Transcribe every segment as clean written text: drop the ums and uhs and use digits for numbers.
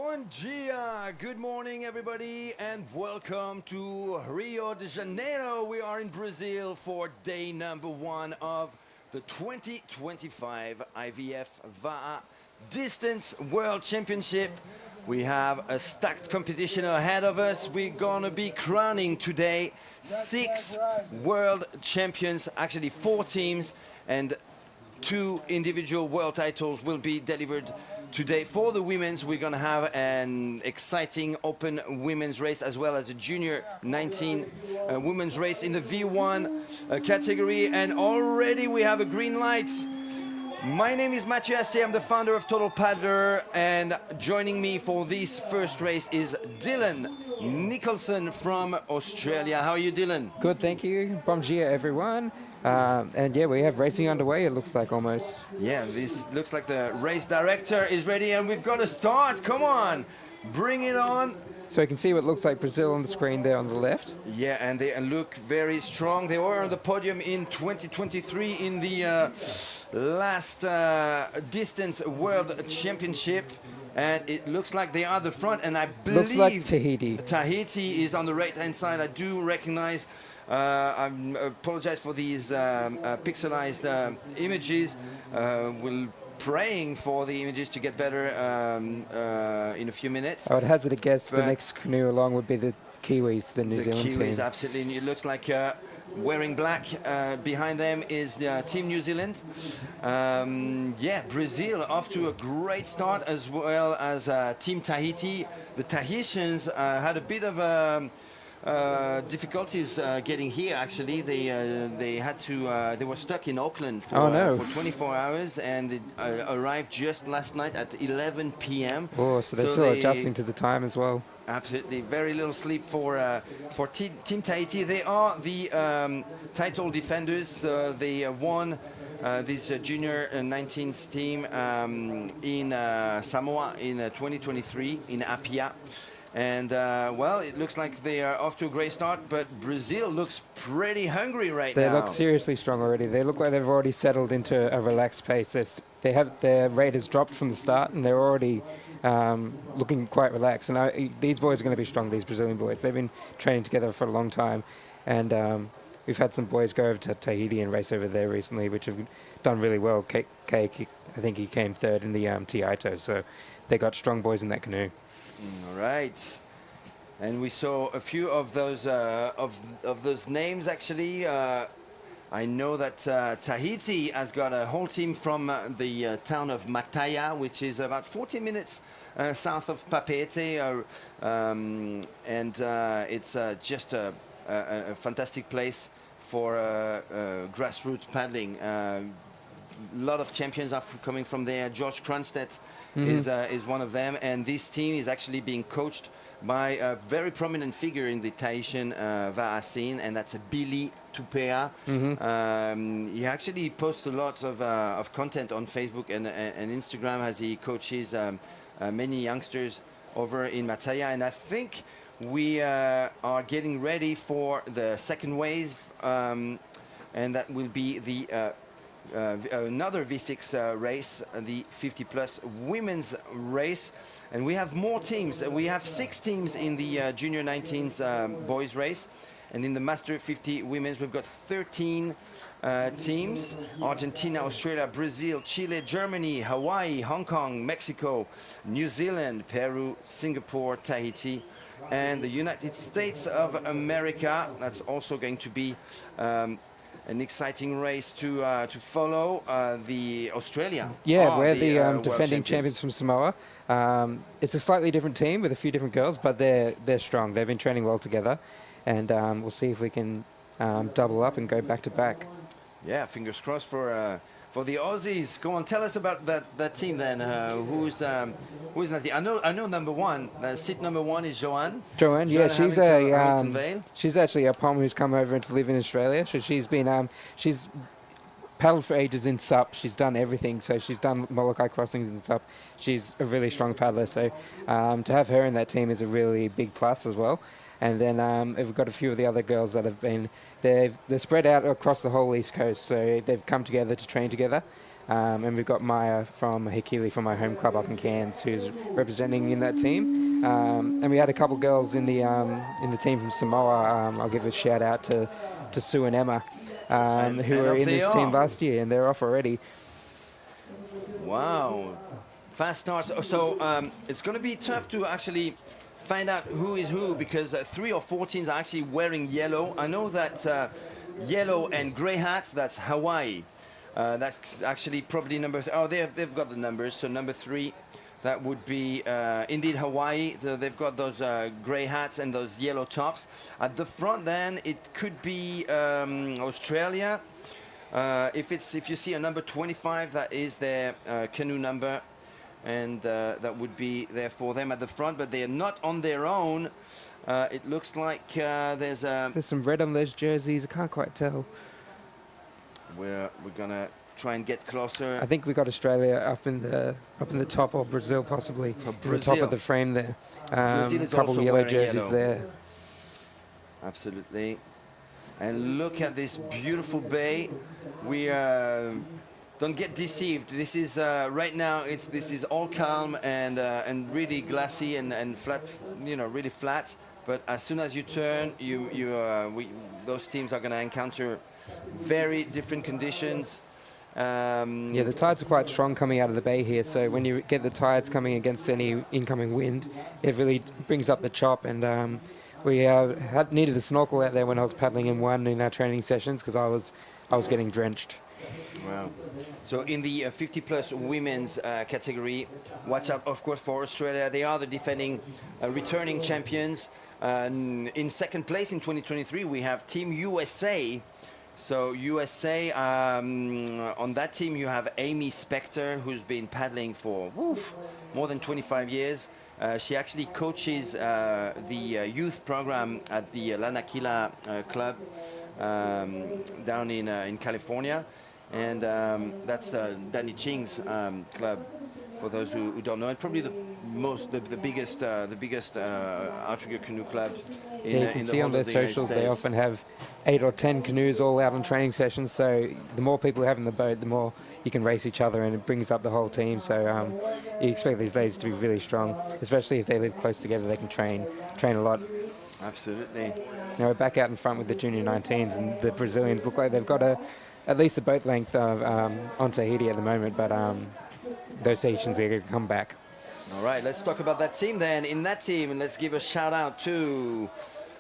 Bom dia, good morning everybody, and welcome to Rio de Janeiro. We are in Brazil for day number one of the 2025 IVF VAA Distance World Championship. We have a stacked competition ahead of us. We're gonna be crowning today 6 world champions, actually 4 teams, and 2 individual world titles will be delivered today. For the women's, we're going to have an exciting open women's race as well as a junior 19 women's race in the V1 category. And already we have a green light. My name is Mathieu Astier. I'm the founder of Total Paddler. And joining me for this first race is Dylan Nicholson from Australia. How are you, Dylan? Good, thank you. Bom dia, everyone. And yeah, we have racing underway, it looks like almost. Yeah, this looks like the race director is ready and we've got to start. Come on, bring it on. So you can see what looks like Brazil on the screen there on the left. Yeah, and they look very strong. They were on the podium in 2023 in the last distance world championship. And it looks like they are the front, and I believe Looks like Tahiti. Tahiti is on the right-hand side. I do recognize. I apologize for these pixelized images. We're praying for the images to get better in a few minutes. I would hazard a guess the next canoe along would be the Kiwis, the New Zealand team. The Kiwis, absolutely. And it looks like wearing black behind them is Team New Zealand. Yeah, Brazil off to a great start as well as Team Tahiti. The Tahitians had a bit of difficulties getting here. Actually, they had to. They were stuck in Auckland for 24 hours, and they arrived just last night at 11 p.m. Oh, so they're still adjusting to the time as well. Absolutely, very little sleep for Team Tahiti. They are the title defenders. They won this junior 19s team in Samoa in 2023 in Apia. And well, it looks like they are off to a great start, but Brazil looks pretty hungry right now. They look seriously strong already. They look like they've already settled into a relaxed pace. Their rate has dropped from the start, and they're already looking quite relaxed. And these boys are going to be strong, these Brazilian boys. They've been training together for a long time, and we've had some boys go over to Tahiti and race over there recently, which have done really well. Cake, I think he came third in the Tiaito, so they got strong boys in that canoe. All right, and we saw a few of those names actually. I know that Tahiti has got a whole team from the town of Mataya, which is about 40 minutes south of Papeete, and it's just a fantastic place for grassroots paddling. A lot of champions are coming from there. Josh Cronstedt is one of them, and this team is actually being coached by a very prominent figure in the Tahitian VAA scene, and that's Billy Tupea. He actually posts a lot of content on Facebook and Instagram as he coaches many youngsters over in Mataya, and I think we are getting ready for the second wave, and that will be the another V6 race, the 50+ women's race. And we have more teams. We have 6 teams in the junior 19s boys race. And in the Master 50 women's, we've got 13 teams. Argentina, Australia, Brazil, Chile, Germany, Hawaii, Hong Kong, Mexico, New Zealand, Peru, Singapore, Tahiti, and the United States of America. That's also going to be an exciting race to follow. The Australia. Yeah, we're the defending champions from Samoa. It's a slightly different team with a few different girls, but they're strong. They've been training well together, and we'll see if we can double up and go back to back. Yeah, fingers crossed for the Aussies. Go on, tell us about that team then. Who's that? I know number one. Seat number one is Joanne. Joanne, yeah, she's actually a Pom who's come over to live in Australia. So she's been she's paddled for ages in SUP. She's done everything. So she's done Molokai crossings in SUP. She's a really strong paddler. So to have her in that team is a really big plus as well. And then we've got a few of the other girls that have been, they're spread out across the whole East Coast. So they've come together to train together. And we've got Maya from Hikili from my home club up in Cairns, who's representing in that team. And we had a couple girls in the team from Samoa. I'll give a shout out to Sue and Emma, who were in this team last year, and they're off already. Wow, fast starts. So it's going to be tough to actually find out who is who, because 3 or 4 teams are actually wearing yellow. I know that yellow and grey hats, that's Hawaii. That's actually probably number... Oh, they've got the numbers. So number 3, that would be indeed Hawaii. So they've got those grey hats and those yellow tops. At the front then, it could be Australia. If you see a number 25, that is their canoe number. And that would be there for them at the front, but they are not on their own. It looks like there's some red on those jerseys. I can't quite tell. We're gonna try and get closer. I think we got Australia up in the top, or Brazil possibly. Brazil. The top of the frame there. Brazil is couple also yellow wearing jerseys yellow. there. Absolutely. And look at this beautiful bay. We don't get deceived. This is right now. This is all calm and really glassy and flat. Really flat. But as soon as you turn, those teams are going to encounter very different conditions. Yeah, the tides are quite strong coming out of the bay here. So when you get the tides coming against any incoming wind, it really brings up the chop. And we needed a snorkel out there when I was paddling in one in our training sessions, because I was getting drenched. Wow. So in the 50-plus women's category, watch out, of course, for Australia. They are the defending returning champions. In second place in 2023, we have Team USA. So USA, on that team, you have Amy Spector, who's been paddling for more than 25 years. She actually coaches the youth program at the Lanakila Club down in California. And that's Danny Ching's club, for those who don't know, and probably the biggest outrigger canoe club in, you can in the see whole on their of the United socials they States. often have 8 or 10 canoes all out on training sessions. So the more people you have in the boat, the more you can race each other, and it brings up the whole team. So you expect these ladies to be really strong, especially if they live close together. They can train a lot. Absolutely. Now we're back out in front with the junior 19s, and the Brazilians look like they've got at least a boat length of on Tahiti at the moment, but those Tahitians are going to come back. All right, let's talk about that team then. In that team, let's give a shout out to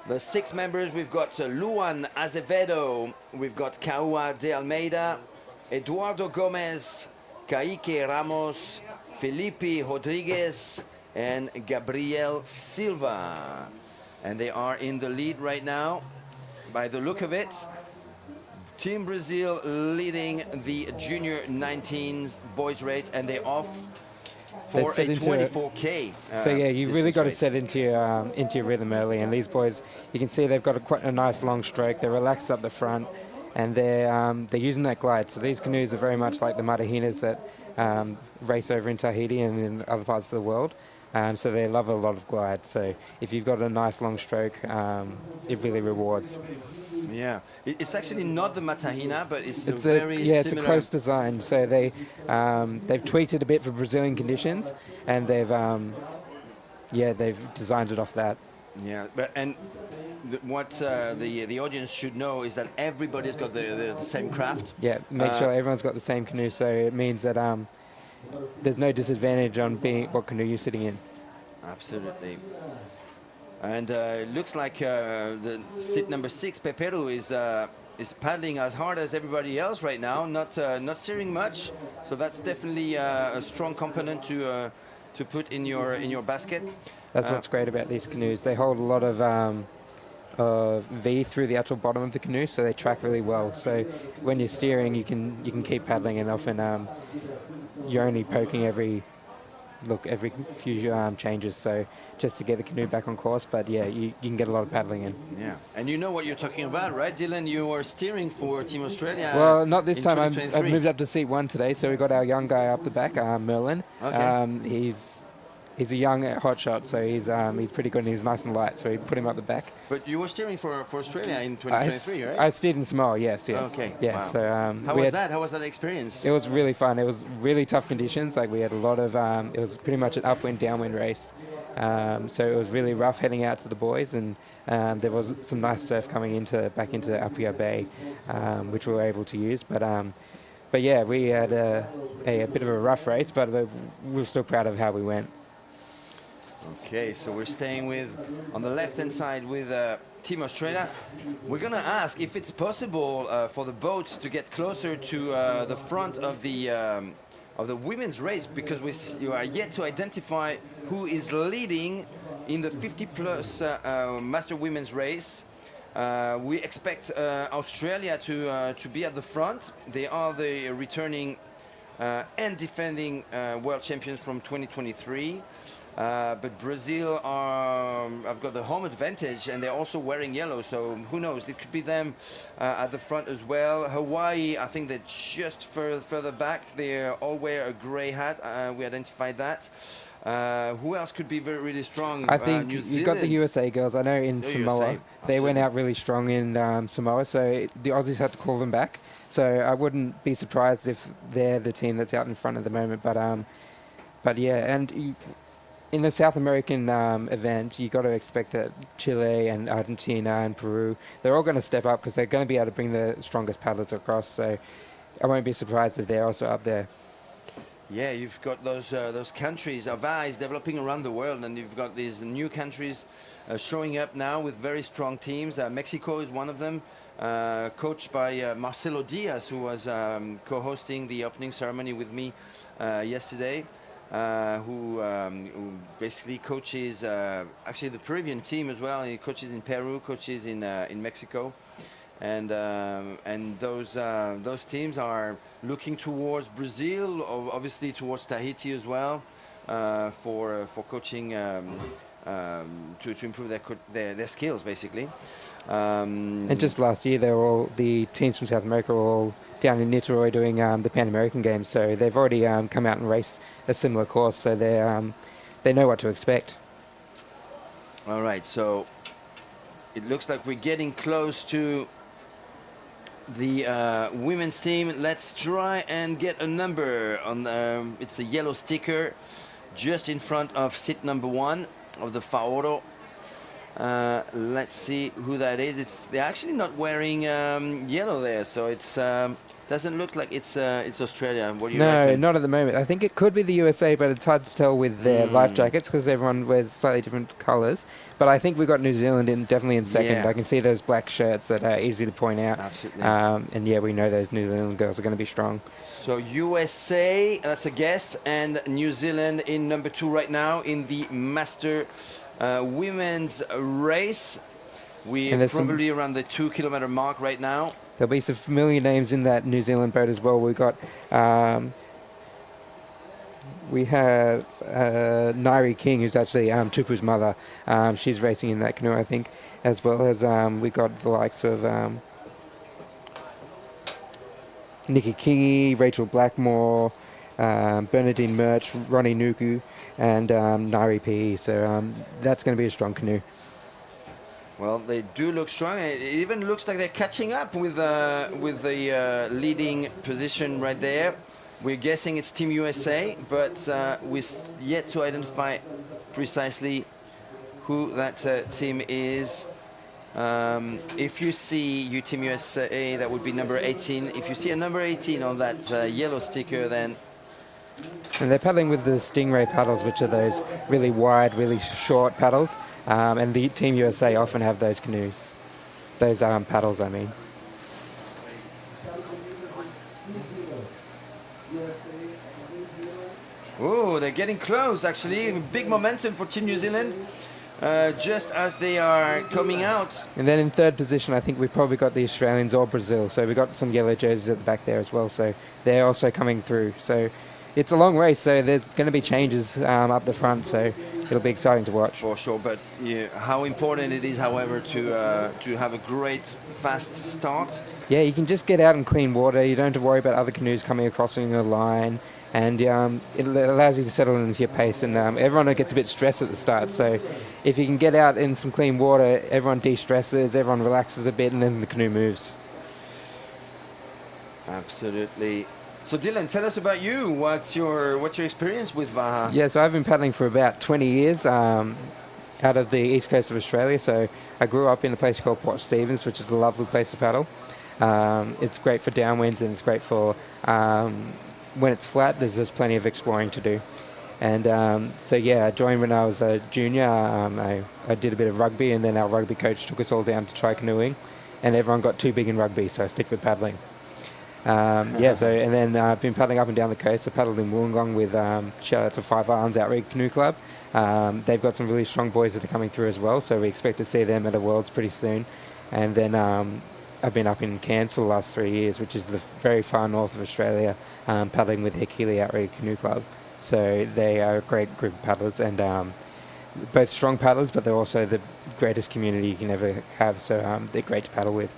the 6 members. We've got Luan Azevedo, we've got Kaua de Almeida, Eduardo Gomez, Kaique Ramos, Felipe Rodriguez, and Gabriel Silva. And they are in the lead right now, by the look of it. Team Brazil leading the junior 19s boys race, and they're off for a 24K. So yeah, you've really got to set into your rhythm early. And these boys, you can see they've got quite a nice long stroke. They're relaxed up the front, and they're using that glide. So these canoes are very much like the Matahinas that race over in Tahiti and in other parts of the world. So they love a lot of glide. So if you've got a nice long stroke, it really rewards. Yeah, it's actually not the Matahina, but it's a it's a close design. So they've tweaked it a bit for Brazilian conditions, and they've designed it off that. Yeah, but what the audience should know is that everybody's got the same craft. Yeah, make sure everyone's got the same canoe. So it means that there's no disadvantage on what canoe you're sitting in. Absolutely. And it looks like the sit number 6, Peperu, is paddling as hard as everybody else right now, not steering much. So that's definitely a strong component to put in your basket. That's what's great about these canoes. They hold a lot of V through the actual bottom of the canoe, so they track really well. So when you're steering, you can keep paddling, and often you're only poking every few changes, so just to get the canoe back on course. But yeah, you can get a lot of paddling in. Yeah, and you know what you're talking about, right, Dylan? You were steering for Team Australia. Well, not this time. I've moved up to seat 1 today, so we got our young guy up the back, Merlin. Okay. he's a young hotshot, so he's pretty good and he's nice and light, so we put him up the back. But you were steering for Australia in 2023, right? I steered in Samoa, yes. Okay. Yeah, Wow. so How was that? How was that experience? It was really fun. It was really tough conditions. Like we had a lot of, it was pretty much an upwind, downwind race. So it was really rough heading out to the boys, and there was some nice surf coming back into Apia Bay, which we were able to use. But yeah, we had a bit of a rough race, but we were still proud of how we went. Okay, so we're staying on the left-hand side with Team Australia. We're going to ask if it's possible for the boats to get closer to the front of the women's race, because you are yet to identify who is leading in the 50-plus Master Women's race. We expect Australia to be at the front. They are the returning and defending world champions from 2023. But Brazil have got the home advantage, and they're also wearing yellow, so who knows? It could be them at the front as well. Hawaii, I think they're just further back. They all wear a grey hat. We identified that. Who else could be really strong? I think New you got the USA girls. I know in Samoa, they went out really strong in Samoa, so the Aussies had to call them back. So I wouldn't be surprised if they're the team that's out in front at the moment. But yeah, and in the South American event, you got to expect that Chile and Argentina and Peru, they're all going to step up because they're going to be able to bring the strongest paddlers across. So I won't be surprised if they're also up there. Yeah, you've got those countries. AVA is developing around the world, and you've got these new countries showing up now with very strong teams. Mexico is one of them, coached by Marcelo Diaz, who was co-hosting the opening ceremony with me yesterday, who basically coaches actually the Peruvian team as well. He coaches in Peru, coaches in Mexico. And those teams are looking towards Brazil, obviously towards Tahiti as well, for coaching to improve their skills basically. And just last year, the teams from South America were all down in Niterói doing the Pan American Games, so they've already come out and raced a similar course, so they know what to expect. All right, so it looks like we're getting close to the women's team. Let's try and get a number on. It's a yellow sticker just in front of seat number 1 of the Faoro. Let's see who that is. They're actually not wearing yellow there, so it's doesn't look like it's Australia. What do you reckon? No, not at the moment. I think it could be the USA, but it's hard to tell with their life jackets because everyone wears slightly different colours. But I think we got New Zealand definitely in second. Yeah. I can see those black shirts that are easy to point out. Absolutely. And yeah, we know those New Zealand girls are going to be strong. So USA, that's a guess, and New Zealand in number 2 right now in the Master Women's race. We're probably around the 2 kilometer mark right now. There'll be some familiar names in that New Zealand boat as well. We have Nairi King, who's actually Tupu's mother. She's racing in that canoe, I think, as well as we got the likes of Nikki Kingi, Rachel Blackmore, Bernadine Murch, Ronnie Nuku, and Nairi P. So that's going to be a strong canoe. Well, they do look strong. It even looks like they're catching up with the leading position right there. We're guessing it's Team USA, but we're yet to identify precisely who that team is. If you see you Team USA, that would be number 18. If you see a number 18 on that yellow sticker, then... And they're paddling with the Stingray paddles, which are those really wide, really short paddles. And the Team USA often have those canoes. Those paddles, I mean. Oh, they're getting close, actually. Big momentum for Team New Zealand, just as they are coming out. And then in third position, I think we've probably got the Australians or Brazil. So we've got some yellow jerseys at the back there as well. So they're also coming through. So it's a long race, so there's going to be changes up the front. So it'll be exciting to watch. For sure, but yeah, how important it is, however, to have a great, fast start. Yeah, you can just get out in clean water. You don't have to worry about other canoes coming across in a line. and it allows you to settle into your pace. And everyone gets a bit stressed at the start, so if you can get out in some clean water, everyone de-stresses, everyone relaxes a bit, and then the canoe moves. Absolutely. So Dylan, tell us about you. What's your experience with Vaha? Yeah, so I've been paddling for about 20 years out of the east coast of Australia. So I grew up in a place called Port Stephens, which is a lovely place to paddle. It's great for downwinds, and it's great for when it's flat. There's just plenty of exploring to do. And so yeah, I joined when I was a junior. I did a bit of rugby, and then our rugby coach took us all down to try canoeing, and everyone got too big in rugby, so I stick with paddling. Yeah, so and then I've been paddling up and down the coast. I paddled in Wollongong with shout out to Five Islands RIO Canoe Club. They've got some really strong boys that are coming through as well, so we expect to see them at the Worlds pretty soon. And then I've been up in Cairns for the last 3 years, which is the very far north of Australia, paddling with Hekili RIO Canoe Club. So they are a great group of paddlers, and both strong paddlers, but they're also the greatest community you can ever have. So they're great to paddle with.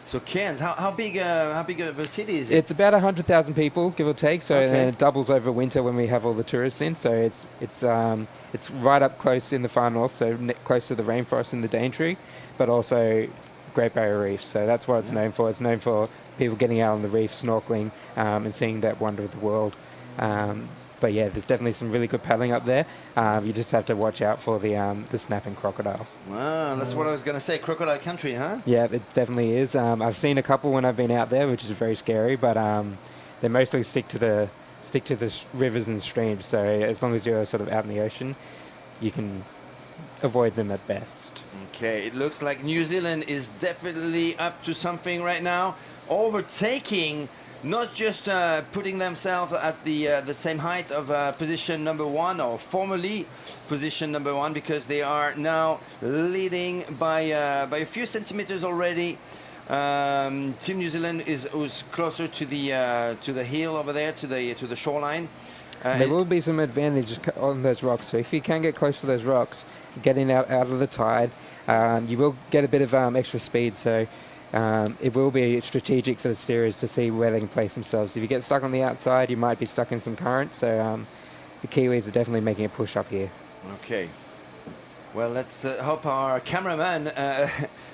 So Cairns, how big of a city is it? It's about 100,000 people, give or take. So Okay. and then it doubles over winter when we have all the tourists in. So it's right up close in the far north, so close to the rainforest and the Daintree, but also Great Barrier Reef. So that's what it's known for. It's known for people getting out on the reef, snorkeling, and seeing that wonder of the world. But yeah, there's definitely some really good paddling up there. You just have to watch out for the snapping crocodiles. Wow, that's what I was going to say. Crocodile country, huh? Yeah, it definitely is. I've seen a couple when I've been out there, which is very scary. But they mostly stick to the rivers and streams. So as long as you're sort of out in the ocean, you can avoid them at best. Okay, it looks like New Zealand is definitely up to something right now, overtaking. Not just putting themselves at the same height of position number one, or formerly position number one, because they are now leading by a few centimeters already. Team New Zealand is closer to the hill over there, to the shoreline. There will be some advantage on those rocks. So if you can get close to those rocks, getting out of the tide, you will get a bit of extra speed. So. It will be strategic for the steerers to see where they can place themselves. If you get stuck on the outside, you might be stuck in some current. So the Kiwis are definitely making a push up here. Okay. Well, let's hope our cameraman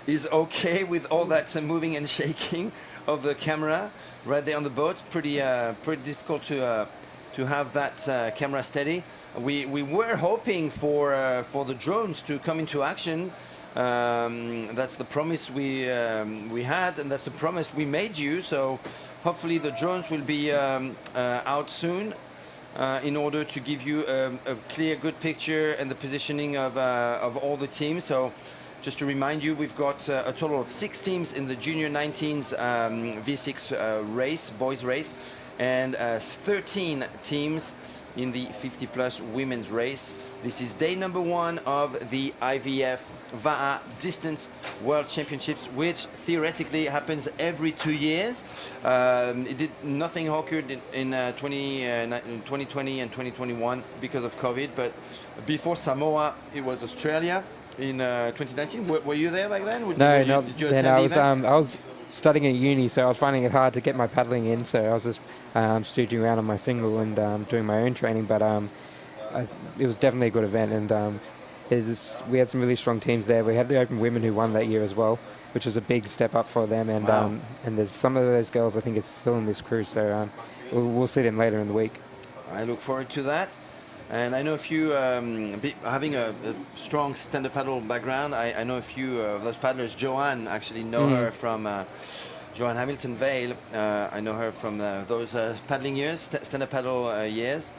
is okay with all that moving and shaking of the camera right there on the boat. Pretty difficult to have that camera steady. We were hoping for the drones to come into action. That's the promise we had, and that's the promise we made you. So hopefully the drones will be out soon in order to give you a clear, good picture and the positioning of all the teams. So just to remind you, we've got a total of 6 teams in the Junior 19s V6 race, boys race, and 13 teams in the 50+ women's race. This is day number 1 of the IVF Vaha Distance World Championships, which theoretically happens every 2 years. Nothing occurred in 2020 and 2021 because of COVID, but before Samoa, it was Australia in 2019. Were you there back then? No, Did you then attend the event? I was studying at uni, so I was finding it hard to get my paddling in. So I was just stooging around on my single and doing my own training. But it was definitely a good event, and we had some really strong teams there. We had the Open Women who won that year as well, which was a big step up for them. And Wow. And there's some of those girls I think it's still in this crew, so we'll see them later in the week. I look forward to that. And I know a few, having a strong stand-up paddle background, I know a few of those paddlers. Joanne, actually know her from Joanne Hamilton Vale. I know her from those paddling years, stand-up paddle years.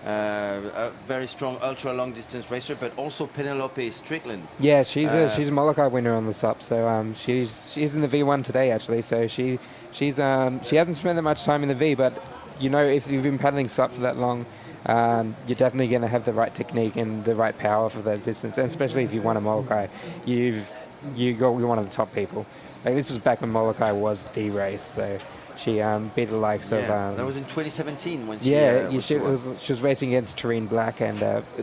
A very strong ultra long distance racer, but also Penelope Strickland. Yeah, she's a Molokai winner on the SUP. So she's in the V1 today actually. So she hasn't spent that much time in the V, but you know, if you've been paddling SUP for that long, you're definitely going to have the right technique and the right power for that distance. And especially if you won a Molokai, you're one of the top people. Like, this was back when Molokai was the race. So She beat the likes of... that was in 2017 when she she was racing against Tareen Black and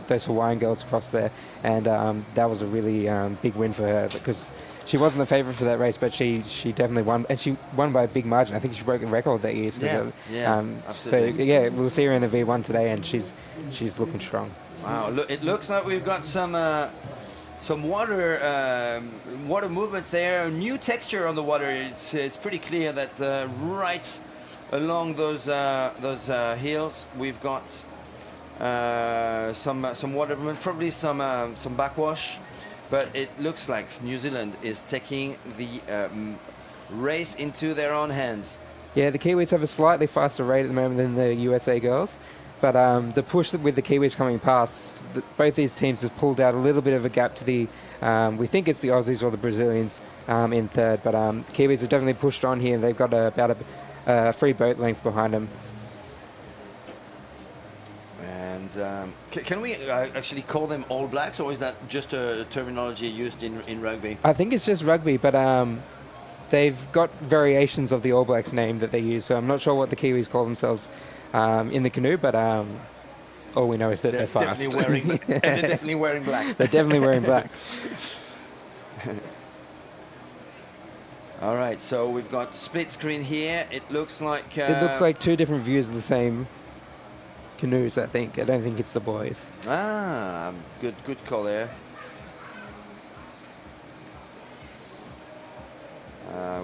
those Hawaiian girls across there, and that was a really big win for her because she wasn't the favourite for that race, but she definitely won, and she won by a big margin. I think she broke the record that year. So Absolutely. So we'll see her in the V1 today, and she's looking strong. Wow, look, it looks like we've got some water movements there, new texture on the water. It's pretty clear that right along those hills we've got some water movement, probably some backwash, but it looks like New Zealand is taking the race into their own hands. Yeah, the Kiwis have a slightly faster rate at the moment than the USA girls. But the push with the Kiwis coming past, both these teams have pulled out a little bit of a gap to the, we think it's the Aussies or the Brazilians in third. But Kiwis have definitely pushed on here. They've got about a 3 boat lengths behind them. And can we actually call them All Blacks, or is that just a terminology used in rugby? I think it's just rugby, but they've got variations of the All Blacks name that they use. So I'm not sure what the Kiwis call themselves in the canoe, but all we know is that they're fast. And they're definitely wearing black. They're definitely wearing black. All right, so we've got split screen here. It looks like... it looks like 2 different views of the same canoes, I think. I don't think it's the boys. Good call there.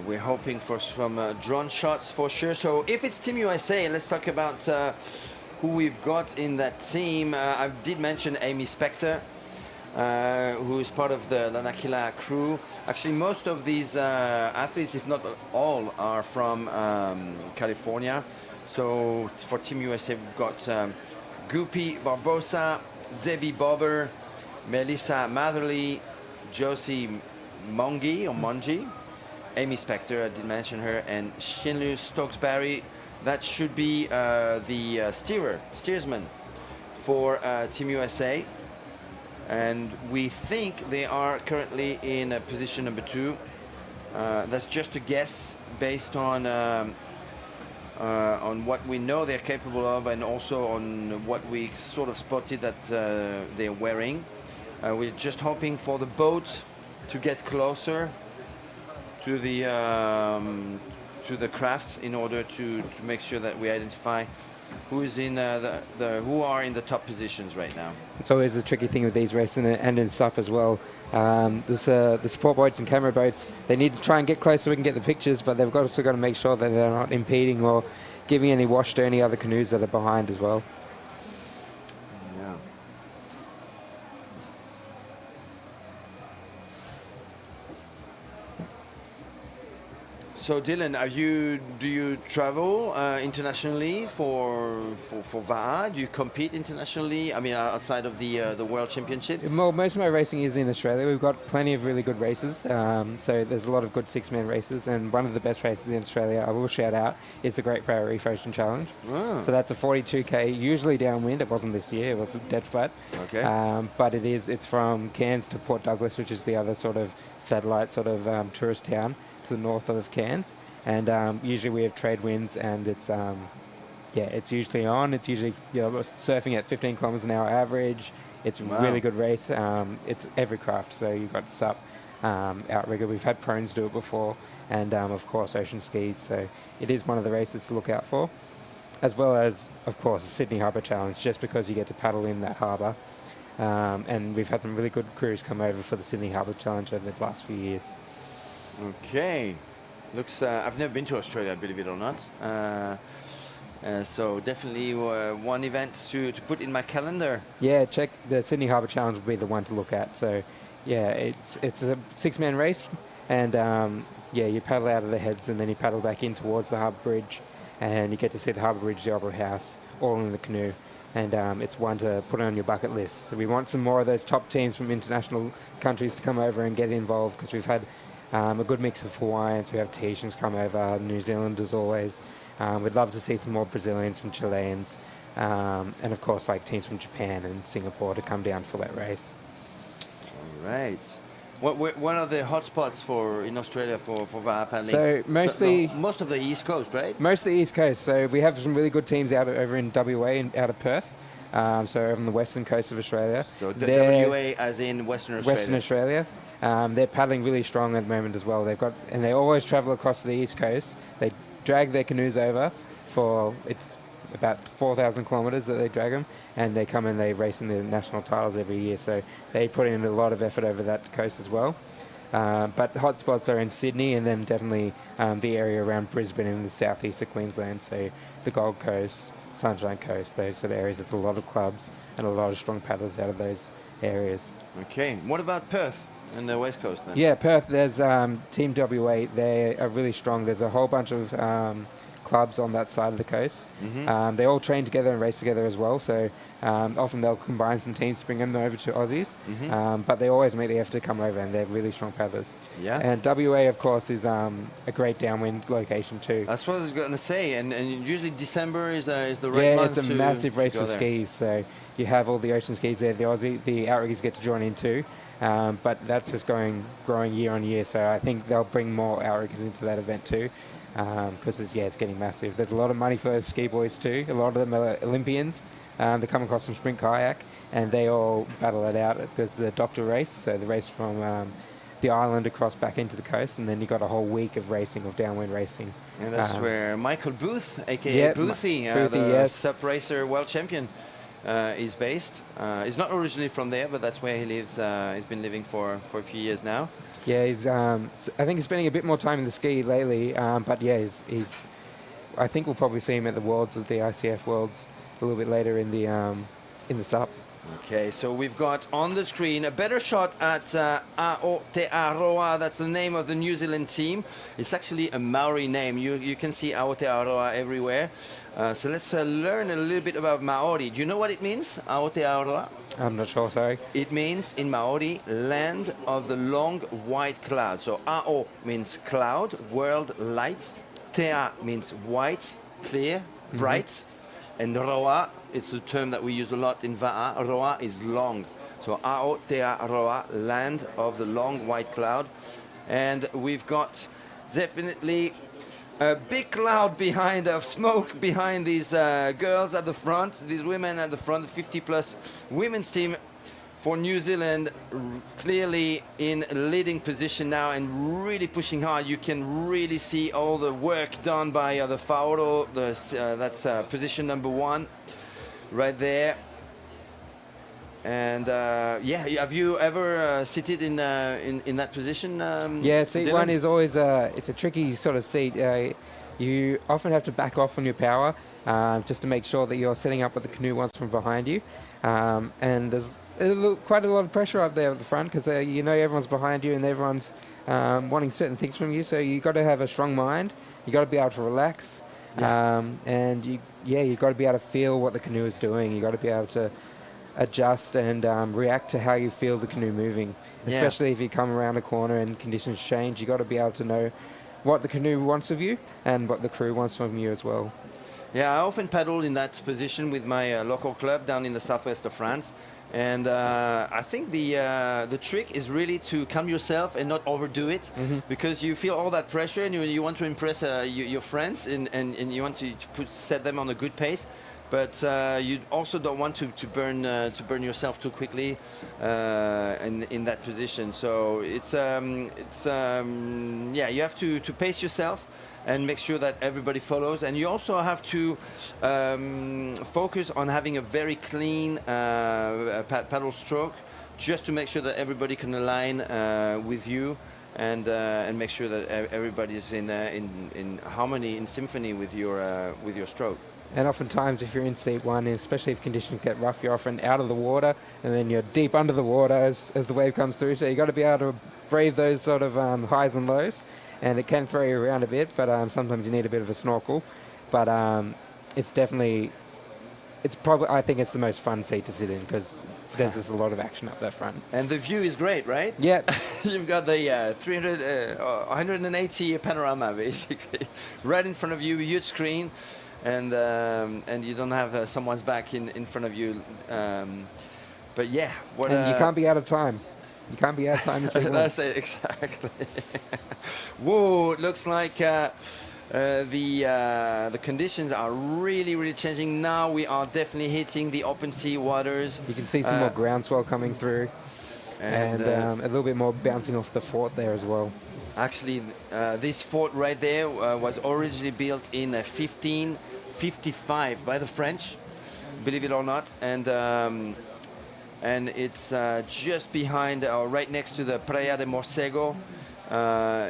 We're hoping for some drone shots for sure. So if it's Team USA, let's talk about who we've got in that team. I did mention Amy Spector, who is part of the Lanakila crew. Actually, most of these athletes, if not all, are from California. So for Team USA, we've got Guppy Barbosa, Debbie Bobber, Melissa Matherly, Josie Mongi, Amy Spector, I did mention her, and Shinlu Stokes-Barry. That should be the steersman for Team USA. And we think they are currently in position number 2. That's just a guess based on what we know they're capable of, and also on what we sort of spotted that they're wearing. We're just hoping for the boat to get closer to the crafts in order to make sure that we identify who is in who are in the top positions right now. It's always the tricky thing with these races and in SUP as well. The support boats and camera boats, they need to try and get close so we can get the pictures, but they've also got to make sure that they're not impeding or giving any wash to any other canoes that are behind as well. Yeah. So Dylan, do you travel internationally for VAA? Do you compete internationally? I mean, outside of the World Championship? Well, most of my racing is in Australia. We've got plenty of really good races. So there's a lot of good 6-man races, and one of the best races in Australia, I will shout out, is the Great Barrier Reef Ocean Challenge. Oh. So that's a 42k, usually downwind. It wasn't this year. It was dead flat. Okay. But it's from Cairns to Port Douglas, which is the other sort of satellite sort of tourist town to the north of Cairns, and usually we have trade winds, and it's usually on. It's usually surfing at 15 kilometers an hour average. It's a really good race. It's every craft, so you've got SUP, outrigger. We've had prones do it before, and of course ocean skis. So it is one of the races to look out for, as well as of course the Sydney Harbour Challenge, just because you get to paddle in that harbour. And we've had some really good crews come over for the Sydney Harbour Challenge over the last few years. Okay, looks. I've never been to Australia, believe it or not. So definitely one event to put in my calendar. Yeah, check the Sydney Harbour Challenge will be the one to look at. So, yeah, it's a 6-man race, and you paddle out of the heads, and then you paddle back in towards the harbour bridge, and you get to see the harbour bridge, the Opera House, all in the canoe. And it's one to put on your bucket list. So we want some more of those top teams from international countries to come over and get involved, because we've had a good mix of Hawaiians. We have Tahitians come over, New Zealanders always. We'd love to see some more Brazilians and Chileans, and of course like teams from Japan and Singapore to come down for that race. All right. What are the hotspots for in Australia for VAR paddling? So mostly most of the East Coast, right? most of the East Coast. So we have some really good teams over in WA and out of Perth. So over on the western coast of Australia. So the They're WA as in Western Australia. Western Australia. They're paddling really strong at the moment as well. They always travel across the East Coast. They drag their canoes over it's about 4,000 kilometres that they drag them, and they come and they race in the national titles every year. So they put in a lot of effort over that coast as well. But hotspots are in Sydney, and then definitely the area around Brisbane and the southeast of Queensland. So the Gold Coast, Sunshine Coast, those sort of areas. There's a lot of clubs and a lot of strong paddlers out of those areas. Okay. What about Perth and the West Coast then? Yeah, Perth, there's Team WA. They are really strong. There's a whole bunch of clubs on that side of the coast. Mm-hmm. They all train together and race together as well. So often they'll combine some teams to bring them over to Aussies. Mm-hmm. But they always make the effort to come over, and they're really strong paddlers. Yeah. And WA, of course, is a great downwind location too. That's what I was going to say. And usually December is the right month. Yeah, it's a massive race for skis. So you have all the ocean skis there. The outriggers get to join in too. But that's just growing year on year. So I think they'll bring more outriggers into that event too, because it's getting massive. There's a lot of money for those ski boys too. A lot of them are Olympians. They come across from sprint kayak, and they all battle it out. There's the doctor race, so the race from the island across back into the coast, and then you got a whole week of racing, of downwind racing. And that's where Michael Booth, aka Boothie, the SUP racer world champion, is based. He's not originally from there, but that's where he lives. He's been living for a few years now. Yeah, he's. I think he's spending a bit more time in the ski lately. But yeah, he's. I think we'll probably see him at the Worlds, at the ICF Worlds, a little bit later in the SUP. Okay, so we've got on the screen a better shot at Aotearoa. That's the name of the New Zealand team. It's actually a Maori name. You can see Aotearoa everywhere. So let's learn a little bit about Maori. Do you know what it means, Aotearoa? I'm not sure, sorry. It means in Maori, land of the long white cloud. So Ao means cloud, world, light. Tea means white, clear, bright. And Roa, it's a term that we use a lot in Va'a. Roa is long. So Aotearoa, land of the long white cloud. And we've got definitely a big cloud of smoke behind these girls at the front, these women at the front, the 50-plus women's team for New Zealand, clearly in a leading position now and really pushing hard. You can really see all the work done by the Faoro. That's position number 1 right there. And have you ever seated in that position? Yeah, seat Dylan? 1 is always it's a tricky sort of seat. You often have to back off on your power just to make sure that you're setting up what the canoe wants from behind you. And there's quite a lot of pressure up there at the front because everyone's behind you and everyone's wanting certain things from you. So you've got to have a strong mind. You've got to be able to relax. And you've got to be able to feel what the canoe is doing. You've got to be able to adjust and react to how you feel the canoe moving. Especially if you come around a corner and conditions change, you've got to be able to know what the canoe wants of you and what the crew wants from you as well. Yeah, I often paddle in that position with my local club down in the southwest of France. And I think the trick is really to calm yourself and not overdo it, because you feel all that pressure and you want to impress your friends and you want to set them on a good pace. But you also don't want to burn yourself too quickly in that position. So you have to pace yourself and make sure that everybody follows. And you also have to focus on having a very clean paddle stroke, just to make sure that everybody can align with you and make sure that everybody is in harmony, in symphony with your stroke. And oftentimes, if you're in seat 1, especially if conditions get rough, you're often out of the water, and then you're deep under the water as the wave comes through. So you've got to be able to brave those sort of highs and lows, and it can throw you around a bit, but sometimes you need a bit of a snorkel. But I think it's the most fun seat to sit in because there's just a lot of action up that front. And the view is great, right? Yeah. You've got the 180 panorama, basically, right in front of you, huge screen. And you don't have someone's back in front of you. But yeah, you can't be out of time. You can't be out time to see one. That's it, exactly. Whoa, it looks like the conditions are really changing. Now we are definitely hitting the open sea waters. You can see some more groundswell coming through, and a little bit more bouncing off the fort there as well. Actually, this fort right there was originally built in 1555 by the French, believe it or not, and it's just behind, or right next to the Praia de Morcego.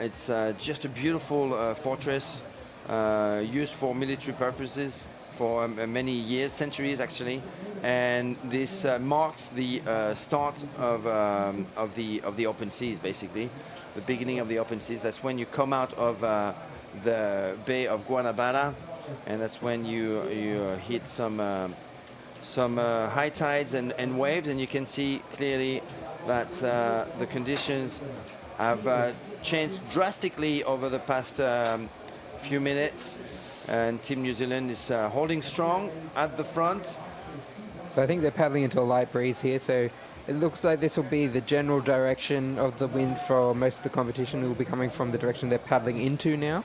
It's just a beautiful fortress used for military purposes for many years, centuries actually, and this marks the start of the open seas, basically, the beginning of the open seas. That's when you come out of the Bay of Guanabara, and that's when you hit some high tides and waves, and you can see clearly that the conditions have changed drastically over the past few minutes, and Team New Zealand is holding strong at the front. So I think they're paddling into a light breeze here, so it looks like this will be the general direction of the wind for most of the competition. It will be coming from the direction they're paddling into now,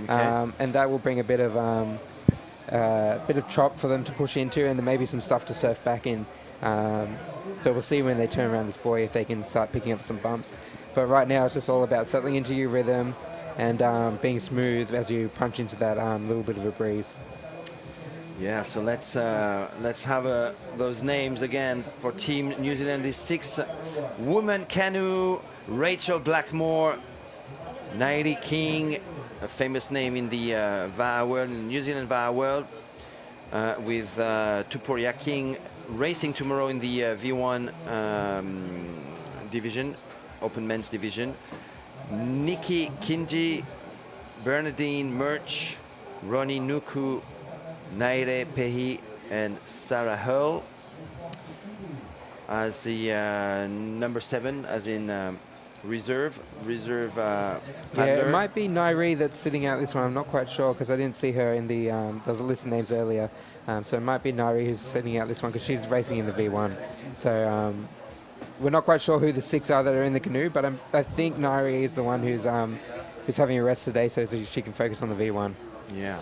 Okay. and that will bring a bit of chop for them to push into, and then maybe some stuff to surf back in. So we'll see when they turn around this buoy if they can start picking up some bumps. But right now it's just all about settling into your rhythm and being smooth as you punch into that little bit of a breeze. Yeah, so let's have those names again for Team New Zealand. This 6-woman canoe: Rachel Blackmore, Nairi King, a famous name in the VAA world, in the New Zealand VAA world, with Tupuria King racing tomorrow in the V1 division, open men's division. Nikki Kinji, Bernadine Murch, Ronnie Nuku, Naire Pehi, and Sarah Hull as the number 7, as in reserve paddler. Yeah, it might be Nairi that's sitting out this one. I'm not quite sure because I didn't see her in the. There was a list of names earlier, so it might be Nairi who's sitting out this one because she's racing in the V1. So we're not quite sure who the 6 are that are in the canoe, but I think Nairi is the one who's having a rest today, so she can focus on the V1. Yeah.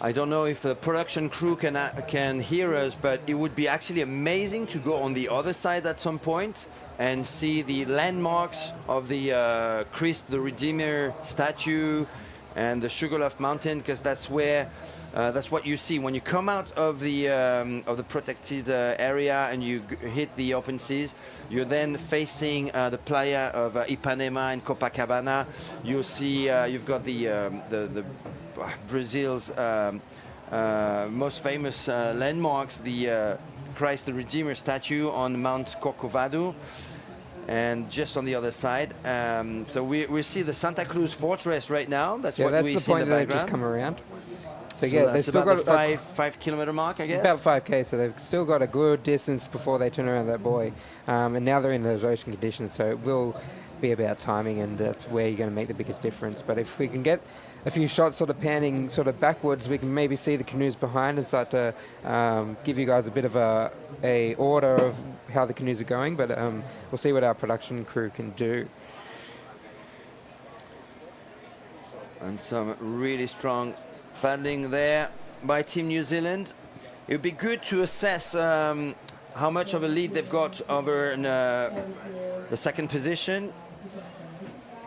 I don't know if the production crew can hear us, but it would be actually amazing to go on the other side at some point and see the landmarks of the Christ the Redeemer statue and the Sugarloaf Mountain, because that's where that's what you see when you come out of the protected area and you hit the open seas. You're then facing the playa of Ipanema and Copacabana. You see you've got the Brazil's most famous landmarks, the Christ the Redeemer statue on Mount Corcovado, and just on the other side. So we see the Santa Cruz Fortress right now. That's what we see in the point that they've background. just come around. So So yeah, that's they've still about got the 5 kilometer mark, I guess. about 5k, so they've still got a good distance before they turn around that buoy. And now they're in those ocean conditions, so it will be about timing, and that's where you're going to make the biggest difference. But if we can get a few shots sort of panning sort of backwards, we can maybe see the canoes behind and start to give you guys a bit of a order of how the canoes are going. But we'll see what our production crew can do. And some really strong paddling there by Team New Zealand. It would be good to assess how much of a lead they've got over the second position.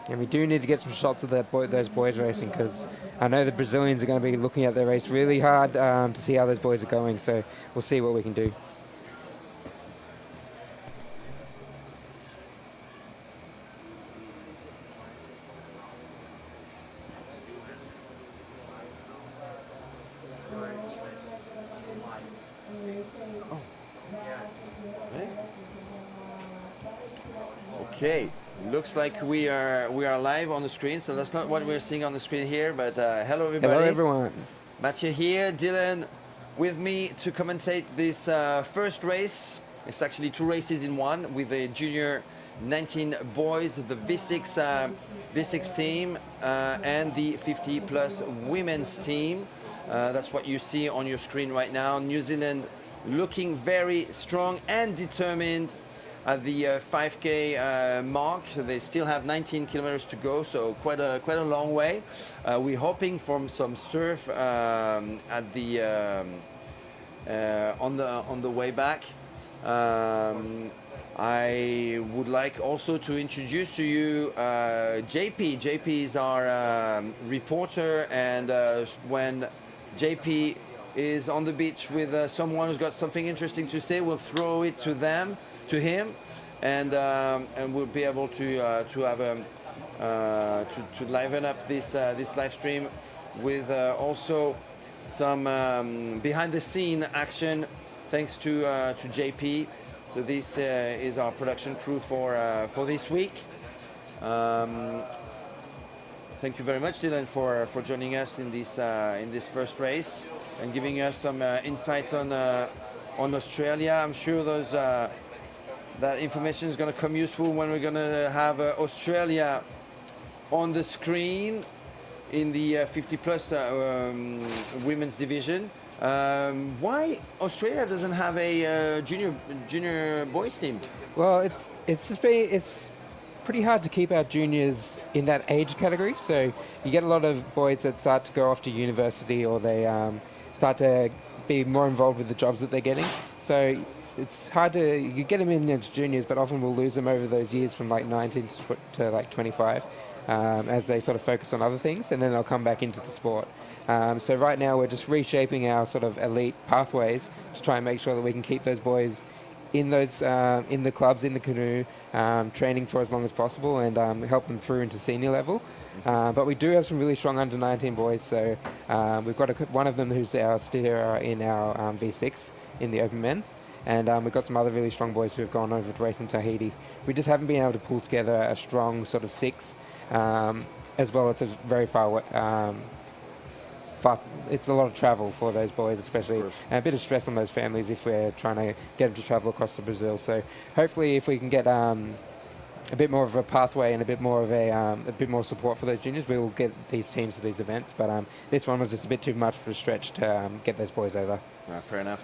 And we do need to get some shots of those boys racing, because I know the Brazilians are going to be looking at their race really hard to see how those boys are going. So we'll see what we can do. Okay, looks like we are live on the screen. So that's not what we're seeing on the screen here. But hello everybody. Hello everyone. Mathieu here, Dylan with me to commentate this first race. It's actually 2 races in one with the junior 19 boys, the V6 team, and the 50 plus women's team. That's what you see on your screen right now. New Zealand looking very strong and determined at the 5K mark. They still have 19 kilometers to go, so quite a long way. We're hoping for some surf at the on the way back. I would like also to introduce to you JP. JP is our reporter, and when JP is on the beach with someone who's got something interesting to say, we'll throw it to him, and we'll be able to have to liven up this live stream with also some behind the scene action, thanks to JP. So this is our production crew for this week. Thank you very much, Dylan, for joining us in this first race and giving us some insights on Australia. I'm sure that information is going to come useful when we're going to have Australia on the screen in the 50 plus women's division. Why Australia doesn't have a junior boys team? Well, it's pretty hard to keep our juniors in that age category. So you get a lot of boys that start to go off to university, or they start to be more involved with the jobs that they're getting. So it's hard to you get them in as juniors, but often we'll lose them over those years from like 19 to like 25, as they sort of focus on other things, and then they'll come back into the sport. So right now we're just reshaping our sort of elite pathways to try and make sure that we can keep those boys in those in the clubs, in the canoe, training for as long as possible, and help them through into senior level. But we do have some really strong under 19 boys. So we've got one of them who's our steerer in our V6 in the open men's, and we've got some other really strong boys who have gone over to race in Tahiti. We just haven't been able to pull together a strong sort of six. As well, it's a very far it's a lot of travel for those boys, especially, and a bit of stress on those families if we're trying to get them to travel across to Brazil. So hopefully, if we can get a bit more of a pathway and a bit more of a bit more support for those juniors, we will get these teams to these events. But this one was just a bit too much for a stretch to get those boys over. Fair enough.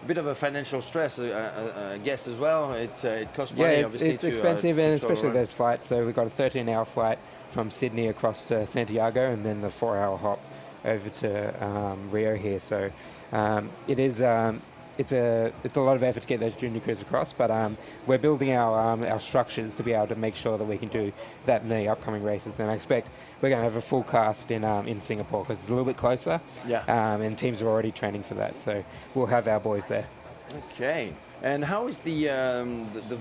A bit of a financial stress, I guess, as well. It costs money, obviously. It's expensive, and especially those flights. So we've got a 13-hour flight from Sydney across to Santiago, and then the 4-hour hop over to Rio here. So it is it's a lot of effort to get those junior crews across, but we're building our structures to be able to make sure that we can do that in the upcoming races. And I expect we're going to have a full cast in Singapore because it's a little bit closer. And teams are already training for that, so we'll have our boys there. Okay. And how is the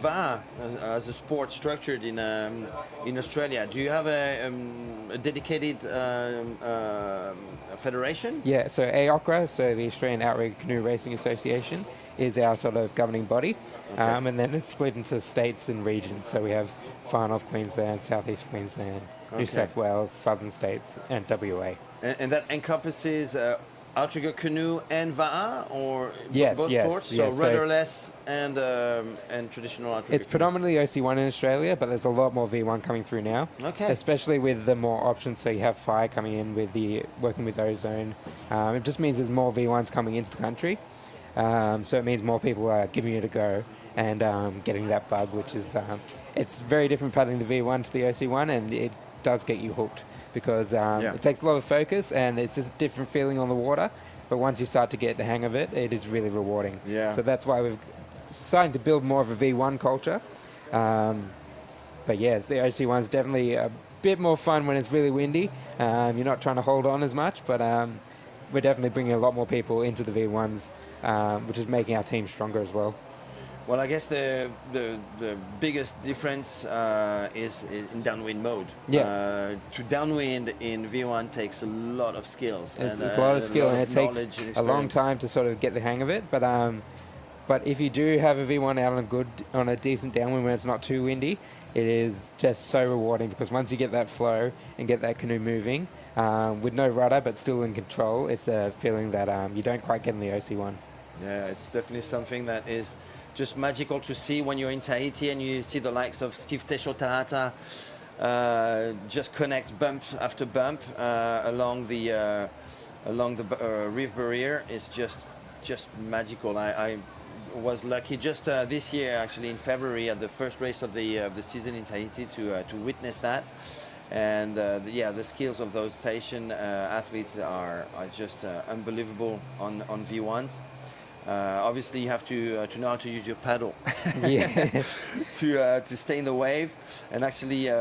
VAR as a sport structured in Australia? Do you have a dedicated federation? Yeah, so AOCRA, so the Australian Outrigger Canoe Racing Association, is our sort of governing body. Okay. And then it's split into states and regions. So we have Far North Queensland, Southeast Queensland, New South Wales, Southern States, and WA. And that encompasses outrigger canoe and VAR, or both sports? So yes. rudderless and traditional outrigger It's predominantly OC1 in Australia, but there's a lot more V1 coming through now. Okay. Especially with the more options. So you have Fire coming in with working with Ozone. It just means there's more V1s coming into the country. So it means more people are giving it a go and getting that bug, which is it's very different paddling the V1 to the OC1, and it does get you hooked. Because it takes a lot of focus, and it's just a different feeling on the water. But once you start to get the hang of it, it is really rewarding. Yeah. So that's why we're starting to build more of a V1 culture. But yeah, the OC1's definitely a bit more fun when it's really windy. You're not trying to hold on as much, but we're definitely bringing a lot more people into the V1s, which is making our team stronger as well. Well, I guess the biggest difference is in downwind mode. Yeah. To downwind in V1 takes a lot of skills. It's a lot of skill, and it takes a long time to sort of get the hang of it. But if you do have a V1 out on a decent downwind when it's not too windy, it is just so rewarding, because once you get that flow and get that canoe moving with no rudder but still in control, it's a feeling that you don't quite get in the OC1. Yeah, it's definitely something that is just magical to see when you're in Tahiti and you see the likes of Steve Tesho Tahata just connect bump after bump along the reef barrier. It's just magical. was lucky just this year, actually in February, at the first race of the season in Tahiti to witness that. And yeah, the skills of those Tahitian athletes are just unbelievable on V1s. Obviously, you have to know how to use your paddle Yeah. to stay in the wave and actually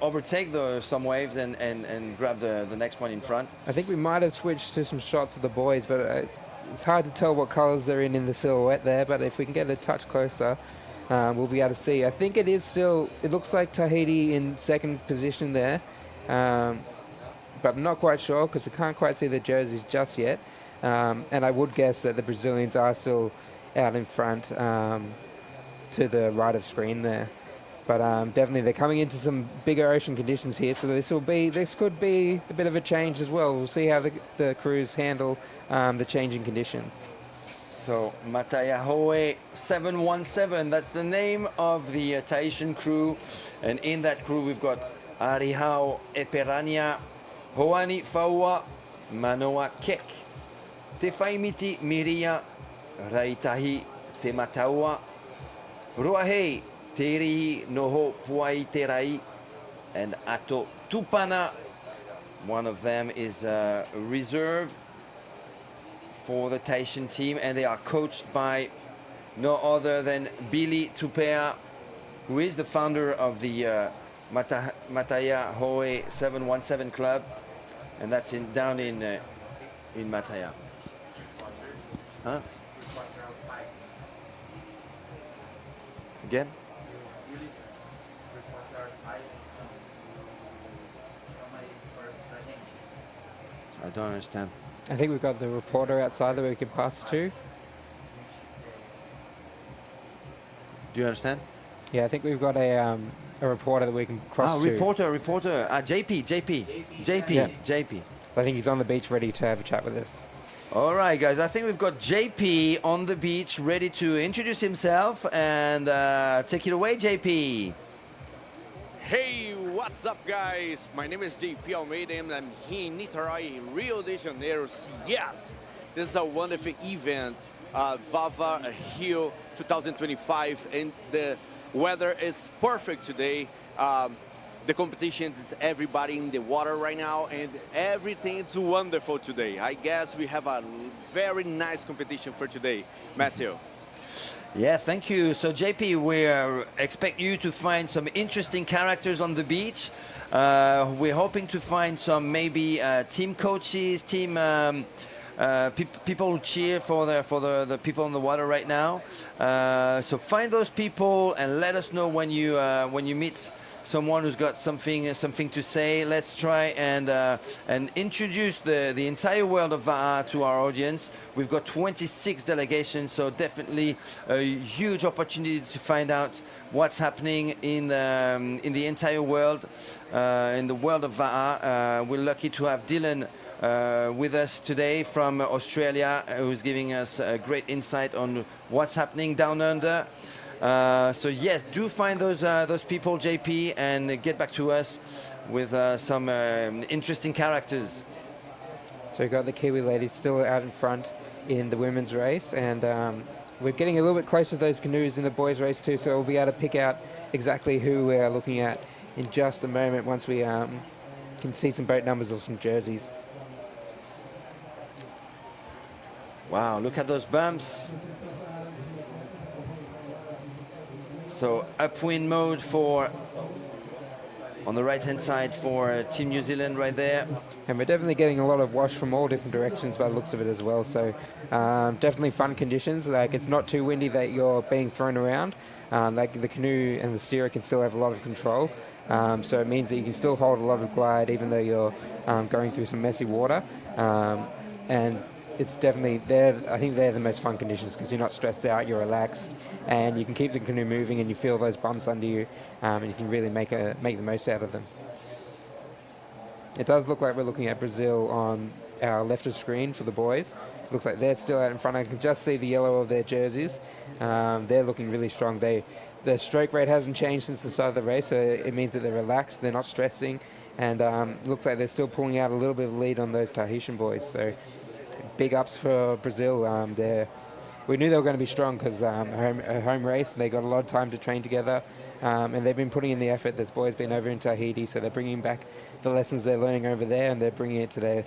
overtake some waves and grab the next one in front. I think we might have switched to some shots of the boys, but it's hard to tell what colours they're in the silhouette there. But if we can get a touch closer, we'll be able to see. I think it is still, it looks like Tahiti in second position there, but I'm not quite sure because we can't quite see the jerseys just yet. And I would guess that the Brazilians are still out in front to the right of screen there. But definitely they're coming into some bigger ocean conditions here, so this could be a bit of a change as well. We'll see how the crews handle the changing conditions. So Matayahoe 717, that's the name of the Tahitian crew. And in that crew we've got Arihau Eperania, Hoani Faua, Manoa Kek, Te Whaimiti Miria, Raitahi Te Mataua, Ruahei Te Rihi Noho Puai Te Rai, and Ato Tupana. One of them is a reserve for the Tahitian team, and they are coached by no other than Billy Tupea, who is the founder of the Matayahoe 717 club, and that's down in Mataya. Huh? Again? I don't understand. I think we've got the reporter outside that we can pass to. Do you understand? Yeah, I think we've got a reporter that we can cross to. Reporter. JP. Yeah. JP. I think he's on the beach ready to have a chat with us. All right, guys. I think we've got JP on the beach ready to introduce himself and take it away, JP. Hey, what's up, guys? My name is JP Almeida and I'm here in Niterói, Rio de Janeiro. Yes, this is a wonderful event, Vava Rio 2025, and the weather is perfect today. The competition is everybody in the water right now, and everything is wonderful today. I guess we have a very nice competition for today, Matthew. Yeah, thank you. So, JP, we expect you to find some interesting characters on the beach. We're hoping to find some maybe team coaches, team people who cheer for the people on the water right now. So find those people and let us know when you meet someone who's got something to say. Let's try and introduce the entire world of Va'a to our audience. We've got 26 delegations, so definitely a huge opportunity to find out what's happening in the entire world, in the world of Va'a. We're lucky to have Dylan with us today from Australia, who's giving us a great insight on what's happening down under. So yes, do find those people, JP, and get back to us with some interesting characters. So we've got the Kiwi ladies still out in front in the women's race, and we're getting a little bit closer to those canoes in the boys' race too, so we'll be able to pick out exactly who we're looking at in just a moment once we can see some boat numbers or some jerseys. Wow, look at those bumps. So upwind mode on the right hand side for Team New Zealand right there. And we're definitely getting a lot of wash from all different directions by the looks of it as well. So definitely fun conditions. Like, it's not too windy that you're being thrown around. Like, the canoe and the steerer can still have a lot of control. So it means that you can still hold a lot of glide even though you're going through some messy water. And it's definitely I think they're the most fun conditions because you're not stressed out, you're relaxed, and you can keep the canoe moving and you feel those bumps under you, and you can really make the most out of them. It does look like we're looking at Brazil on our left of screen for the boys. It looks like they're still out in front. I can just see the yellow of their jerseys. They're looking really strong. The stroke rate hasn't changed since the start of the race, so it means that they're relaxed, they're not stressing, and it looks like they're still pulling out a little bit of lead on those Tahitian boys. So big ups for Brazil. They're we knew they were going to be strong because a home race, they got a lot of time to train together, and they've been putting in the effort. This boy's been over in Tahiti, so they're bringing back the lessons they're learning over there, and they're bringing it to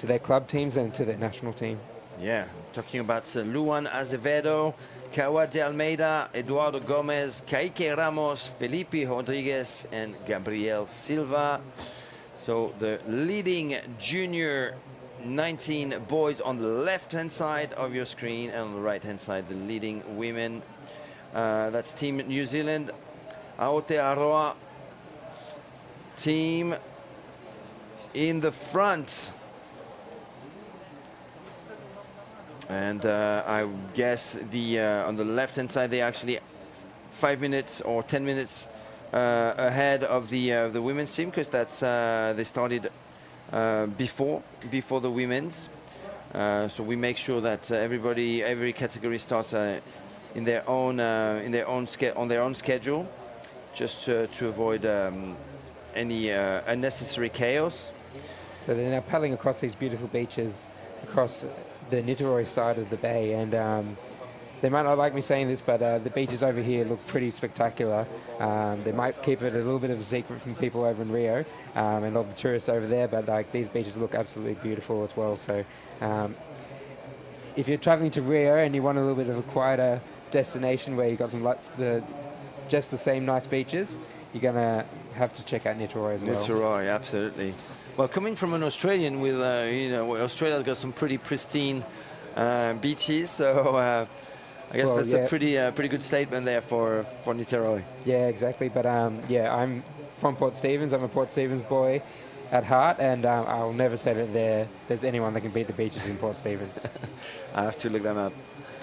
their club teams and to their national team. Yeah, talking about Luan Azevedo, Kawa de Almeida, Eduardo Gomez, Kaique Ramos, Felipe Rodriguez, and Gabriel Silva. So the leading junior 19 boys on the left-hand side of your screen, and on the right-hand side, the leading women. That's Team New Zealand, Aotearoa team in the front. And I guess on the left-hand side, they actually 5 minutes or 10 minutes ahead of the women's team, because that's they started before the women's. So we make sure that every category starts on their own schedule, just to avoid any unnecessary chaos. So they're now paddling across these beautiful beaches across the Niteroi side of the bay, and they might not like me saying this, but the beaches over here look pretty spectacular. They might keep it a little bit of a secret from people over in Rio and all the tourists over there, but like these beaches look absolutely beautiful as well. So if you're traveling to Rio and you want a little bit of a quieter destination where you've got just the same nice beaches, you're gonna have to check out Niteroi as well. Niteroi, absolutely. Well, coming from an Australian with, Australia's got some pretty pristine beaches, so I guess that's a pretty good statement there for Niteroi. Yeah, exactly. But I'm from Port Stephens. I'm a Port Stephens boy at heart, and I'll never say that there's anyone that can beat the beaches in Port Stephens. I have to look them up.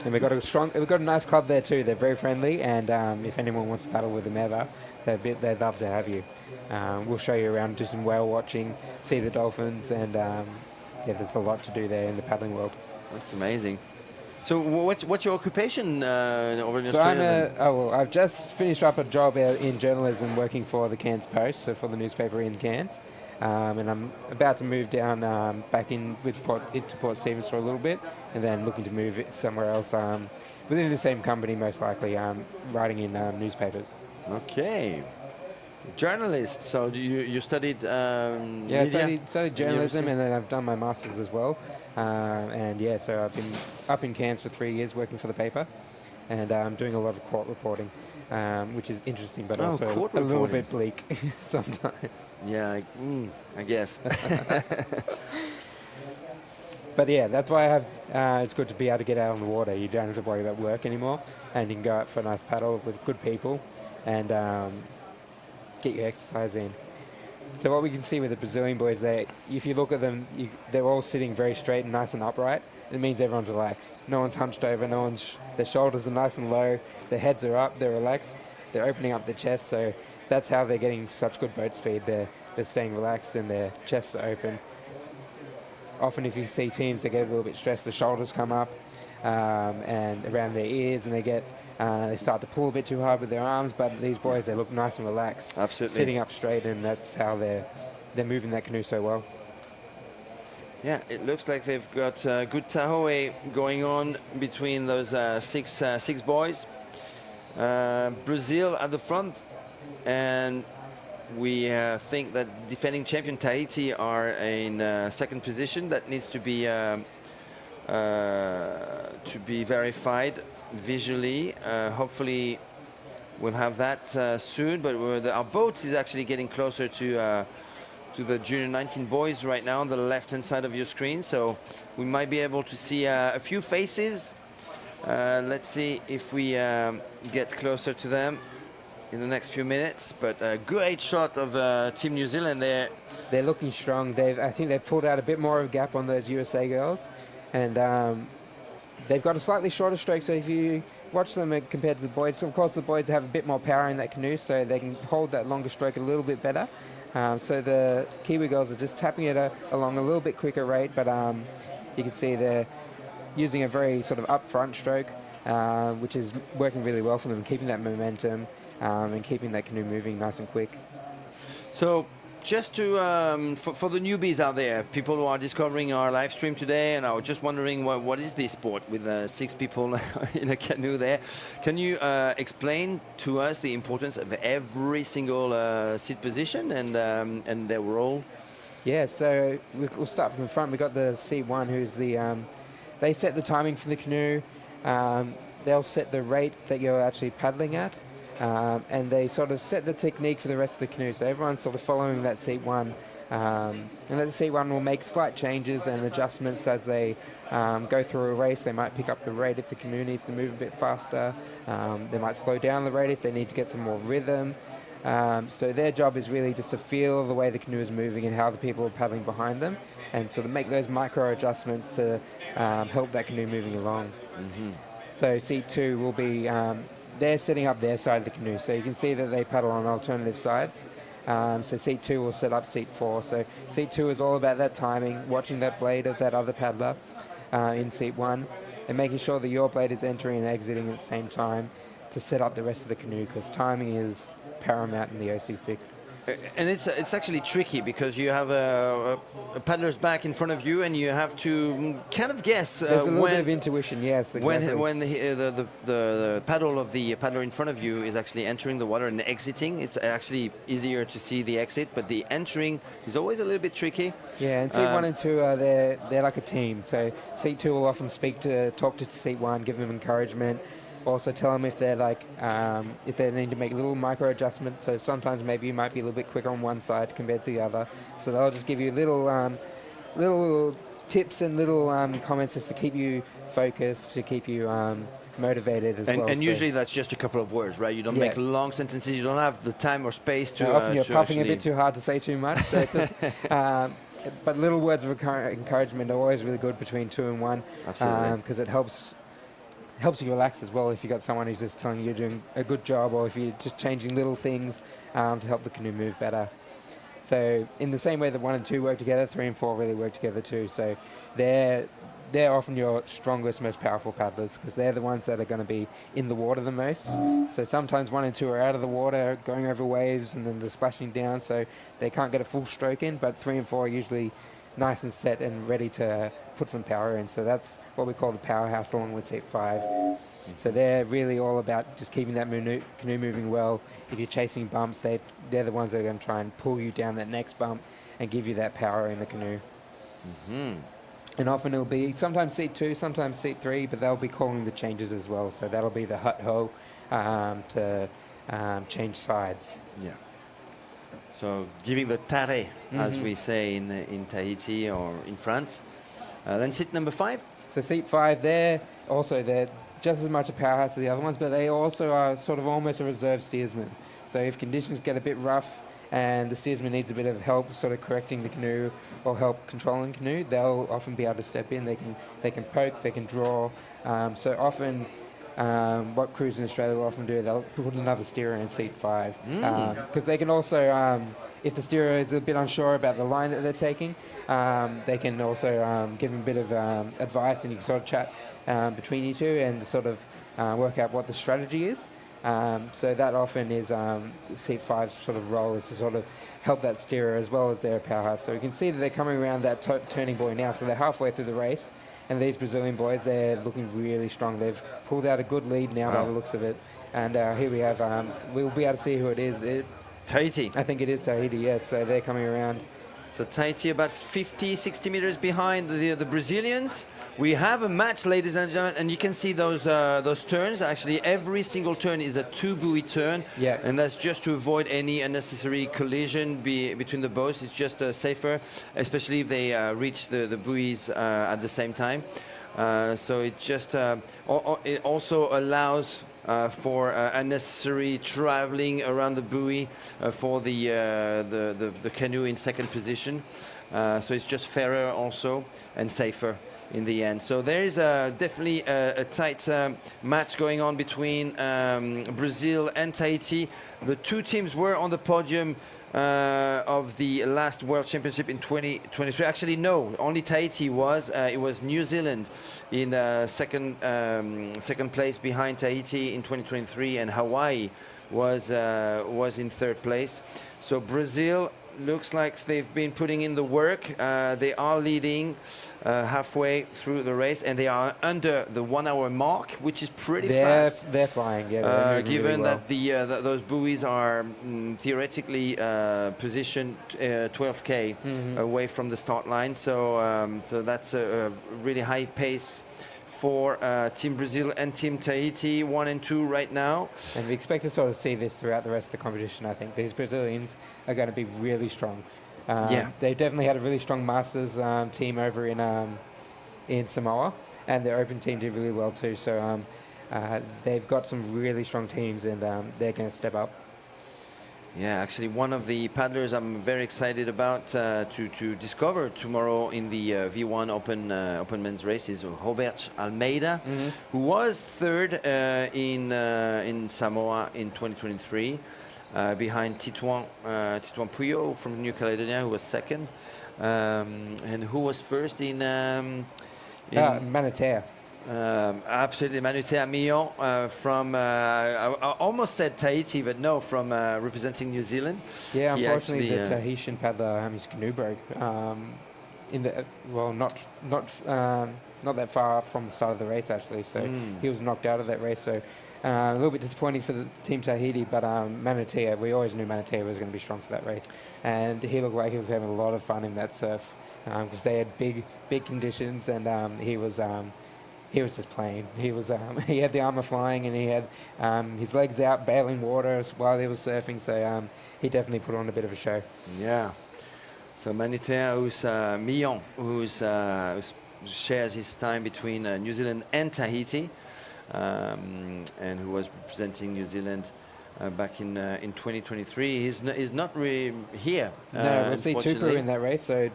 And we've got a nice club there too. They're very friendly, and if anyone wants to paddle with them ever, they'd love to have you. We'll show you around, do some whale watching, see the dolphins, and there's a lot to do there in the paddling world. That's amazing. So what's your occupation over in Australia? I've just finished up a job in journalism working for the Cairns Post, so for the newspaper in Cairns. And I'm about to move down back into Port Stephens for a little bit, and then looking to move it somewhere else within the same company, most likely, writing in newspapers. Okay. Journalist. So you studied media? I studied journalism, and then I've done my master's as well. So I've been up in Cairns for 3 years working for the paper, and I'm doing a lot of court reporting, which is interesting, but also a little bit bleak sometimes. Yeah, I guess. But yeah, that's why it's good to be able to get out on the water. You don't have to worry about work anymore, and you can go out for a nice paddle with good people and get your exercise in. So what we can see with the Brazilian boys there, if you look at them, they're all sitting very straight and nice and upright. It means everyone's relaxed. No one's hunched over. Their shoulders are nice and low. Their heads are up. They're relaxed. They're opening up their chest. So that's how they're getting such good boat speed. They're staying relaxed and their chests are open. Often if you see teams, they get a little bit stressed. The shoulders come up and around their ears, and they start to pull a bit too hard with their arms. But these boys, they look nice and relaxed, absolutely sitting up straight, and that's how they're moving that canoe so well. Yeah, it looks like they've got good tahoe going on between those six boys. Brazil at the front, and we think that defending champion Tahiti are in second position. That needs to be verified visually. Hopefully we'll have that soon, but our boat is actually getting closer to the junior 19 boys right now on the left hand side of your screen, so we might be able to see a few faces. Let's see if we get closer to them in the next few minutes. But a great shot of Team New Zealand there. They're looking strong. I think they've pulled out a bit more of a gap on those USA girls, and they've got a slightly shorter stroke. So if you watch them compared to the boys, so of course the boys have a bit more power in that canoe, so they can hold that longer stroke a little bit better. So the Kiwi girls are just tapping it along a little bit quicker rate, but you can see they're using a very sort of up front stroke, which is working really well for them, keeping that momentum and keeping that canoe moving nice and quick. So just to for the newbies out there, people who are discovering our live stream today and are just wondering what is this sport with 6 people in a canoe there, can you explain to us the importance of every single seat position and their role? Yeah, so we'll start from the front. We've got the C1, who's the, they set the timing for the canoe. They'll set the rate that you're actually paddling at. And they sort of set the technique for the rest of the canoe. So everyone's sort of following that C1. And that C1 will make slight changes and adjustments as they go through a race. They might pick up the rate if the canoe needs to move a bit faster. They might slow down the rate if they need to get some more rhythm. So their job is really just to feel the way the canoe is moving and how the people are paddling behind them, and sort of make those micro adjustments to help that canoe moving along. Mm-hmm. So seat 2 will be, they're setting up their side of the canoe. So you can see that they paddle on alternative sides. So seat 2 will set up seat 4. So seat 2 is all about that timing, watching that blade of that other paddler in seat 1, and making sure that your blade is entering and exiting at the same time to set up the rest of the canoe, because timing is paramount in the OC6. And it's actually tricky because you have a paddler's back in front of you, and you have to kind of guess There's a little bit of intuition, yes, exactly. when the paddle of the paddler in front of you is actually entering the water and exiting. It's actually easier to see the exit, but the entering is always a little bit tricky. Yeah, and seat 1 and 2 are they're like a team. So seat 2 will often talk to seat 1, give them encouragement. Also tell them if they're if they need to make little micro adjustments. So sometimes maybe you might be a little bit quicker on one side compared to the other. So they'll just give you little tips and little comments just to keep you focused, to keep you motivated as well. And usually that's just a couple of words, right? You don't make long sentences. You don't have the time or space to. Often you're puffing a bit too hard to say too much. So it's just, but little words of encouragement are always really good between 2 and 1. Absolutely. Because it helps you relax as well if you've got someone who's just telling you you're doing a good job, or if you're just changing little things to help the canoe move better. So in the same way that 1 and 2 work together, 3 and 4 really work together too. So they're often your strongest, most powerful paddlers, because they're the ones that are going to be in the water the most. So sometimes 1 and 2 are out of the water, going over waves, and then they're splashing down, so they can't get a full stroke in, but 3 and 4 are usually nice and set and ready to put some power in. So that's what we call the powerhouse, along with seat 5. So they're really all about just keeping that canoe moving well. If you're chasing bumps, they're the ones that are going to try and pull you down that next bump and give you that power in the canoe. Mm-hmm. And often it'll be sometimes seat 2, sometimes seat 3, but they'll be calling the changes as well. So that'll be the hut-ho to change sides. Yeah. So giving the tare, as we say in Tahiti or in France. Then seat number 5. So seat 5, they're just as much a powerhouse as the other ones, but they also are sort of almost a reserve steersman. So if conditions get a bit rough and the steersman needs a bit of help sort of correcting the canoe or help controlling the canoe, they'll often be able to step in. They can poke, they can draw. So often what crews in Australia will often do, they'll put another steerer in seat 5. Because they can also, if the steerer is a bit unsure about the line that they're taking, they can also give them a bit of advice, and you can sort of chat between you two and sort of work out what the strategy is. So that often is seat 5's sort of role, is to sort of help that steerer as well as their powerhouse. So you can see that they're coming around that turning buoy now, so they're halfway through the race. And these Brazilian boys, they're looking really strong. They've pulled out a good lead now by the looks of it. And here we have, we'll be able to see who it is. Tahiti. I think it is Tahiti, yes. So they're coming around. So Tahiti about 50, 60 meters behind the Brazilians. We have a match, ladies and gentlemen, and you can see those turns. Actually, every single turn is a 2-buoy turn, and that's just to avoid any unnecessary collision between the boats. It's just safer, especially if they reach the buoys at the same time. So it just it also allows for unnecessary traveling around the buoy for the canoe in second position. So it's just fairer also and safer in the end. So there is definitely a tight match going on between Brazil and Tahiti. The two teams were on the podium of the last World Championship in 2023. Actually, no, only Tahiti was. It was New Zealand in second place behind Tahiti in 2023, and Hawaii was in third place. So Brazil looks like they've been putting in the work. They are leading halfway through the race, and they are under the 1 hour mark, which is pretty fast. They're flying, yeah. They're moving Given really well. that those buoys are theoretically positioned 12K away from the start line, so that's a really high pace for Team Brazil and Team Tahiti, 1 and 2 right now. And we expect to sort of see this throughout the rest of the competition, I think. These Brazilians are going to be really strong. They definitely had a really strong Masters team over in Samoa, and their Open team did really well too. So they've got some really strong teams, and they're going to step up. Yeah, actually, one of the paddlers I'm very excited about to discover tomorrow in the V1 Open Men's race is Robert Almeida, who was third in Samoa in 2023, behind Titouan Puyo from New Caledonia, who was second, and who was first in Manatea. Absolutely, Manutea Millon from, I almost said Tahiti, but no, from representing New Zealand. Yeah, unfortunately, the Tahitian paddler, his canoe broke. Not that far from the start of the race, actually. So he was knocked out of that race. So a little bit disappointing for the Team Tahiti, but Manatea, we always knew Manatea was going to be strong for that race. And he looked like he was having a lot of fun in that surf because they had big conditions, and he was just playing. He had the armor flying, and he had his legs out bailing water while he was surfing. So he definitely put on a bit of a show. Yeah. So Manutea, who's Millon, who shares his time between New Zealand and Tahiti, and who was representing New Zealand back in 2023. He's not really here. No, we'll see Tupu in that race. So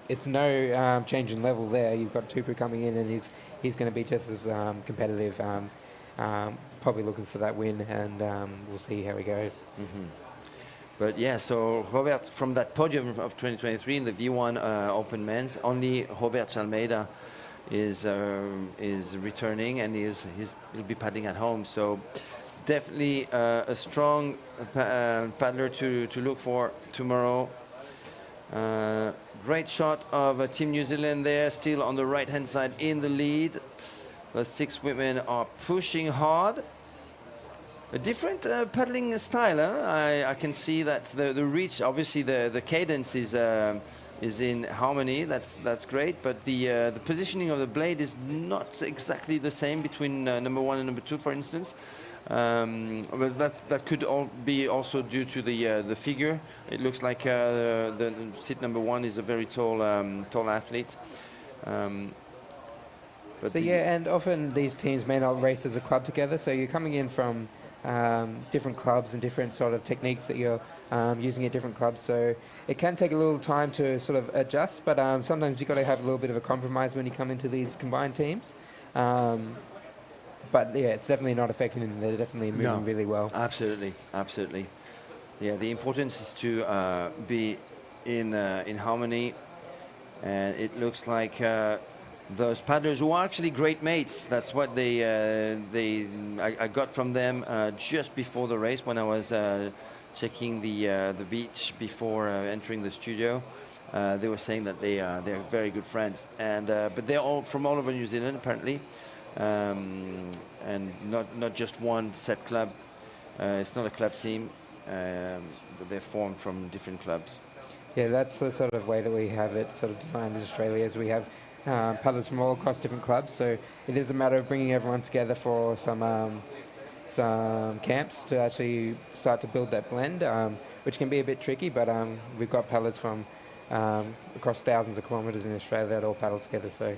it's no change in level there. You've got Tupu coming in, and he's going to be just as competitive, probably looking for that win, and we'll see how he goes. But yeah, so Robert, from that podium of 2023 in the V1 Open Men's, only Robert Almeida is returning, and he'll be paddling at home. So definitely a strong paddler to look for tomorrow. Great shot of Team New Zealand there, still on the right-hand side in the lead. The 6 women are pushing hard. A different paddling style. Huh? I can see that the reach, obviously the cadence is in harmony. That's great, but the positioning of the blade is not exactly the same between number 1 and number 2, for instance. But that could all be also due to the figure. It looks like the seat number 1 is a very tall athlete. And often these teams may not race as a club together. So you're coming in from different clubs and different sort of techniques that you're using at different clubs. So it can take a little time to sort of adjust, but sometimes you've got to have a little bit of a compromise when you come into these combined teams. But yeah, it's definitely not affecting them. They're definitely moving really well. Absolutely. Yeah, the importance is to be in harmony, and it looks like those paddlers who are actually great mates. That's what I got from them just before the race when I was checking the beach before entering the studio. They were saying that they're very good friends, and but they're all from all over New Zealand apparently. And not just one set club. It's not a club team, but they're formed from different clubs. Yeah, that's the sort of way that we have it sort of designed in Australia, is we have paddlers from all across different clubs. So it is a matter of bringing everyone together for some camps to actually start to build that blend, which can be a bit tricky, but we've got paddlers from across thousands of kilometres in Australia that all paddle together. So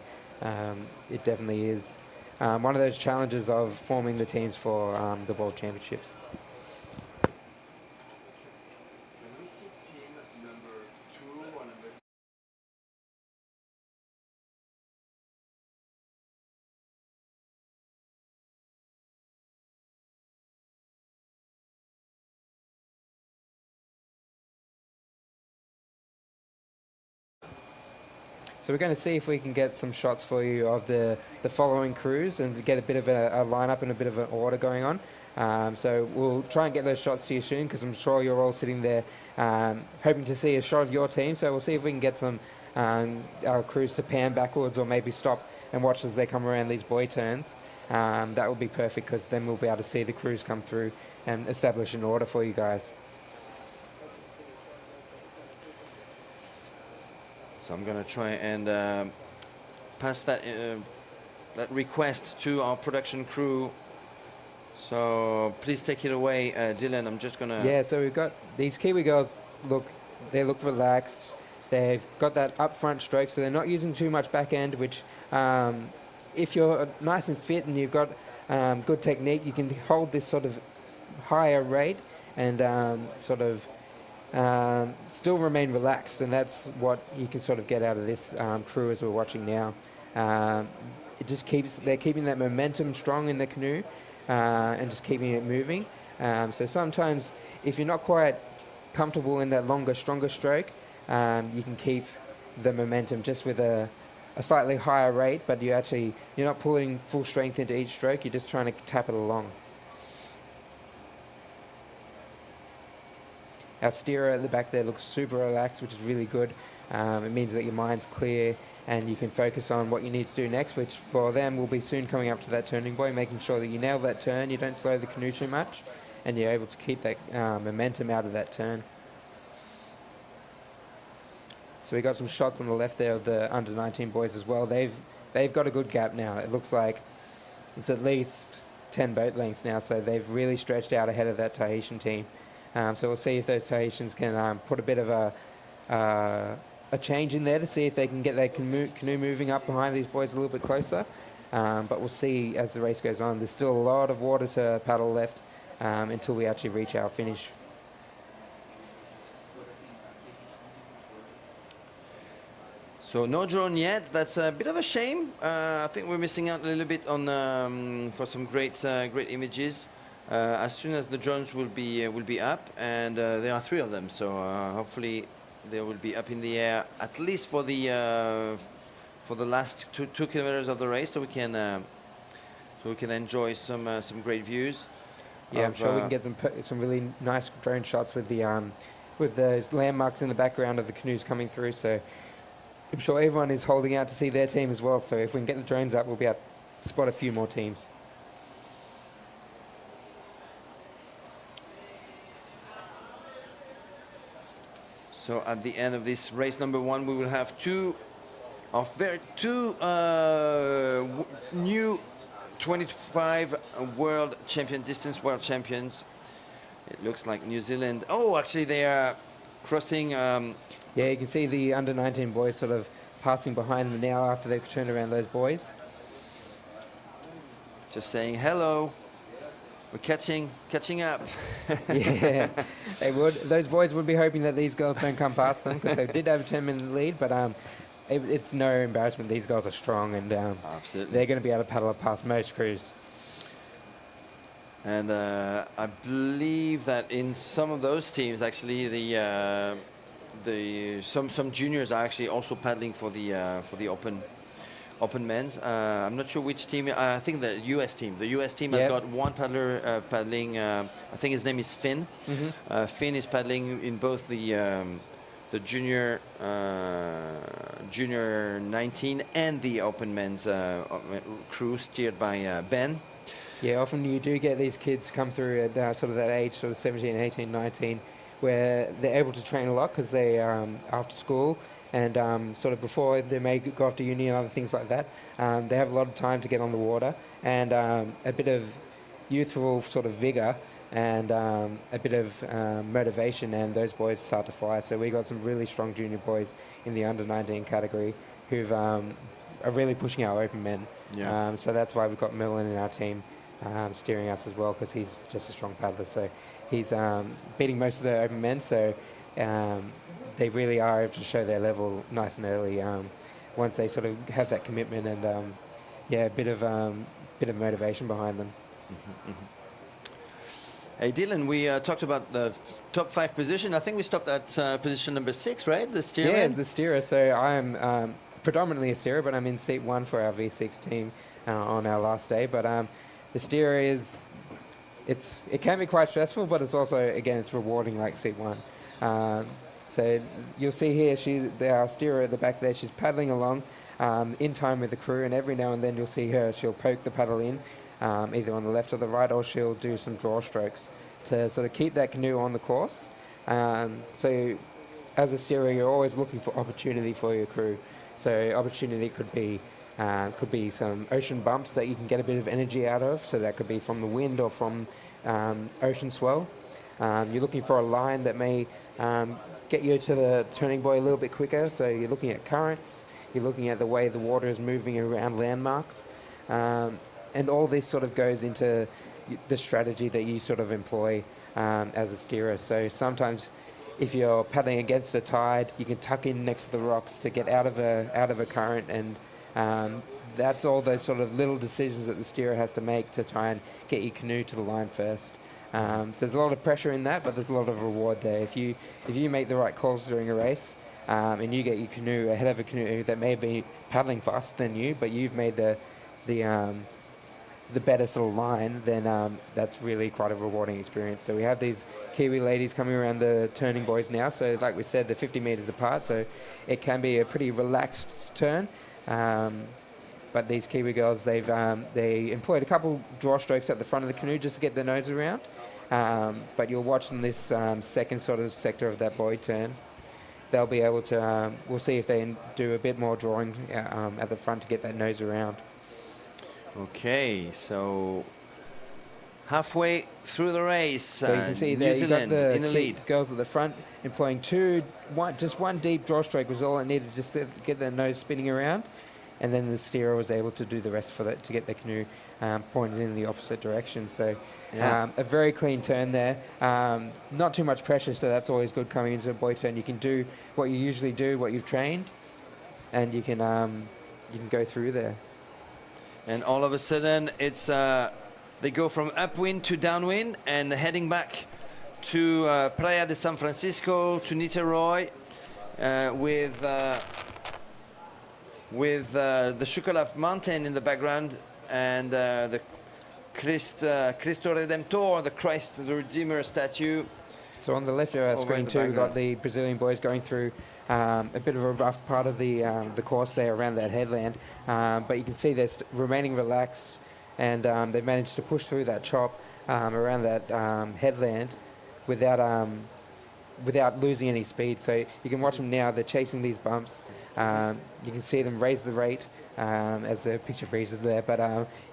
it definitely is one of those challenges of forming the teams for the World Championships. Can we see team number 2 or number 3? So we're going to see if we can get some shots for you of the following crews and get a bit of a lineup and a bit of an order going on. So we'll try and get those shots to you soon, because I'm sure you're all sitting there hoping to see a shot of your team. So we'll see if we can get some our crews to pan backwards, or maybe stop and watch as they come around these buoy turns. That will be perfect, because then we'll be able to see the crews come through and establish an order for you guys. So I'm going to try and pass that request to our production crew. So please take it away, Dylan. I'm just going to... Yeah, so we've got these Kiwi girls, they look relaxed. They've got that upfront stroke, so they're not using too much back end, which if you're nice and fit and you've got good technique, you can hold this sort of higher rate and still remain relaxed, and that's what you can sort of get out of this crew as we're watching now. They're keeping that momentum strong in the canoe and just keeping it moving. So sometimes if you're not quite comfortable in that longer, stronger stroke, you can keep the momentum just with a slightly higher rate, but you're not pulling full strength into each stroke, you're just trying to tap it along. Our steerer at the back there looks super relaxed, which is really good. It means that your mind's clear and you can focus on what you need to do next, which for them will be soon coming up to that turning buoy, making sure that you nail that turn, you don't slow the canoe too much, and you're able to keep that momentum out of that turn. So we got some shots on the left there of the under 19 boys as well. They've got a good gap now. It looks like it's at least 10 boat lengths now, so they've really stretched out ahead of that Tahitian team. So we'll see if those Tahitians can put a bit of a change in there to see if they can get their canoe moving up behind these boys a little bit closer. But we'll see as the race goes on. There's still a lot of water to paddle left until we actually reach our finish. So no drone yet. That's a bit of a shame. I think we're missing out a little bit on for some great images. As soon as the drones will be up, and there are 3 of them. So hopefully they will be up in the air at least for the last two kilometers of the race, so we can enjoy some great views. Yeah, I'm sure we can get some really nice drone shots with those landmarks in the background of the canoes coming through. So I'm sure everyone is holding out to see their team as well. So if we can get the drones up, we'll be able to spot a few more teams. So at the end of this race number 1, we will have two new 25 distance world champions. It looks like New Zealand. Oh, actually they are crossing. Yeah, you can see the under 19 boys sort of passing behind them now after they've turned around those boys. Just saying hello. We're catching up. Yeah, they would. Those boys would be hoping that these girls don't come past them, because they did have a 10-minute lead, but it's no embarrassment. These girls are strong, and absolutely, they're going to be able to paddle past most crews. And I believe that in some of those teams, actually, some juniors are actually also paddling for the open men's. I'm not sure which team. I think the U.S. team. The U.S. team has got one paddler paddling. I think his name is Finn. Mm-hmm. Finn is paddling in both the junior 19 and the open men's crew steered by Ben. Yeah, often you do get these kids come through at sort of that age, sort of 17, 18, 19, where they're able to train a lot because they are after school and sort of before they may go off to uni and other things like that. They have a lot of time to get on the water and a bit of youthful sort of vigour and a bit of motivation, and those boys start to fly. So we got some really strong junior boys in the under 19 category who've are really pushing our open men. Yeah. So that's why we've got Millen in our team steering us as well, because he's just a strong paddler. So he's beating most of the open men. So they really are able to show their level nice and early once they sort of have that commitment and a bit of motivation behind them. Mm-hmm, mm-hmm. Hey Dylan, we talked about the top 5 position. I think we stopped at position number 6, right? The steerer. Yeah, the steerer. So I am predominantly a steerer, but I'm in seat 1 for our V6 team on our last day. But the steerer is it can be quite stressful, but it's also, again, it's rewarding like C1. So you'll see here, our steerer at the back there, she's paddling along in time with the crew, and every now and then you'll see her, she'll poke the paddle in, either on the left or the right, or she'll do some draw strokes to sort of keep that canoe on the course. So as a steerer, you're always looking for opportunity for your crew. So opportunity could be some ocean bumps that you can get a bit of energy out of. So that could be from the wind or from ocean swell. You're looking for a line that may get you to the turning buoy a little bit quicker. So you're looking at currents. You're looking at the way the water is moving around landmarks. And all this sort of goes into the strategy that you sort of employ as a steerer. So sometimes if you're paddling against a tide, you can tuck in next to the rocks to get out of a current, and that's all those sort of little decisions that the steerer has to make to try and get your canoe to the line first. So there's a lot of pressure in that, but there's a lot of reward there. If you make the right calls during a race, and you get your canoe ahead of a canoe that may be paddling faster than you, but you've made the better sort of line, then that's really quite a rewarding experience. So we have these Kiwi ladies coming around the turning buoys now. So like we said, they're 50 meters apart, so it can be a pretty relaxed turn. But these Kiwi girls, they employed a couple draw strokes at the front of the canoe just to get their nose around. But you'll watch in this second sort of sector of that buoy turn. They'll be able to, we'll see if they can do a bit more drawing at the front to get that nose around. Okay, so halfway through the race, so you can see there, New Zealand in the lead. Girls at the front employing just one deep draw stroke was all it needed just to get their nose spinning around, and then the steerer was able to do the rest for that to get the canoe pointed in the opposite direction. So a very clean turn there, not too much pressure, so that's always good coming into a buoy turn. You can do what you usually do, what you've trained, and you can go through there. And all of a sudden, it's they go from upwind to downwind and heading back to Playa de San Francisco, to Niterói, with the Chocolat Mountain in the background, and the Cristo Redentor, the Christ the Redeemer statue. So on the left of our screen too, we've got the Brazilian boys going through a bit of a rough part of the course there around that headland, but you can see they're remaining relaxed, and they've managed to push through that chop around that headland without losing any speed. So you can watch them now, they're chasing these bumps. You can see them raise the rate as the picture freezes there, but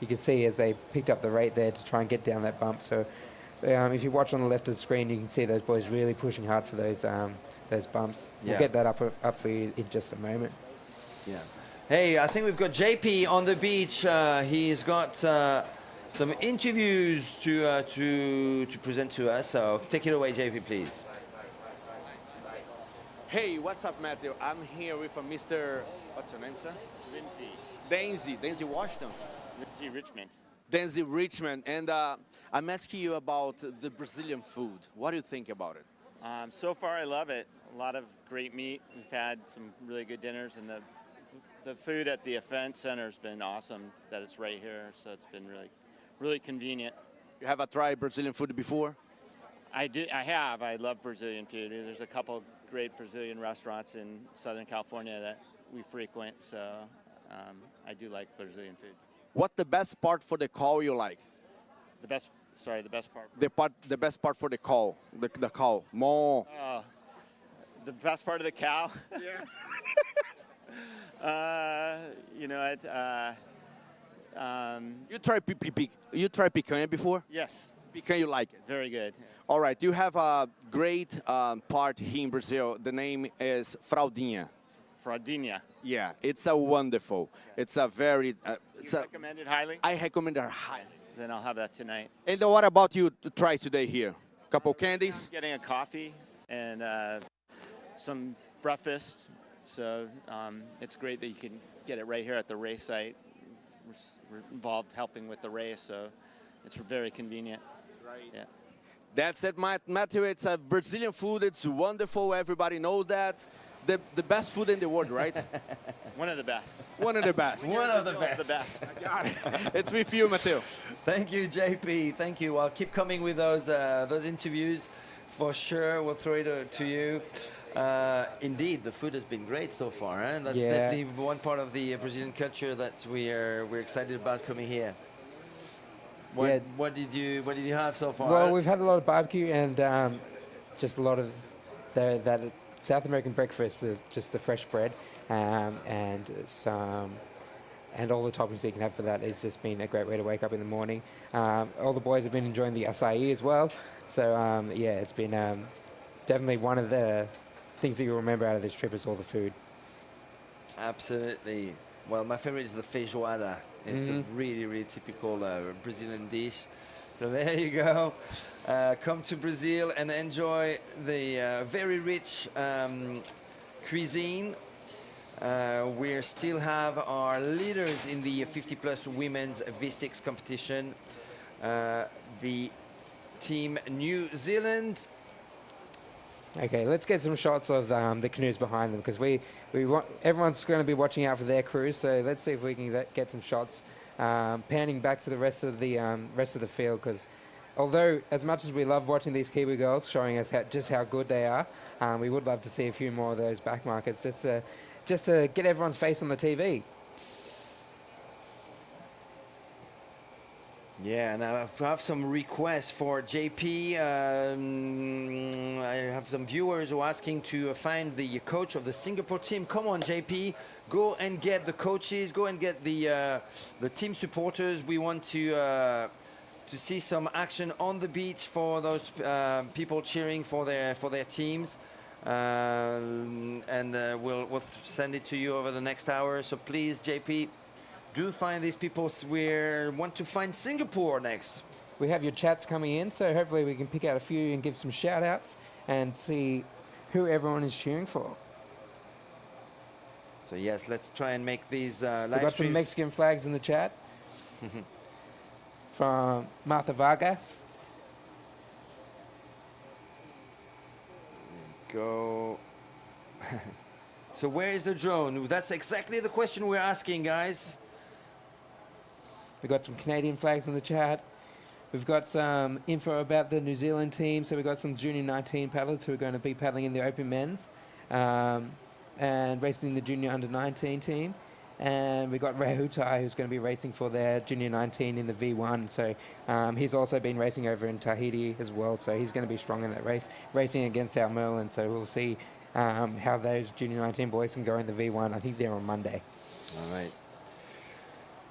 you can see as they picked up the rate there to try and get down that bump. So if you watch on the left of the screen, you can see those boys really pushing hard for those bumps. Yeah. We'll get that up for you in just a moment. Yeah. Hey, I think we've got JP on the beach. He's got some interviews to present to us. So take it away, JP, please. Hey, what's up, Matthew? I'm here with a Mr. What's your name, sir? Denzi Washington. Lindsay Richmond. Denzi Richmond, and I'm asking you about the Brazilian food. What do you think about it? So far, I love it. A lot of great meat. We've had some really good dinners, and the food at the event center has been awesome. That it's right here, so it's been really convenient. You have tried Brazilian food before? I have. I love Brazilian food. There's a couple great Brazilian restaurants in Southern California that we frequent, so I do like Brazilian food. What the best part for the call you like? The best part. The best part for the call. The call. More. The best part of the cow. Yeah. You know it. You tried picanha before? Yes. Picanha, you like it? Very good. All right. You have a great part here in Brazil. The name is Fraldinha. Fraldinha. Yeah, it's a wonderful. It's a very. You recommend it highly? I recommend it highly. Then I'll have that tonight. And what about you to try today here? Couple candies? I'm getting a coffee and some breakfast. So it's great that you can get it right here at the race site. We're involved helping with the race, so it's very convenient. Right. Yeah. That's it, Matthew. It's a Brazilian food. It's wonderful. Everybody knows that. The best food in the world, right? One of the best. One of the best. One of the Brazil is best. the best. Got it. It's with you, Mateo. Thank you, JP. Thank you. Well, keep coming with those interviews. For sure, we'll throw it to you. Indeed, the food has been great so far, and that's Yeah. definitely one part of the Brazilian culture that we're excited about coming here. Yeah. What did you have so far? Well, we've had a lot of barbecue and just a lot of that South American breakfast, just the fresh bread, and some. And all the toppings that you can have for that has just been a great way to wake up in the morning. All the boys have been enjoying the acai as well. So, yeah, it's been definitely one of the things that you'll remember out of this trip is all the food. Absolutely. Well, my favorite is the feijoada. It's a really, really typical Brazilian dish. So there you go. Come to Brazil and enjoy the very rich cuisine. We still have our leaders in the 50-plus women's V6 competition. The team New Zealand. Okay, let's get some shots of the canoes behind them because we want everyone's going to be watching out for their crews. So let's see if we can get some shots, panning back to the rest of the field. Because although as much as we love watching these Kiwi girls showing us just how good they are, we would love to see a few more of those back markers just to get everyone's face on the TV. Yeah, and I have some requests for JP. I have some viewers who are asking to find the coach of the Singapore team. Come on, JP, go and get the coaches. Go and get the team supporters. We want to see some action on the beach for those people cheering for their teams. And we'll send it to you over the next hour. So please, JP, do find these people. We want to find Singapore next. We have your chats coming in, so hopefully we can pick out a few and give some shout outs and see who everyone is cheering for. So yes, let's try and make these We've live got some streams. Mexican flags in the chat from Martha Vargas. Go. So where is the drone? That's exactly the question we're asking, guys. We've got some Canadian flags in the chat. We've got some info about the New Zealand team. So we've got some Junior 19 paddlers who are going to be paddling in the Open Men's and racing the Junior Under 19 team. And we've got Ray Hutai, who's going to be racing for their Junior 19 in the V1. So he's also been racing over in Tahiti as well. So he's going to be strong in that race, racing against our Merlin. So we'll see how those Junior 19 boys can go in the V1. I think they're on Monday. All right.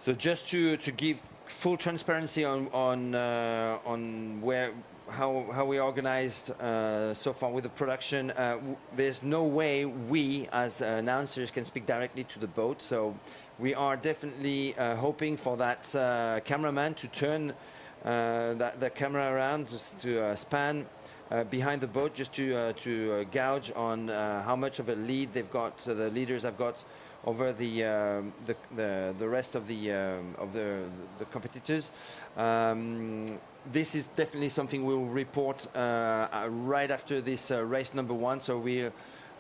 So just to give full transparency on how we organized so far with the production, there's no way we as announcers can speak directly to the boat. So we are definitely hoping for that cameraman to turn the camera around, just to span behind the boat, just to gauge on how much of a lead they've got. So the leaders have got over the rest of the competitors. This is definitely something we'll report right after this race number 1. So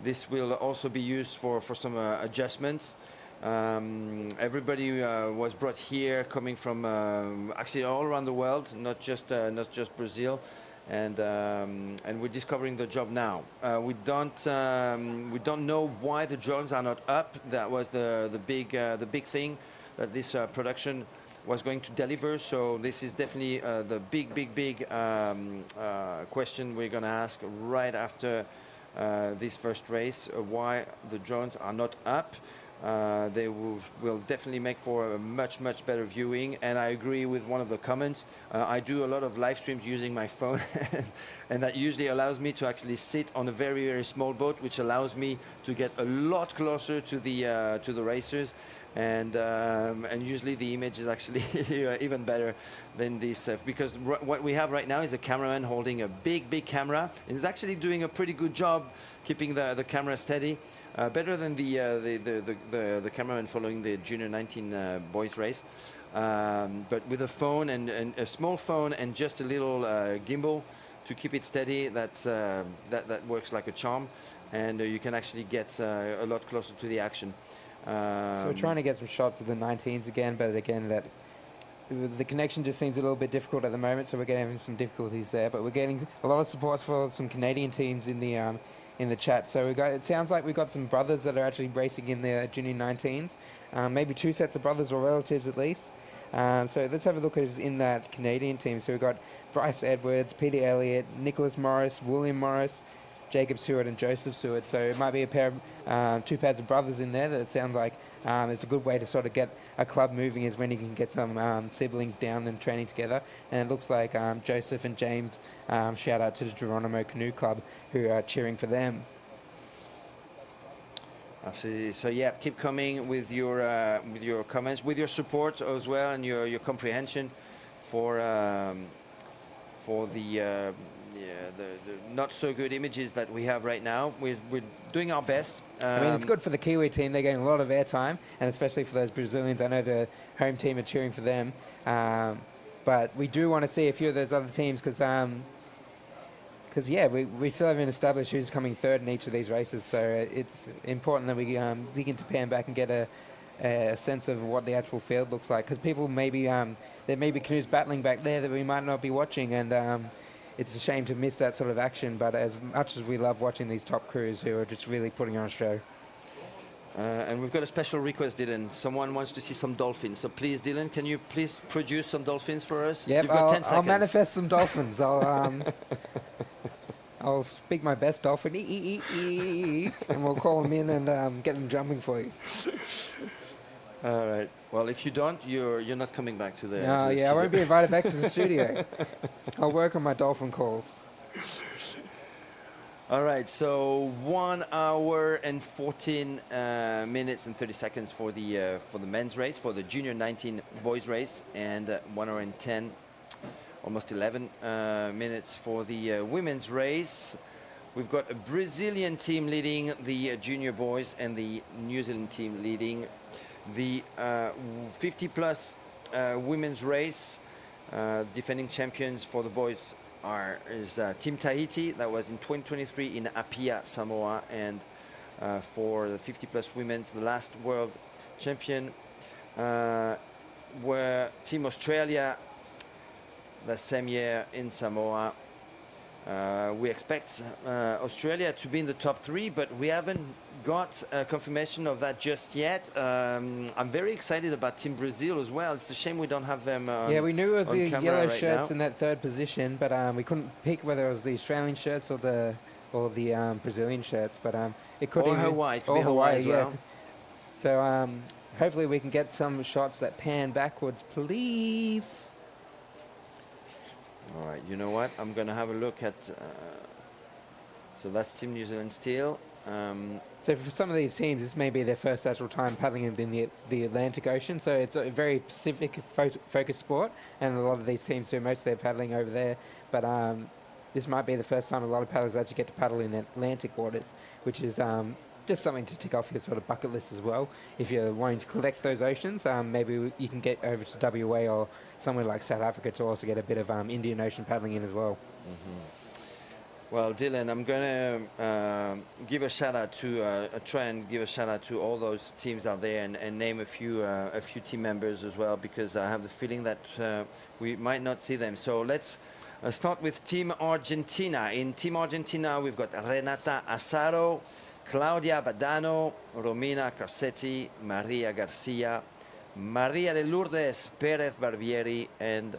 this will also be used for some adjustments. Everybody was brought here, coming from actually all around the world, not just Brazil. And we're discovering the job now. We don't know why the drones are not up. That was the big thing that this production was going to deliver. So this is definitely the big question we're going to ask right after this first race. Why the drones are not up. They will definitely make for a much better viewing, and I agree with one of the comments. I do a lot of live streams using my phone and that usually allows me to actually sit on a very small boat, which allows me to get a lot closer to the racers, and usually the image is actually even better than this because what we have right now is a cameraman holding a big camera, and he's actually doing a pretty good job keeping the camera steady. Better than the cameraman following the Junior 19 boys race, but with a phone and a small phone and just a little gimbal to keep it steady, that works like a charm, and you can actually get a lot closer to the action. So we're trying to get some shots of the 19s again, but again, that the connection just seems a little bit difficult at the moment, so we're getting some difficulties there. But we're getting a lot of support for some Canadian teams in the chat. So it sounds like we've got some brothers that are actually racing in the junior 19s, maybe 2 sets of brothers or relatives at least. So let's have a look at who's in that Canadian team. So we've got Bryce Edwards, Peter Elliott, Nicholas Morris, William Morris, Jacob Seward and Joseph Seward. So it might be a pair of 2 pairs of brothers in there. That it sounds like it's a good way to sort of get a club moving, is when you can get some siblings down and training together. And it looks like Joseph and James, shout out to the Geronimo Canoe Club, who are cheering for them. Absolutely. So yeah, keep coming with your comments, with your support as well, and your comprehension for the not so good images that we have right now. We're doing our best. I mean, it's good for the Kiwi team. They're getting a lot of airtime, and especially for those Brazilians. I know the home team are cheering for them. But we do want to see a few of those other teams because yeah, we still haven't established who's coming third in each of these races. So it's important that we begin to pan back and get a sense of what the actual field looks like. Because people maybe, there may be canoes battling back there that we might not be watching, and it's a shame to miss that sort of action. But as much as we love watching these top crews who are just really putting on a show. And we've got a special request, Dylan. Someone wants to see some dolphins. So please, Dylan, can you please produce some dolphins for us? Yep, You've got 10 seconds. I'll manifest some dolphins. I'll speak my best dolphin, and we'll call them in and get them jumping for you. All right. Well, if you don't, you're not coming back to the. No, yeah, I won't be invited back to the studio. I'll work on my dolphin calls. All right. So 1 hour and 14 minutes and 30 seconds for the men's race, for the junior 19 boys race, and 1 hour and 10. Almost 11 minutes for the women's race. We've got a Brazilian team leading the junior boys and the New Zealand team leading the 50-plus women's race. Defending champions for the boys is Team Tahiti. That was in 2023 in Apia, Samoa. And for the 50-plus women's, the last world champion were Team Australia, the same year in Samoa. We expect Australia to be in the top 3, but we haven't got confirmation of that just yet. I'm very excited about Team Brazil as well. It's a shame we don't have them yeah, we knew it was the yellow right shirts now. in that third position, but we couldn't pick whether it was the Australian shirts or the Brazilian shirts. But it could or even Hawaii. It could be Hawaii as well. Yeah. So hopefully we can get some shots that pan backwards, please. All right, you know what? I'm going to have a look at... so that's Team New Zealand still. So for some of these teams, this may be their first actual time paddling in the Atlantic Ocean. So it's a very Pacific focused sport, and a lot of these teams do most of their paddling over there. But this might be the first time a lot of paddlers actually get to paddle in the Atlantic waters, which is just something to tick off your sort of bucket list as well. If you're wanting to collect those oceans, maybe you can get over to WA or somewhere like South Africa to also get a bit of Indian Ocean paddling in as well. Mm-hmm. Well, Dylan, I'm going to give a shout out to try and give a shout out to all those teams out there and name a few team members as well, because I have the feeling that we might not see them. So let's start with Team Argentina. In Team Argentina, we've got Renata Asaro, Claudia Badano, Romina Carcetti, Maria Garcia, Maria de Lourdes Perez Barbieri, and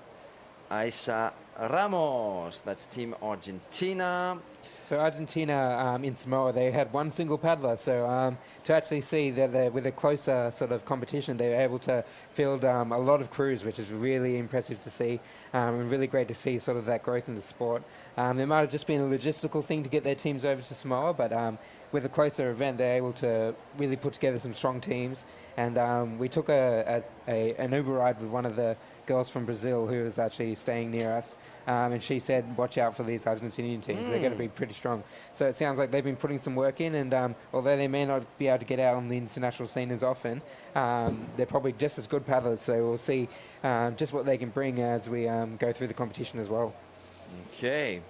Aisha Ramos. That's Team Argentina. So Argentina in Samoa, they had one single paddler. So to actually see that with a closer sort of competition, they were able to field a lot of crews, which is really impressive to see, and really great to see sort of that growth in the sport. It might have just been a logistical thing to get their teams over to Samoa, but with a closer event, they're able to really put together some strong teams. And we took an Uber ride with one of the girls from Brazil who was actually staying near us. And she said, watch out for these Argentinian teams. They're going to be pretty strong. So it sounds like they've been putting some work in. And although they may not be able to get out on the international scene as often, they're probably just as good paddlers. So we'll see just what they can bring as we go through the competition as well. Okay.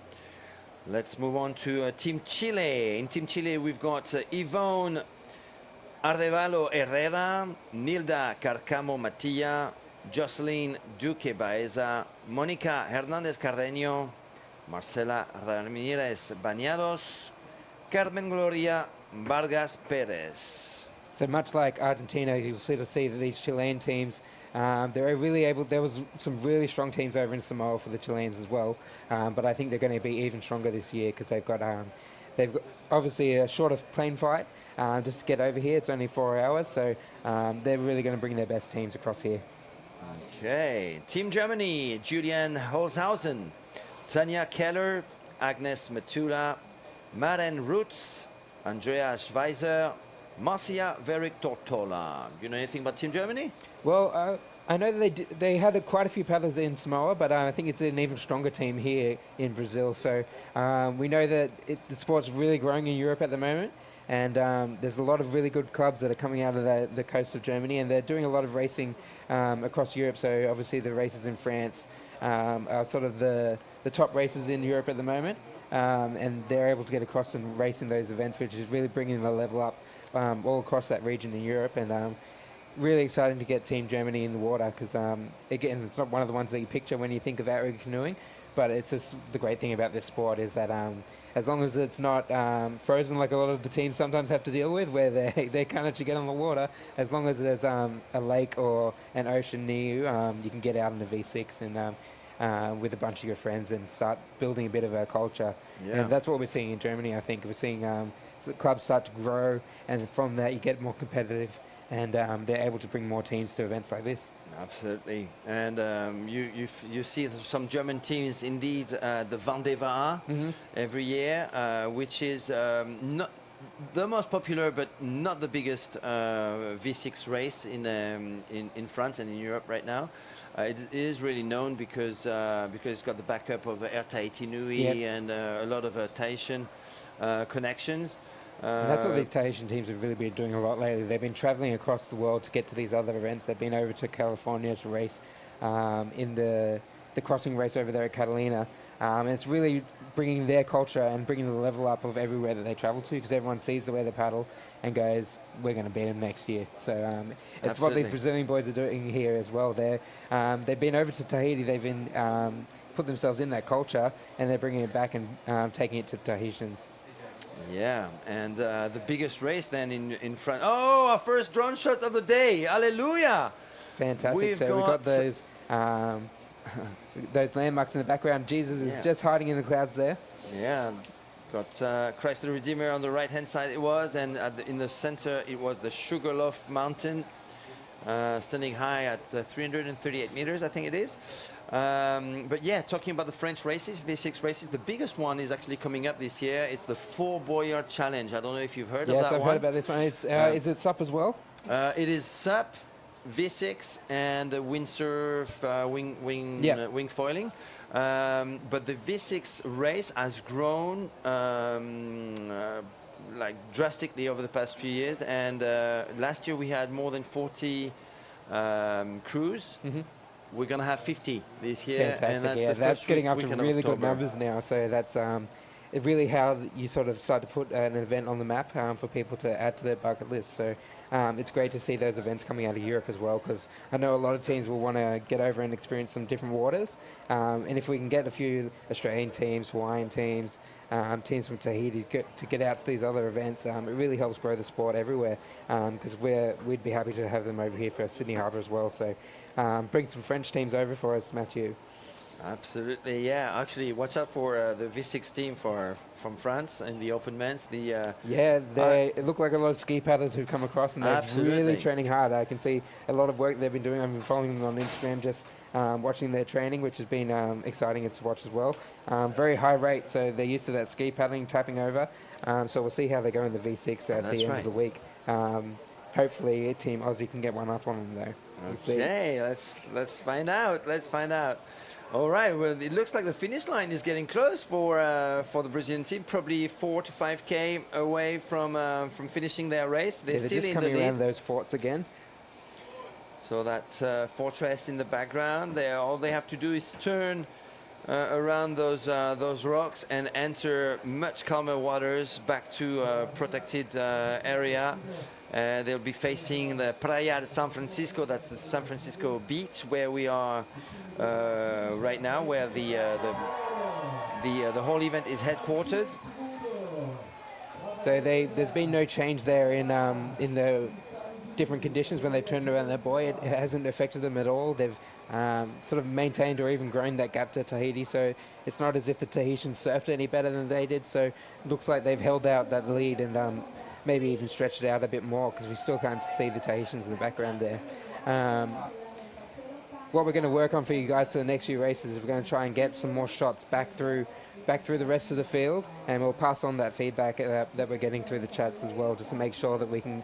Let's move on to Team Chile. In Team Chile, we've got Yvonne Ardevalo Herrera, Nilda Carcamo Matilla, Jocelyn Duque Baeza, Mónica Hernández Carreño, Marcela Ramírez Bañados, Carmen Gloria Vargas Perez. So much like Argentina, you'll sort of see that these Chilean teams, they're really able. There was some really strong teams over in Samoa for the Chileans as well, but I think they're going to be even stronger this year because they've got obviously a shorter plane flight just to get over here. It's only 4 hours, so they're really going to bring their best teams across here. Okay, Team Germany, Julian Holzhausen, Tanja Keller, Agnes Matula, Maren Rutz, Andrea Schweizer, Marcia Veric Tortola. You know anything about Team Germany? Well, I know that they had quite a few paddlers in Samoa, but I think it's an even stronger team here in Brazil. So we know that the sport's really growing in Europe at the moment, and there's a lot of really good clubs that are coming out of the coast of Germany, and they're doing a lot of racing across Europe. So obviously the races in France are sort of the top races in Europe at the moment, and they're able to get across and race in those events, which is really bringing the level up all across that region in Europe, and really exciting to get Team Germany in the water because, again, it's not one of the ones that you picture when you think of outrigger canoeing, but it's just the great thing about this sport is that as long as it's not frozen like a lot of the teams sometimes have to deal with, where they can't actually get on the water, as long as there's a lake or an ocean near you, you can get out in the V6 and with a bunch of your friends and start building a bit of a culture. Yeah. And that's what we're seeing in Germany, I think. We're seeing so the clubs start to grow, and from that you get more competitive, and they're able to bring more teams to events like this. Absolutely, and you see some German teams indeed the Vendée Vaar every year, which is not the most popular but not the biggest V6 race in France and in Europe right now. It is really known because it's got the backup of Air Tahiti Nui and a lot of Tahitian connections. And that's what these Tahitian teams have really been doing a lot lately. They've been traveling across the world to get to these other events. They've been over to California to race in the crossing race over there at Catalina. And it's really bringing their culture and bringing the level up of everywhere that they travel to, because everyone sees the way they paddle and goes, we're going to beat them next year. So it's what these Brazilian boys are doing here as well. They've been over to Tahiti. They've been put themselves in that culture, and they're bringing it back and taking it to Tahitians. Yeah, and the biggest race then in front. Oh, our first drone shot of the day. Hallelujah! Fantastic. We've got those landmarks in the background. Jesus is just hiding in the clouds there. Yeah, got Christ the Redeemer on the right-hand side it was, and in the center it was the Sugarloaf Mountain, standing high at 338 meters, I think it is. But yeah, talking about the French races, V6 races, the biggest one is actually coming up this year. It's the Fort Boyard Challenge. I don't know if you've heard of that one. Yes, I've heard about this one. It's, is it SUP as well? It is SUP, V6, and windsurf, wing foiling. But the V6 race has grown like drastically over the past few years, and last year we had more than 40 crews. We're going to have 50 this year. Fantastic. And that's getting up to really good numbers now. So that's really how you sort of start to put an event on the map for people to add to their bucket list. So it's great to see those events coming out of Europe as well, because I know a lot of teams will want to get over and experience some different waters. And if we can get a few Australian teams, Hawaiian teams, teams from Tahiti to get out to these other events, it really helps grow the sport everywhere, because we'd be happy to have them over here for Sydney Harbour as well. So bring some French teams over for us, Matthew. Absolutely, yeah. Actually, watch out for the V6 team from France in the open men's. It look like a lot of ski paddlers who've come across, and they're really training hard. I can see a lot of work they've been doing. I've been following them on Instagram, just watching their training, which has been exciting to watch as well. Very high rate, so they're used to that ski paddling, tapping over. So we'll see how they go in the V6 at the end of the week. Hopefully, Team Aussie can get one up on them though. Okay, let's find out. Let's find out. All right. Well, it looks like the finish line is getting close for the Brazilian team. Probably 4 to 5K away from finishing their race. They're still just in coming the lead. around those forts again. So that fortress in the background. All they have to do is turn around those rocks and enter much calmer waters back to a protected area. They'll be facing the Playa de San Francisco. That's the San Francisco beach where we are right now, where the whole event is headquartered. So there's been no change there in the different conditions when they've turned around their buoy. It hasn't affected them at all. They've sort of maintained or even grown that gap to Tahiti. So it's not as if the Tahitians surfed any better than they did. So it looks like they've held out that lead and maybe even stretched it out a bit more, because we still can't see the Tahitians in the background there. What we're going to work on for you guys for the next few races is we're going to try and get some more shots back through the rest of the field, and we'll pass on that feedback that we're getting through the chats as well, just to make sure that we can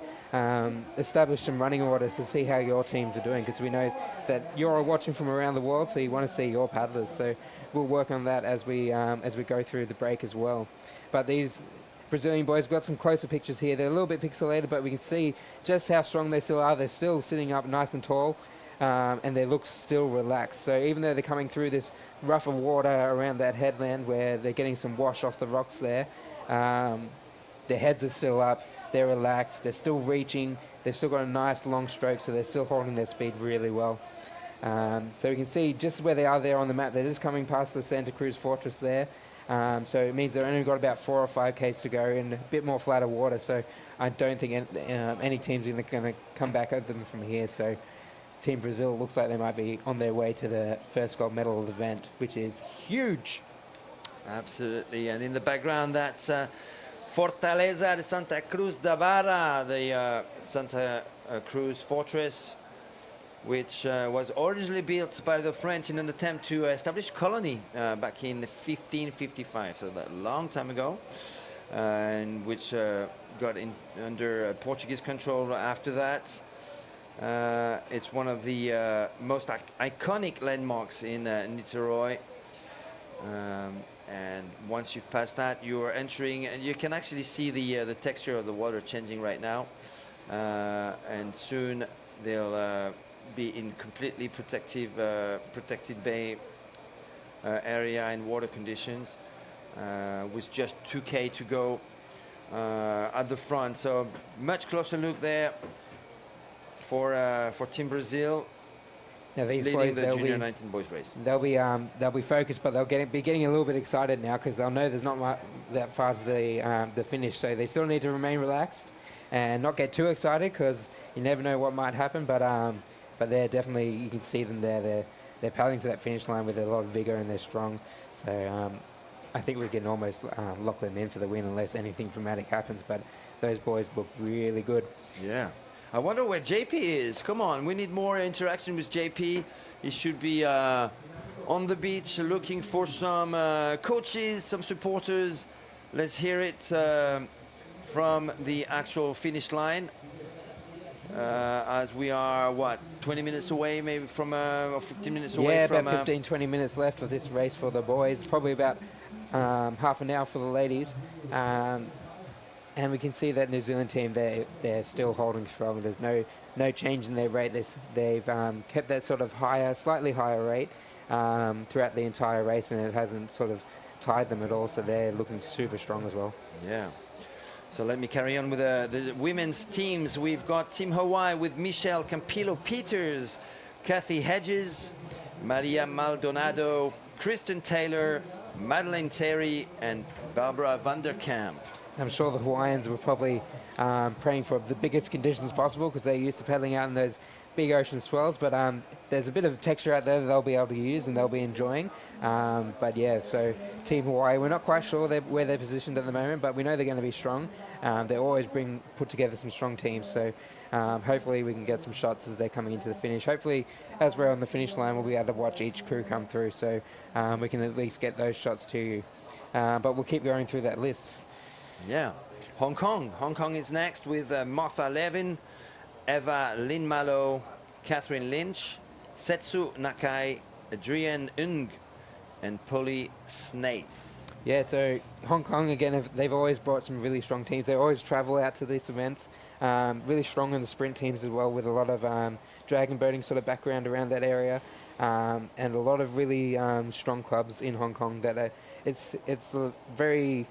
establish some running orders to see how your teams are doing, because we know that you're watching from around the world, so you want to see your paddlers. So we'll work on that as we go through the break as well. But these Brazilian boys, we've got some closer pictures here. They're a little bit pixelated, but we can see just how strong they still are. They're still sitting up nice and tall. And they look still relaxed. So even though they're coming through this rougher water around that headland where they're getting some wash off the rocks there, their heads are still up, they're relaxed, they're still reaching, they've still got a nice long stroke, so they're still holding their speed really well. So you can see just where they are there on the map, they're just coming past the Santa Cruz Fortress there. So it means they've only got about 4 or 5 Ks to go in a bit more flatter water. So I don't think any team's going to come back at them from here. So Team Brazil looks like they might be on their way to the first gold medal of the event, which is huge. Absolutely, and in the background, that's Fortaleza de Santa Cruz da Barra, the Santa Cruz fortress, which was originally built by the French in an attempt to establish colony back in 1555, so that long time ago, and which got under Portuguese control after that. It's one of the most iconic landmarks in Niterói, and once you've passed that, you're entering, and you can actually see the texture of the water changing right now, and soon they'll be in completely protected bay area and water conditions, with just 2K to go at the front. So much closer look there for Team Brazil, Now these leading boys, the they'll Junior be 19 boys race. they'll be focused, but they'll be getting a little bit excited now, because they'll know there's not that far to the finish. So they still need to remain relaxed and not get too excited, because you never know what might happen. But they're definitely, you can see them there. They're paddling to that finish line with a lot of vigor, and they're strong. So I think we can almost lock them in for the win unless anything dramatic happens. But those boys look really good. Yeah. I wonder where JP is. Come on, we need more interaction with JP. He should be on the beach looking for some coaches, some supporters. Let's hear it from the actual finish line. As we are, 20 minutes away, maybe from, or 15 minutes away Yeah, from... about 15, 20 minutes left of this race for the boys. Probably about half an hour for the ladies. And we can see that New Zealand team, they're still holding strong. There's no change in their rate. They've kept that sort of slightly higher rate throughout the entire race, and it hasn't sort of tied them at all. So they're looking super strong as well. Yeah. So let me carry on with the women's teams. We've got Team Hawaii with Michelle Campillo-Peters, Kathy Hedges, Maria Maldonado, Kristen Taylor, Madeleine Terry, and Barbara Vanderkamp. I'm sure the Hawaiians were probably praying for the biggest conditions possible, because they're used to paddling out in those big ocean swells. But there's a bit of texture out there that they'll be able to use and they'll be enjoying. But yeah, so Team Hawaii, we're not quite sure where they're positioned at the moment, but we know they're going to be strong. They always put together some strong teams. So hopefully we can get some shots as they're coming into the finish. Hopefully, as we're on the finish line, we'll be able to watch each crew come through, so we can at least get those shots to you. But we'll keep going through that list. Yeah. Hong Kong. Hong Kong is next with Martha Levin, Eva Lin-Malo, Catherine Lynch, Setsu Nakai, Adrienne Ng, and Polly Snaith. Yeah, so Hong Kong, again, they've always brought some really strong teams. They always travel out to these events. Really strong in the sprint teams as well, with a lot of dragon boating sort of background around that area. And a lot of really strong clubs in Hong Kong that it's a very...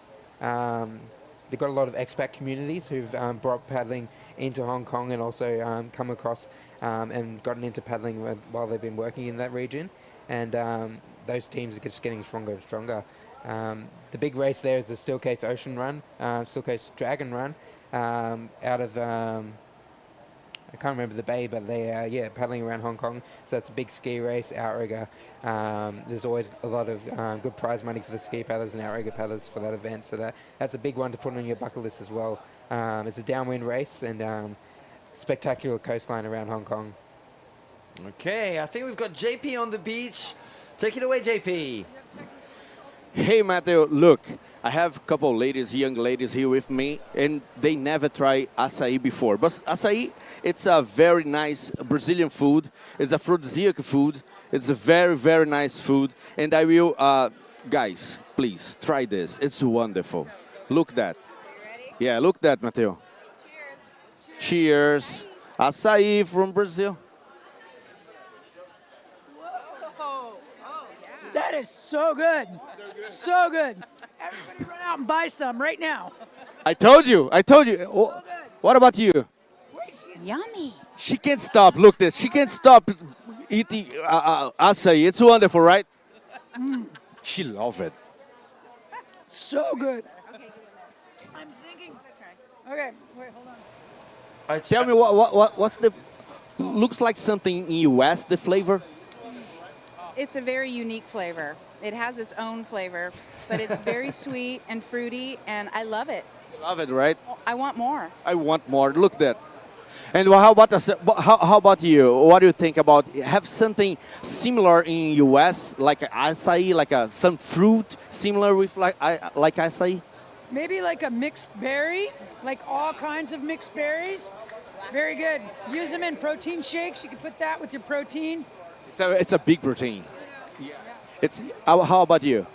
they've got a lot of expat communities who've brought paddling into Hong Kong and also come across and gotten into paddling while they've been working in that region. And those teams are just getting stronger and stronger. The big race there is the Steelcase Ocean Run, Steelcase Dragon Run, out of I can't remember the bay, but they are paddling around Hong Kong. So that's a big ski race, outrigger. There's always a lot of good prize money for the ski paddlers and outrigger paddlers for that event. So that's a big one to put on your bucket list as well. It's a downwind race and spectacular coastline around Hong Kong. Okay, I think we've got JP on the beach. Take it away, JP. Hey, Mateo, look, I have a couple ladies, young ladies here with me, and they never tried açaí before. But açaí, it's a very nice Brazilian food. It's a aphrodisiac food. It's a very, very nice food. And I will, guys, please, try this. It's wonderful. Look that. Ready? Yeah, look that, Mateo. Cheers. Cheers. Açaí from Brazil. Whoa. Oh, yeah. That is so good. So good. Everybody run out and buy some right now. I told you. Oh, what about you? Yummy. She can't stop. Look this. She can't stop eating açaí. It's wonderful, right? She loves it. So good. Okay, I'm thinking. Okay, wait, hold on. Tell me what's the looks like something in US, the flavor? it's a very unique flavor. It has its own flavor, but it's very sweet and fruity, and I love it. You love it, right? I want more. I want more. Look at that. And how about us? How about you? What do you think about have something similar in US, like acai, like some fruit similar with like acai? Maybe like a mixed berry, like all kinds of mixed berries. Very good. Use them in protein shakes. You can put that with your protein. It's a big protein. Yeah. It's how about you?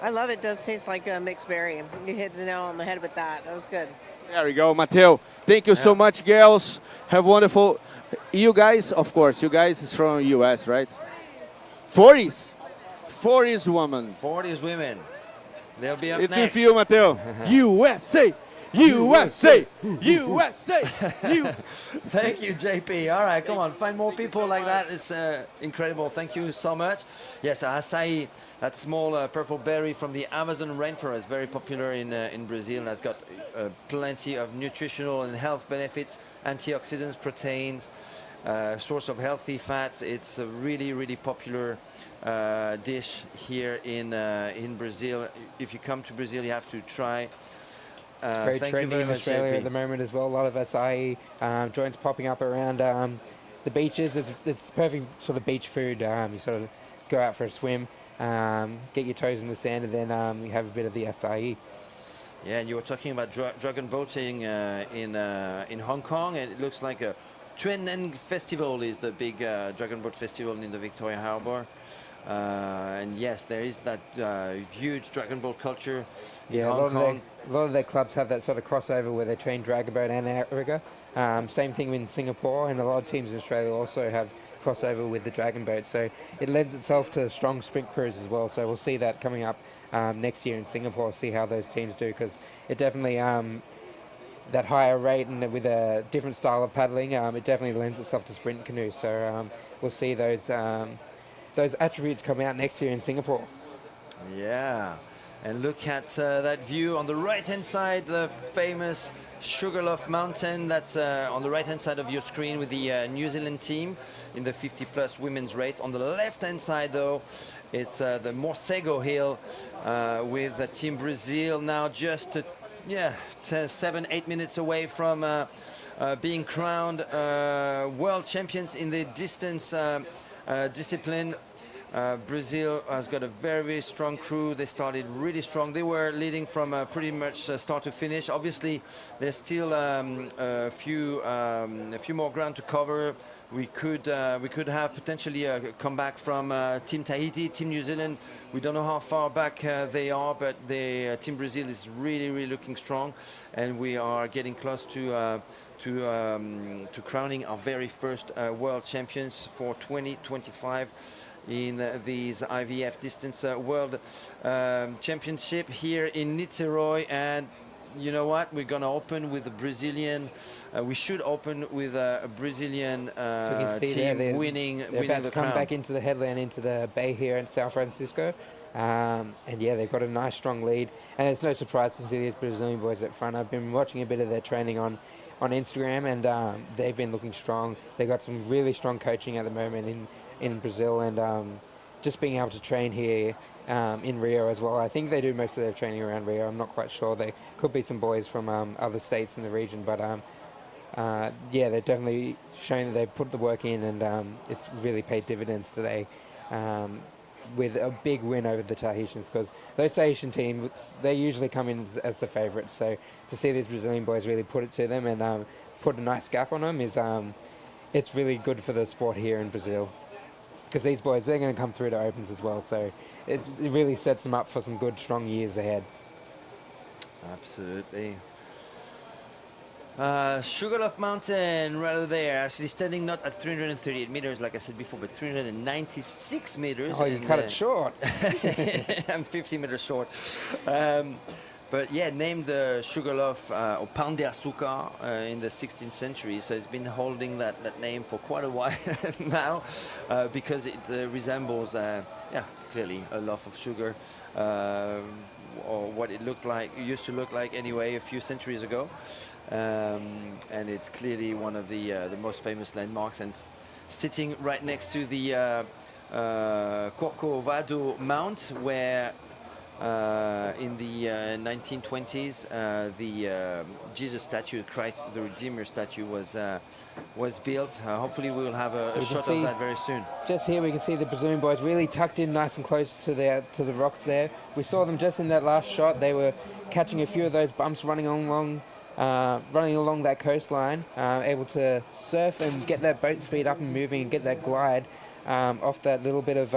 I love it. It does taste like a mixed berry. You hit the nail on the head with that. That was good. There we go, Mateo. Thank you so much, girls. Have wonderful. You guys, of course, you guys is from US, right? 40s. 40s woman. 40s women. They'll be up It's next. with you, Mateo. USA. USA. USA. Thank you, JP. All right, come on. Find more people like that. It's incredible. Thank you so much. Yes, acai, that small purple berry from the Amazon rainforest, very popular in Brazil, and has got plenty of nutritional and health benefits, antioxidants, proteins, source of healthy fats. It's a really, really popular dish here in Brazil. If you come to Brazil, you have to try. It's very thank you trendy very in much, Australia JP. at the moment as well. A lot of acai joints popping up around the beaches. It's perfect sort of beach food. You sort of go out for a swim, get your toes in the sand, and then you have a bit of the acai. Yeah, and you were talking about dragon boating in Hong Kong, and it looks like a Tuen Neng Festival is the big dragon boat festival in the Victoria Harbour. And yes, there is that huge dragon boat culture in Yeah, Hong Kong. a lot of their clubs have that sort of crossover where they train dragon boat and outrigger. Same thing in Singapore, and a lot of teams in Australia also have crossover with the dragon boat. So it lends itself to strong sprint crews as well. So we'll see that coming up next year in Singapore, see how those teams do, because it definitely, that higher rate and with a different style of paddling, it definitely lends itself to sprint canoes. So we'll see those attributes come out next year in Singapore. Yeah, and look at that view on the right-hand side, the famous Sugarloaf Mountain. That's on the right-hand side of your screen with the New Zealand team in the 50-plus women's race. On the left-hand side, though, it's the Morcego Hill with Team Brazil now just 7-8 minutes away from being crowned world champions in the distance discipline. Brazil has got a very strong crew. They started really strong. They were leading from pretty much start to finish. Obviously, there's still a few more ground to cover. We could have potentially a comeback from Team Tahiti, Team New Zealand. We don't know how far back they are, but Team Brazil is really looking strong, and we are getting close to crowning our very first world champions for 2025 in these IVF distance world championship here in Niteroi. And you know what? We're gonna open with a Brazilian. We should open with a Brazilian So we can see team there winning they're about the to come crown. back into the headland, into the bay here in San Francisco. And yeah, they've got a nice strong lead. And it's no surprise to see these Brazilian boys at front. I've been watching a bit of their training on Instagram, and they've been looking strong. They've got some really strong coaching at the moment in Brazil, and just being able to train here in Rio as well. I think they do most of their training around Rio. I'm not quite sure. They could be some boys from other states in the region, but yeah, they've definitely shown that they've put the work in, and it's really paid dividends today. With a big win over the Tahitians, because those Tahitian teams, they usually come in as the favourites. So to see these Brazilian boys really put it to them and put a nice gap on them is it's really good for the sport here in Brazil. Because these boys, they're going to come through to opens as well. So it really sets them up for some good, strong years ahead. Absolutely. Sugarloaf Mountain right over there, actually standing not at 338 meters like I said before, but 396 meters. Oh, you cut it short. I'm 50 meters short. But yeah, named Sugarloaf or Pan de Açúcar in the 16th century, so it's been holding that name for quite a while now, because it resembles, yeah, clearly a loaf of sugar, or what it used to look like anyway a few centuries ago. And it's clearly one of the most famous landmarks, and sitting right next to the Corcovado Mount, where in the 1920s the Jesus statue, Christ the Redeemer statue, was built. Hopefully we will have a shot of that very soon. Just here we can see the Brazilian boys really tucked in nice and close to the rocks there. We saw them just in that last shot. They were catching a few of those bumps running along that coastline, able to surf and get that boat speed up and moving and get that glide off that little bit of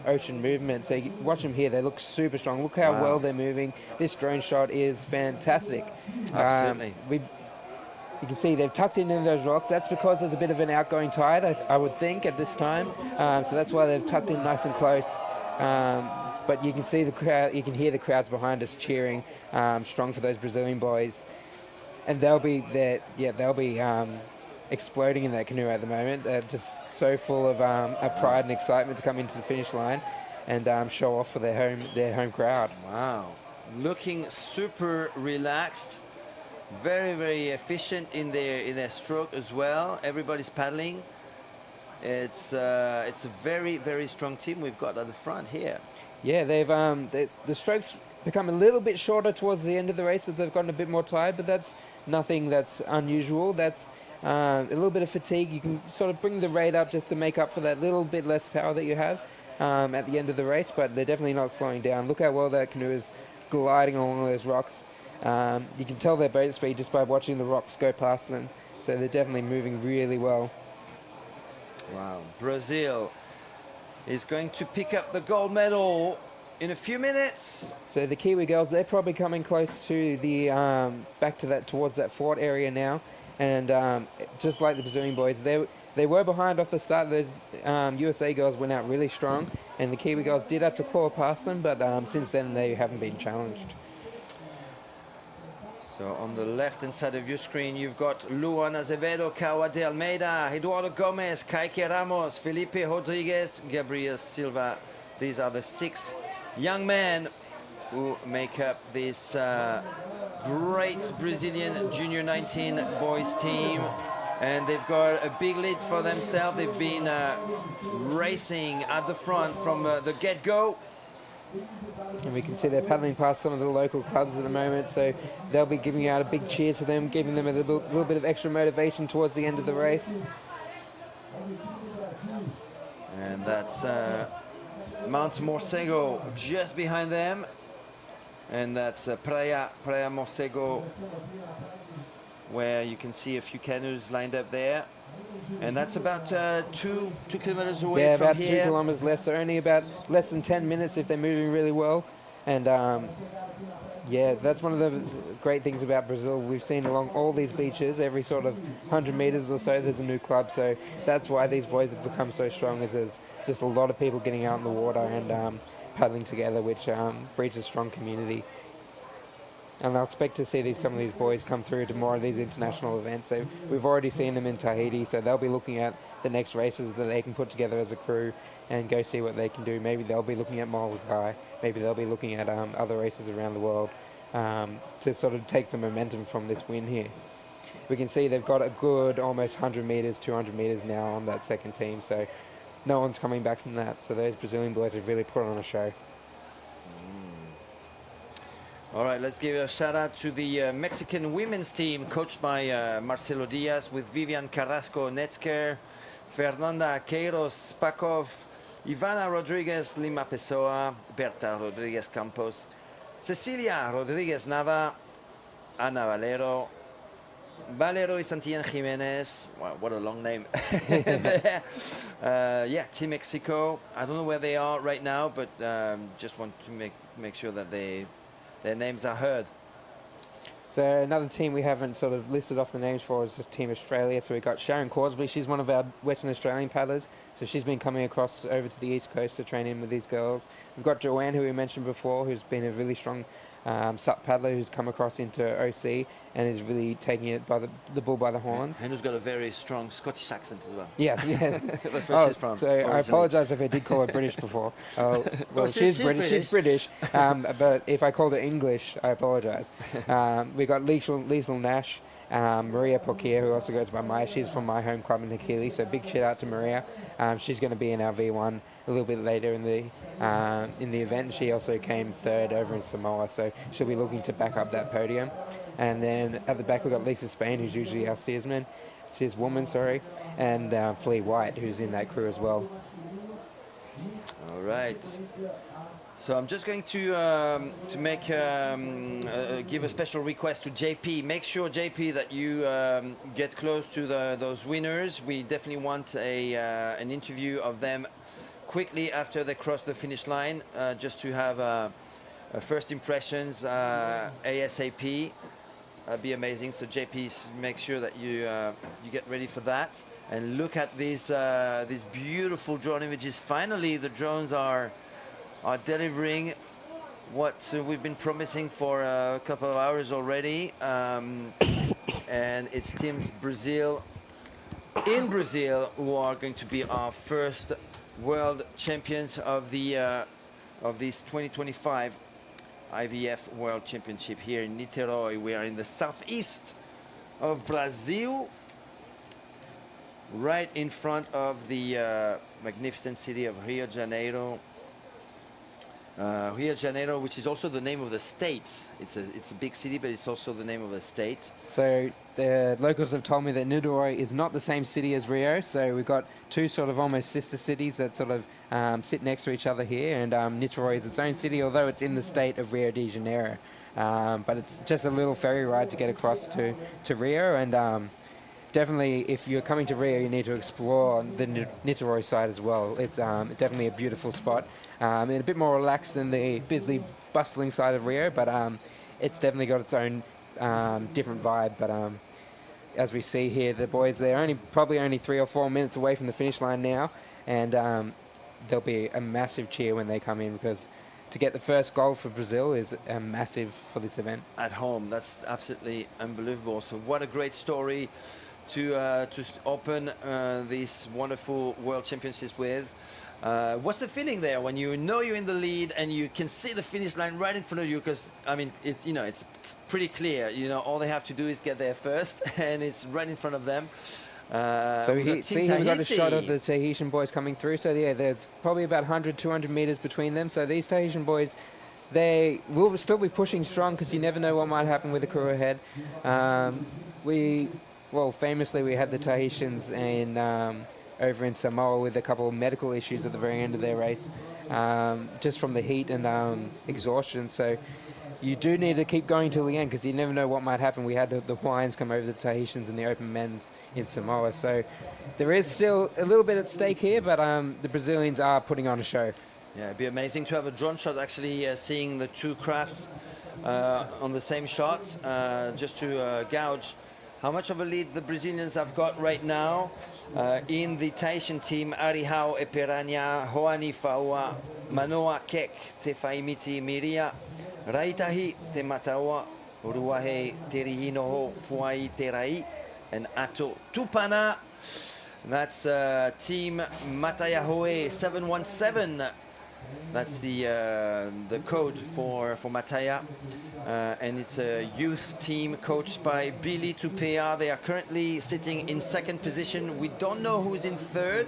ocean movement. So you watch them here, they look super strong. Look how well they're moving. This drone shot is fantastic. Absolutely. You can see they've tucked into those rocks. That's because there's a bit of an outgoing tide, I would think, at this time. So that's why they've tucked in nice and close. But you can see the crowd, you can hear the crowds behind us cheering strong for those Brazilian boys. And they'll be there, yeah, they'll be exploding in that canoe at the moment. They're just so full of pride and excitement to come into the finish line and show off for their home crowd. Wow, looking super relaxed, very, very efficient in their stroke as well. Everybody's paddling. It's a very, very strong team we've got at the front here. Yeah, they've the strokes become a little bit shorter towards the end of the race as they've gotten a bit more tired, but that's nothing that's unusual. That's a little bit of fatigue. You can sort of bring the rate up just to make up for that little bit less power that you have at the end of the race, but they're definitely not slowing down. Look how well that canoe is gliding along those rocks. You can tell their boat speed just by watching the rocks go past them, so they're definitely moving really well. Wow, Brazil is going to pick up the gold medal in a few minutes. So the Kiwi girls, they're probably coming close to the back to that, towards that fort area now, and just like the Brazilian boys, they were behind off the start. Those USA girls went out really strong, and the Kiwi girls did have to claw past them, but since then they haven't been challenged. So on the left-hand side of your screen, you've got Luan Azevedo, Caua de Almeida, Eduardo Gomez, Kaique Ramos, Felipe Rodrigues, Gabriel Silva. These are the 6 young men who make up this great Brazilian Junior 19 boys team. And they've got a big lead for themselves. They've been racing at the front from the get-go. And we can see they're paddling past some of the local clubs at the moment, so they'll be giving out a big cheer to them, giving them a little bit of extra motivation towards the end of the race. And that's Mount Morcego just behind them. And that's Praia Morcego, where you can see a few canoes lined up there. And that's about 2 kilometers away from here. Yeah, about 2 kilometers left, so only about less than 10 minutes if they're moving really well. And yeah, that's one of the great things about Brazil. We've seen along all these beaches, every sort of 100 meters or so, there's a new club. So that's why these boys have become so strong, is there's just a lot of people getting out in the water and paddling together, which breeds a strong community. And I'll expect to see some of these boys come through to more of these international events. We've already seen them in Tahiti, so they'll be looking at the next races that they can put together as a crew and go see what they can do. Maybe they'll be looking at Molokai, maybe they'll be looking at other races around the world to sort of take some momentum from this win here. We can see they've got a good almost 100 metres, 200 metres now on that second team, so no one's coming back from that. So those Brazilian boys have really put on a show. All right, let's give a shout out to the Mexican women's team coached by Marcelo Diaz with Vivian Carrasco Netzker, Fernanda Queiroz Spakov, Ivana Rodriguez Lima Pessoa, Berta Rodriguez Campos, Cecilia Rodriguez Nava, Ana Valero y Santillan Jimenez. Wow, what a long name. Yeah, Team Mexico. I don't know where they are right now, but just want to make sure that their names are heard. So another team we haven't sort of listed off the names for is just Team Australia. So we've got Sharon Corsby. She's one of our Western Australian paddlers. So she's been coming across over to the East Coast to train in with these girls. We've got Joanne, who we mentioned before, who's been a really strong SUP paddler who's come across into OC and is really taking it by the bull by the horns. And who's got a very strong Scottish accent as well. Yes, yeah. That's where she's from. So originally. I apologise if I did call her British before. Well, she's British. She's British. But if I called her English, I apologise. We got Liesl Nash, Maria Pokier, who also goes by Maya. She's from my home club in Hakili, so big shout out to Maria. She's going to be in our V1 a little bit later in the event. She also came third over in Samoa, so she'll be looking to back up that podium. And then at the back we've got Lisa Spain, who's usually our steerswoman, and Flea White, who's in that crew as well. All right. So I'm just going to make give a special request to JP. Make sure, JP, that you get close to those winners. We definitely want an interview of them quickly after they cross the finish line, just to have first impressions ASAP. That'd be amazing. So JP, make sure that you get ready for that. And look at these beautiful drone images. Finally, the drones are delivering what we've been promising for a couple of hours already. And it's Team Brazil in Brazil who are going to be our first world champions of this 2025 IVF World Championship here in Niterói. We are in the southeast of Brazil, right in front of the magnificent city of Rio de Janeiro. Rio de Janeiro, which is also the name of the state. It's a big city, but it's also the name of the state. So the locals have told me that Niterói is not the same city as Rio, so we've got two sort of almost sister cities that sort of sit next to each other here, and Niterói is its own city, although it's in the state of Rio de Janeiro. But it's just a little ferry ride to get across to Rio, and definitely if you're coming to Rio, you need to explore the Niterói side as well. It's definitely a beautiful spot, and a bit more relaxed than the busy, bustling side of Rio, but it's definitely got its own different vibe. But as we see here, the boys, they're probably only 3 or 4 minutes away from the finish line now, and there'll be a massive cheer when they come in, because to get the first goal for Brazil is massive for this event. At home, that's absolutely unbelievable. So what a great story to open these wonderful World Championships with. What's the feeling there when you know you're in the lead and you can see the finish line right in front of you? Because I mean, it's pretty clear. All they have to do is get there first, and it's right in front of them. So we've got a shot of the Tahitian boys coming through. So yeah, there's probably about 100, 200 meters between them. So these Tahitian boys, they will still be pushing strong, because you never know what might happen with the crew ahead. Famously we had the Tahitians over in Samoa with a couple of medical issues at the very end of their race, just from the heat and exhaustion. So you do need to keep going till the end, because you never know what might happen. We had the Hawaiians come over the Tahitians in the open men's in Samoa. So there is still a little bit at stake here, but the Brazilians are putting on a show. Yeah, it'd be amazing to have a drone shot, actually seeing the two crafts on the same shot, just to gauge how much of a lead the Brazilians have got right now. In the Tahitian team, Arihau Eperania, Hoani Faua, Manoa Kek, Te Whaimiti Miria, Raitahi Te Mataua, Uruahe Terihinoho Puai Terai, and Ato Tupana. That's Team Matayahoe 717. That's the code for Mataya. And it's a youth team coached by Billy Tupea. They are currently sitting in second position. We don't know who's in third.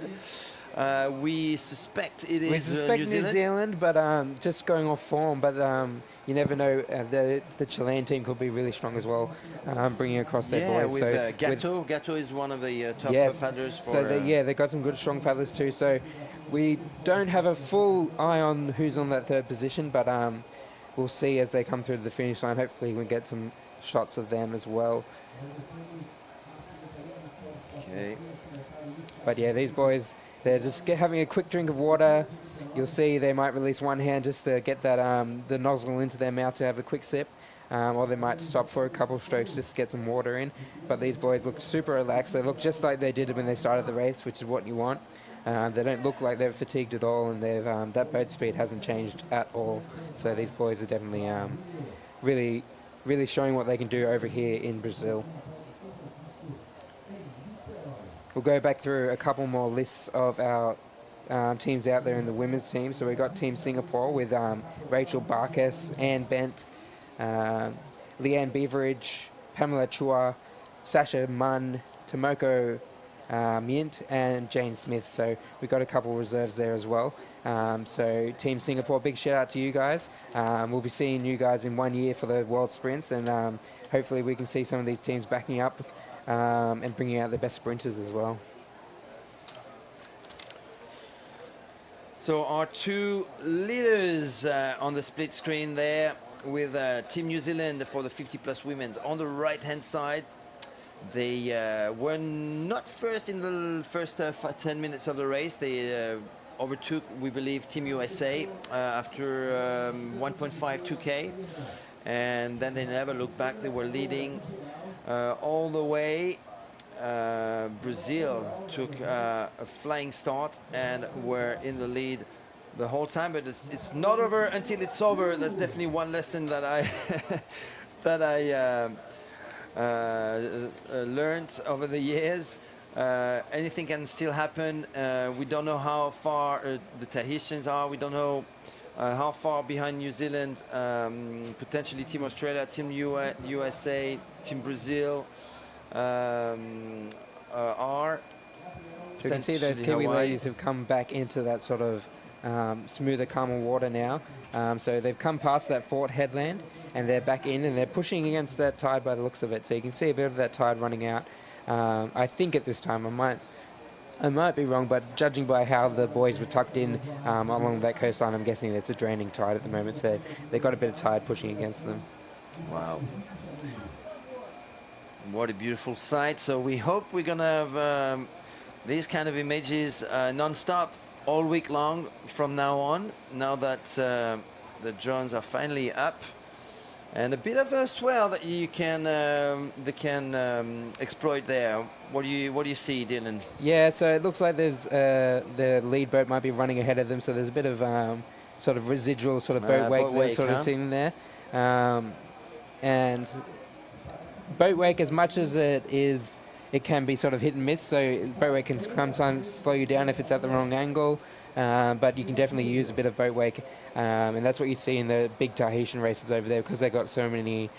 We suspect it is We suspect New Zealand. but just going off form. But you never know. The Chilean team could be really strong as well, bringing across their Yeah, boys. with Gatto. Gatto is one of the top paddlers. So they've got some good strong paddlers too. So we don't have a full eye on who's on that third position, but we'll see as they come through to the finish line. Hopefully we get some shots of them as well. Okay. But yeah, these boys, they're just having a quick drink of water. You'll see they might release one hand just to get that the nozzle into their mouth to have a quick sip, or they might stop for a couple of strokes just to get some water in. But these boys look super relaxed. They look just like they did when they started the race, which is what you want. They don't look like they're fatigued at all, and they've that boat speed hasn't changed at all. So these boys are definitely really, really showing what they can do over here in Brazil. We'll go back through a couple more lists of our teams out there in the women's team. So we've got Team Singapore with Rachel Barkes, Anne Bent, Leanne Beveridge, Pamela Chua, Sasha Munn, Tomoko Mint, and Jane Smith. So we've got a couple reserves there as well. So Team Singapore, big shout out to you guys. We'll be seeing you guys in 1 year for the World Sprints, and hopefully we can see some of these teams backing up and bringing out the best sprinters as well. So our two leaders on the split screen there with Team New Zealand for the 50 plus women's on the right hand side. They were not first in the first 10 minutes of the race. They overtook, we believe, Team USA after 1.5 2K, and then they never looked back. They were leading all the way. Brazil took a flying start and were in the lead the whole time, but it's not over until it's over. That's definitely one lesson that I learned over the years. Anything can still happen. We don't know how far the Tahitians are. We don't know how far behind New Zealand, potentially Team Australia, Team USA, Team Brazil are. So you can see those Kiwi ladies have come back into that sort of smoother, calmer water now. So they've come past that fort headland and they're back in and they're pushing against that tide by the looks of it. So you can see a bit of that tide running out. I think at this time, I might be wrong, but judging by how the boys were tucked in along that coastline, I'm guessing it's a draining tide at the moment. So they've got a bit of tide pushing against them. Wow. What a beautiful sight. So we hope we're going to have these kind of images non-stop all week long from now on, now that the drones are finally up. And a bit of a swell that you can exploit there. What do you see, Dylan? Yeah, so it looks like there's the lead boat might be running ahead of them. So there's a bit of sort of residual sort of boat wake sort of seen there, and boat wake, as much as it is, it can be sort of hit and miss. So boat wake can sometimes slow you down if it's at the wrong angle, but you can definitely use a bit of boat wake. And that's what you see in the big Tahitian races over there, because they've got so many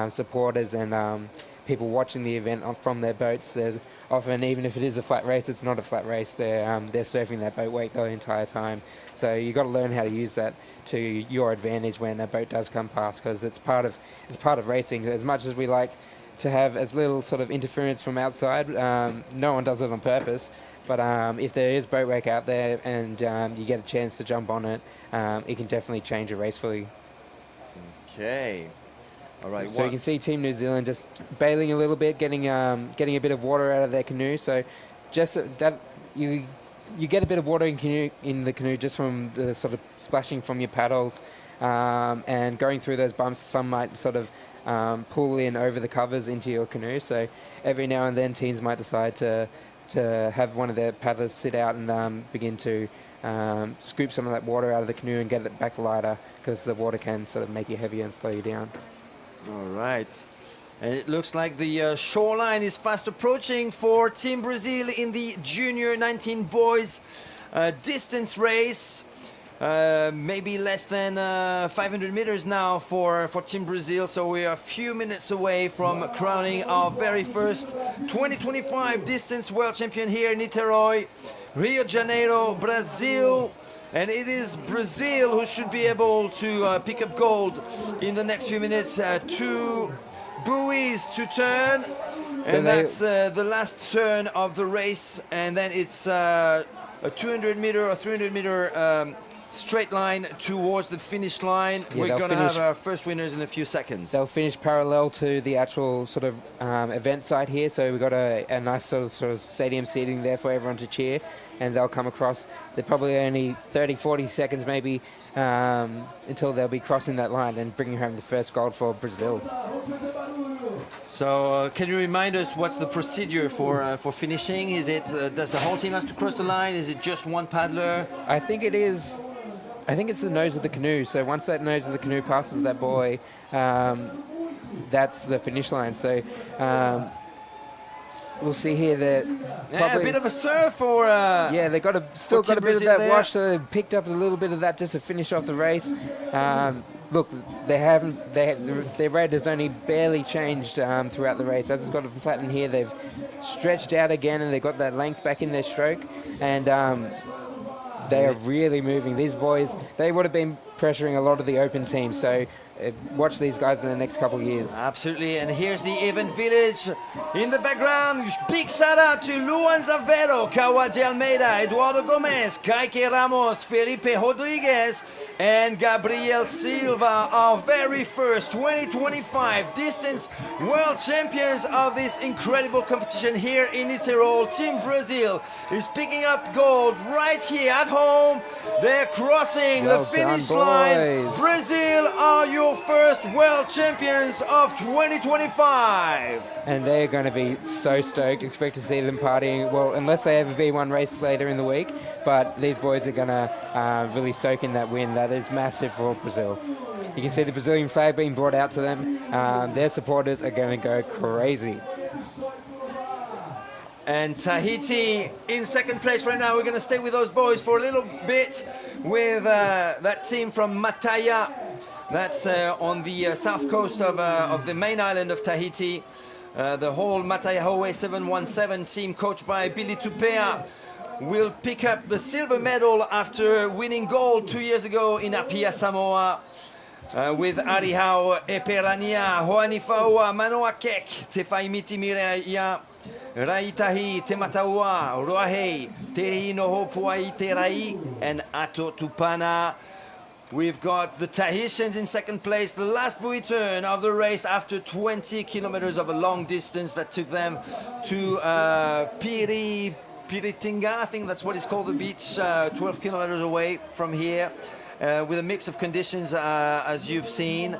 supporters and people watching the event from their boats. There's often, even if it is a flat race, it's not a flat race. They're surfing that boat wake the entire time. So you've got to learn how to use that to your advantage when a boat does come past, because it's part of racing. As much as we like to have as little sort of interference from outside, no one does it on purpose. But if there is boat wake out there and you get a chance to jump on it, it can definitely change a race for you. Okay. All right. So you can see Team New Zealand just bailing a little bit, getting a bit of water out of their canoe. So just that you get a bit of water in the canoe just from the sort of splashing from your paddles and going through those bumps. Some might sort of pull in over the covers into your canoe. So every now and then teams might decide to have one of their paddlers sit out and begin to scoop some of that water out of the canoe and get it back lighter, because the water can sort of make you heavier and slow you down. All right. And it looks like the shoreline is fast approaching for Team Brazil in the Junior 19 boys distance race. Maybe less than 500 meters now for Team Brazil. So we are a few minutes away from crowning our very first 2025 distance world champion here in Niterói, Rio de Janeiro, Brazil. And it is Brazil who should be able to pick up gold in the next few minutes. Two buoys to turn, and that's the last turn of the race. And then it's a 200 meter or 300 meter straight line towards the finish line. Yeah, we're going to have our first winners in a few seconds. They'll finish parallel to the actual sort of event site here. So we've got a nice sort of stadium seating there for everyone to cheer, and they'll come across. They're probably only 30, 40 seconds maybe until they'll be crossing that line and bringing home the first gold for Brazil. So can you remind us what's the procedure for finishing? Is it does the whole team have to cross the line? Is it just one paddler? I think it is. I think it's the nose of the canoe. So once that nose of the canoe passes that buoy, that's the finish line. So we'll see here that a bit of a surf for they still got a bit of Brazil that wash. So they picked up a little bit of that just to finish off the race. Look, their rate has only barely changed throughout the race. As it's got to flatten here, they've stretched out again, and they've got that length back in their stroke, and they are really moving. These boys, they would have been pressuring a lot of the open teams, so watch these guys in the next couple of years. Absolutely, and here's the event village in the background. Big shout out to Luan Zavero, Kawa de Almeida, Eduardo Gomez, Kike Ramos, Felipe Rodriguez, and Gabriel Silva, our very first 2025 distance world champions of this incredible competition here in Niterói. Team Brazil is picking up gold right here at home. They're crossing the finish line. Brazil are your first world champions of 2025. And they're going to be so stoked. Expect to see them partying, well, unless they have a V1 race later in the week. But these boys are going to really soak in that win. That is massive for Brazil. You can see the Brazilian flag being brought out to them. Their supporters are going to go crazy. And Tahiti in second place right now. We're going to stay with those boys for a little bit with that team from Mataya. That's on the south coast of the main island of Tahiti. The whole Mataya Hawaii 717 team, coached by Billy Tupea, will pick up the silver medal after winning gold 2 years ago in Apia, Samoa. With Arihau, Eperania, Hoanifaua, Manoa Kek, Tefaimiti Mireia, Raitahi, Temataua, Roahei, Tehi Noho Puai Terai, and Ato Tupana. We've got the Tahitians in second place, the last buoy turn of the race after 20 kilometers of a long distance that took them to Piritinga, I think that's what it's called, the beach, 12 kilometers away from here, with a mix of conditions as you've seen.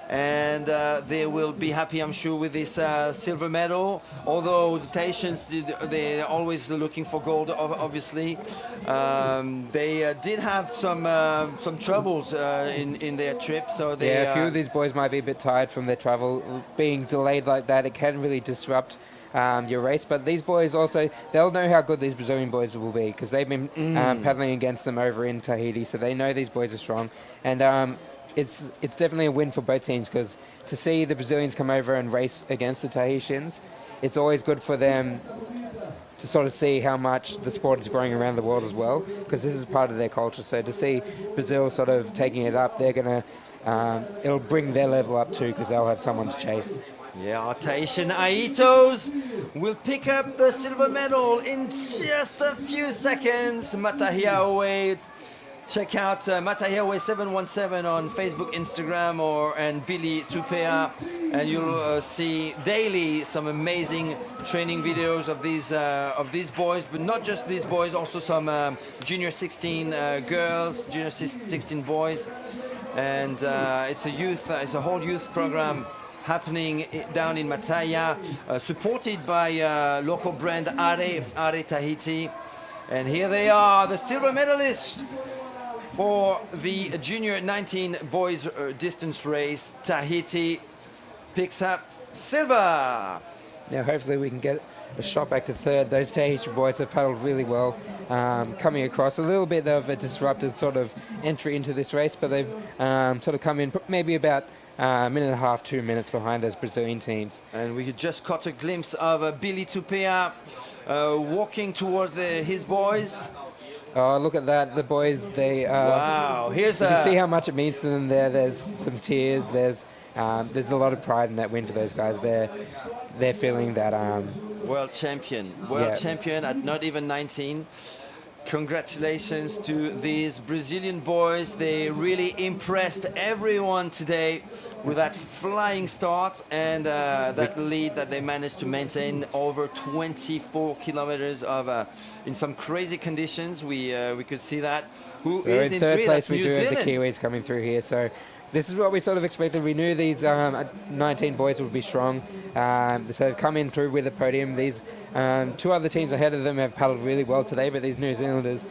And they will be happy, I'm sure, with this silver medal. Although the Tahitians, they're always looking for gold, obviously. They did have some troubles in their trip. So a few of these boys might be a bit tired from their travel. Being delayed like that, it can really disrupt your race. But these boys also, they'll know how good these Brazilian boys will be, because they've been paddling against them over in Tahiti. So they know these boys are strong. And it's definitely a win for both teams, because to see the Brazilians come over and race against the Tahitians, it's always good for them to sort of see how much the sport is growing around the world as well, because this is part of their culture. So to see Brazil sort of taking it up, they're going to, it'll bring their level up too, because they'll have someone to chase. Yeah, our Tahitian Aitos will pick up the silver medal in just a few seconds. Matahiawe. Check out Matahiawe 717 on Facebook, Instagram, and Billy Tupea, and you'll see daily some amazing training videos of these boys, but not just these boys, also some junior 16 girls, junior 16 boys, and it's a whole youth program happening down in Mataya, supported by local brand Are Tahiti, and here they are, the silver medalists for the Junior 19 boys distance race, Tahiti. picks up silver. Now, hopefully we can get a shot back to third. Those Tahitian boys have paddled really well, coming across. A little bit of a disrupted sort of entry into this race, but they've sort of come in maybe about a minute and a half, 2 minutes behind those Brazilian teams. And we just caught a glimpse of Billy Tupea walking towards his boys. Oh, look at that. The boys, they... Wow. Here's you can see how much it means to them there. There's some tears. There's a lot of pride in that win for those guys. They're feeling that... world champion at not even 19. Congratulations to these Brazilian boys. They really impressed everyone today with that flying start and that lead that they managed to maintain over 24 kilometers of in some crazy conditions. We could see that. Who so is in in third three? place? That's We New do have the Zealand. Kiwis coming through here. So this is what we sort of expected. We knew these 19 boys would be strong. So they've come in through with a podium. These two other teams ahead of them have paddled really well today, but these New Zealanders,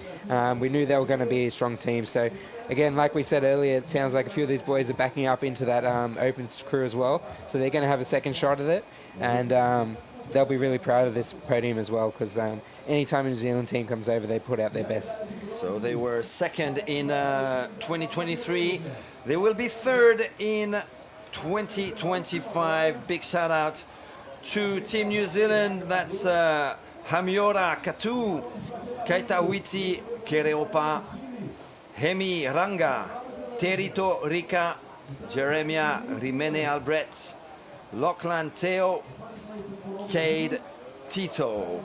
we knew they were going to be a strong team. So again, like we said earlier, it sounds like a few of these boys are backing up into that open crew as well. So they're going to have a second shot at it, and they'll be really proud of this podium as well, because anytime a New Zealand team comes over, they put out their best. So they were second in 2023. They will be third in 2025. Big shout out to Team New Zealand. That's Hamiora Katu, Kaitawiti Kereopa, Hemi Ranga, Terito Rika, Jeremia Rimene Albret, Lachlan Teo, Cade Tito.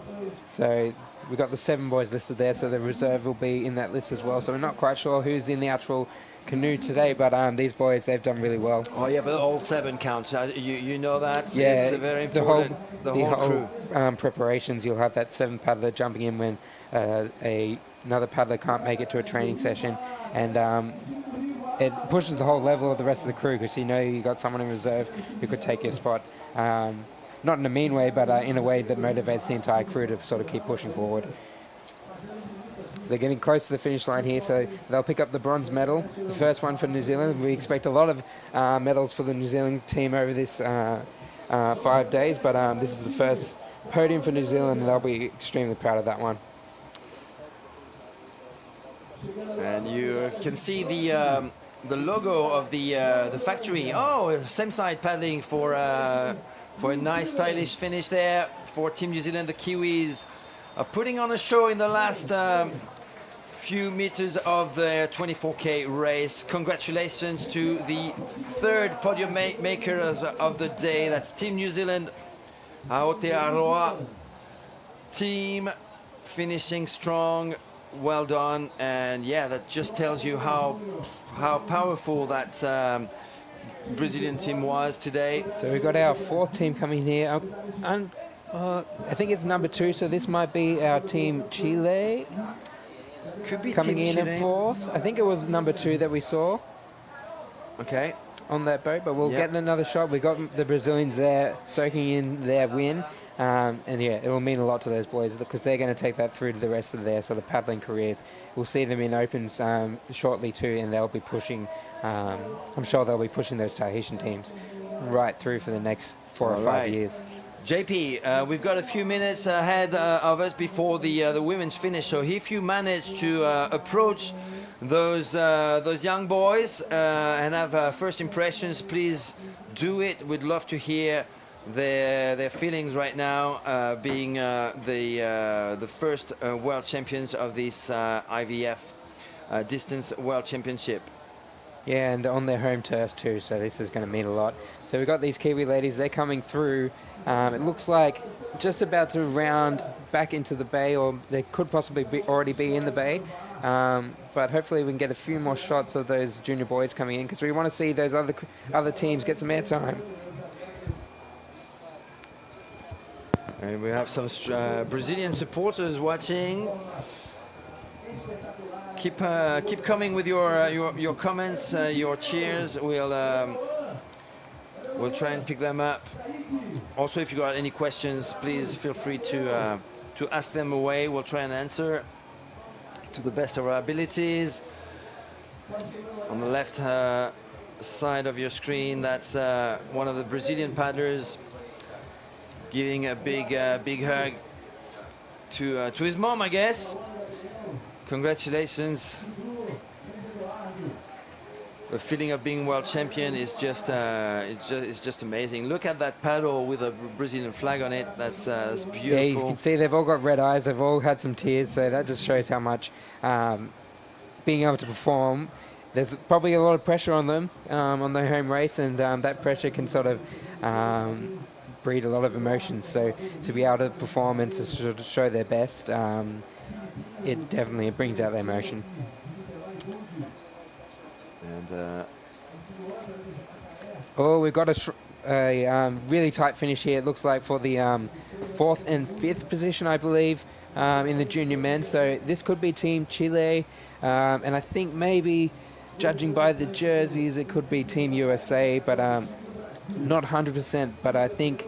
So we've got the 7 boys listed there, so the reserve will be in that list as well. So we're not quite sure who's in the actual canoe today, but these boys, they've done really well. Oh yeah, but all 7 counts. You know that. Yeah, it's a very important. the whole crew. Preparations. You'll have that 7th paddler jumping in when another paddler can't make it to a training session, and it pushes the whole level of the rest of the crew, because you know you got someone in reserve who could take your spot. Not in a mean way, but in a way that motivates the entire crew to sort of keep pushing forward. So they're getting close to the finish line here, so they'll pick up the bronze medal, the first one for New Zealand. We expect a lot of medals for the New Zealand team over this 5 days, but this is the first podium for New Zealand, and they'll be extremely proud of that one. And you can see the logo of the factory. Oh, same side paddling for a nice stylish finish there for Team New Zealand. The Kiwis are putting on a show in the last few meters of the 24K race. Congratulations to the 3rd podium maker of the day. That's Team New Zealand, Aotearoa team, finishing strong. Well done. And yeah, that just tells you how powerful that Brazilian team was today. So we've got our 4th team coming here, and I think it's number 2, so this might be our team Chile. Could be coming Team in Chile. at 4th. I think it was number 2 that we saw. Okay. On that boat, but we'll get another shot. We've got the Brazilians there soaking in their win. And yeah, it will mean a lot to those boys, because they're going to take that through to the rest of their sort of paddling career. We'll see them in opens shortly too, and they'll be pushing, I'm sure they'll be pushing those Tahitian teams right through for the next 4 or 5 years. JP, we've got a few minutes ahead of us before the women's finish. So if you manage to approach those young boys and have first impressions, please do it. We'd love to hear their feelings right now, being the first world champions of this IVF distance world championship. Yeah, and on their home turf too, so this is going to mean a lot. So we've got these Kiwi ladies, they're coming through. It looks like just about to round back into the bay, or they could possibly already be in the bay. But hopefully we can get a few more shots of those junior boys coming in, because we want to see those other teams get some airtime. And we have some Brazilian supporters watching. Keep coming with your comments, your cheers. We'll try and pick them up. Also, if you got any questions, please feel free to ask them away. We'll try and answer to the best of our abilities. On the left side of your screen, that's one of the Brazilian paddlers giving a big hug to his mom, I guess. Congratulations. The feeling of being world champion is it's just amazing. Look at that paddle with a Brazilian flag on it. That's beautiful. Yeah, you can see they've all got red eyes. They've all had some tears. So that just shows how much being able to perform. There's probably a lot of pressure on them on their home race, and that pressure can sort of breed a lot of emotions. So to be able to perform and to sort of show their best, it definitely brings out their emotion. And we've got a really tight finish here. It looks like for the 4th and 5th position, I believe, in the junior men. So this could be Team Chile, and I think maybe, judging by the jerseys, it could be Team USA, but not 100%. But I think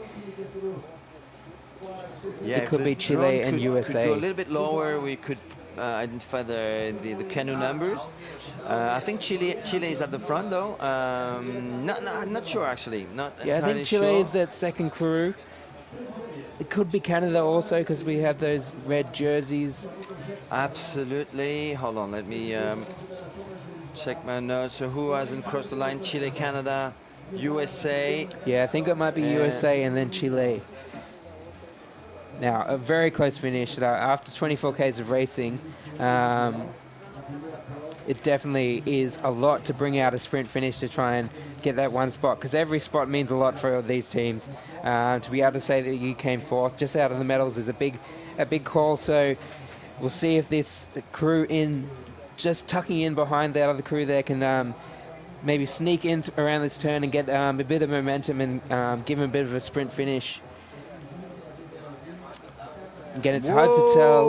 it could be Chile and USA. Could go a little bit lower. We could identify the canoe numbers. I think Chile is at the front though. Not sure actually. Not yeah, I think entirely Chile sure. is that second crew. It could be Canada also because we have those red jerseys. Absolutely. Hold on, let me check my notes. So who hasn't crossed the line? Chile, Canada, USA. Yeah, I think it might be USA and then Chile. Now, a very close finish. After 24 Ks of racing, it definitely is a lot to bring out a sprint finish to try and get that one spot, because every spot means a lot for these teams. To be able to say that you came 4th just out of the medals is a big call. So we'll see if this crew just tucking in behind that other crew there can maybe sneak in around this turn and get a bit of momentum and give them a bit of a sprint finish. Again, it's hard to tell.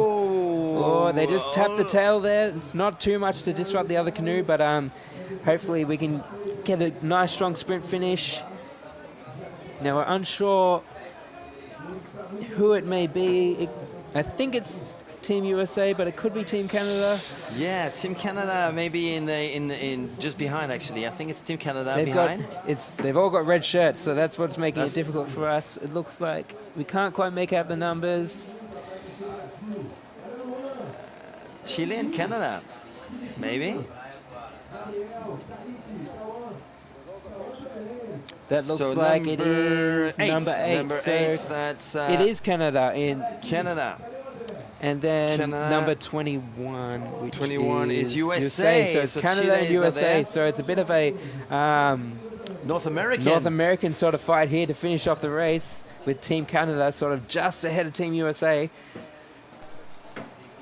Oh, they just tapped the tail there. It's not too much to disrupt the other canoe, but hopefully we can get a nice, strong sprint finish. Now, we're unsure who it may be. I think it's Team USA, but it could be Team Canada. Yeah, Team Canada maybe in just behind actually. I think it's Team Canada behind. They've all got red shirts, so that's what's making it difficult for us. It looks like we can't quite make out the numbers. Chile and Canada, maybe. That looks So like it is number 8. Number 8, that's it is Canada in Canada. And then Canada, number 21, which 21 is USA. So it's So Canada Chile and is not USA. there. So it's a bit of a North American sort of fight here to finish off the race, with Team Canada sort of just ahead of Team USA.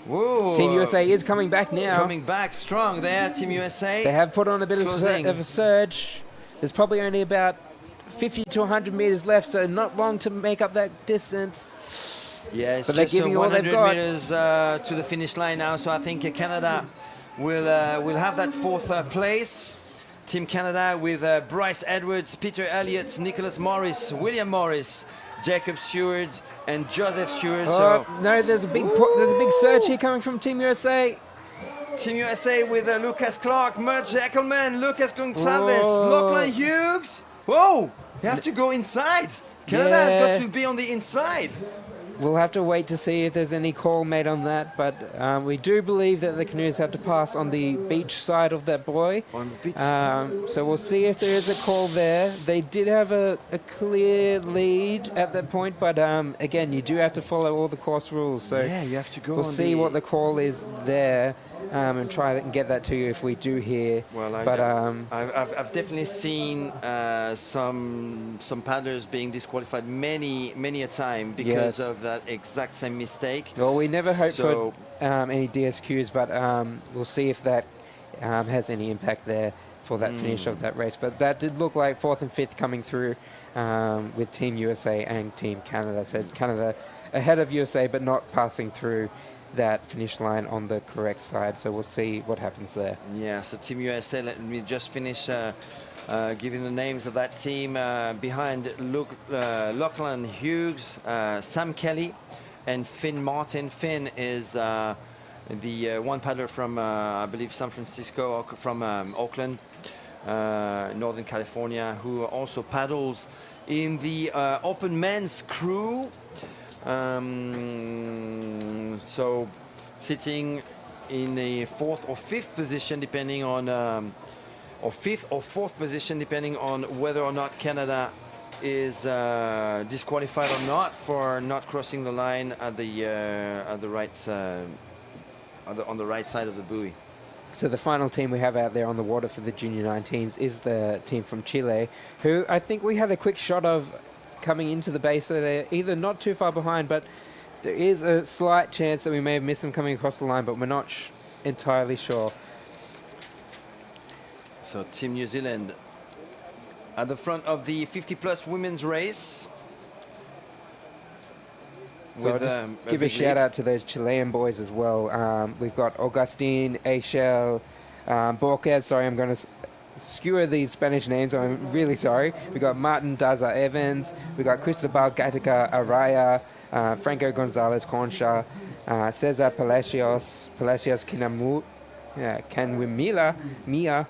Whoa. Team USA is coming back now. Coming back strong there, Team USA. They have put on a bit of a surge. There's probably only about 50 to 100 meters left, so not long to make up that distance. Yeah, it's but they're just giving all they've 100 got. meters to the finish line now, so I think Canada will have that 4th place. Team Canada with Bryce Edwards, Peter Elliott, Nicholas Morris, William Morris, Jacob Stewart, and Joseph Stewart. Oh, no, there's a big surge here coming from Team USA. Team USA with Lucas Clark, Mudge Eckelman, Lucas Gonçalves, Lachlan Hughes. Whoa! You have to go inside. Canada has got to be on the inside. We'll have to wait to see if there's any call made on that, but we do believe that the canoes have to pass on the beach side of that buoy. On the beach. So we'll see if there is a call there. They did have a clear lead at that point, but again, you do have to follow all the course rules. So yeah, you have to go. We'll see what the call is there. And try and get that to you if we do hear. Well, I've definitely seen some paddlers being disqualified many a time because of that exact same mistake. Well, we never hope for any DSQs, but we'll see if that has any impact there for that finish of that race. But that did look like 4th and 5th coming through with Team USA and Team Canada. So Canada ahead of USA, but not passing through that finish line on the correct side, so we'll see what happens there. Yeah, so Team USA, let me just finish giving the names of that team. Behind Lachlan Hughes, Sam Kelly, and Finn Martin. Finn is the one paddler from, I believe, San Francisco, from Auckland. Northern California, who also paddles in the open men's crew. So sitting in a fourth or fifth position, depending on, or fifth or fourth position, depending on whether or not Canada is disqualified or not for not crossing the line at the right on the right side of the buoy. So the final team we have out there on the water for the Junior 19s is the team from Chile, who I think we had a quick shot of coming into the base. So they're either not too far behind, but there is a slight chance that we may have missed them coming across the line, but we're not entirely sure. So Team New Zealand at the front of the 50-plus women's race. So I'll just give a shout out to those Chilean boys as well. We've got Augustin, Eichel, Borquez. Sorry, I'm going to skewer these Spanish names. I'm really sorry. We've got Martin Daza Evans. We've got Cristobal Gatica Araya, Franco Gonzalez Concha, Cesar Palacios Canwimila Mia,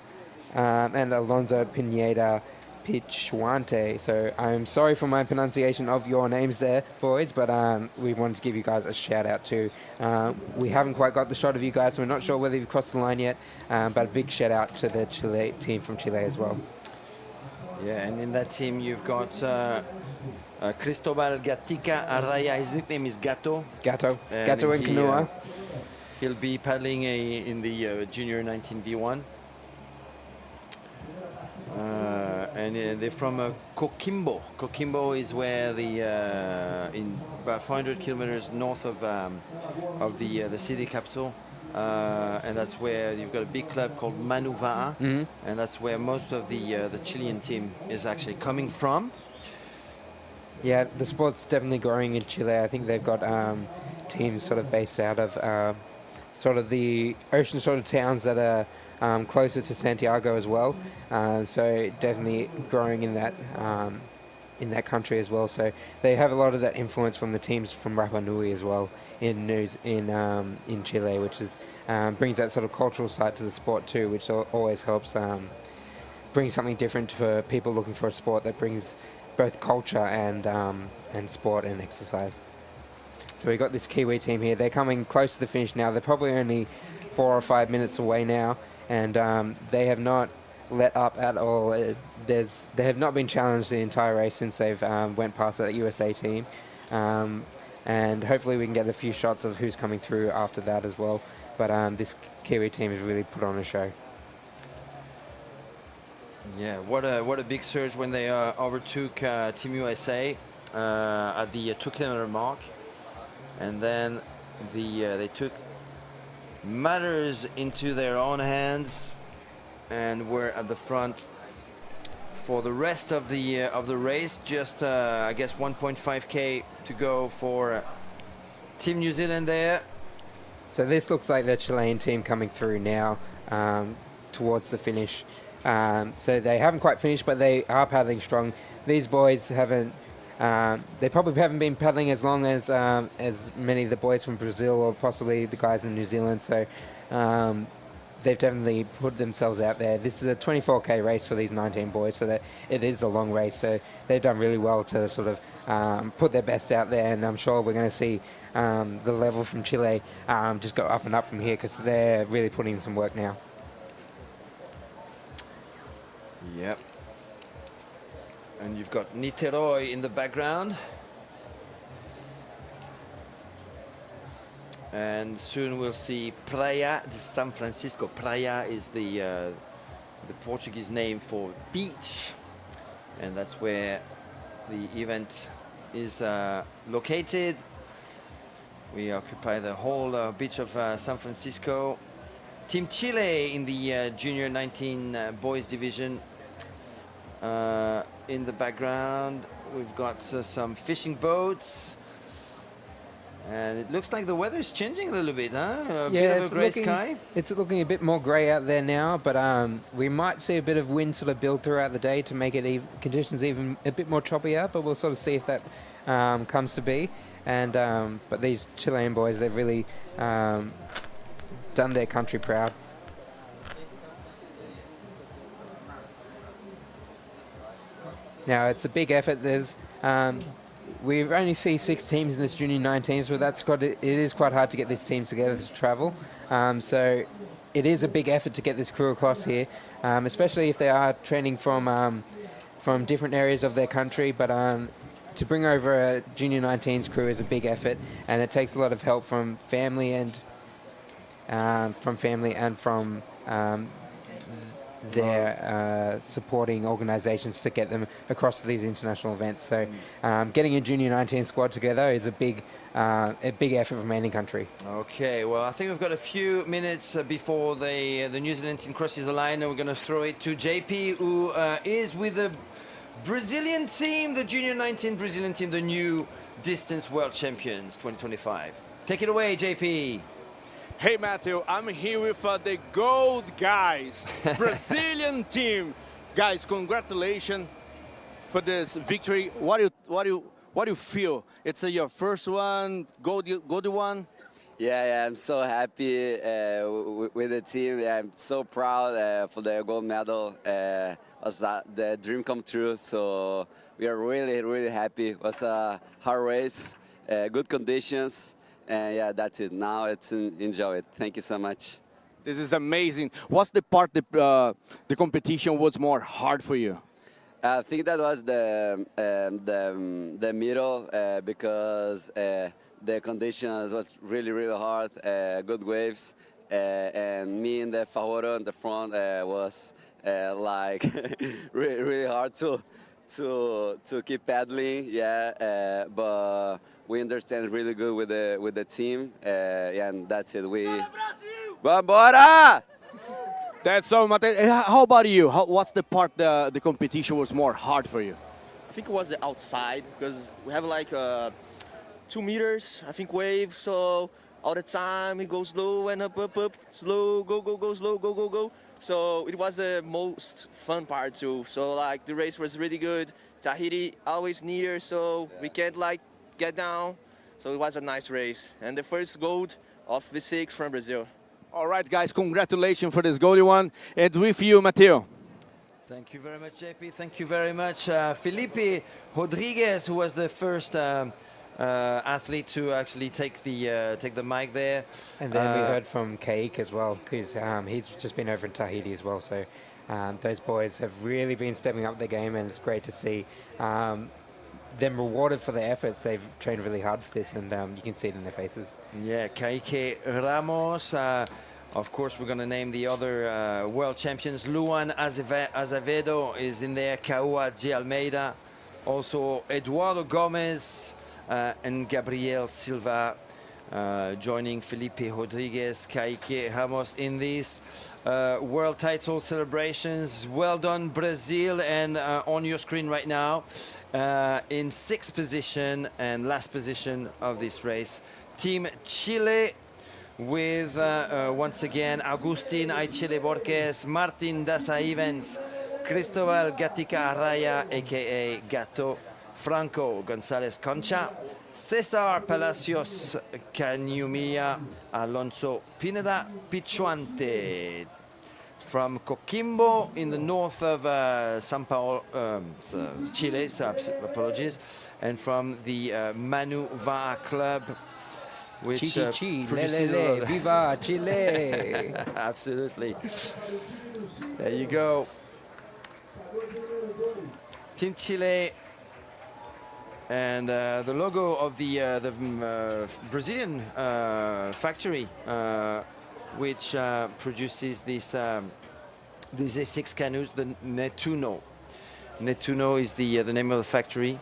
and Alonso Pineda Pichuante. So I'm sorry for my pronunciation of your names there, boys, but we wanted to give you guys a shout out too. We haven't quite got the shot of you guys, so we're not sure whether you've crossed the line yet, but a big shout out to the Chile team from Chile as well. Yeah, and in that team you've got Cristobal Gatica Araya. His nickname is Gato. Gato and Canoa. He'll be paddling in the Junior 19 V1. And they're from Coquimbo. Coquimbo is where in about 400 kilometers north of the city capital, and that's where you've got a big club called Manuva'a, and that's where most of the Chilean team is actually coming from. Yeah, the sport's definitely growing in Chile. I think they've got teams sort of based out of sort of the ocean sort of towns that are closer to Santiago as well, so definitely growing in that country as well. So they have a lot of that influence from the teams from Rapa Nui as well in Chile, which is brings that sort of cultural side to the sport too, which always helps bring something different for people looking for a sport that brings both culture and sport and exercise. So we got this Kiwi team here. They're coming close to the finish now. They're probably only 4 or 5 minutes away now. And they have not let up at all. They have not been challenged the entire race since they've went past that USA team. And hopefully we can get a few shots of who's coming through after that as well. But this Kiwi team has really put on a show. Yeah, what a big surge when they overtook Team USA at the 2 kilometer mark. And then they took matters into their own hands and were at the front for the rest of the race. Just I guess 1.5k to go for Team New Zealand there. So this looks like the Chilean team coming through now towards the finish. So they haven't quite finished, but they are paddling strong. These boys haven't. They probably haven't been paddling as long as many of the boys from Brazil or possibly the guys in New Zealand. So they've definitely put themselves out there. This is a 24k race for these 19 boys, so that it is a long race. So they've done really well to sort of put their best out there, and I'm sure we're going to see the level from Chile just go up and up from here because they're really putting in some work now. Yep. And you've got Niterói in the background. And soon we'll see Praia de San Francisco. Praia is the Portuguese name for beach. And that's where the event is located. We occupy the whole beach of San Francisco. Team Chile in the Junior 19 boys division. In the background, we've got some fishing boats, and it looks like the weather is changing a little bit, huh? A bit of a grey sky. It's looking a bit more grey out there now, but we might see a bit of wind sort of build throughout the day to make it conditions even a bit more choppy out, but we'll sort of see if that comes to be. And but these Chilean boys, they've really done their country proud. Now, it's a big effort. We only see 6 teams in this Junior 19s, so it is quite hard to get these teams together to travel. So it is a big effort to get this crew across here, especially if they are training from different areas of their country. But to bring over a Junior 19s crew is a big effort, and it takes a lot of help from family and from their supporting organisations to get them across to these international events. So getting a Junior 19 squad together is a big effort from any country. Okay, well, I think we've got a few minutes before the New Zealand team crosses the line, and we're going to throw it to JP, who is with the Brazilian team, the Junior 19 Brazilian team, the new distance world champions 2025. Take it away, JP. Hey Matthew, I'm here with the gold guys, Brazilian team. Guys, congratulations for this victory. What do you feel? It's your first one, gold one. Yeah, I'm so happy with the team. Yeah, I'm so proud for the gold medal. Was the dream come true. So we are really, really happy. It was a hard race, good conditions. And yeah, that's it. Now it's enjoy it. Thank you so much. This is amazing. What's the part that the competition was more hard for you? I think that was the middle because the conditions was really, really hard. Good waves, and me in the favoro in the front was like really, really hard to keep paddling. Yeah, but we understand really good with the team. Yeah, and that's it. Vambora! That's so, Mateo. How about you? What's the part the competition was more hard for you? I think it was the outside because we have like 2 meters, I think, wave. So all the time it goes slow and up, slow, go, slow, go. So it was the most fun part too. So like the race was really good. Tahiti always near, so we can't like get down. So it was a nice race. And the first gold of V6 from Brazil. All right, guys, congratulations for this goldie one. And with you, Mateo. Thank you very much, JP. Thank you very much, Felipe Rodriguez, who was the first athlete to actually take the mic there. And then we heard from Kaik as well, because he's just been over in Tahiti as well. So those boys have really been stepping up their game, and it's great to see them rewarded for their efforts. They've trained really hard for this, and you can see it in their faces. Yeah, Kaike Ramos. Of course, we're going to name the other world champions. Luan Azevedo is in there. Kaua G. Almeida. Also, Eduardo Gomez and Gabriel Silva joining Felipe Rodriguez, Kaike Ramos in these world title celebrations. Well done, Brazil. And on your screen right now, in 6th position and last position of this race, Team Chile, with once again Agustin Aichile Borges, Martin Dasa Ivens, Cristobal Gatica Araya, aka Gato, Franco Gonzalez Concha, Cesar Palacios Canyumia, Alonso Pineda Pichuante. From Coquimbo in the north of São Paulo, Chile, so apologies, and from the Manu Va'a Club, which le, viva Chile! Absolutely. There you go. Team Chile, and the logo of the Brazilian factory, which produces these A6 canoes, the Netuno. Netuno is the name of the factory.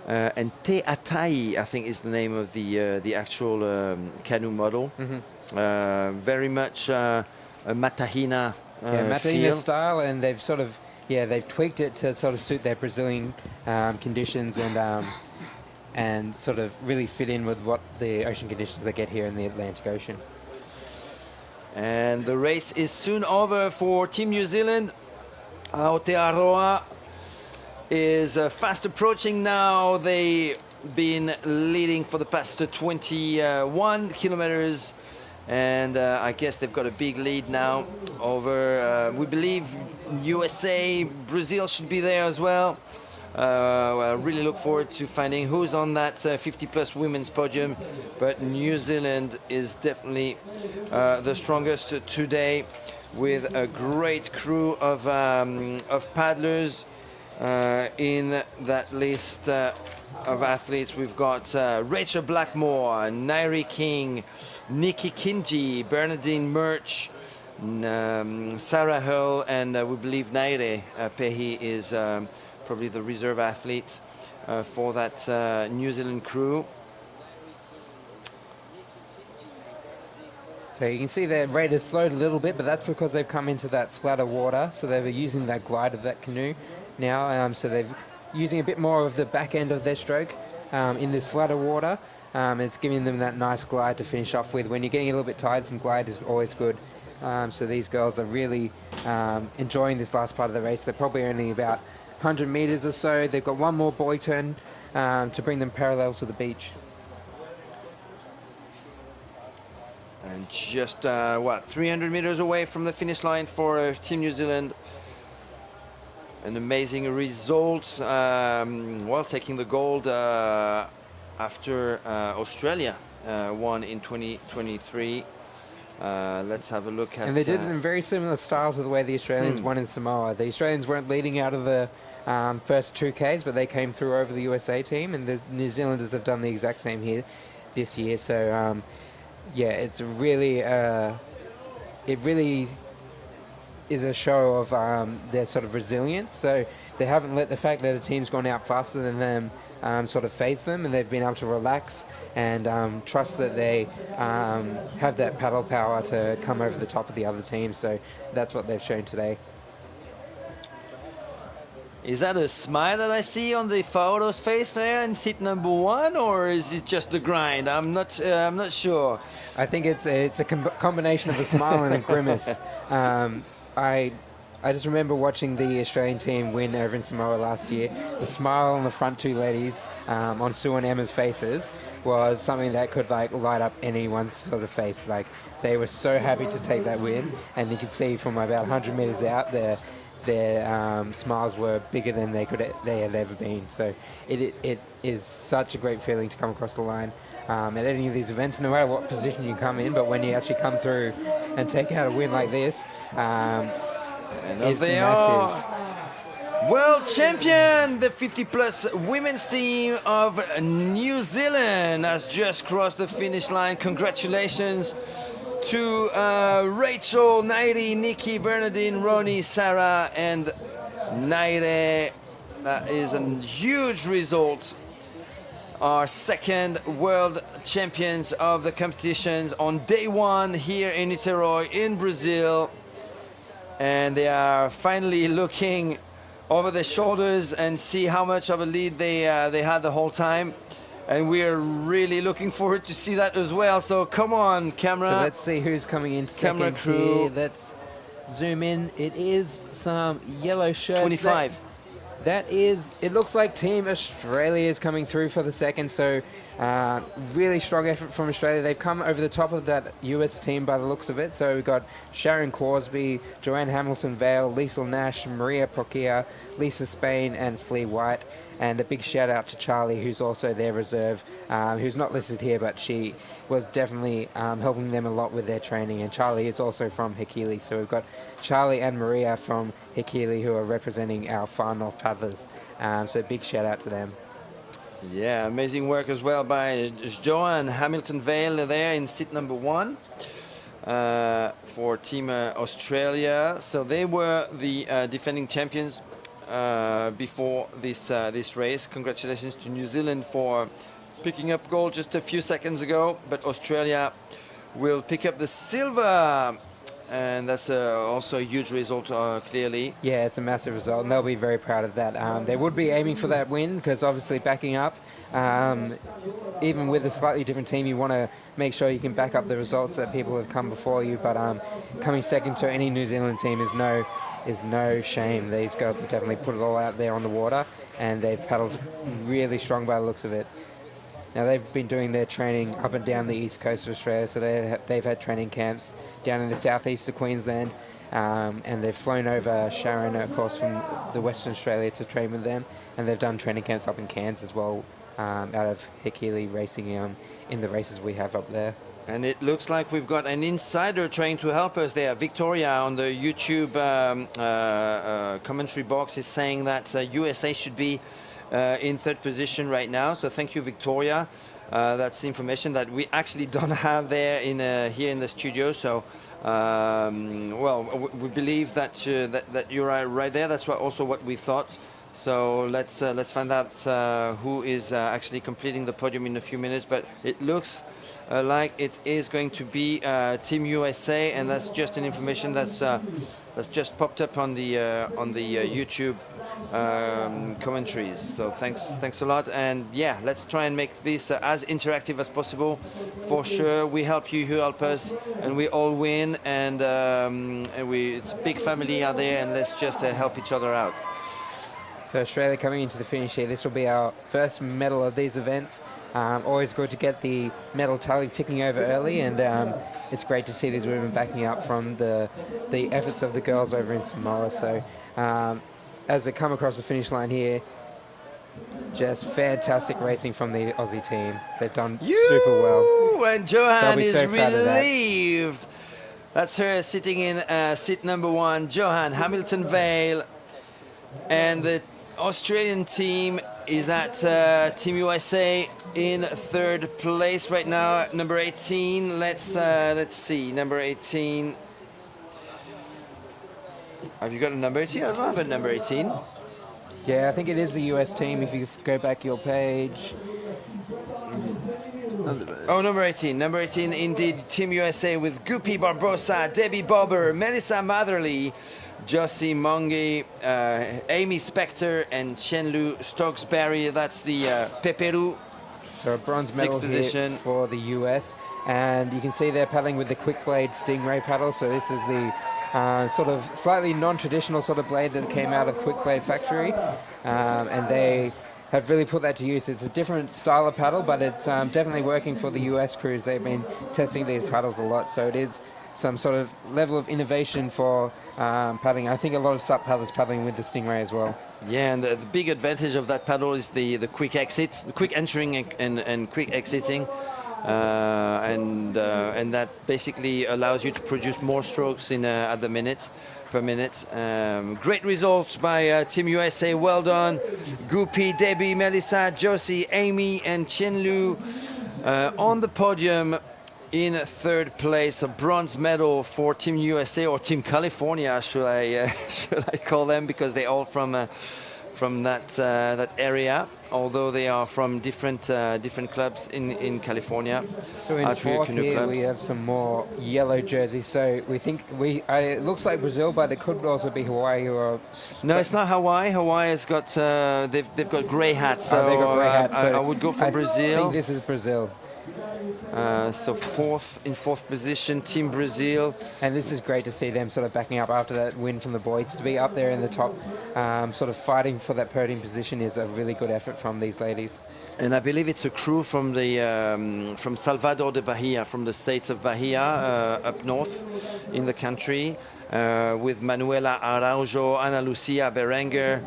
And Te Atai, I think, is the name of the actual canoe model. Mm-hmm. Very much a Matahina Matahina feel. style, and they've sort of they've tweaked it to sort of suit their Brazilian conditions and sort of really fit in with what the ocean conditions they get here in the Atlantic Ocean. And the race is soon over for Team New Zealand. Aotearoa is fast approaching now. They've been leading for the past 21 kilometers, And I guess they've got a big lead now over, we believe, USA. Brazil should be there as well. I really look forward to finding who's on that 50-plus women's podium. But New Zealand is definitely the strongest today, with a great crew of paddlers in that list of athletes. We've got Rachel Blackmore, Nairi King, Nikki Kinji, Bernadine Murch, Sarah Hull, and we believe Naire Pehi is probably the reserve athlete for that New Zealand crew. So you can see their rate has slowed a little bit, but that's because they've come into that flatter water. So they were using that glide of that canoe now. So they're using a bit more of the back end of their stroke in this flatter water. It's giving them that nice glide to finish off with. When you're getting a little bit tired, some glide is always good. So these girls are really enjoying this last part of the race. They're probably only about 100 meters or so. They've got one more buoy turn to bring them parallel to the beach. And just, 300 meters away from the finish line for Team New Zealand. An amazing result, taking the gold after Australia won in 2023. Let's have a look at... And they did it in very similar style to the way the Australians won in Samoa. The Australians weren't leading out of the first 2Ks, but they came through over the USA team, and the New Zealanders have done the exact same here this year. So, it's really... it really is a show of their sort of resilience. So they haven't let the fact that a team's gone out faster than them sort of phase them, and they've been able to relax and trust that they have that paddle power to come over the top of the other team. So that's what they've shown today. Is that a smile that I see on the photo's face there in seat number 1, or is it just the grind? I'm not sure. I think it's a combination of a smile and a grimace. I just remember watching the Australian team win over in Samoa last year. The smile on the front two ladies on Sue and Emma's faces was something that could light up anyone's sort of face. Like, they were so happy to take that win, and you could see from about 100 meters out their smiles were bigger than they had ever been. So it is such a great feeling to come across the line at any of these events, no matter what position you come in. But when you actually come through and take out a win like this, it's massive. World champion, the 50-plus women's team of New Zealand has just crossed the finish line. Congratulations to Rachel, Nairi, Nikki, Bernadine, Ronnie, Sarah, and Naire. That is a huge result. Our second world champions of the competitions on day 1 here in Niterói in Brazil. And they are finally looking over their shoulders and see how much of a lead they had the whole time. And we are really looking forward to see that as well. So come on, camera. So let's see who's coming in second. Camera crew. Here. Let's zoom in. It is some yellow shirts. 25. It looks like Team Australia is coming through for the second. So really strong effort from Australia. They've come over the top of that US team by the looks of it. So we've got Sharon Corsby, Joanne Hamilton-Vale, Lisa Nash, Maria Prokia, Lisa Spain, and Flea White. And a big shout out to Charlie, who's also their reserve, who's not listed here, but she was definitely helping them a lot with their training. And Charlie is also from Hikili. So we've got Charlie and Maria from Hikili who are representing our Far North paddlers. So big shout out to them. Yeah, amazing work as well by Joanne Hamilton-Vale there in seat number 1 for Team Australia. So they were the defending champions before this race. Congratulations to New Zealand for picking up gold just a few seconds ago, but Australia will pick up the silver, and that's also a huge result, clearly. Yeah, it's a massive result, and they'll be very proud of that. They would be aiming for that win, because obviously backing up, even with a slightly different team, you want to make sure you can back up the results that people have come before you, but coming second to any New Zealand team is no shame. These girls have definitely put it all out there on the water, and they've paddled really strong by the looks of it. Now they've been doing their training up and down the east coast of Australia, so they've had training camps down in the southeast of Queensland, and they've flown over Sharon, of course, from the Western Australia to train with them, and they've done training camps up in Cairns as well, out of Hekili racing in the races we have up there. And it looks like we've got an insider trying to help us there. Victoria on the YouTube commentary box is saying that USA should be in third position right now. So thank you, Victoria. That's the information that we actually don't have there here in the studio. So, well, we believe that that you're right there. That's also what we thought. So let's find out who is actually completing the podium in a few minutes. But it looks like it is going to be Team USA, and that's just an information that's just popped up on the YouTube commentaries. So thanks a lot, and yeah, let's try and make this as interactive as possible. For sure, we help you help us, and we all win, and it's a big family out there, and let's just help each other out. So Australia coming into the finish here. This will be our first medal of these events. Always good to get the medal tally ticking over early, and it's great to see these women backing up from the efforts of the girls over in Samoa. So as they come across the finish line here, just fantastic racing from the Aussie team. They've done super well. And Johan is so proud of that. relieved. That's her sitting in seat number 1, Johan Hamilton Vale. And the Australian team is at Team USA in third place right now, number 18. Let's see, number 18. Have you got a number 18? I don't have a number 18. Yeah, I think it is the US team. If you go back your page. Oh, number 18. Number 18, indeed, Team USA with Guppy Barbosa, Debbie Bobber, Melissa Matherly, Josie Monge, Amy Spector, and Chenlu Stokesbury. That's the Peperu. So a bronze medal here for the US. And you can see they're paddling with the quick blade Stingray paddle. So this is the sort of slightly non-traditional sort of blade that came out of Quick Blade Factory. And they have really put that to use. It's a different style of paddle, but it's definitely working for the US crews. They've been testing these paddles a lot. So it is some sort of level of innovation for paddling. I think a lot of SUP paddlers paddling with the Stingray as well. Yeah, and the big advantage of that paddle is the quick exit, the quick entering and quick exiting, and that basically allows you to produce more strokes at the minute per minute. Great results by Team USA. Well done, Guppy, Debbie, Melissa, Josie, Amy, and Chenlu on the podium. In third place, a bronze medal for Team USA, or Team California, should I call them, because they're all from that area, although they are from different clubs in California. So in fourth here we have some more yellow jerseys. So we think it looks like Brazil, but it could also be Hawaii or. No, it's not Hawaii. Hawaii has got they've got grey hats. So they've got grey hats. So I would go for Brazil. I think this is Brazil. So in fourth position, Team Brazil. And this is great to see them sort of backing up after that win from the boys. To be up there in the top, sort of fighting for that podium position is a really good effort from these ladies. And I believe it's a crew from from Salvador de Bahia, from the states of Bahia, up north in the country, with Manuela Araujo, Ana Lucia Berenger,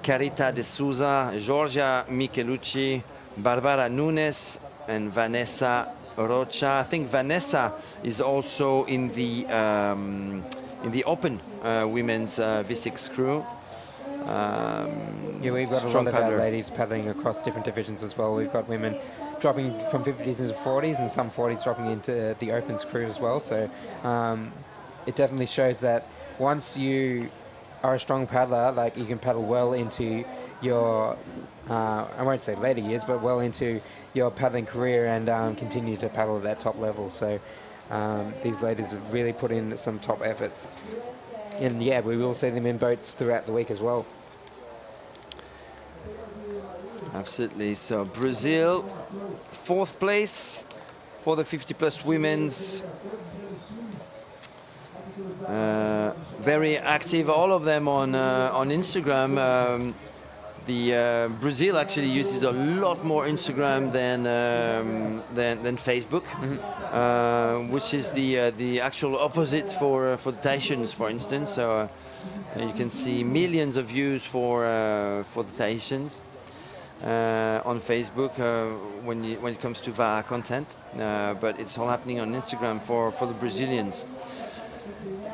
Carita de Souza, Georgia Michelucci, Barbara Nunes, and Vanessa Rocha. I think Vanessa is also in the open women's V6 crew. Yeah, we've got a lot of our ladies paddling across different divisions as well. We've got women dropping from 50s into 40s, and some 40s dropping into the opens crew as well. So it definitely shows that once you are a strong paddler, like you can paddle well into your I won't say later years, but well into your paddling career, and continue to paddle at that top level. So these ladies have really put in some top efforts. And yeah, we will see them in boats throughout the week as well. Absolutely. So Brazil, fourth place for the 50+ women's. Very active, all of them on Instagram. The Brazil actually uses a lot more Instagram than Facebook, which is the actual opposite for the Tahitians, for instance. So you can see millions of views for the Tahitians on Facebook when it comes to VAR content, but it's all happening on Instagram for the Brazilians.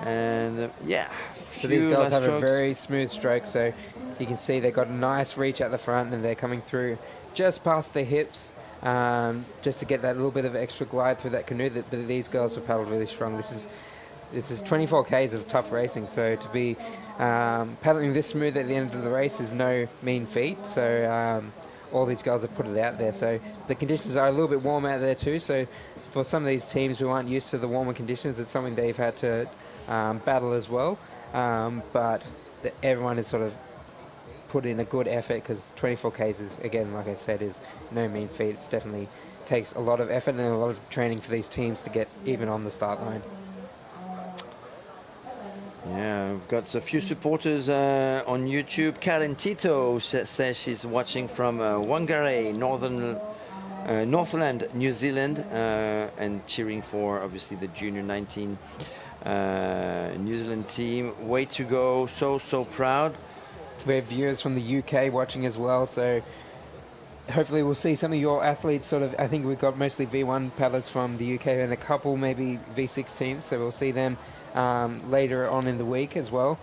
And yeah, So these few girls last have a strokes. very smooth stroke, so you can see they've got a nice reach at the front and they're coming through just past the hips, just to get that little bit of extra glide through that canoe. But these girls have paddled really strong. This is 24 Ks of tough racing, so to be paddling this smooth at the end of the race is no mean feat. So all these girls have put it out there. So the conditions are a little bit warm out there too, so for some of these teams who aren't used to the warmer conditions, it's something they've had to battle as well. But everyone has sort of put in a good effort, because 24 Ks is, again, like I said, is no mean feat. It's definitely takes a lot of effort and a lot of training for these teams to get even on the start line. Yeah, we've got a few supporters on YouTube. Karen Tito says she's watching from Whangarei, Northland, New Zealand, and cheering for, obviously, the Junior 19 New Zealand team. Way to go. So proud. We have viewers from the UK watching as well, so hopefully we'll see some of your athletes sort of, I think we've got mostly V1 paddlers from the UK and a couple maybe V6 teams, so we'll see them later on in the week as well.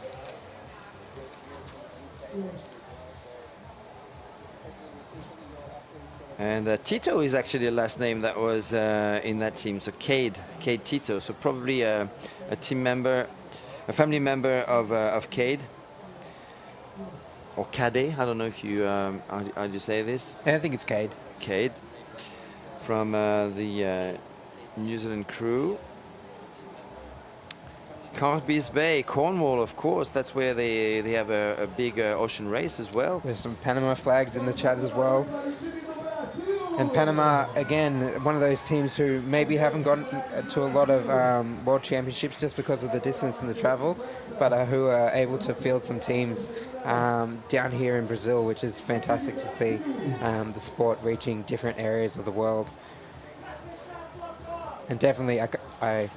And Tito is actually the last name that was in that team, so Cade Tito, so probably a team member, a family member of Cade. Or Cade, I don't know if you, how do you say this? I think it's Cade. Cade, from the New Zealand crew. Carby's Bay, Cornwall, of course, that's where they have a big ocean race as well. There's some Panama flags in the chat as well. And Panama, again, one of those teams who maybe haven't gotten to a lot of world championships just because of the distance and the travel, but who are able to field some teams down here in Brazil, which is fantastic to see the sport reaching different areas of the world. And definitely, I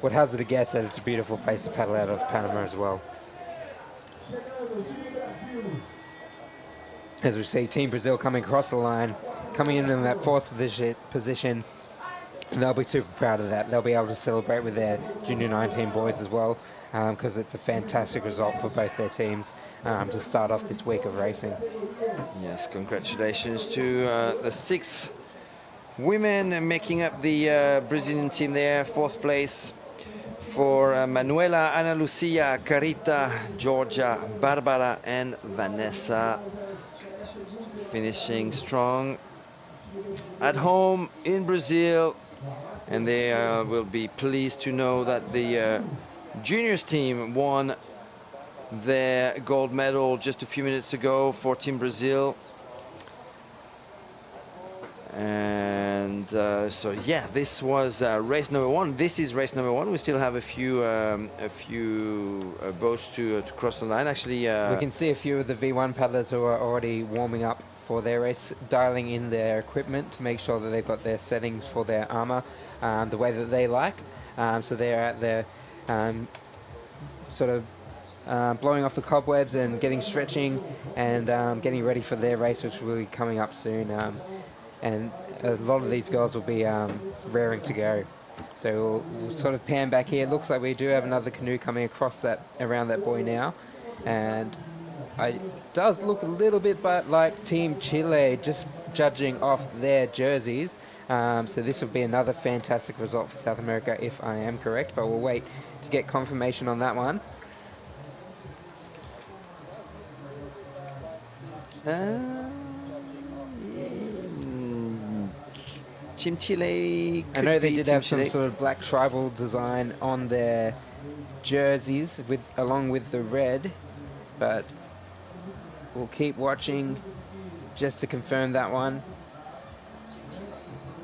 would hazard a guess that it's a beautiful place to paddle out of Panama as well. As we see Team Brazil coming across the line, coming in that fourth position, and they'll be super proud of that. They'll be able to celebrate with their Junior 19 boys as well, because it's a fantastic result for both their teams to start off this week of racing. Yes, congratulations to the 6 women making up the Brazilian team there. 4th place for Manuela, Ana Lucia, Carita, Georgia, Barbara, and Vanessa. Finishing strong at home in Brazil, and they will be pleased to know that the juniors team won their gold medal just a few minutes ago for Team Brazil. And so yeah, this was race number 1. This is race number 1. We still have a few boats to cross the line. Actually, we can see a few of the V1 paddlers who are already warming up for their race, dialing in their equipment to make sure that they've got their settings for their armor the way that they like. So they're out there sort of blowing off the cobwebs and getting stretching and getting ready for their race, which will be coming up soon. And a lot of these girls will be raring to go. So we'll sort of pan back here. It looks like we do have another canoe coming across that, around that buoy now. And it does look a little bit like Team Chile, just judging off their jerseys. So this will be another fantastic result for South America, if I am correct, but we'll wait to get confirmation on that one. Team Chile. I know they did have Chile. some sort of black tribal design on their jerseys along with the red, but we'll keep watching just to confirm that one.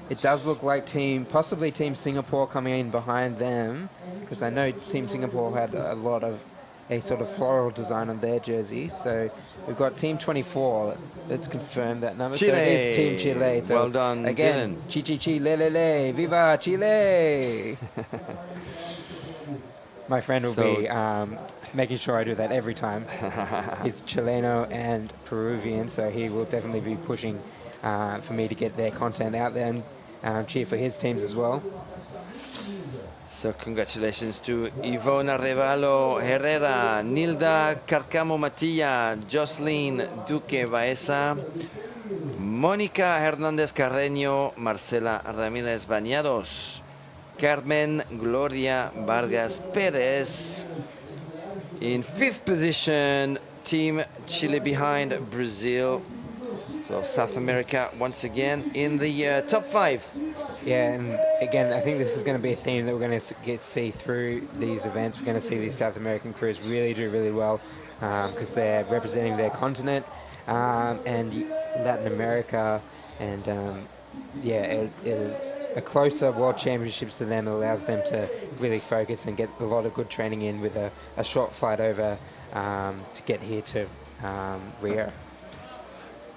It does look like possibly Team Singapore coming in behind them, because I know Team Singapore had a lot of a sort of floral design on their jersey. So we've got Team 24. Let's confirm that number. Chile. So it is Team Chile. So Well done, again, Dylan. Chi le le le, viva Chile! My friend will be making sure I do that every time. He's Chileno and Peruvian, so he will definitely be pushing for me to get their content out there and cheer for his teams as well. So congratulations to Yvonne Arevalo Herrera, Nilda Carcamo Matilla, Jocelyn Duque Baeza, Mónica Hernández Carreño, Marcela Ramírez Bañados, Carmen Gloria Vargas Perez. In 5th position, Team Chile behind Brazil. So South America once again in the top 5. Yeah, and again, I think this is going to be a theme that we're going to see through these events. We're going to see these South American crews really do really well because they're representing their continent and Latin America, and a closer World Championships to them allows them to really focus and get a lot of good training in with a short flight over to get here to Rio.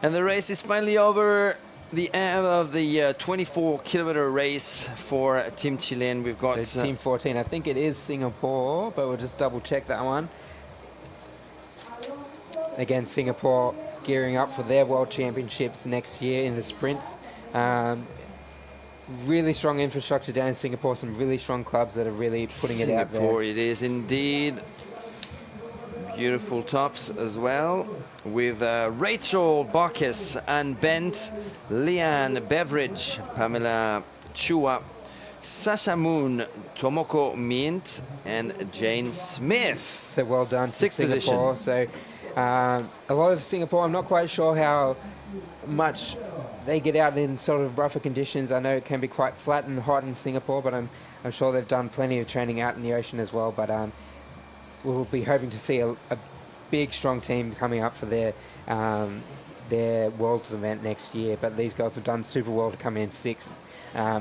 And the race is finally over. The end of the 24-kilometer race for Team Chilean. We've got so Team 14. I think it is Singapore, but we'll just double check that one. Again, Singapore gearing up for their World Championships next year in the sprints. Really strong infrastructure down in Singapore. Some really strong clubs that are really putting it out there. Singapore, it is indeed. Beautiful tops as well, with Rachel Barkis and Bent, Leanne Beveridge, Pamela Chua, Sasha Moon, Tomoko Mint, and Jane Smith. So well done to 6th Singapore. position. So a lot of Singapore, I'm not quite sure how much they get out in sort of rougher conditions. I know it can be quite flat and hot in Singapore, but I'm sure they've done plenty of training out in the ocean as well. But we'll be hoping to see a big, strong team coming up for their Worlds event next year. But these guys have done super well to come in 6th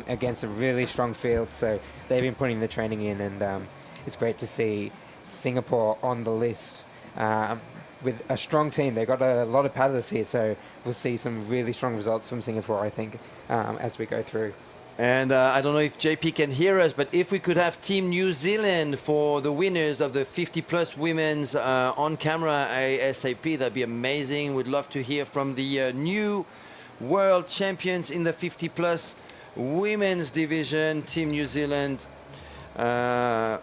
against a really strong field. So they've been putting the training in, and it's great to see Singapore on the list with a strong team. They've got a lot of paddlers here, so we'll see some really strong results from Singapore, I think, as we go through. And I don't know if JP can hear us, but if we could have Team New Zealand for the winners of the 50-plus women's on camera ASAP, that'd be amazing. We'd love to hear from the new world champions in the 50-plus women's division, Team New Zealand. So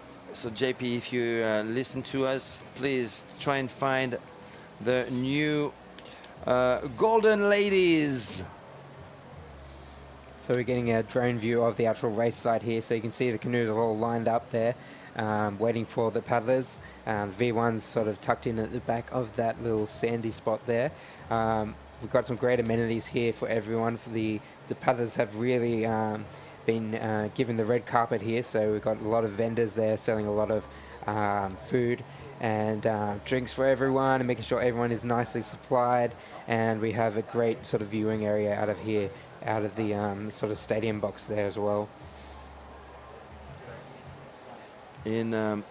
JP, if you listen to us, please try and find the new Golden Ladies. So we're getting a drone view of the actual race site here, so you can see the canoes are all lined up there, waiting for the paddlers. The V1's sort of tucked in at the back of that little sandy spot there. We've got some great amenities here for everyone. For the paddlers have really been given the red carpet here, so we've got a lot of vendors there selling a lot of food and drinks for everyone, and making sure everyone is nicely supplied. And we have a great sort of viewing area out of here, out of the sort of stadium box there as well. And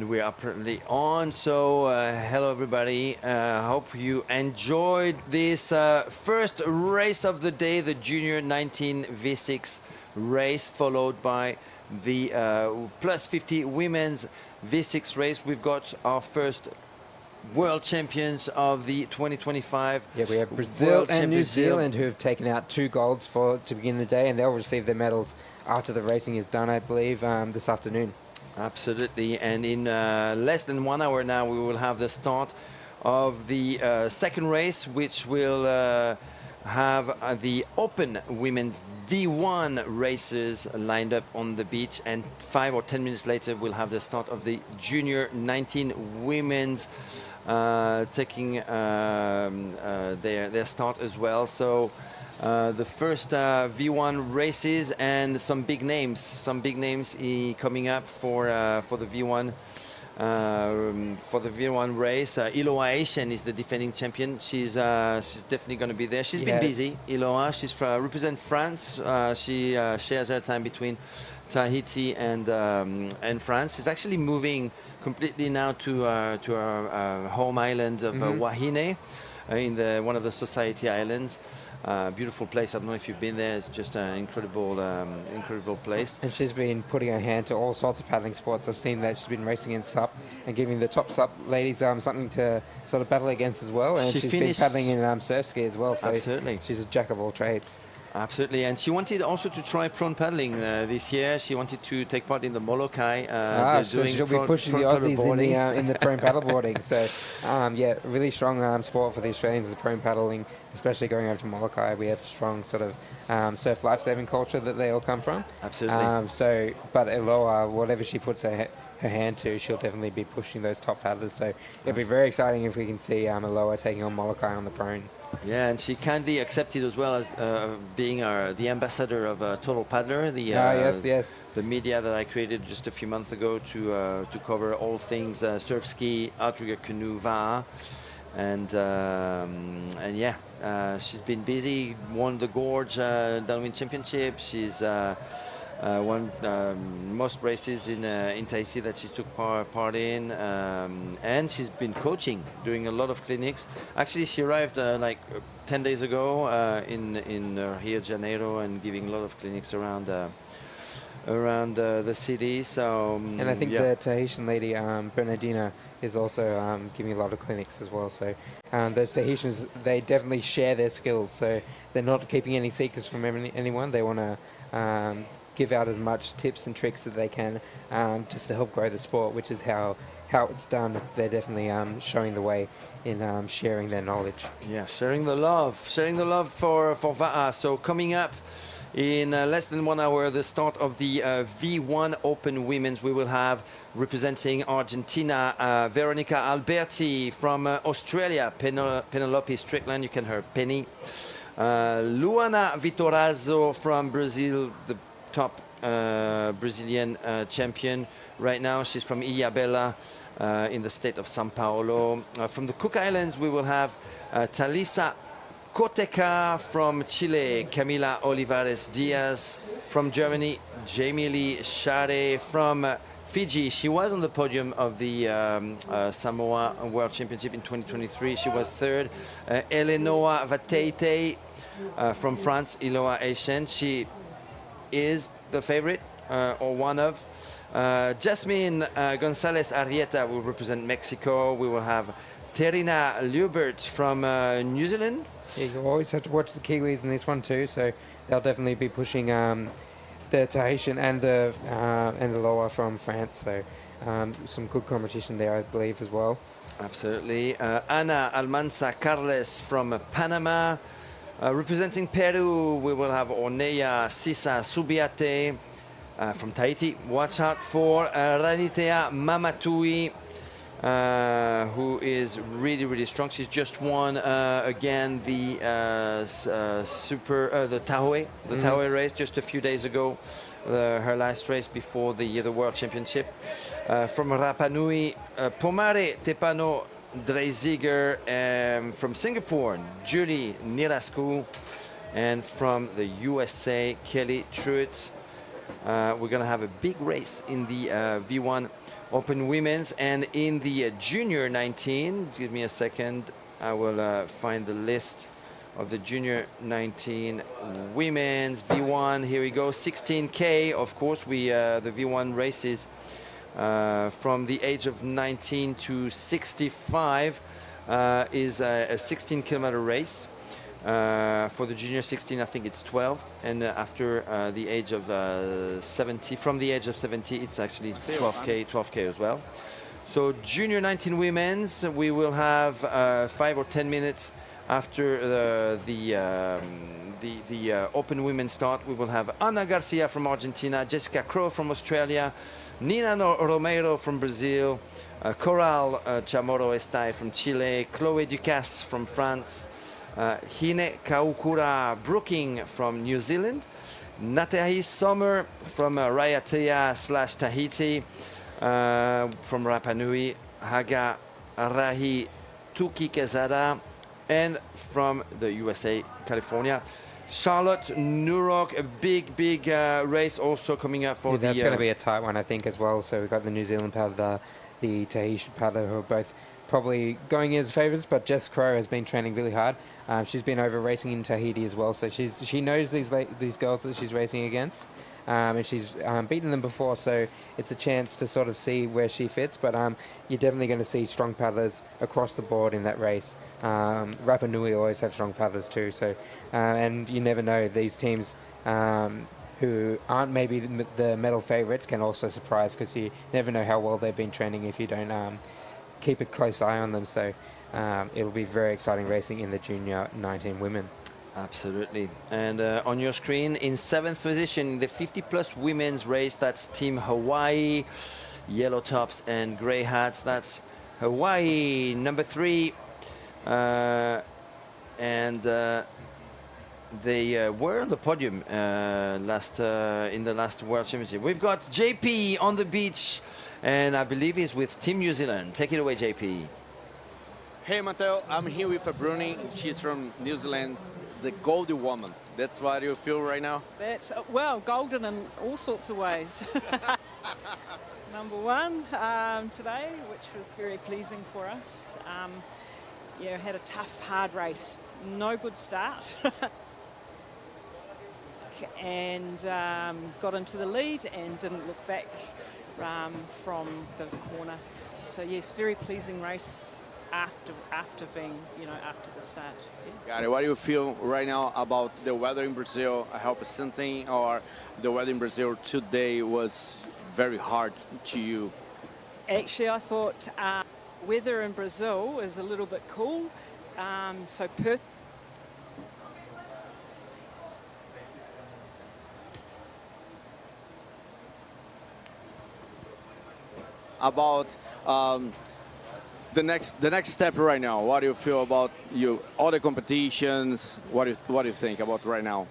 we are apparently on, so hello everybody. Hope you enjoyed this first race of the day, the Junior 19 V6 race, followed by the plus 50 women's V6 race. We've got our first world champions of the 2025. Yeah, we have Brazil and New Zealand who have taken out 2 golds to begin the day, and they'll receive their medals after the racing is done, I believe, this afternoon. Absolutely, and in less than 1 hour now we will have the start of the second race, which will have the open women's V1 races lined up on the beach, and 5 or 10 minutes later we'll have the start of the Junior 19 women's taking their start as well. So the first V1 races, and some big names coming up for the V1 for the V1 race. Iloa Asian is the defending champion. She's definitely going to be there. She's been busy. Iloa, she's represent France. She shares her time between Tahiti and France. She's actually moving completely now to her home island of Wahine, in one of the Society Islands. Beautiful place. I don't know if you've been there. It's just an incredible place. And she's been putting her hand to all sorts of paddling sports. I've seen that she's been racing in SUP and giving the top SUP ladies something to sort of battle against as well. And she's been paddling in surf ski as well. So absolutely, she's a jack of all trades. Absolutely, and she wanted also to try prone paddling this year. She wanted to take part in the Molokai. So she'll be pushing the Aussies in the prone paddleboarding. So, really strong sport for the Australians, the prone paddling, especially going over to Molokai. We have a strong sort of surf lifesaving culture that they all come from. Absolutely. But Eloa, whatever she puts her hand to, she'll definitely be pushing those top paddlers. So it'll be very exciting if we can see Eloa taking on Molokai on the prone. Yeah, and she kindly accepted as well as being the ambassador of Total Paddler, the media that I created just a few months ago to cover all things surf ski, outrigger canoe, VA, and she's been busy. Won the Gorge Downwind Championship. She's won most races in Tahiti that she took part in, and she's been coaching, doing a lot of clinics. Actually, she arrived 10 days ago in Rio de Janeiro and giving a lot of clinics around the city. So and I think the Tahitian lady Bernardina is also giving a lot of clinics as well. So those Tahitians, they definitely share their skills. So they're not keeping any secrets from anyone. They want to give out as much tips and tricks that they can just to help grow the sport, which is how it's done. They're definitely showing the way in sharing their knowledge. Yeah, sharing the love for VAA. So coming up in less than 1 hour, the start of the V1 Open Women's, we will have representing Argentina, Veronica Alberti. From Australia, Penelope Strickland, you can hear Penny. Luana Vitorazzo from Brazil, the top Brazilian champion right now. She's from Ilhabela in the state of São Paulo. From the Cook Islands, we will have Thalisa Koteca. From Chile, Camila Olivares Diaz. From Germany, Jamie Lee Share. From Fiji, she was on the podium of the Samoa World Championship in 2023. She was third. Eleonora Vateite from France, Iloa Asian. She is the favorite, or one of. Jasmine Gonzalez Arrieta will represent Mexico. We will have Terina Liubert from New Zealand. Yeah, you always have to watch the Kiwis in this one too, so they'll definitely be pushing the Tahitian and the Loa from France. So some good competition there, I believe, as well. Absolutely. Ana Almanza Carles from Panama. Representing Peru, we will have Orneya Sisa Subiate from Tahiti. Watch out for Ranitea Mamatui, who is really strong. She's just won again the Tahoe race just a few days ago. Her last race before the World Championship. From Rapa Nui, Pomare Tepano Dreiziger. From Singapore, Julie Nirasku. And from the USA, Kelly Truitt. We're going to have a big race in the V1 Open Women's and in the Junior 19. Give me a second. I will find the list of the Junior 19 Women's V1. Here we go. 16K. Of course, the V1 races from the age of 19 to 65 is a 16-kilometer race. For the junior 16, I think it's 12, and after the age of 70, from the age of 70, it's actually 12k as well. So junior 19 women's, we will have 5 or 10 minutes after the open women's start. We will have Ana Garcia from Argentina, Jessica Crow from Australia, Nina Romero from Brazil, Coral Chamorro Estay from Chile, Chloé Ducasse from France, Hine Kaukura Brooking from New Zealand, Natahi Sommer from Raiatea / Tahiti, from Rapa Nui, Haga Rahi Tuki Quezada, and from the USA, California, Charlotte Nurok. A big race also coming up for That's going to be a tight one, I think, as well. So we've got the New Zealand paddler, the Tahitian paddler, who are both probably going in as favourites, but Jess Crow has been training really hard. She's been over racing in Tahiti as well, so she knows these girls that she's racing against, and she's beaten them before, so it's a chance to sort of see where she fits. But you're definitely going to see strong paddlers across the board in that race. Rapa Nui always have strong paddlers too, so and you never know, these teams who aren't maybe the medal favourites can also surprise, because you never know how well they've been training if you don't keep a close eye on them. So it'll be very exciting racing in the Junior 19 women. Absolutely. And on your screen, in 7th position, the 50-plus women's race, that's Team Hawaii, yellow tops and grey hats. That's Hawaii, number 3. And they were on the podium in the last World Championship. We've got JP on the beach, and I believe he's with Team New Zealand. Take it away, JP. Hey, Mateo, I'm here with Bruni. She's from New Zealand, the Goldie Woman. That's what you feel right now? That's, well, golden in all sorts of ways. Number one today, which was very pleasing for us. Yeah, had a tough, hard race. No good start. And got into the lead and didn't look back from the corner. So yes, very pleasing race after being, after the start. Yeah. Got it. What do you feel right now about the weather in Brazil? I hope something, or the weather in Brazil today was very hard to you? Actually, I thought weather in Brazil is a little bit cool. So Perth. About the next step right now. What do you feel about all the competitions? What do you think about right now?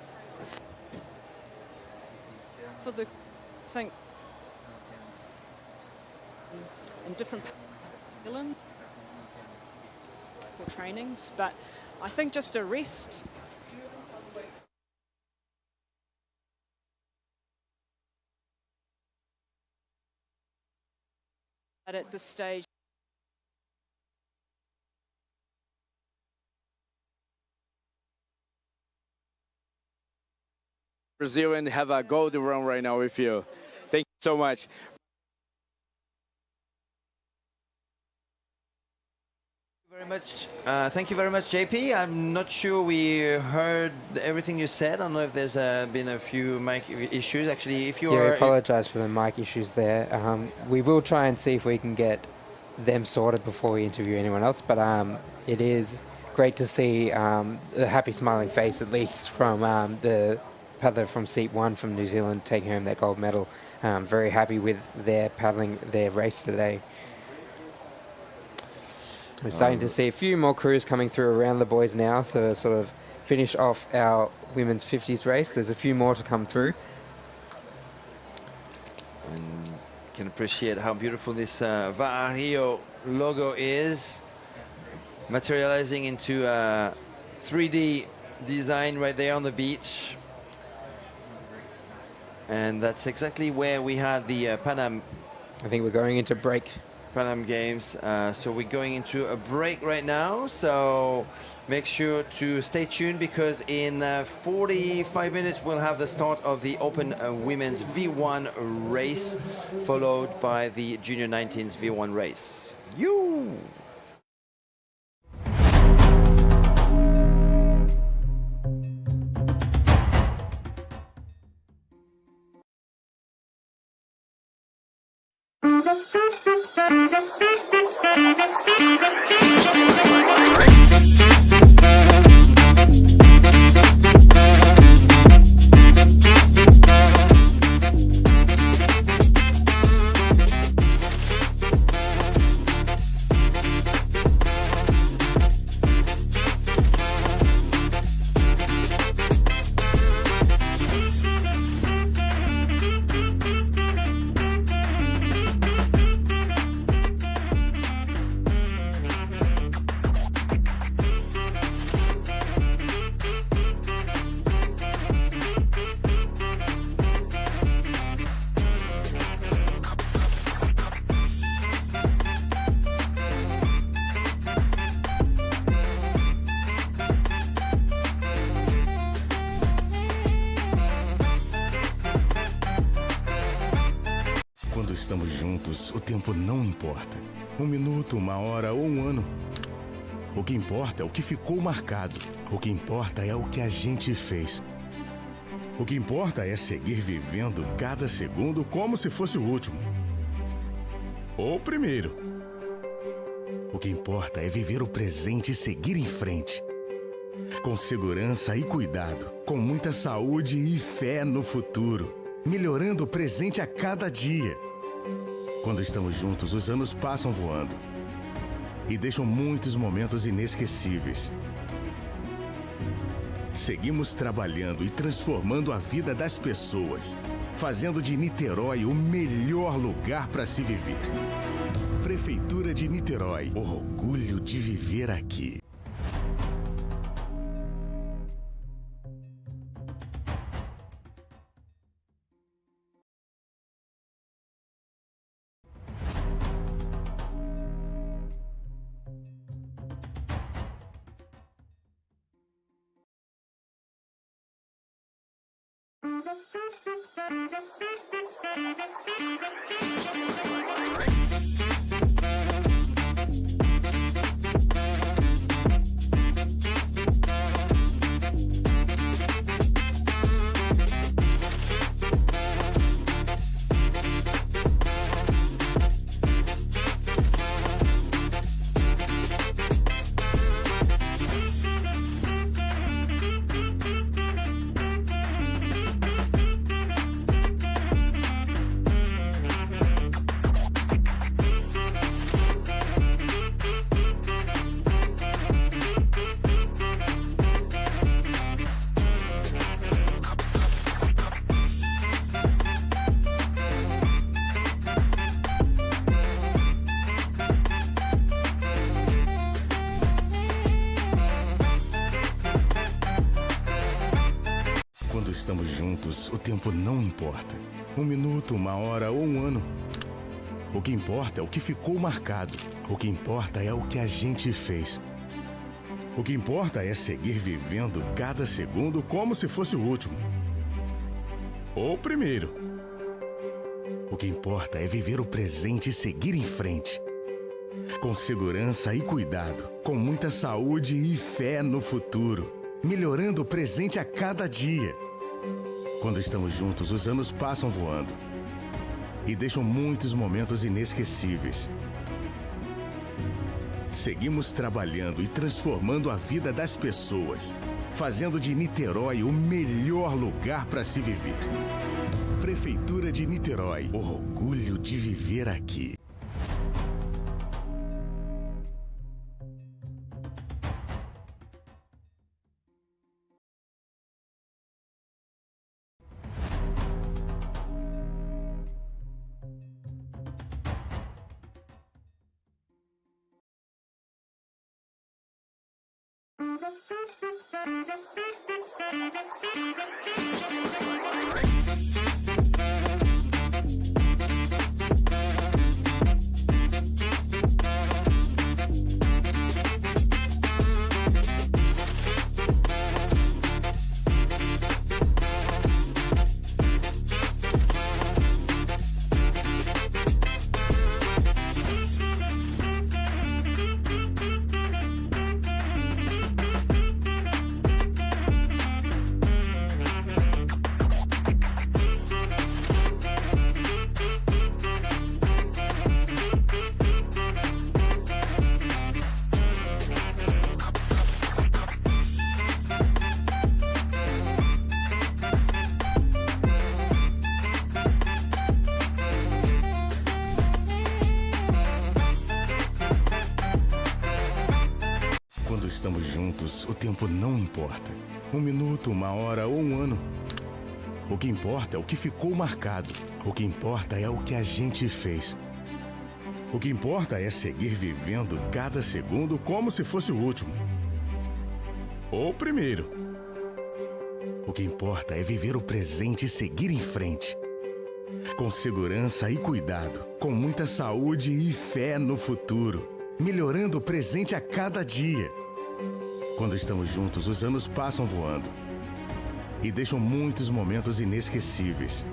For the thing in different islands for trainings, but I think just a rest. But at this stage, Brazil, and have a gold run right now with you. Thank you so much. Thank you very much, JP. I'm not sure we heard everything you said. I don't know if there's been a few mic issues. Actually, if you we apologise for the mic issues there. We will try and see if we can get them sorted before we interview anyone else. But it is great to see a happy, smiling face, at least from the paddler from Seat 1 from New Zealand, taking home that gold medal. Very happy with their paddling, their race today. We're starting to see a few more crews coming through around the boys now, so sort of finish off our women's 50s race. There's a few more to come through. And can appreciate how beautiful this RIO logo is, materializing into a 3D design right there on the beach. And that's exactly where we had the Pan Am. I think we're going into break. Pan Am Games. So we're going into a break right now. So make sure to stay tuned, because in 45 minutes we'll have the start of the Open Women's V1 race, followed by the Junior 19's V1 race. Quando estamos juntos, o tempo não importa. 1 minuto, 1 hora ou 1 ano. O que importa é o que ficou marcado. O que importa é o que a gente fez. O que importa é seguir vivendo cada segundo como se fosse o último. Ou o primeiro. O que importa é viver o presente e seguir em frente. Com segurança e cuidado, com muita saúde e fé no futuro, melhorando o presente a cada dia. Quando estamos juntos, os anos passam voando e deixam muitos momentos inesquecíveis. Seguimos trabalhando e transformando a vida das pessoas, fazendo de Niterói o melhor lugar para se viver. Prefeitura de Niterói, orgulho de viver aqui. Quando estamos juntos, o tempo não importa. 1 minuto, 1 hora ou 1 ano. O que importa é o que ficou marcado. O que importa é o que a gente fez. O que importa é seguir vivendo cada segundo como se fosse o último. Ou o primeiro. O que importa é viver o presente e seguir em frente. Com segurança e cuidado, com muita saúde e fé no futuro, melhorando o presente a cada dia. Quando estamos juntos, os anos passam voando e deixam muitos momentos inesquecíveis. Seguimos trabalhando e transformando a vida das pessoas, fazendo de Niterói o melhor lugar para se viver. Prefeitura de Niterói, orgulho de viver aqui. Quando estamos juntos, o tempo não importa. 1 minuto, 1 hora ou 1 ano. O que importa é o que ficou marcado. O que importa é o que a gente fez. O que importa é seguir vivendo cada segundo como se fosse o último. Ou o primeiro. O que importa é viver o presente e seguir em frente. Com segurança e cuidado, com muita saúde e fé no futuro, melhorando o presente a cada dia. Quando estamos juntos, os anos passam voando e deixam muitos momentos inesquecíveis.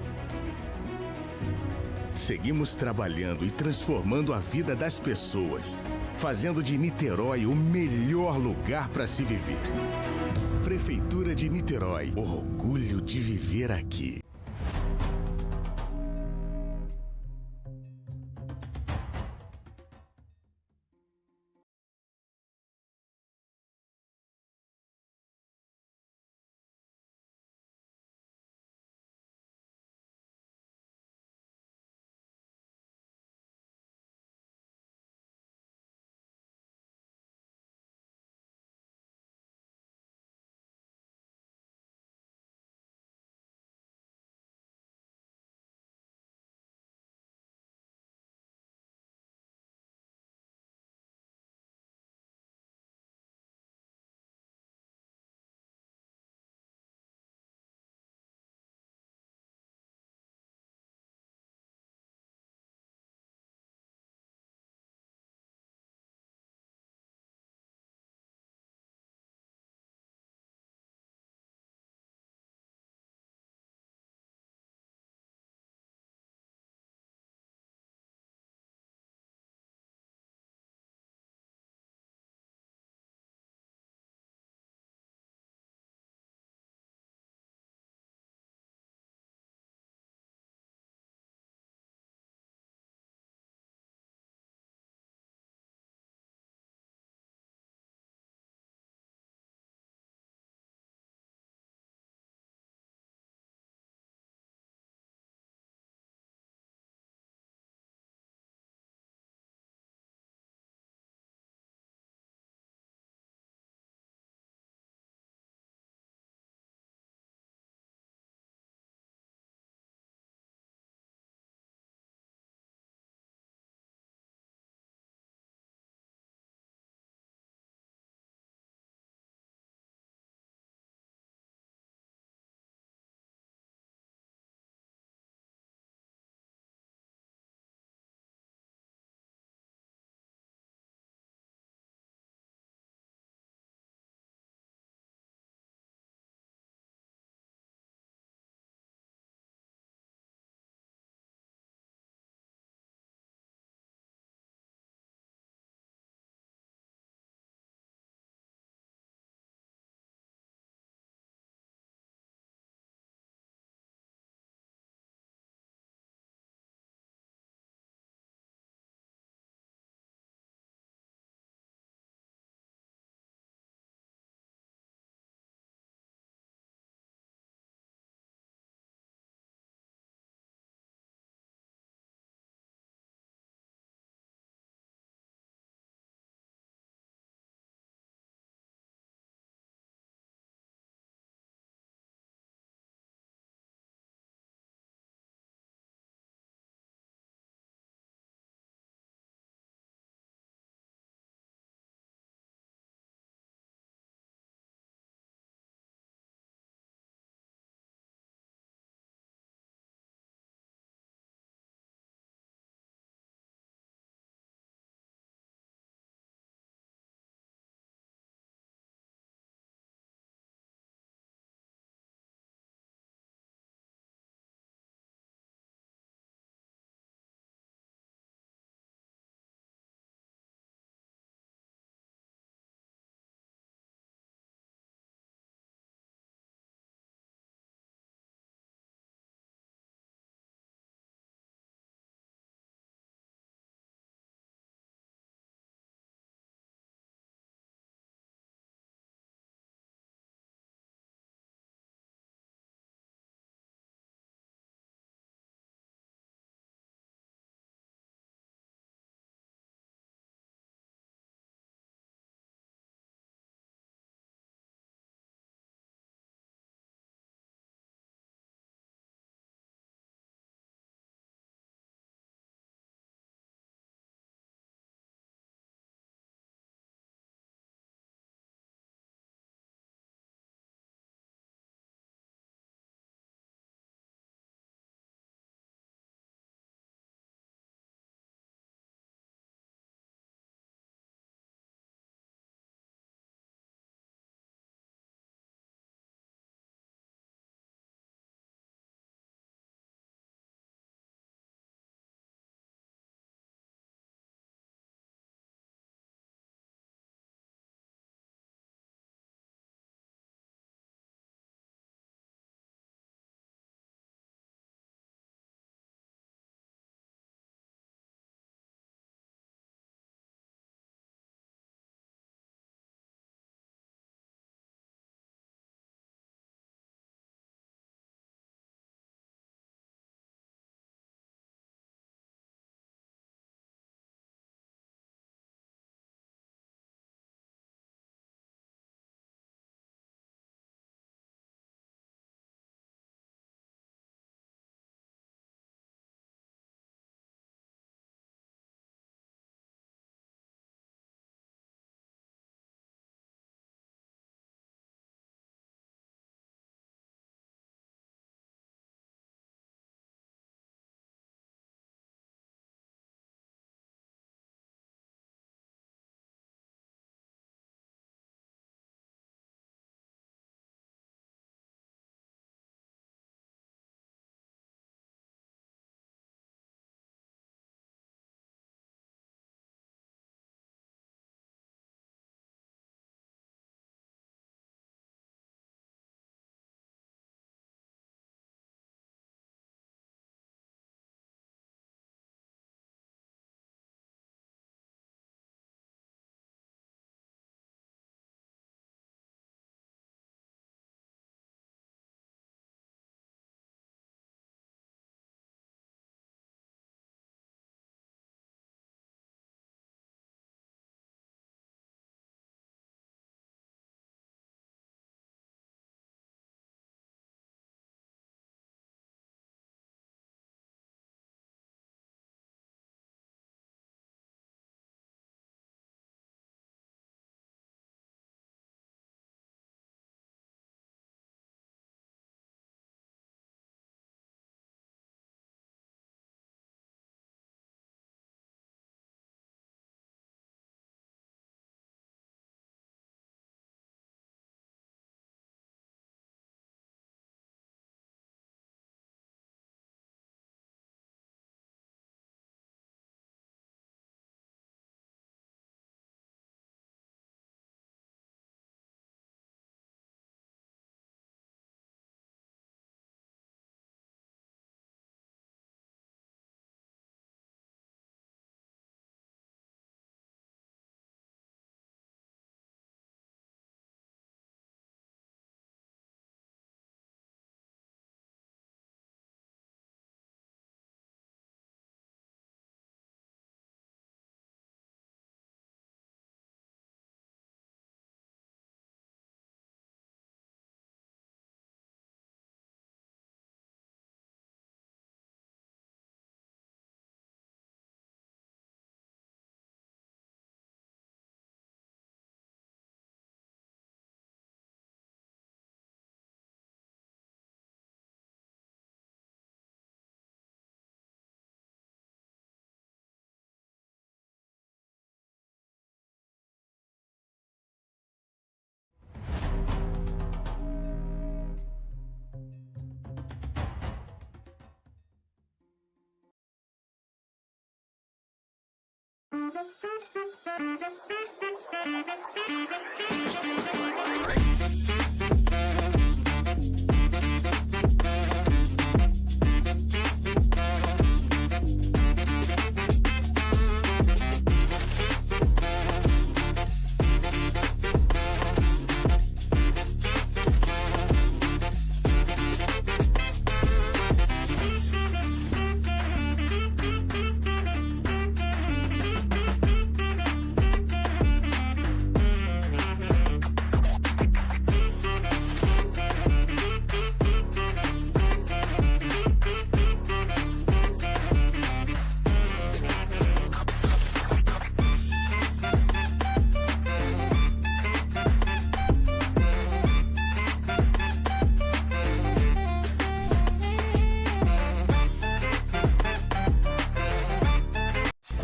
seguimos trabalhando e transformando a vida das pessoas, fazendo de Niterói o melhor lugar para se viver. Prefeitura de Niterói, orgulho de viver aqui.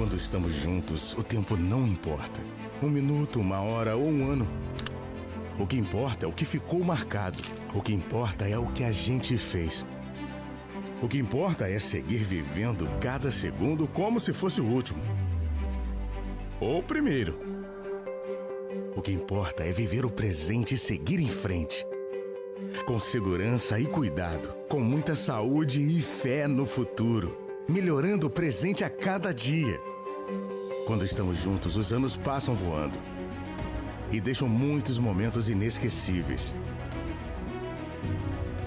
Quando estamos juntos, o tempo não importa. Um minuto, uma hora ou um ano. O que importa é o que ficou marcado. O que importa é o que a gente fez. O que importa é seguir vivendo cada segundo como se fosse o último. Ou o primeiro. O que importa é viver o presente e seguir em frente. Com segurança e cuidado. Com muita saúde e fé no futuro. Melhorando o presente a cada dia. Quando estamos juntos, os anos passam voando e deixam muitos momentos inesquecíveis.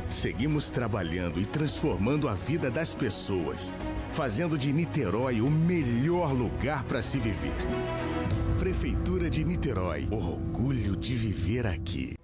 Seguimos trabalhando e transformando a vida das pessoas, fazendo de Niterói o melhor lugar para se viver. Prefeitura de Niterói, orgulho de viver aqui.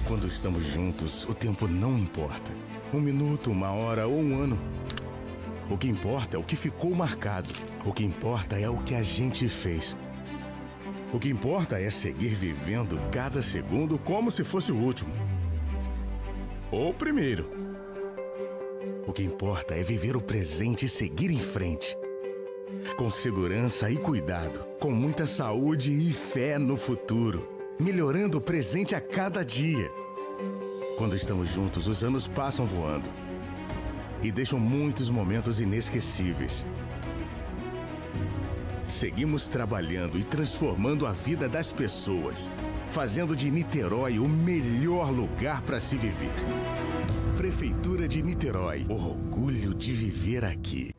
Quando estamos juntos, o tempo não importa. Um minuto, uma hora ou um ano. O que importa é o que ficou marcado. O que importa é o que a gente fez. O que importa é seguir vivendo cada segundo como se fosse o último. Ou o primeiro. O que importa é viver o presente e seguir em frente. Com segurança e cuidado. Com muita saúde e fé no futuro. Melhorando o presente a cada dia. Quando estamos juntos, os anos passam voando e deixam muitos momentos inesquecíveis. Seguimos trabalhando e transformando a vida das pessoas, fazendo de Niterói o melhor lugar para se viver. Prefeitura de Niterói, orgulho de viver aqui.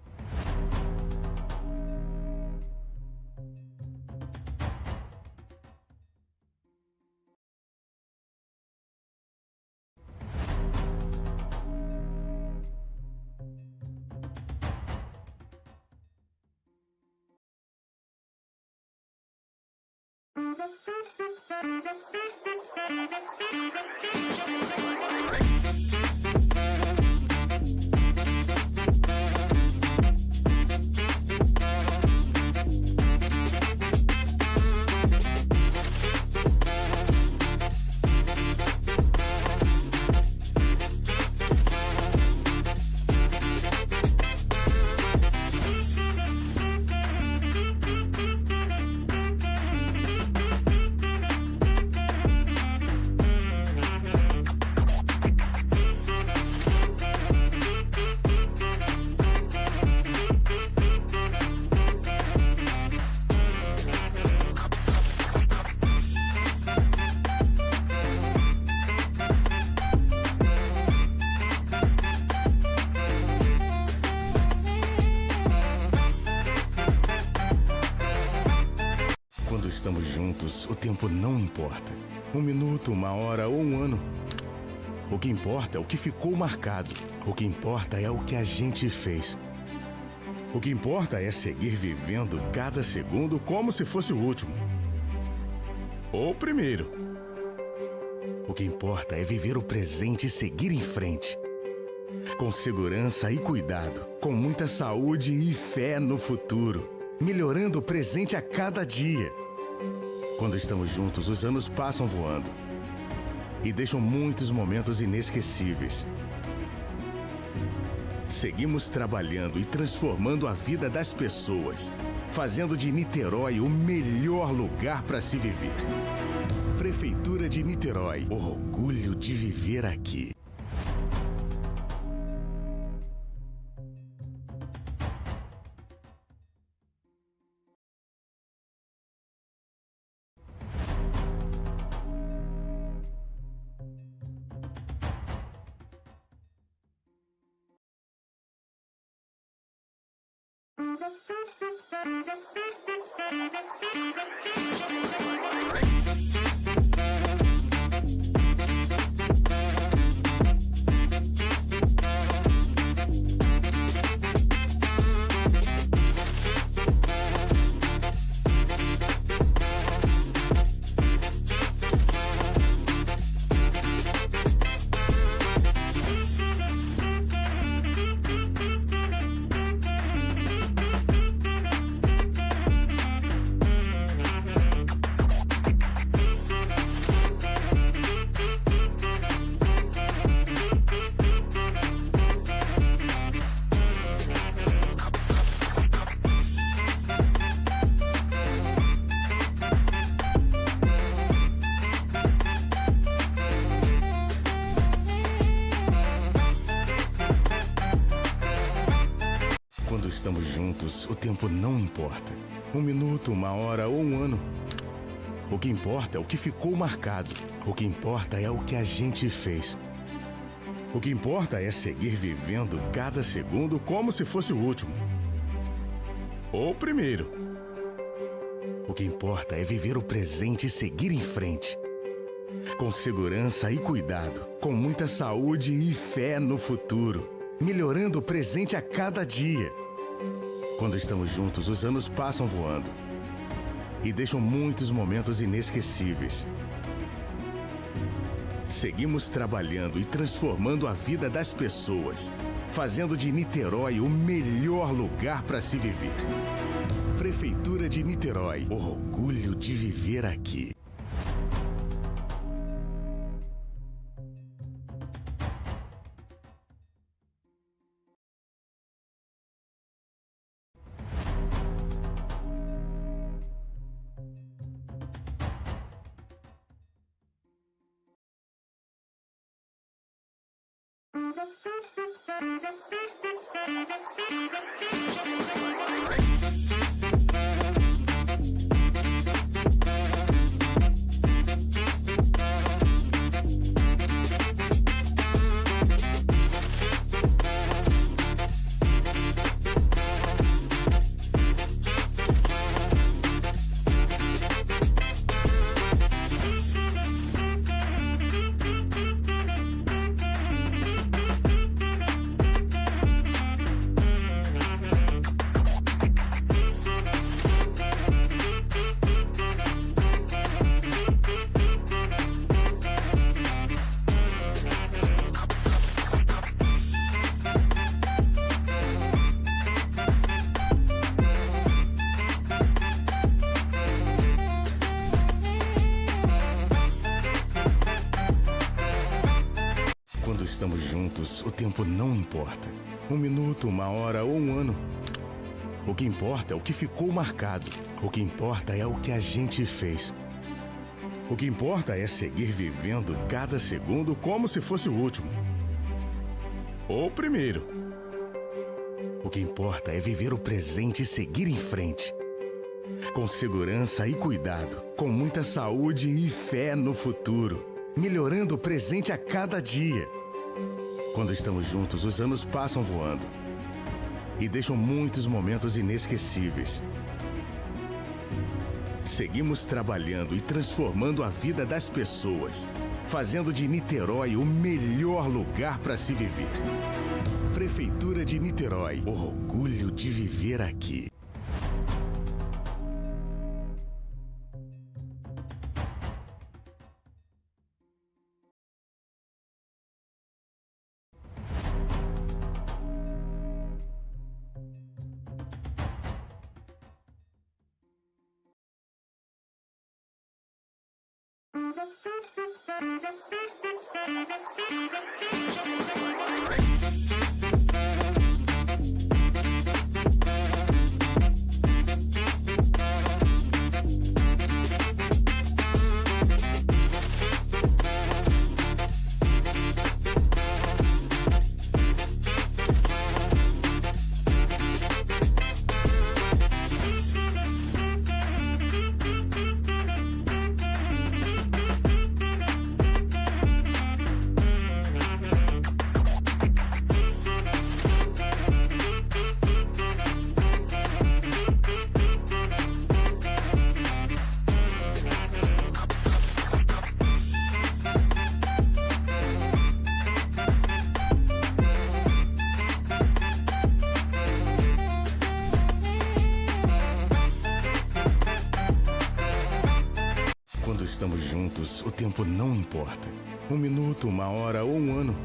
Quando estamos juntos, o tempo não importa. Um minuto, uma hora ou um ano. O que importa é o que ficou marcado. O que importa é o que a gente fez. O que importa é seguir vivendo cada segundo como se fosse o último. Ou o primeiro. O que importa é viver o presente e seguir em frente. Com segurança e cuidado. Com muita saúde e fé no futuro. Melhorando o presente a cada dia. Quando estamos juntos, os anos passam voando e deixam muitos momentos inesquecíveis. Seguimos trabalhando e transformando a vida das pessoas, fazendo de Niterói o melhor lugar para se viver. Prefeitura de Niterói, orgulho de viver aqui. Quando estamos juntos, o tempo não importa. Um minuto, uma hora ou um ano. O que importa é o que ficou marcado. O que importa é o que a gente fez. O que importa é seguir vivendo cada segundo como se fosse o último. Ou o primeiro. O que importa é viver o presente e seguir em frente. Com segurança e cuidado. Com muita saúde e fé no futuro. Melhorando o presente a cada dia. Quando estamos juntos, os anos passam voando e deixam muitos momentos inesquecíveis. Seguimos trabalhando e transformando a vida das pessoas, fazendo de Niterói o melhor lugar para se viver. Prefeitura de Niterói, orgulho de viver aqui. Quando estamos juntos, o tempo não importa. Um minuto, uma hora ou um ano. O que importa é o que ficou marcado. O que importa é o que a gente fez. O que importa é seguir vivendo cada segundo como se fosse o último. Ou o primeiro. O que importa é viver o presente e seguir em frente. Com segurança e cuidado. Com muita saúde e fé no futuro. Melhorando o presente a cada dia. Quando estamos juntos, os anos passam voando e deixam muitos momentos inesquecíveis. Seguimos trabalhando e transformando a vida das pessoas, fazendo de Niterói o melhor lugar para se viver. Prefeitura de Niterói, orgulho de viver aqui. Quando estamos juntos, o tempo não importa. Um minuto, uma hora ou um ano.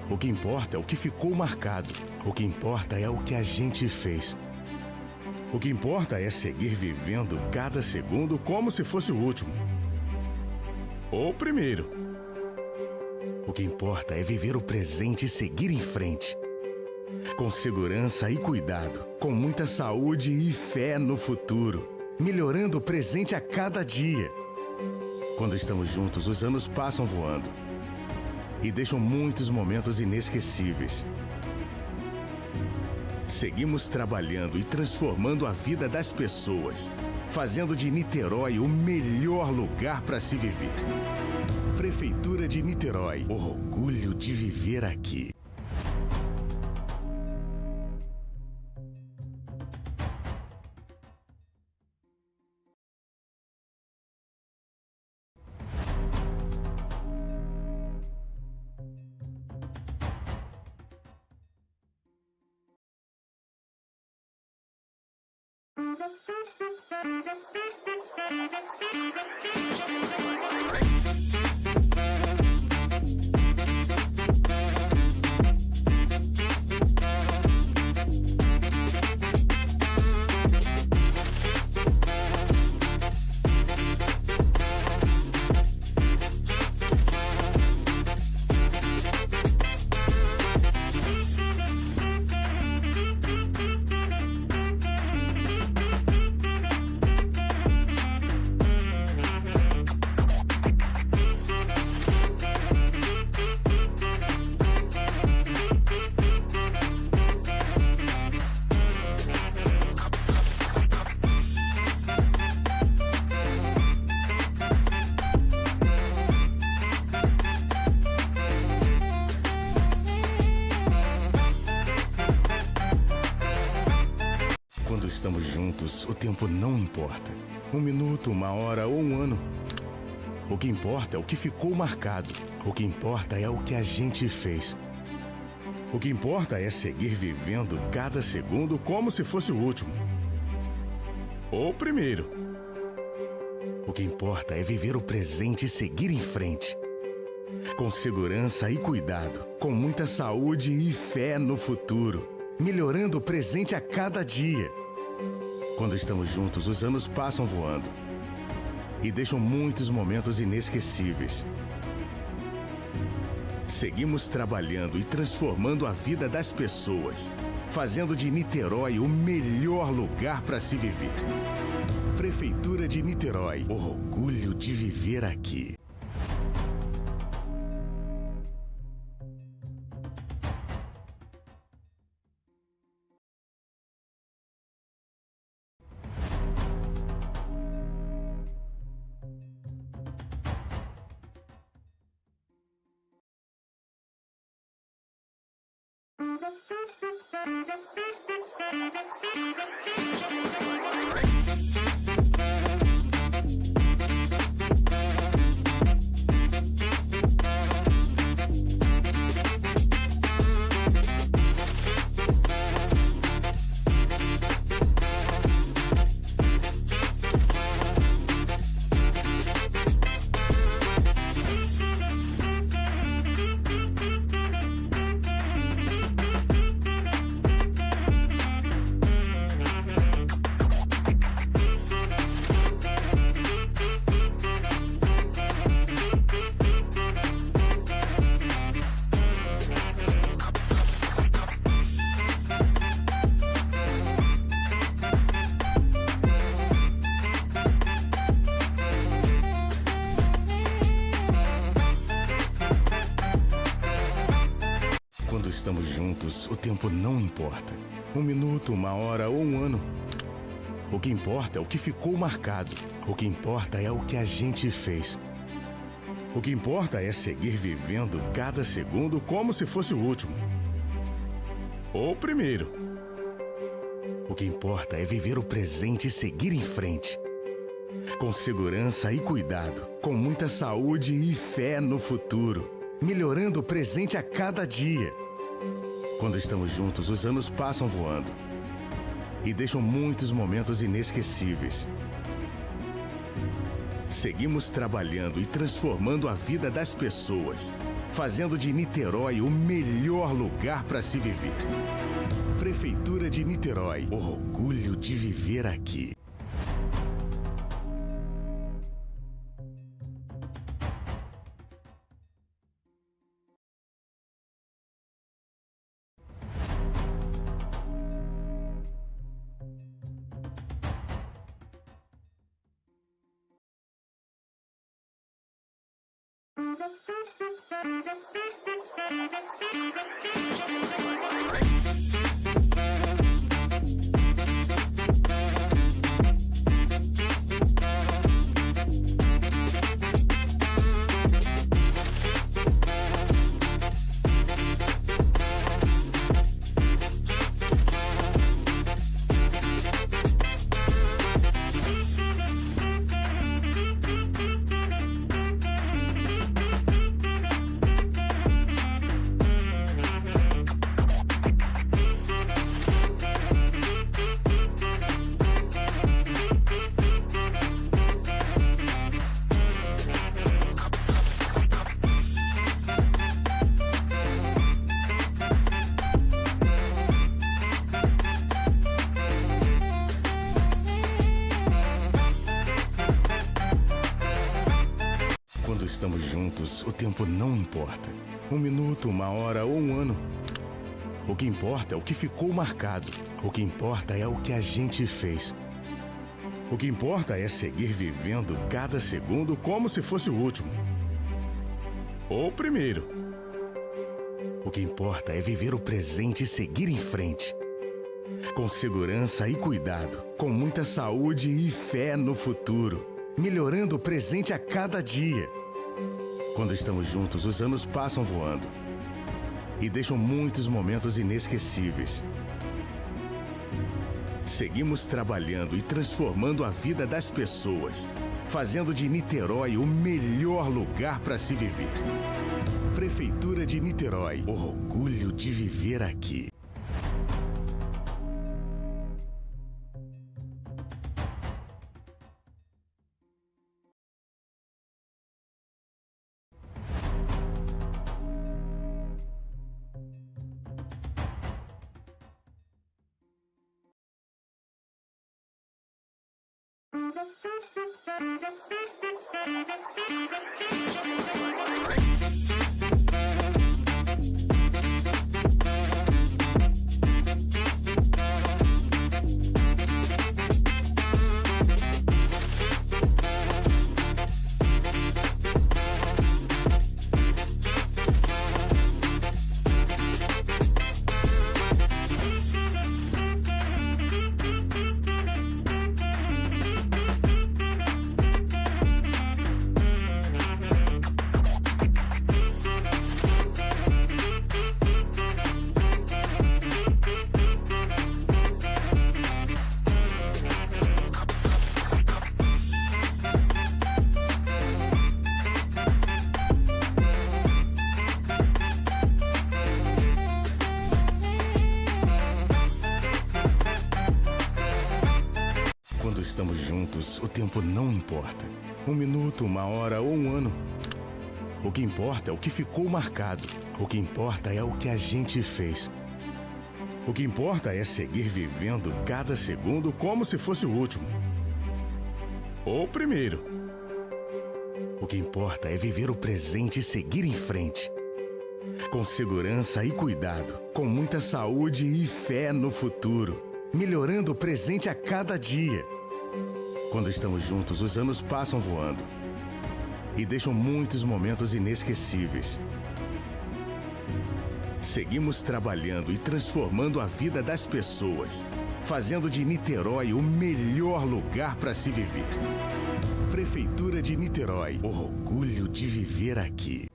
O que importa é o que ficou marcado. O que importa é o que a gente fez. O que importa é seguir vivendo cada segundo como se fosse o último. Ou o primeiro. O que importa é viver o presente e seguir em frente. Com segurança e cuidado. Com muita saúde e fé no futuro. Melhorando o presente a cada dia. Quando estamos juntos, os anos passam voando e deixam muitos momentos inesquecíveis. Seguimos trabalhando e transformando a vida das pessoas, fazendo de Niterói o melhor lugar para se viver. Prefeitura de Niterói, orgulho de viver aqui. estamos juntos, o tempo não importa. Um minuto, uma hora ou um ano. O que importa é o que ficou marcado. O que importa é o que a gente fez. O que importa é seguir vivendo cada segundo como se fosse o último. Ou o primeiro. O que importa é viver o presente e seguir em frente. Com segurança e cuidado, com muita saúde e fé no futuro. Melhorando o presente a cada dia. Quando estamos juntos, os anos passam voando. E deixam muitos momentos inesquecíveis. Seguimos trabalhando e transformando a vida das pessoas, fazendo de Niterói o melhor lugar para se viver. Prefeitura de Niterói, orgulho de viver aqui. Quando estamos juntos, o tempo não importa. Um minuto, uma hora ou um ano. O que importa é o que ficou marcado. O que importa é o que a gente fez. O que importa é seguir vivendo cada segundo como se fosse o último. Ou o primeiro. O que importa é viver o presente e seguir em frente. Com segurança e cuidado, com muita saúde e fé no futuro. Melhorando o presente a cada dia. Quando estamos juntos, os anos passam voando. E deixam muitos momentos inesquecíveis. Seguimos trabalhando e transformando a vida das pessoas, fazendo de Niterói o melhor lugar para se viver. Prefeitura de Niterói, orgulho de viver aqui. Quando estamos juntos, o tempo não importa. Um minuto, uma hora ou um ano. O que importa é o que ficou marcado. O que importa é o que a gente fez. O que importa é seguir vivendo cada segundo como se fosse o último. Ou o primeiro. O que importa é viver o presente e seguir em frente. Com segurança e cuidado, com muita saúde e fé no futuro. Melhorando o presente a cada dia. Quando estamos juntos, os anos passam voando. E deixam muitos momentos inesquecíveis. Seguimos trabalhando e transformando a vida das pessoas, fazendo de Niterói o melhor lugar para se viver. Prefeitura de Niterói, orgulho de viver aqui. Quando estamos juntos, o tempo não importa. 1 minuto, 1 hora ou 1 ano. O que importa é o que ficou marcado. O que importa é o que a gente fez. O que importa é seguir vivendo cada segundo como se fosse o último. Ou o primeiro. O que importa é viver o presente e seguir em frente. Com segurança e cuidado, com muita saúde e fé no futuro. Melhorando o presente a cada dia. Quando estamos juntos, os anos passam voando e deixam muitos momentos inesquecíveis. Seguimos trabalhando e transformando a vida das pessoas, fazendo de Niterói o melhor lugar para se viver. Prefeitura de Niterói, orgulho de viver aqui.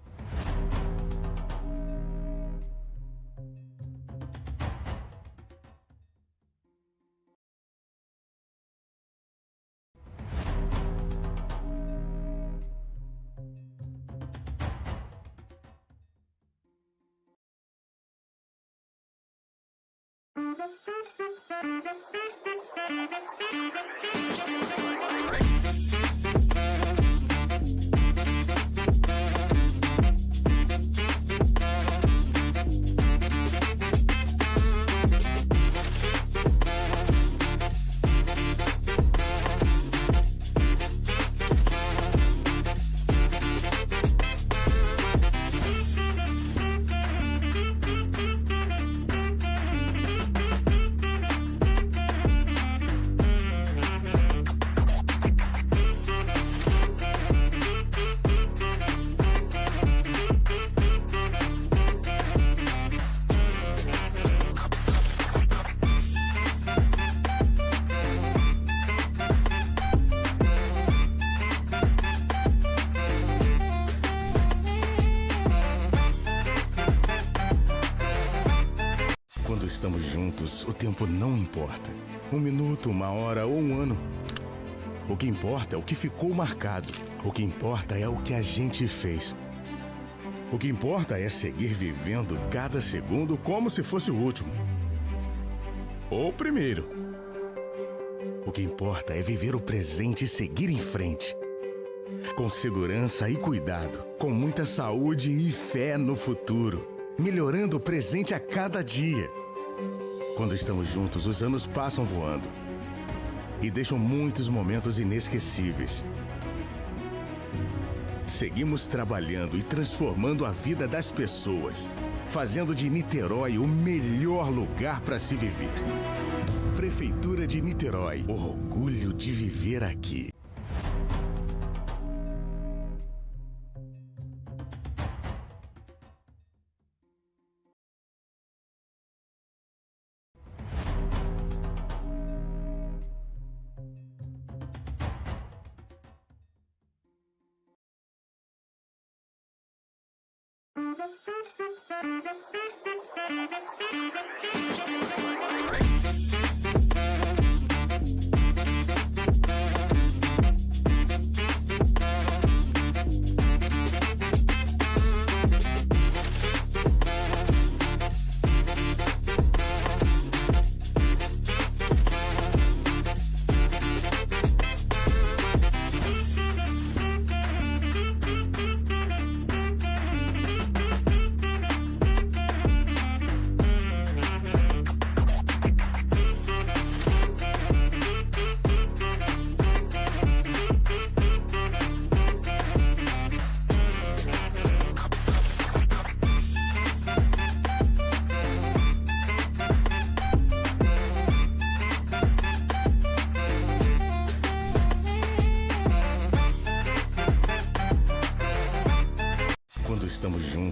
Quando estamos juntos, o tempo não importa. 1 minuto, 1 hora ou 1 ano. O que importa é o que ficou marcado. O que importa é o que a gente fez. O que importa é seguir vivendo cada segundo como se fosse o último. Ou o primeiro. O que importa é viver o presente e seguir em frente. Com segurança e cuidado, com muita saúde e fé no futuro. Melhorando o presente a cada dia. Quando estamos juntos, os anos passam voando e deixam muitos momentos inesquecíveis. Seguimos trabalhando e transformando a vida das pessoas, fazendo de Niterói o melhor lugar para se viver. Prefeitura de Niterói, orgulho de viver aqui.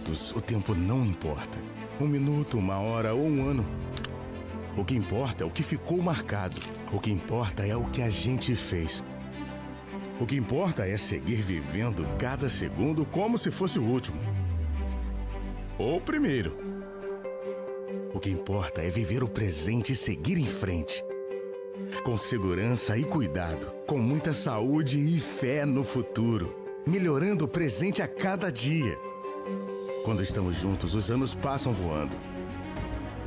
juntos, o tempo não importa. Um minuto, uma hora ou um ano. O que importa é o que ficou marcado. O que importa é o que a gente fez. O que importa é seguir vivendo cada segundo como se fosse o último. Ou o primeiro. O que importa é viver o presente e seguir em frente. Com segurança e cuidado, com muita saúde e fé no futuro. Melhorando o presente a cada dia. Quando estamos juntos, os anos passam voando.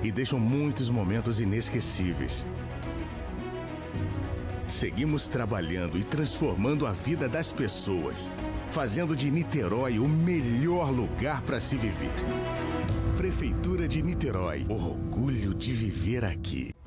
E deixam muitos momentos inesquecíveis. Seguimos trabalhando e transformando a vida das pessoas, fazendo de Niterói o melhor lugar para se viver. Prefeitura de Niterói, orgulho de viver aqui.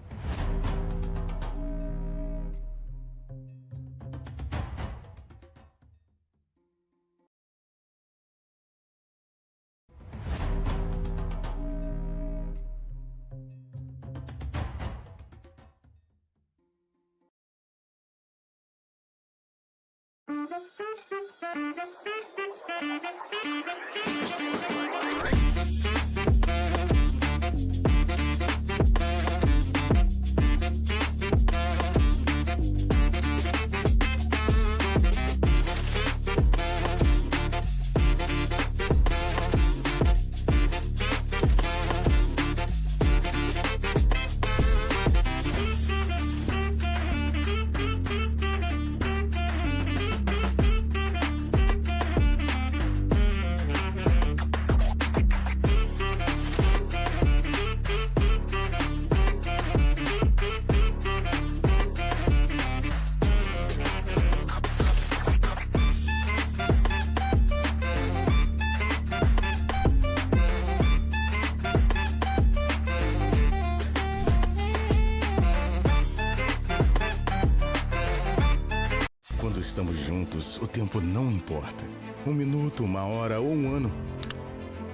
Estamos juntos, o tempo não importa. Um minuto, uma hora ou um ano.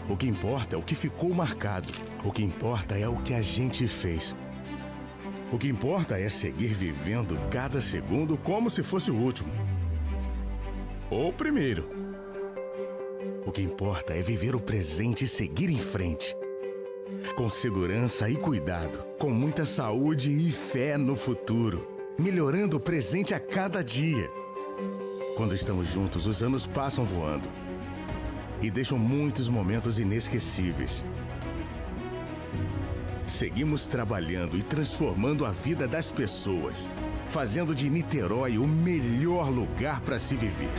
O que importa é o que ficou marcado. O que importa é o que a gente fez. O que importa é seguir vivendo cada segundo como se fosse o último. Ou o primeiro. O que importa é viver o presente e seguir em frente. Com segurança e cuidado, com muita saúde e fé no futuro. Melhorando o presente a cada dia. Quando estamos juntos, os anos passam voando. E deixam muitos momentos inesquecíveis. Seguimos trabalhando e transformando a vida das pessoas, fazendo de Niterói o melhor lugar para se viver.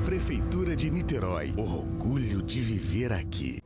Prefeitura de Niterói, orgulho de viver aqui.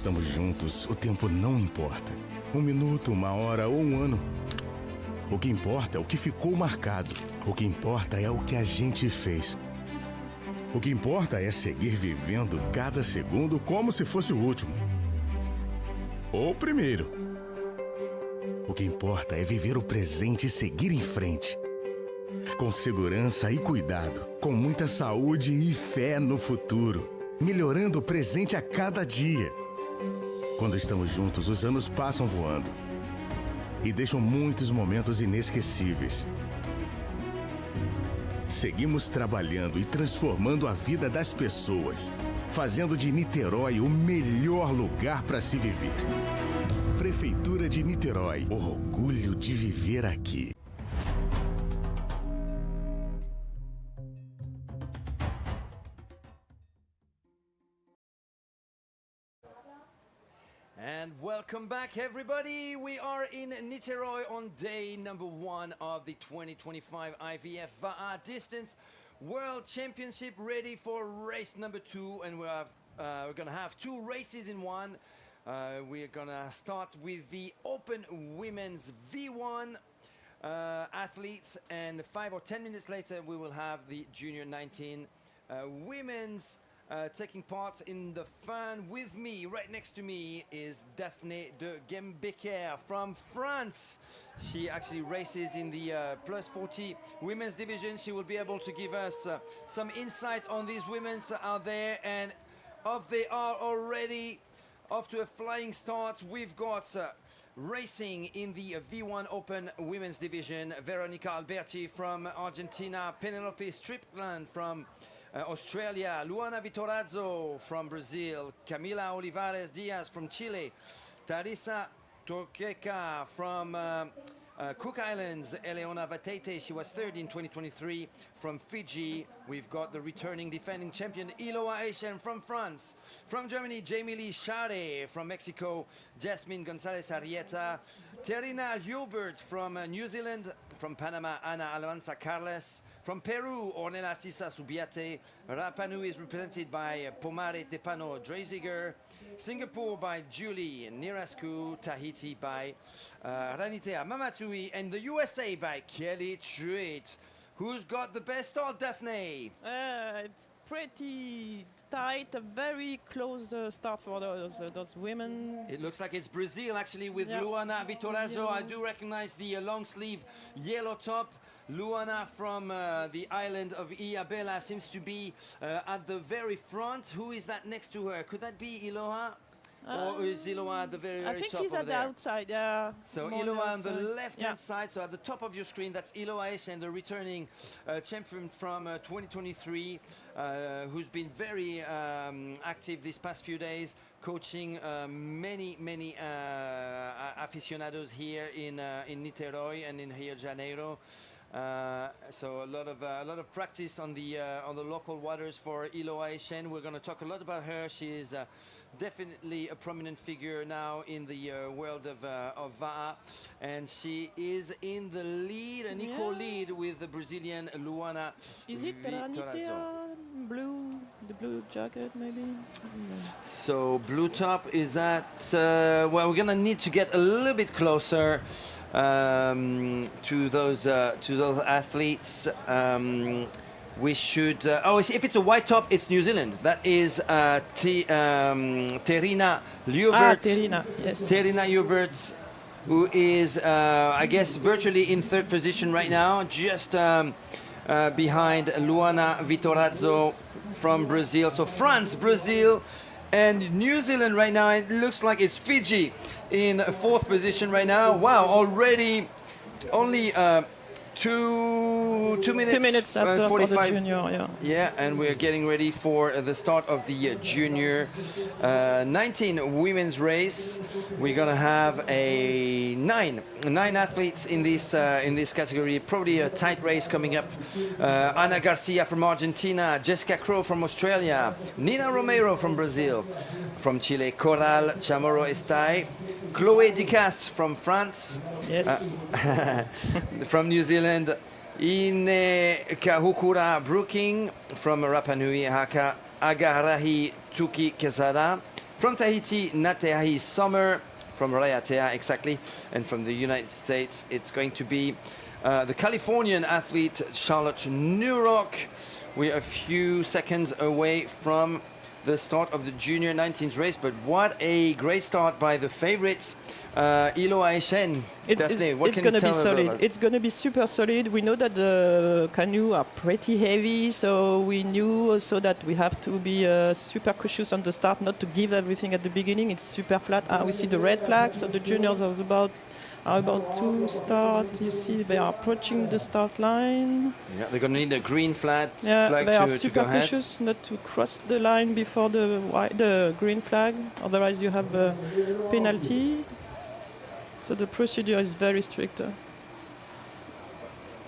Estamos juntos, o tempo não importa. Um minuto, uma hora ou um ano. O que importa é o que ficou marcado. O que importa é o que a gente fez. O que importa é seguir vivendo cada segundo como se fosse o último. Ou o primeiro. O que importa é viver o presente e seguir em frente. Com segurança e cuidado, com muita saúde e fé no futuro. Melhorando o presente a cada dia. Quando estamos juntos, os anos passam voando. E deixam muitos momentos inesquecíveis. Seguimos trabalhando e transformando a vida das pessoas, fazendo de Niterói o melhor lugar para se viver. Prefeitura de Niterói, orgulho de viver aqui. And welcome back, everybody. We are in Niterói on day number 1 of the 2025 IVF VAA Distance World Championship, ready for race number 2. And we're going to have 2 races in one. We're going to start with the Open Women's V1 athletes, and 5 or 10 minutes later, we will have the Junior 19 Women's taking part in the fun. With me, right next to me, is Daphné de Gembecker from France. She actually races in the plus 40 women's division. She will be able to give us some insight on these women out there, and off they are already, off to a flying start. We've got racing in the V1 Open Women's Division, Veronica Alberti from Argentina, Penelope Strickland from Australia, Luana Vitorazzo from Brazil, Camila Olivares Diaz from Chile, Tarisa Tokeka from Cook Islands, Eleona Vatete, she was third in 2023 from Fiji. We've got the returning defending champion Iloa Aishen from France. From Germany, Jamie Lee Shade. From Mexico, Jasmine Gonzalez Arrieta. Terina Hubert from New Zealand. From Panama, Ana Almanza Carles. From Peru, Ornella Sisa Subiate. Rapa Nui is represented by Pomare Tepano Dreisiger. Singapore by Julie Nirasku. Tahiti by Ranitea Mamatui. And the USA by Kelly Truitt. Who's got the best start, Daphne? It's pretty tight, a very close start for those women. It looks like it's Brazil, actually, with Luana Vitorazzo. I do recognize the long sleeve yellow top. Luana from the island of Iabela seems to be at the very front. Who is that next to her? Could that be Iloa? Or is Iloa at the very, very top? I think she's at the outside, yeah. So Iloa on the left-hand side, so at the top of your screen, that's Iloa Aishen, the returning champion from 2023, who's been very active these past few days, coaching many aficionados here in Niterói and in Rio de Janeiro. So a lot of practice on the local waters for Iloa Aishen. We're going to talk a lot about her. She is definitely a prominent figure now in the world of VAA, and she is in the lead, an equal lead with the Brazilian Luana. Is it Ranitea blue, the blue jacket maybe? So blue top, is that well, we're gonna need to get a little bit closer to those athletes. We should. If it's a white top, it's New Zealand. That is Terina Hubert. Terina, yes. Terina Hubert, who is, I guess, virtually in third position right now, just behind Luana Vitorazzo from Brazil. So France, Brazil, and New Zealand right now. It looks like it's Fiji in fourth position right now. Wow, already only 2 minutes after 45. for the junior, yeah, and we're getting ready for the start of the junior 19 women's race. We're gonna have a nine athletes in this category. Probably a tight race coming up. Ana Garcia from Argentina, Jessica Crow from Australia, Nina Romero from Brazil, from Chile, Coral Chamorro Estay, Chloé Ducasse from France, yes, from New Zealand, Ine Kahukura Brooking from Rapa Nui, Haka Agarahi Tuki Quesada, from Tahiti, Nateahi Sommer, from Raiatea, exactly, and from the United States, it's going to be the Californian athlete Charlotte Newrock. We're a few seconds away from the start of the Junior 19s race, but what a great start by the favorites, Iloa Aishen. It's going to be solid. It's going to be super solid. We know that the canoe are pretty heavy, so we knew also that we have to be super cautious on the start, not to give everything at the beginning. It's super flat. We see the red flag, so the juniors are about are about to start. You see, they are approaching the start line. Yeah, they're going to need a green flag They are to super go ahead. cautious not to cross the line before the green flag. Otherwise, you have a penalty. So the procedure is very strict.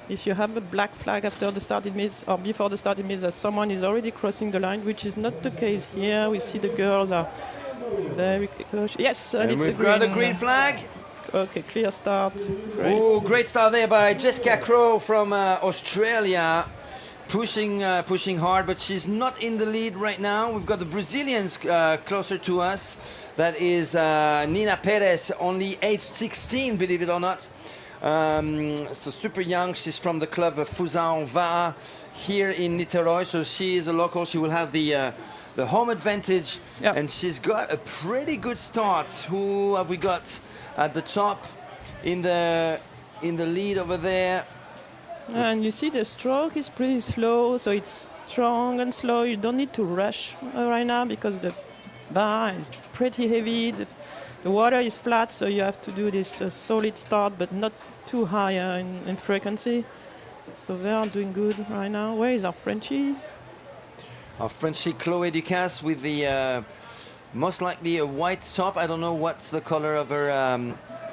If you have a black flag after the start, it means, or before the start, it means that someone is already crossing the line, which is not the case here. We see the girls are very cautious. Yes, And it's we've got a green flag. Okay, clear start. Great. Oh, great start there by Jessica Crow from Australia. Pushing hard, but she's not in the lead right now. We've got the Brazilians closer to us. That is Nina Perez, only age 16, believe it or not. So super young. She's from the club of Fusão Va here in Niterói. So she is a local. She will have the home advantage, and she's got a pretty good start. Who have we got at the top in the lead over there? And you see the stroke is pretty slow, so it's strong and slow. You don't need to rush right now because the bar is pretty heavy. The water is flat, so you have to do this solid start, but not too high in frequency. So they are doing good right now. Where is our Frenchie? Our Frenchie Chloé Ducasse with the most likely a white top. I don't know what's the color of her.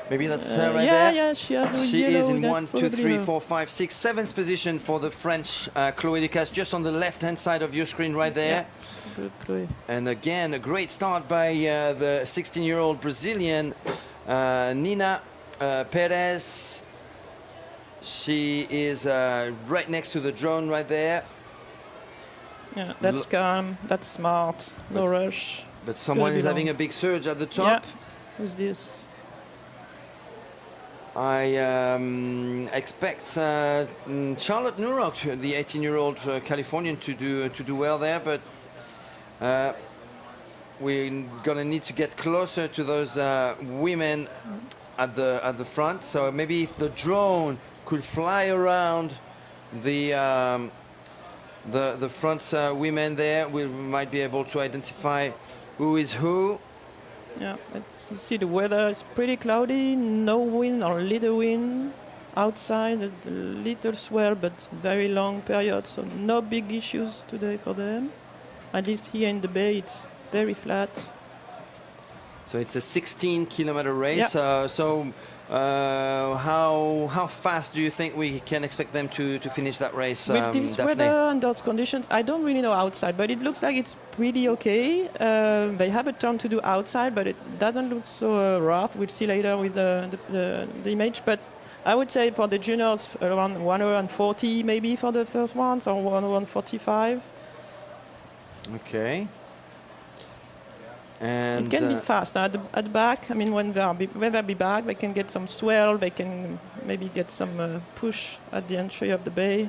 Maybe that's her right there. Yeah, she has a She yellow. is in That's 1, 2, probably 3, her. 4, 5, 6, 7th position for the French Chloé Ducasse, just on the left-hand side of your screen right there. Good, Chloe. And again, a great start by the 16-year-old Brazilian Nina Perez. She is right next to the drone right there. Yeah, that's calm, that's smart, no rush. But someone is having a big surge at the top. Yeah. Who's this? I expect Charlotte Nurok, the 18-year-old Californian, to do well there, but we're gonna need to get closer to those women at the front. So maybe if the drone could fly around the front women there, we might be able to identify who is who. Yeah, you see the weather is pretty cloudy, no wind or little wind. Outside, a little swell, but very long period, so no big issues today for them. At least here in the bay, it's very flat. So it's a 16-kilometer race. Yeah. How fast do you think we can expect them to finish that race? With this Daphne? weather and those conditions, I don't really know outside, but it looks like it's pretty okay. They have a turn to do outside, but it doesn't look so rough. We'll see later with the image. But I would say for the juniors, around 1 hour and 40 maybe for the first ones, or 1 hour and 45. Okay. And it can be fast at the back. I mean, when they be back, they can get some swell. They can maybe get some push at the entry of the bay.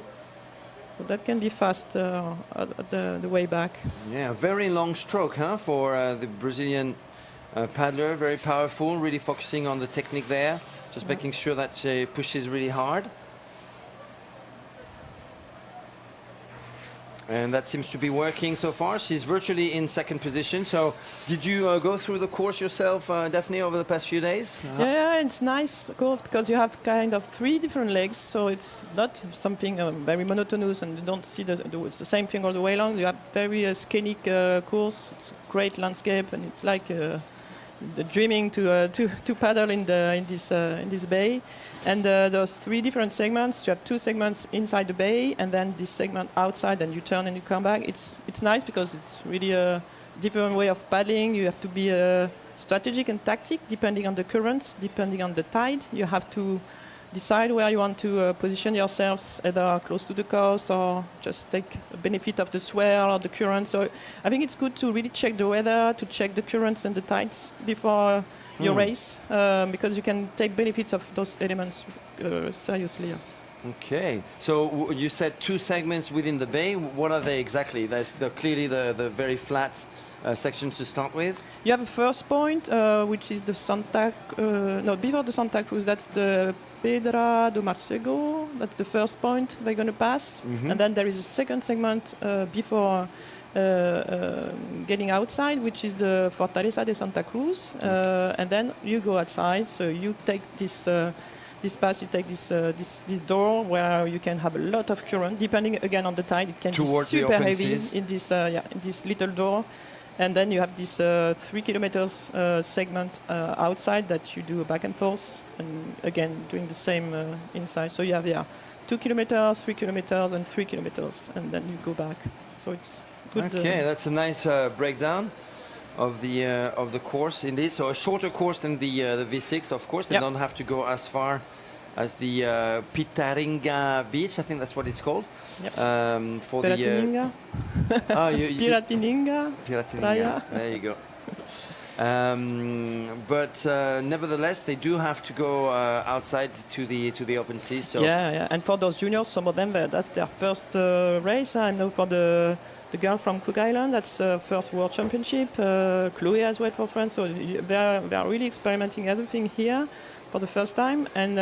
So that can be fast at the way back. Yeah, very long stroke, huh, for the Brazilian paddler. Very powerful, really focusing on the technique there. Just making sure that she pushes really hard. And that seems to be working so far. She's virtually in second position. So did you go through the course yourself, Daphne, over the past few days? Yeah, it's nice because you have kind of 3 different legs. So it's not something very monotonous and you don't see the same thing all the way along. You have very scenic course. It's a great landscape and it's like the dreaming to paddle in this bay. And those 3 different segments, you have 2 segments inside the bay and then this segment outside, and you turn and you come back. It's nice because it's really a different way of paddling. You have to be strategic and tactic depending on the currents, depending on the tide. You have to decide where you want to position yourselves, either close to the coast or just take benefit of the swell or the current. So I think it's good to really check the weather, to check the currents and the tides before your race, because you can take benefits of those elements seriously. Okay, so you said 2 segments within the bay. What are they exactly? There's clearly the very flat section to start with. You have a first point, which is the before the Santa Cruz, that's the Pedra do Marcego. That's the first point they're going to pass. Mhm. And then there is a second segment before getting outside, which is the Fortaleza de Santa Cruz. And then you go outside, so you take this pass, you take this door where you can have a lot of current, depending again on the tide. It can Towards be the super open heavy seas. in this little door. And then you have this 3 kilometers segment outside that you do back and forth, and again doing the same inside. So you have 2 kilometers, 3 kilometers, and 3 kilometers, and then you go back. So it's good. Okay, that's a nice breakdown of the course indeed. So a shorter course than the V6, of course. They Yeah. don't have to go as far as the Pitaringa beach. I think that's what it's called. Yep. For Piratininga. Piratininga. Piratininga. Playa. There you go. But nevertheless, they do have to go outside to the open sea. So Yeah. And for those juniors, some of them, that's their first race. I know for the girl from Cook Island, that's first World Championship. Chloe as well for France. So they are really experimenting everything here for the first time. And,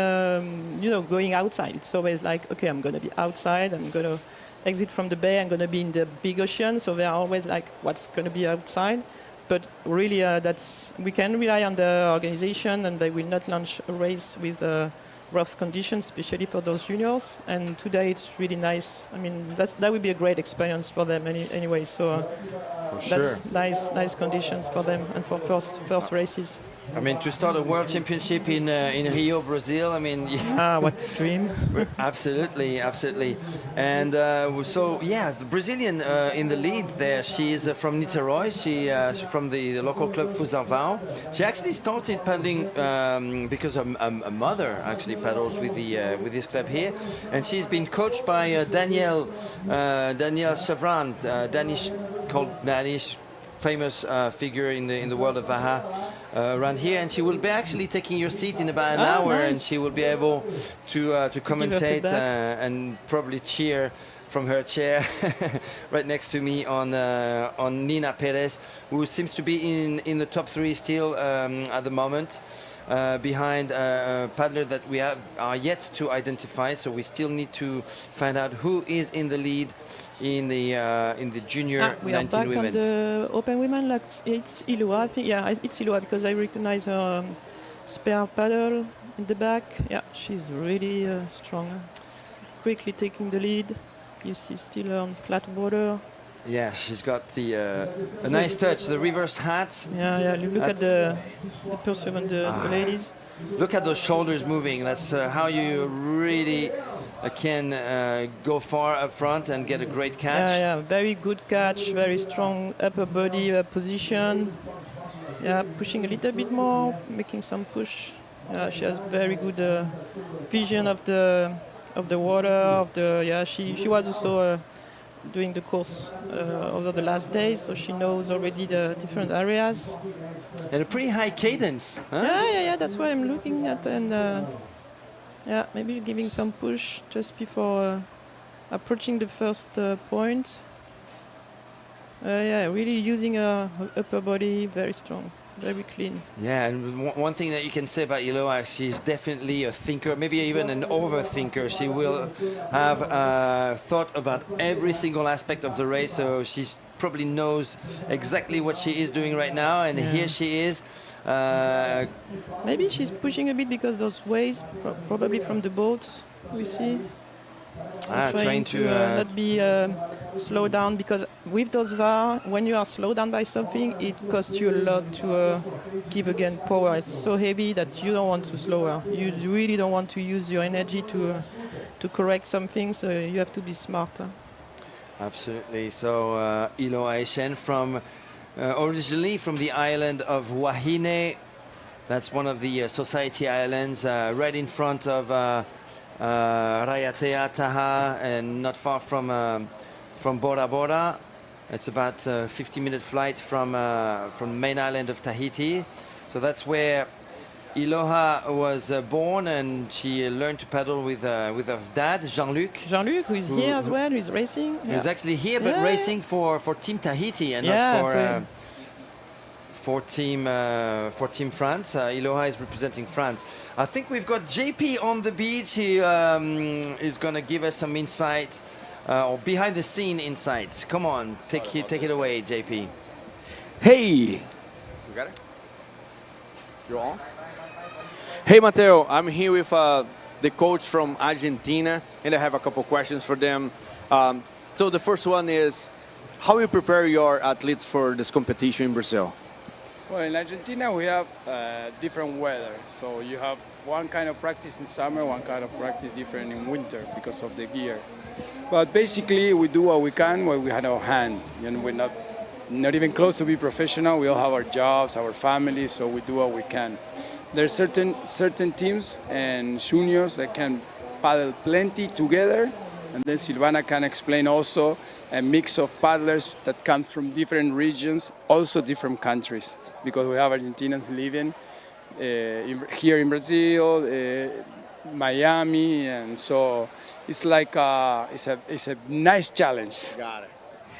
going outside. It's always like, okay, I'm going to be outside. I'm going to exit from the bay. I'm going to be in the big ocean. So they're always like, what's going to be outside? But really, we can rely on the organization, and they will not launch a race with rough conditions, especially for those juniors. And today it's really nice. I mean, that would be a great experience for them anyway. So that's nice conditions for them and for first races. I mean, to start a world championship in Rio, Brazil. I mean, what a dream! Absolutely. And the Brazilian in the lead there. She is from Niterói. She's from the local club Fusarval. She actually started paddling because a mother actually paddles with this club here, and she's been coached by Daniel Savran, Danish, famous figure in the world of Vaha. Around here, and she will be actually taking your seat in about an hour, nice. and she will be able to commentate and probably cheer from her chair right next to me on Nina Perez, who seems to be in the top 3 still at the moment, behind a paddler that we are yet to identify. So we still need to find out who is in the lead in the junior we are 19 back women. on the open women. Like it's Ilua. I think, it's Ilua because I recognize her spare paddle in the back. Yeah, she's really strong. Quickly taking the lead. You see still on flat water. Yeah, she's got a nice touch, the reverse hat. Yeah. Look at the pursuit and the ladies. Look at those shoulders moving. That's how you really can go far up front and get a great catch. Yeah, very good catch, very strong upper body position. Yeah, pushing a little bit more, making some push. She has very good vision of the water. She was also doing the course over the last days, so she knows already the different areas. And a pretty high cadence. Huh? Yeah. That's what I'm looking at, and maybe giving some push just before approaching the first point. Really using her upper body, very strong, very clean. Yeah, and one thing that you can say about Iloa, she's definitely a thinker, maybe even an overthinker. She will have thought about every single aspect of the race, so she probably knows exactly what she is doing right now, and here she is. Maybe she's pushing a bit because those waves, probably from the boats, we see. Trying to not be slowed down, because with those VAR, when you are slowed down by something, it costs you a lot to give again power. It's so heavy that you don't want to slow her. You really don't want to use your energy to correct something, so you have to be smarter. Absolutely. So Iloa Eshen from originally from the island of Wahine. That's one of the Society Islands, right in front of Raiatea, Taha, and not far from Bora Bora. It's about a 50-minute flight from main island of Tahiti. So that's where Iloha was born and she learned to paddle with her dad, Jean-Luc. Jean-Luc, who is here as well, who is racing. He's actually here, but racing for Team Tahiti and not for Team France. Iloha is representing France. I think we've got JP on the beach. He is going to give us some insight or behind the scene insights. Come on, take it away, JP. Hey! You got it? You're on? Hey, Mateo. I'm here with the coach from Argentina, and I have a couple questions for them. So the first one is, how you prepare your athletes for this competition in Brazil? Well, in Argentina we have different weather. So you have one kind of practice in summer, one kind of practice different in winter because of the gear. But basically we do what we can, what we have our hand. And we're not even close to be professional. We all have our jobs, our families, so we do what we can. There's certain teams and juniors that can paddle plenty together. And then Silvana can explain also a mix of paddlers that come from different regions, also different countries, because we have Argentinians living here in Brazil, Miami, and so it's like it's a nice challenge. Got it.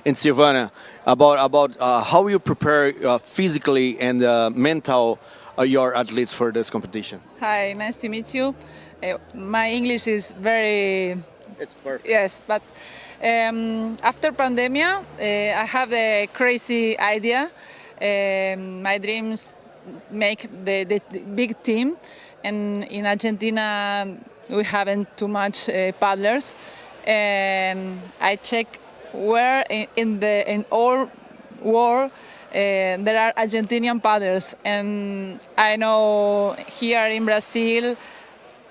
And Silvana, about how you prepare physically and mental your athletes for this competition. Hi, nice to meet you. My English is very... It's perfect. Yes, but after pandemia, I have a crazy idea. My dreams make the big team, and in Argentina we haven't too much paddlers. And I check where in all world there are Argentinian paddlers, and I know here in Brazil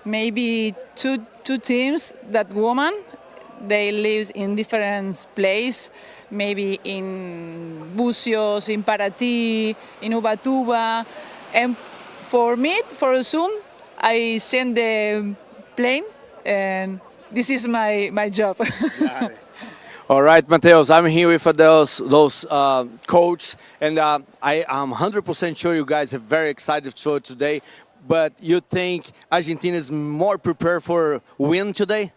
maybe two teams that women. They live in different places, maybe in Bucios, in Paraty, in Ubatuba. And for me, for Zoom, I send the plane, and this is my job. All right, Mateus, I'm here with those coaches, and I am 100% sure you guys are very excited show today. But you think Argentina is more prepared for win today?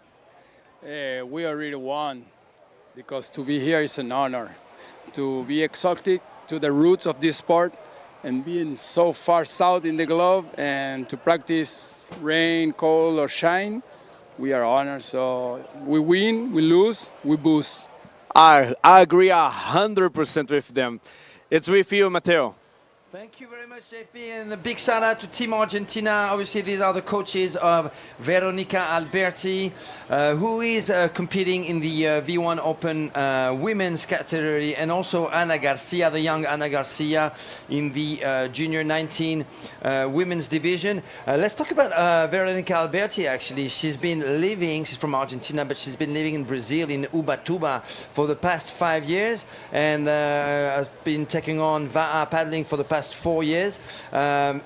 We already won, because to be here is an honor. To be exotic to the roots of this sport and being so far south in the globe and to practice rain, cold or shine, we are honored. So we win, we lose, we boost. I agree 100% with them. It's with you, Mateo. Thank you very much, JP, and a big shout out to Team Argentina. Obviously, these are the coaches of Veronica Alberti, who is competing in the V1 Open women's category, and also Ana Garcia, the young Ana Garcia, in the Junior 19 women's division. Let's talk about Veronica Alberti, actually. She's from Argentina, but she's been living in Brazil, in Ubatuba, for the past 5 years, and has been taking on Va'a paddling for the past 4 years.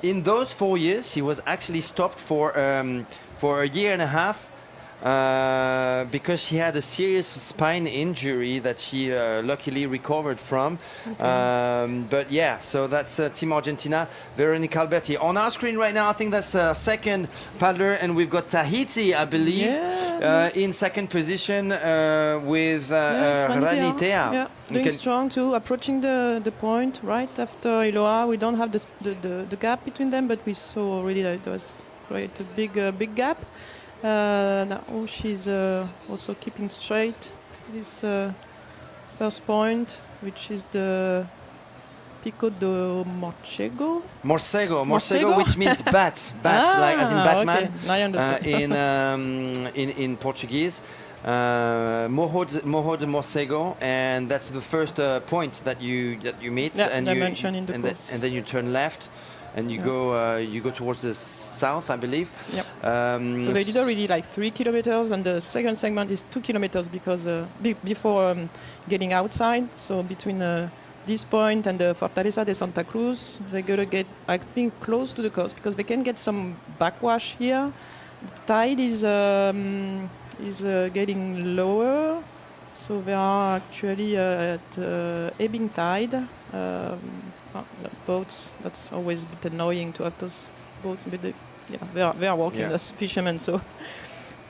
In those 4 years, she was actually stopped for a year and a half because she had a serious spine injury that she luckily recovered from. Okay. But yeah, so that's Team Argentina, Veronica Alberti. On our screen right now, I think that's second paddler, and we've got Tahiti, I believe, in second position with Ranitea. Yeah, doing strong too, approaching the point right after Iloha. We don't have the gap between them, but we saw already that it was quite a big gap. Now she's also keeping straight to this first point, which is the Pico do Morcego. Morcego, which means bat, like as in Batman. Okay. Now I understand. In Portuguese. Morro de Morcego, and that's the first point that you meet, and you mentioned in the and then you turn left, and you go towards the south, I believe. Yep. So they did already like 3 kilometers, and the second segment is 2 kilometers because before getting outside. So between this point and the Fortaleza de Santa Cruz, they're gonna get, I think, close to the coast because they can get some backwash here. The tide is getting lower, so they are actually at ebbing tide. The boats, that's always a bit annoying to have those boats, but they are working as fishermen. So,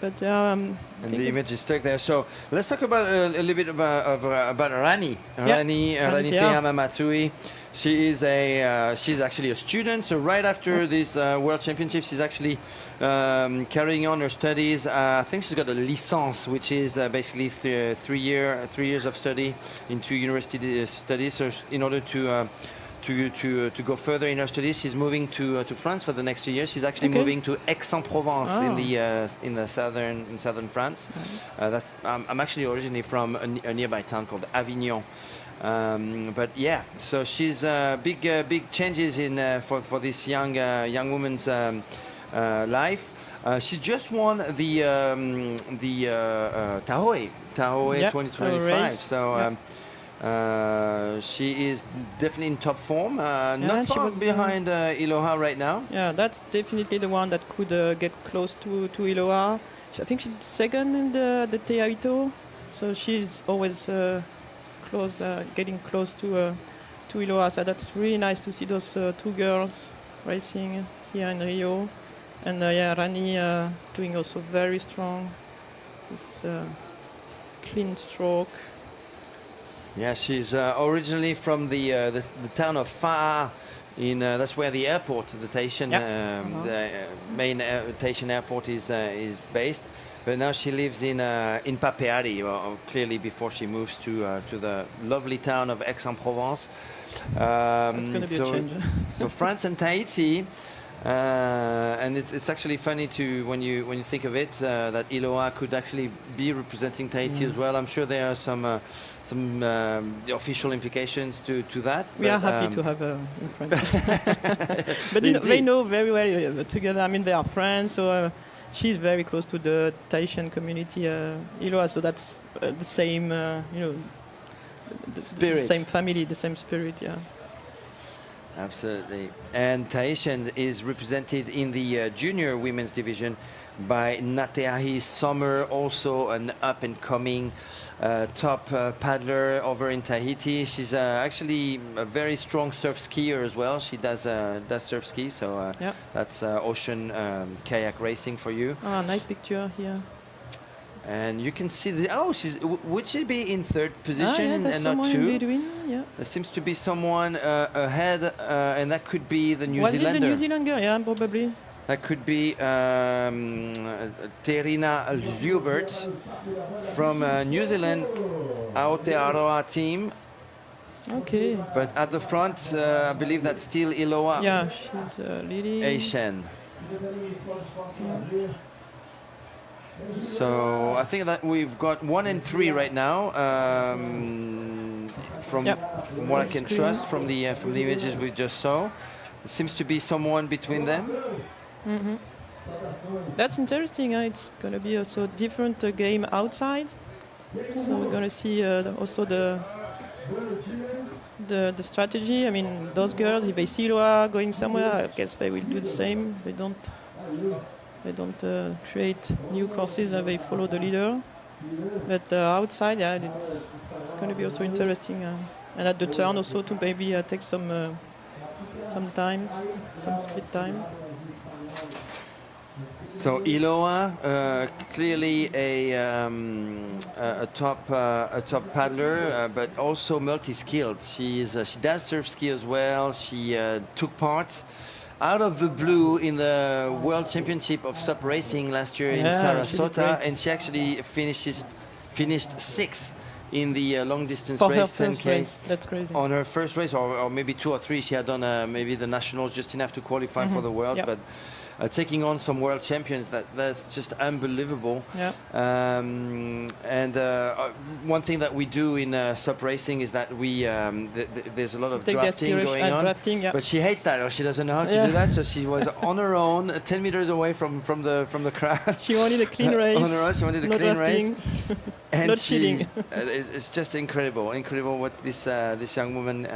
but and the image is stuck there. So let's talk about a little bit about Rani. Rani Teama Matui. She is she's actually a student. So right after this World Championship, she's actually carrying on her studies. I think she's got a licence, which is basically 3 years of study into university studies. So in order to go further in her studies, she's moving to France for the next 2 years. She's actually moving to Aix-en-Provence in the southern France. Nice. I'm actually originally from a nearby town called Avignon. But yeah, so she's big changes in for this young woman's life. She just won the Tahoe 2025. So. She is definitely in top form, not far behind Iloha right now. Yeah, that's definitely the one that could get close to Iloha. I think she's second in the Teaito, so she's always getting close to Iloha. So that's really nice to see those two girls racing here in Rio. And Rani doing also very strong. This clean stroke. Yeah, she's originally from the town of Fa'a. That's where the airport, the Tahitian, the main Tahitian airport is based. But now she lives in Papeari, clearly before she moves to the lovely town of Aix-en-Provence. That's going to be a change. So France and Tahiti, and it's actually funny when you think of it that Iloha could actually be representing Tahiti as well. I'm sure there are some official implications to that. We are happy to have her in France. But they know very well together. I mean, they are friends, so she's very close to the Tahitian community, Iloha. So that's the same, the same family, the same spirit. Yeah. Absolutely. And Tahitian is represented in the junior women's division by Nateahi Sommer, also an up-and-coming top paddler over in Tahiti. She's actually a very strong surf skier as well. She does surf ski, so that's ocean kayak racing for you. Ah, nice picture here. And you can see would she be in third position and not two? In between, yeah. There seems to be someone ahead, and that could be the New Zealander. Was it the New Zealander? Yeah, probably. That could be Terina Liubert from New Zealand, Aotearoa team. Okay. But at the front, I believe that's still Iloha. Yeah, she's leading. Aishen. So I think that we've got 1 and 3 right now. From what I can trust from the images we just saw, there seems to be someone between them. Mm-hmm. That's interesting. It's going to be also a different game outside. So we're going to see also the strategy. I mean, those girls, if they see Iloha going somewhere, I guess they will do the same. They don't create new courses and they follow the leader. But outside, it's going to be also interesting. And at the turn also to maybe take some split time. So Iloha, clearly a top paddler, but also multi-skilled. She does surf ski as well. She took part out of the blue in the World Championship of SUP racing last year in Sarasota, and she actually finished 6th in the long distance race, 10K. Race. That's crazy. On her first race, or maybe 2 or 3, she had done maybe the nationals just enough to qualify for the world, but taking on some world champions, that's just unbelievable. Yeah. And one thing that we do in SUP racing is that we there's a lot of drafting going on. But she hates that, or she doesn't know how to do that. So she was on her own, 10 meters away from the crowd. She wanted a clean race. On her own, she wanted a clean race. And not cheating. It's just incredible what this young woman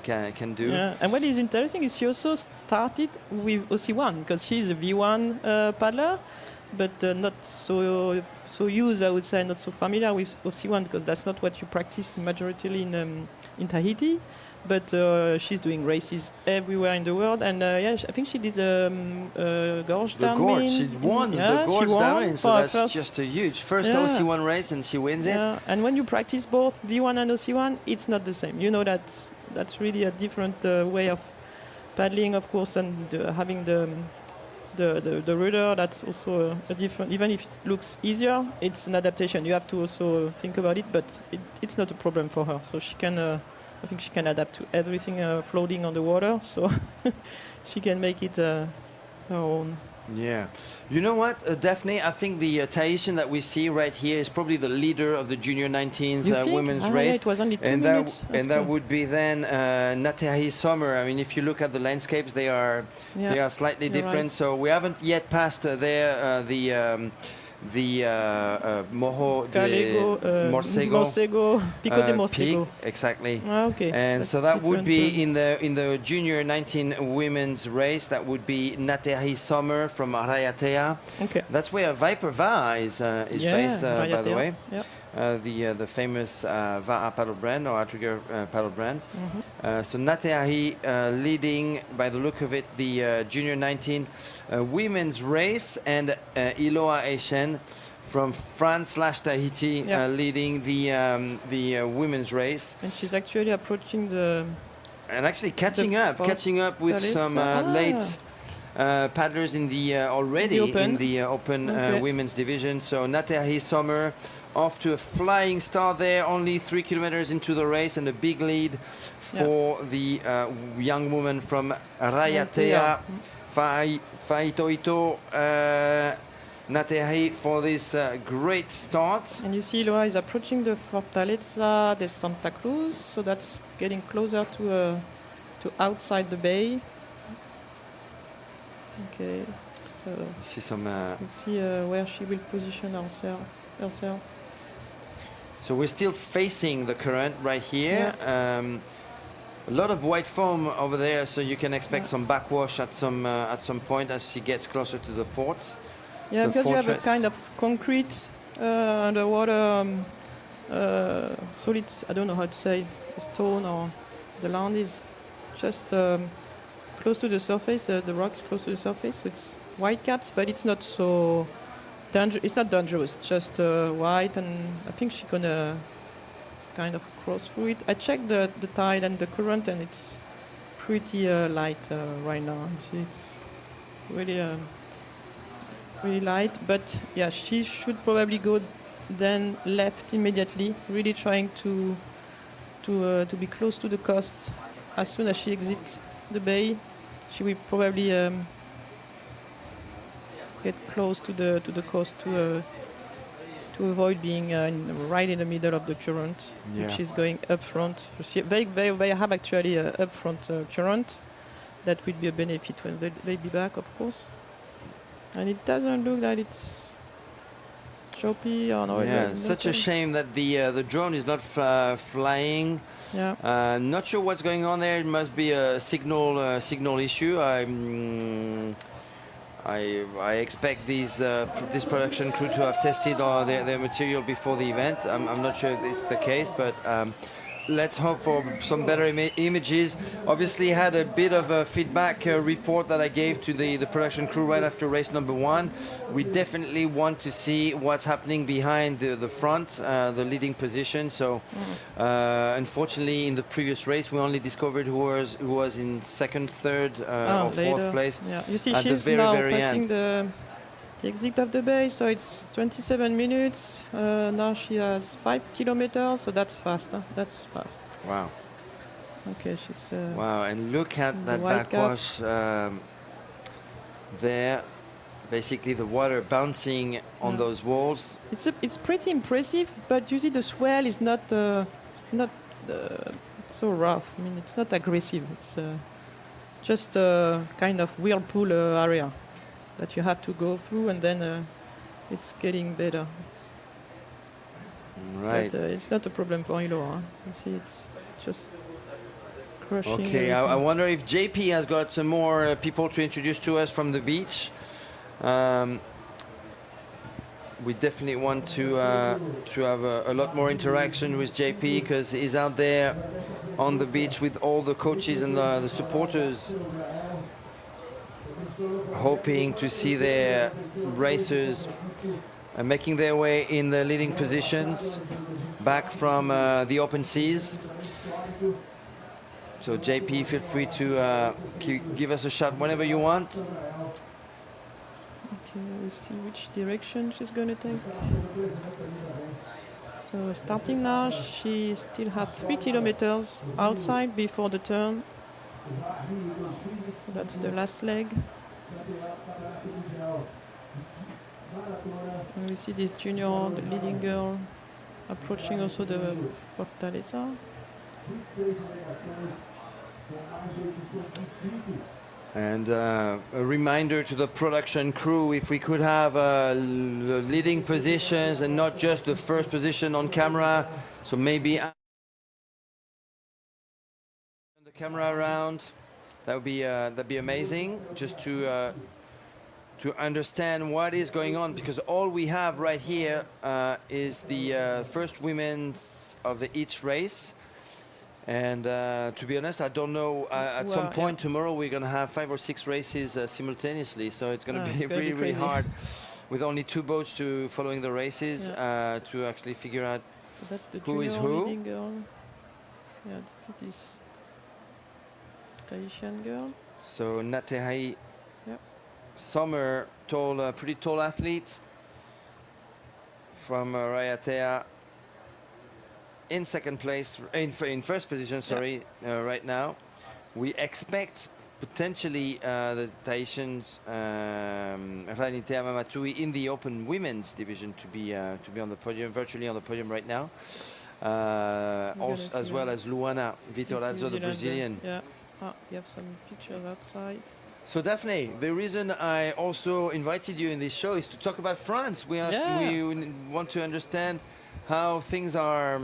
can do. Yeah. And what is interesting is she also started with OC1 because she's a V1 paddler, but not so used, I would say, not so familiar with OC1 because that's not what you practice majoritarily in Tahiti. but she's doing races everywhere in the world. And I think she did gorge The downwind. gorge, she won the gorge downwind, so for that's first- just a huge first Yeah. OC1 race, and she wins it. Yeah, and when you practice both V1 and OC1, it's not the same. You know that's really a different way of paddling, of course, and having the rudder. That's also a different. Even if it looks easier, it's an adaptation. You have to also think about it, but it's not a problem for her. So she can. I think she can adapt to everything floating on the water. So she can make it her own. Yeah. You know what, Daphne? I think the Tahitian that we see right here is probably the leader of the Junior 19s You think? women's Ah, race. yeah, it was only 2 and minutes and after. that would be then Nateahi Sommer. I mean, if you look at the landscapes, they are slightly you're different. right. So we haven't yet passed the Moho Galego, de Morcego, Pico de Morcego. peak, exactly. Ah, okay. And That's so that would different, be in the Junior 19 women's race. That would be Nateahi Sommer from Raiatea. Okay. That's where Viper Va'a is based, by the Raiatea, way. yeah. The famous Va'a paddle brand or outrigger paddle brand. Mhm. So Nateahi leading, by the look of it, the Junior 19 women's race, and Iloa Echen from France/Tahiti leading the women's race. And she's actually approaching the. And actually catching up with some late paddlers in the already in the open Okay. women's division. So Nateahi Sommer off to a flying start there, only 3 kilometers into the race, and a big lead for the young woman from Raiatea, Faitoito Nateahi, for this great start. And you see Iloa is approaching the Fortaleza de Santa Cruz, so that's getting closer to outside the bay. Okay, so See some. we'll see where she will position herself. So we're still facing the current right here. A lot of white foam over there, so you can expect some backwash at some point as she gets closer to the fort. Yeah, the because you have a fortress. kind of concrete underwater solid. I don't know how to say, stone, or the land is just close to the surface. The rock is close to the surface, so it's white caps, but it's not so. It's not dangerous, just white, and I think she's gonna kind of cross through it. I checked the tide and the current, and it's pretty light right now. You see, it's really light, but yeah, she should probably go then left immediately, really trying to be close to the coast. As soon as she exits the bay, she will probably get close to the coast to avoid being right in the middle of the current, which is going up front. You see, they have actually a up front current. That will be a benefit when they be back, of course. And it doesn't look like it's choppy or no. Yeah, such a shame that the drone is not flying. Yeah. Not sure what's going on there. It must be a signal issue. I expect this production crew to have tested their material before the event. I'm not sure if it's the case, but let's hope for some better images. Obviously had a bit of a feedback report that I gave to the production crew right after race number 1. We definitely want to see what's happening behind the front, the leading position. So unfortunately in the previous race we only discovered who was in second, third or fourth place. Yeah. You see, at she's the very, now very passing end. the exit of the bay, so it's 27 minutes. Now she has 5 kilometers, so that's fast. Huh? That's fast. Wow. Okay, she's. Wow, and look at the that white backwash there. Basically, the water bouncing on those walls. It's pretty impressive, but you see the swell is not so rough. I mean, it's not aggressive. It's just a kind of whirlpool area that you have to go through, and then it's getting better. Right. But it's not a problem for Iloa. Huh? You see, it's just crushing. Okay, I wonder if JP has got some more people to introduce to us from the beach. we definitely want to have a lot more interaction with JP because he's out there on the beach with all the coaches and the supporters, hoping to see their racers making their way in the leading positions back from the open seas. So JP, feel free to give us a shot whenever you want. Okay, we'll see which direction she's going to take. So starting now, she still has 3 kilometers outside before the turn. So that's the last leg. And we see this junior, the leading girl, approaching also the Fortaleza. And a reminder to the production crew, if we could have leading positions and not just the first position on camera, so maybe turn the camera around, that'd be amazing, just to understand what is going on, because all we have right here is the first women's of each race. And to be honest, I don't know. At some point tomorrow, we're going to have 5 or 6 races simultaneously. So it's going to be really hard with only 2 boats following the races to actually figure out so that's the who is who. Leading girl. Yeah, it's this Tahitian girl. So Natehai Sommer, pretty tall athlete from Raiatea. In second place, in first position, sorry, right now. We expect potentially the Tahitians, Ranitea Mamatui, in the open women's division to be on the podium, virtually on the podium right now. Also, as well as Luana Vitorazzo, the Brazilian. Yeah, you have some pictures outside. So Daphne, the reason I also invited you in this show is to talk about France. We want to understand how things are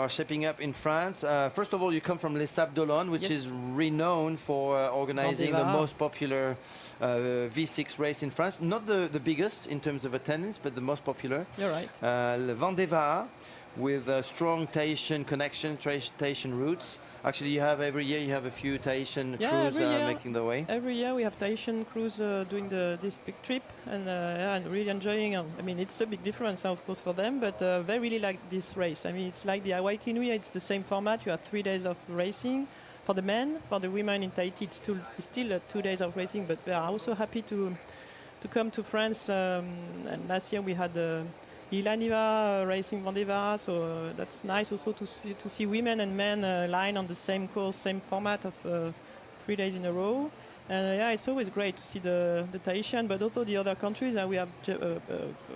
shaping up in France. First of all, you come from Les Sables d'Olonne, which is renowned for organizing the most popular V6 race in France. Not the biggest in terms of attendance, but the most popular. You're right. Le Vendée Vaar, with strong Tahitian connection, Tahitian roots. Actually, every year you have a few Tahitian crews making the way. Every year we have Tahitian crews doing this big trip, and and really enjoying. I mean, it's a big difference, of course, for them, but they really like this race. I mean, it's like the Hawaii Kinui. It's the same format. You have 3 days of racing for the men. For the women in Tahiti, it's still 2 days of racing, but we are also happy to come to France. And last year we had Ilaniva racing Vendée Vaar, so that's nice also to see women and men line on the same course, same format of 3 days in a row. And it's always great to see the Tahitian, but also the other countries. We have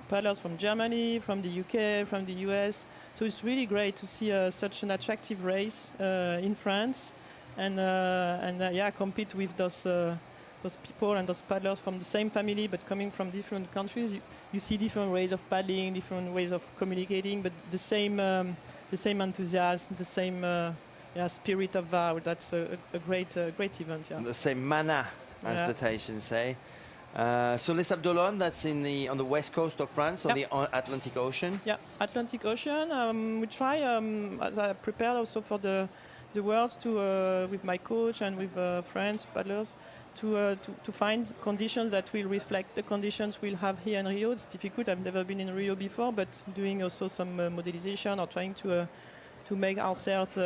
paddlers from Germany, from the UK, from the US. So it's really great to see such an attractive race in France, and compete with those people and those paddlers from the same family but coming from different countries. You see different ways of paddling, different ways of communicating, but the same enthusiasm, the same spirit of vow. That's a great event. Yeah. The same mana, as the Tahitians say. So Les Sables d'Olonne, that's on the west coast of France, on the Atlantic Ocean. Yeah, Atlantic Ocean. We try, as I prepared also for the Worlds, with my coach and with friends, paddlers, to find conditions that will reflect the conditions we'll have here in Rio. It's difficult. I've never been in Rio before, but doing also some modelization or trying to make ourselves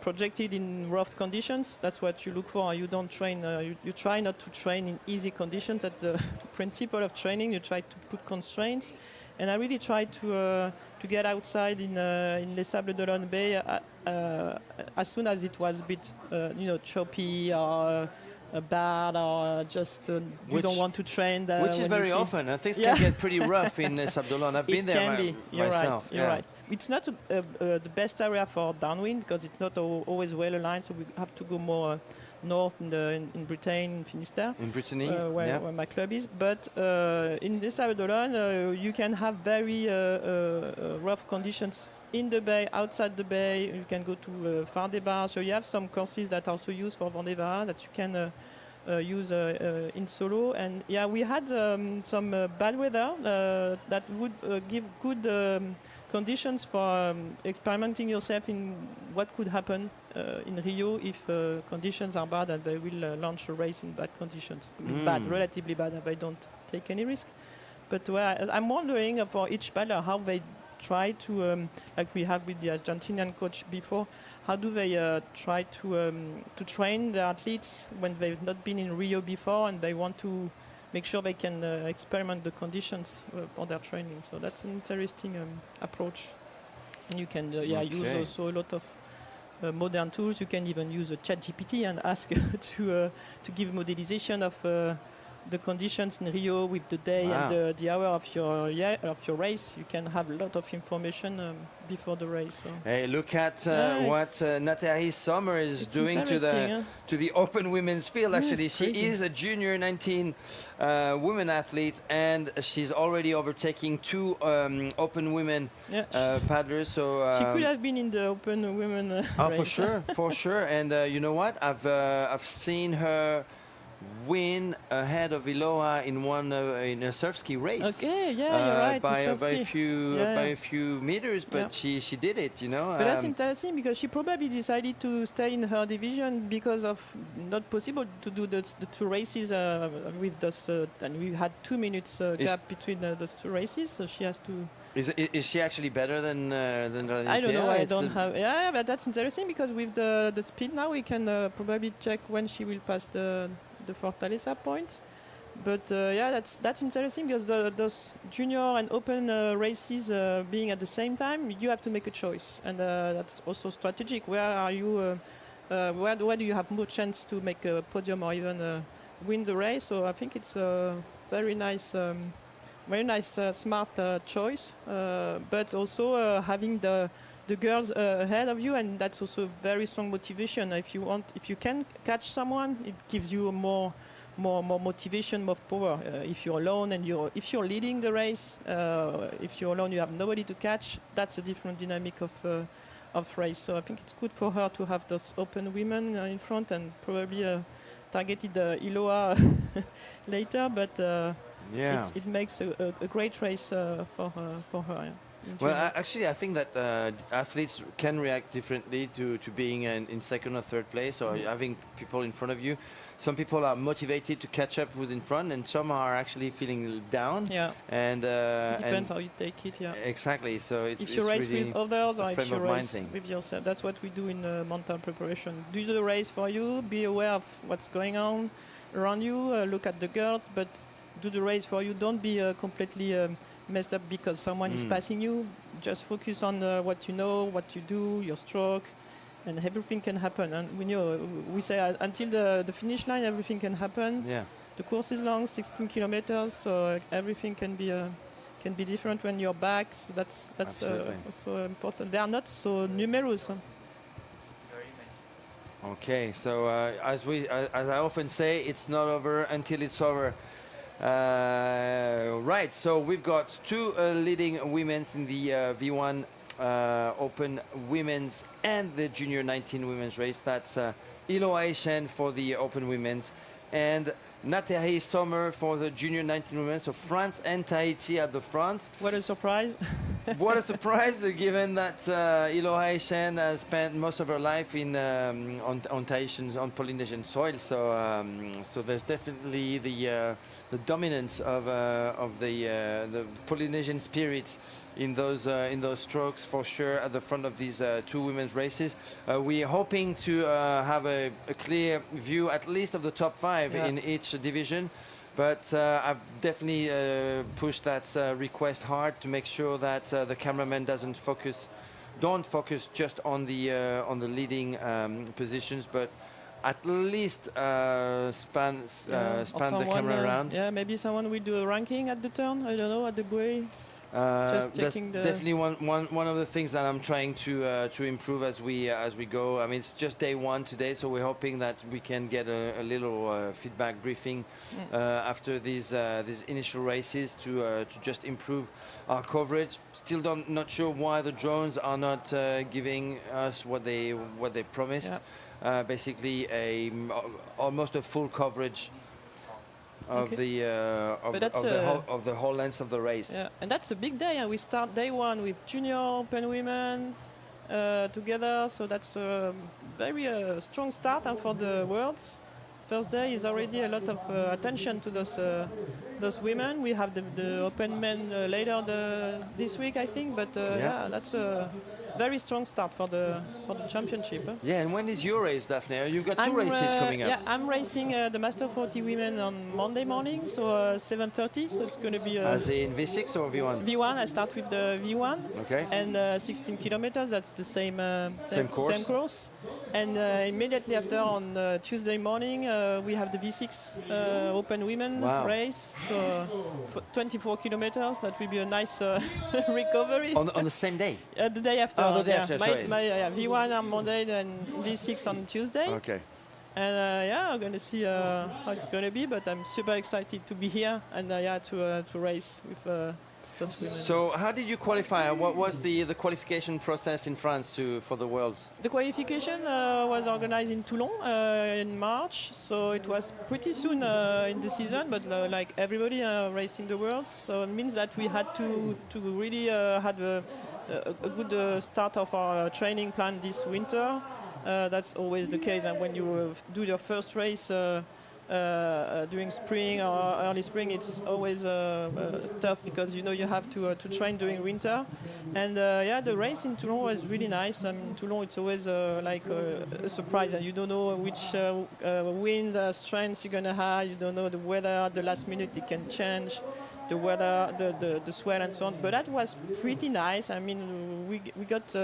projected in rough conditions. That's what you look for. You don't train. You try not to train in easy conditions. That's the principle of training. You try to put constraints, and I really tried to get outside in Les Sables d'Olonne Bay as soon as it was a bit choppy or bad, or just you don't want to train. Which is very often. Things can get pretty rough in Les Sables d'Olonne. I've been there myself. You're right. It's not the best area for downwind because it's not always well aligned, so we have to go more north in Britain, in Finistère, in Brittany, where my club is. But in Les Sables d'Olonne, you can have very rough conditions in the bay, outside the bay. You can go to Vendée Vaar. So you have some courses that are also used for Vendée Vaar that you can use in solo. And yeah, we had some bad weather that would give good conditions for experimenting yourself in what could happen in Rio if conditions are bad and they will launch a race in bad conditions. I mean, bad, relatively bad, and they don't take any risk. But I'm wondering for each paddler how they try to, like we have with the Argentinian coach before, how do they try to train the athletes when they've not been in Rio before and they want to make sure they can experiment the conditions for their training. So that's an interesting approach. And you can use also a lot of modern tools. You can even use a ChatGPT and ask to give modelization of the conditions in Rio with the day and the hour of your race. You can have a lot of information before the race. So. Hey, look at what Nathalie Sommer is doing to the open women's field. Actually, she is a junior 19 women athlete, and she's already overtaking two open women paddlers. So she could have been in the open women race. for sure. And you know what? I've seen her win ahead of Iloa in in a surf ski race. Okay, yeah, you're right. By a few meters, but she did it, you know. But that's interesting because she probably decided to stay in her division because of not possible to do the two races with those, and we had 2 minutes gap between those two races, so she has to. Is she actually better than I don't know. I don't have. Yeah, but that's interesting because with the speed now, we can probably check when she will pass the Fortaleza points. But that's interesting because those junior and open races being at the same time, you have to make a choice, and that's also strategic. Where are you? Where do you have more chance to make a podium or even win the race? So I think it's a very nice, smart choice. But also having the girls ahead of you, and that's also very strong motivation. If you can catch someone, it gives you more motivation, more power. If you're alone and if you're leading the race, if you're alone, you have nobody to catch. That's a different dynamic of race. So I think it's good for her to have those open women in front, and probably targeted Iloa later. But it makes a great race for her. Yeah. Well, actually, I think that athletes can react differently to being in second or third place or having people in front of you. Some people are motivated to catch up with in front, and some are actually feeling down. Yeah. And it depends how you take it. Yeah. Exactly. So if you race really with others or if you race thing. with yourself, that's what we do in mental preparation. Do the race for you. Be aware of what's going on around you. Look at the girls, but do the race for you. Don't be completely messed up because someone is passing you. Just focus on what you know, what you do, your stroke, and everything can happen. And we say until the finish line, everything can happen. Yeah. The course is long, 16 kilometers, so everything can be different when you're back. So that's also important. They are not so numerous. Okay, so as I often say, it's not over until it's over. Right, so we've got two leading women in the V1 Open Women's and the Junior 19 Women's race. That's Iloa Shen for the Open Women's and Nathalie Sommer for the Junior 19 Women's. So France and Tahiti at the front. What a surprise. What a surprise, given that Iloa Shen has spent most of her life on Polynesian soil. So there's definitely the dominance of the Polynesian spirit in those strokes for sure at the front of these two women's races. We're hoping to have a clear view at least of the top five in each division. But I've definitely pushed that request hard to make sure that the cameraman don't focus just on the leading positions, but at least span the camera around. Yeah, maybe someone will do a ranking at the turn. I don't know, at the buoy. Just That's checking the- definitely one of the things that I'm trying to improve as we go. I mean, it's just day one today, so we're hoping that we can get a little feedback briefing after these initial races to just improve our coverage. Still not sure why the drones are not giving us what they promised. Basically, almost a full coverage of the whole length of the race. Yeah, and that's a big day. And we start day one with junior open women together, so that's a very strong start for the Worlds. First day is already a lot of attention to those women. We have the open men later this week, I think. But yeah, that's a very strong start for the championship. Yeah, and when is your race, Daphne? You've got two races coming up. Yeah, I'm racing the Master 40 women on Monday morning, so 7:30. So it's going to be As in V6 or V1? V1. I start with the V1. Okay. And 16 kilometers. That's the same course. And immediately after, on Tuesday morning, we have the V6 Open Women race. So for 24 kilometers. That will be a nice recovery. On the same day? The day after. Oh, the day after, sorry. My V1 on Monday and V6 on Tuesday. Okay. And yeah, I'm going to see how it's going to be, but I'm super excited to be here and to race with those women. So how did you qualify? What was the qualification process in France for the Worlds? The qualification was organized in Toulon in March, so it was pretty soon in the season, but like everybody racing the Worlds, so it means that we had to really have a good start of our training plan this winter. That's always the case, and when you do your first race during spring or early spring, it's always tough because you have to train during winter. And the race in Toulon was really nice. I mean, Toulon, it's always like a surprise, and you don't know which wind strength you're gonna have. You don't know the weather. At the last minute, it can change. The weather, the swell and so on. But that was pretty nice. I mean, we got,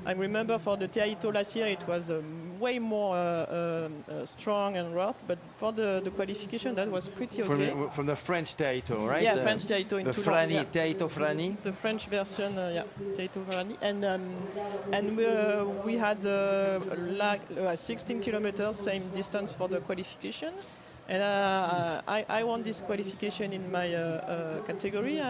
I remember for the Teaito last year, it was way more strong and rough. But for the qualification, that was pretty okay. From the French Teaito, right? Yeah, French Teaito in the Toulon. Frani, Teaito Frani? The French version, Teaito Frani. And we had 16 kilometers, same distance for the qualification. And I won this qualification in my category,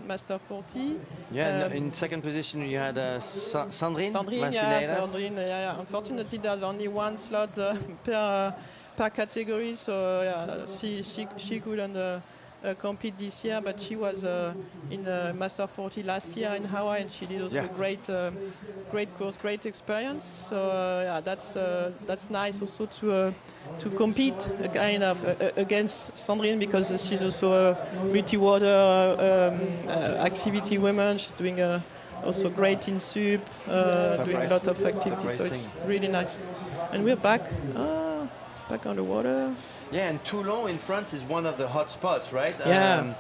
Master 40. Yeah, in second position you had Sandrine. Sandrine, Sandrine. Yeah. Unfortunately, there's only one slot per category, so she couldn't compete this year. But she was in Master 40 last year in Hawaii, and she did also great course, great experience. So that's nice also to compete kind of against Sandrine, because she's also a multi-water activity woman. She's doing also great in SUP, doing a lot of activities. So it's really nice. And we're back on the water. Yeah, and Toulon in France is one of the hot spots, right? Yeah.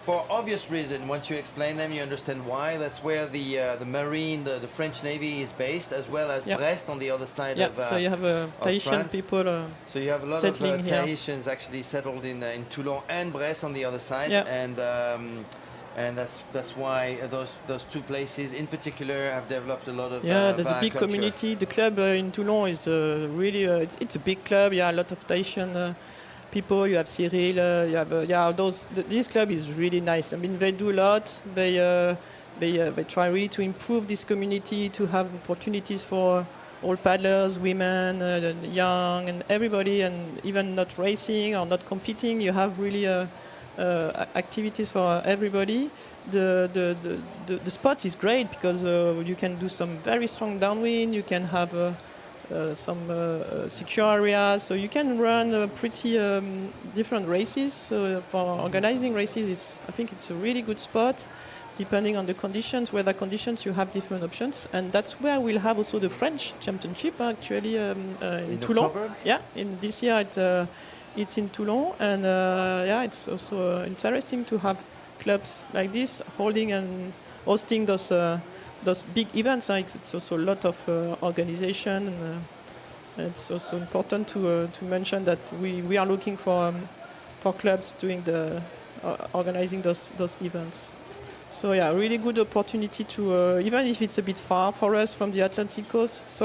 For obvious reason, once you explain them, you understand why. That's where the Marine, the French Navy is based, as well as Brest on the other side of so you have Tahitian people so you have a lot of Tahitians actually settled in Toulon and Brest on the other side, and that's why those two places in particular have developed a lot of there's a big culture. community. The club in Toulon is really it's a big club. Yeah, a lot of Tahitian people. You have Cyril. You have this club is really nice. I mean, they do a lot. They try really to improve this community, to have opportunities for all paddlers, women, young, and everybody, and even not racing or not competing. You have really activities for everybody. The spot is great because you can do some very strong downwind. You can have some secure areas, so you can run pretty different races. So for organizing races, I think it's a really good spot. Depending on the conditions, weather conditions, you have different options, and that's where we'll have also the French Championship actually in Toulon. October? Yeah, in this year it's in Toulon, and it's also interesting to have clubs like this holding and hosting those big events. It's also a lot of organization, and it's also important to mention that we are looking for clubs doing organizing those events. So yeah, really good opportunity to, even if it's a bit far for us from the Atlantic coast, it's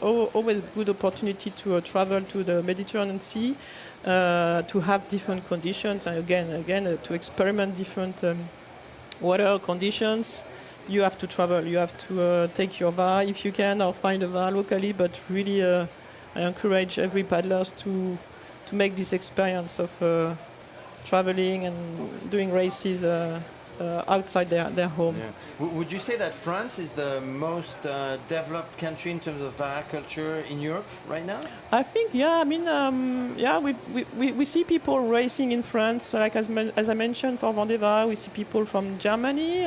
always good opportunity to travel to the Mediterranean Sea, to have different conditions, and again to experiment different water conditions. You have to travel, you have to take your VAR if you can, or find a VAR locally, but really I encourage every paddlers to make this experience of traveling and doing races outside their home. Yeah. Would you say that France is the most developed country in terms of VAR culture in Europe right now? I think, yeah. I mean, we see people racing in France, like as I mentioned for Vendée VAR, we see people from Germany,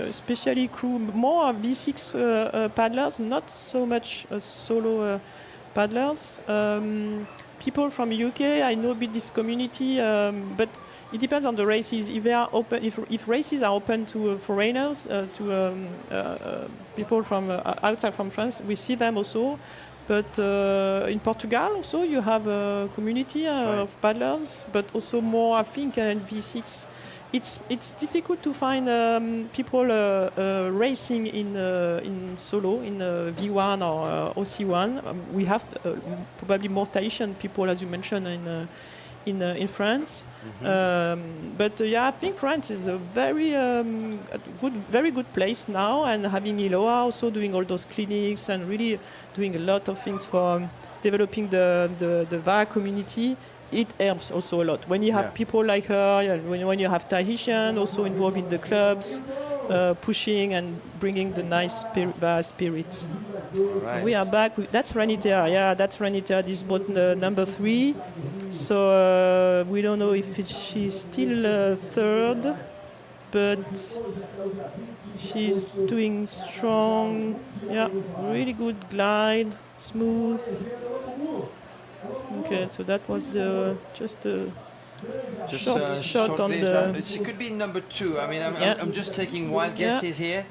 especially crew, more V6 paddlers, not so much solo paddlers. People from UK, I know a bit this community, but it depends on the races. If they are open, if races are open to foreigners, to people from outside from France, we see them also. But in Portugal also you have a community of paddlers, but also more I think in V6. It's difficult to find people racing in solo in V1 or OC1. We have probably more Tahitian people, as you mentioned, in France. But yeah, I think France is a very good place now, and having Iloa also doing all those clinics and really doing a lot of things for developing the VAR community. It helps also a lot when you have people like her, when you have Tahitian also involved in the clubs, pushing and bringing the nice VAR spirit. Right. We are back. That's Ranitea. Yeah, that's Ranitea. This boat number 3. So we don't know if she's still third, but she's doing strong. Yeah, really good glide, smooth. Okay, so that was just shot on the. She could be number 2. I mean, I'm just taking wild guesses here.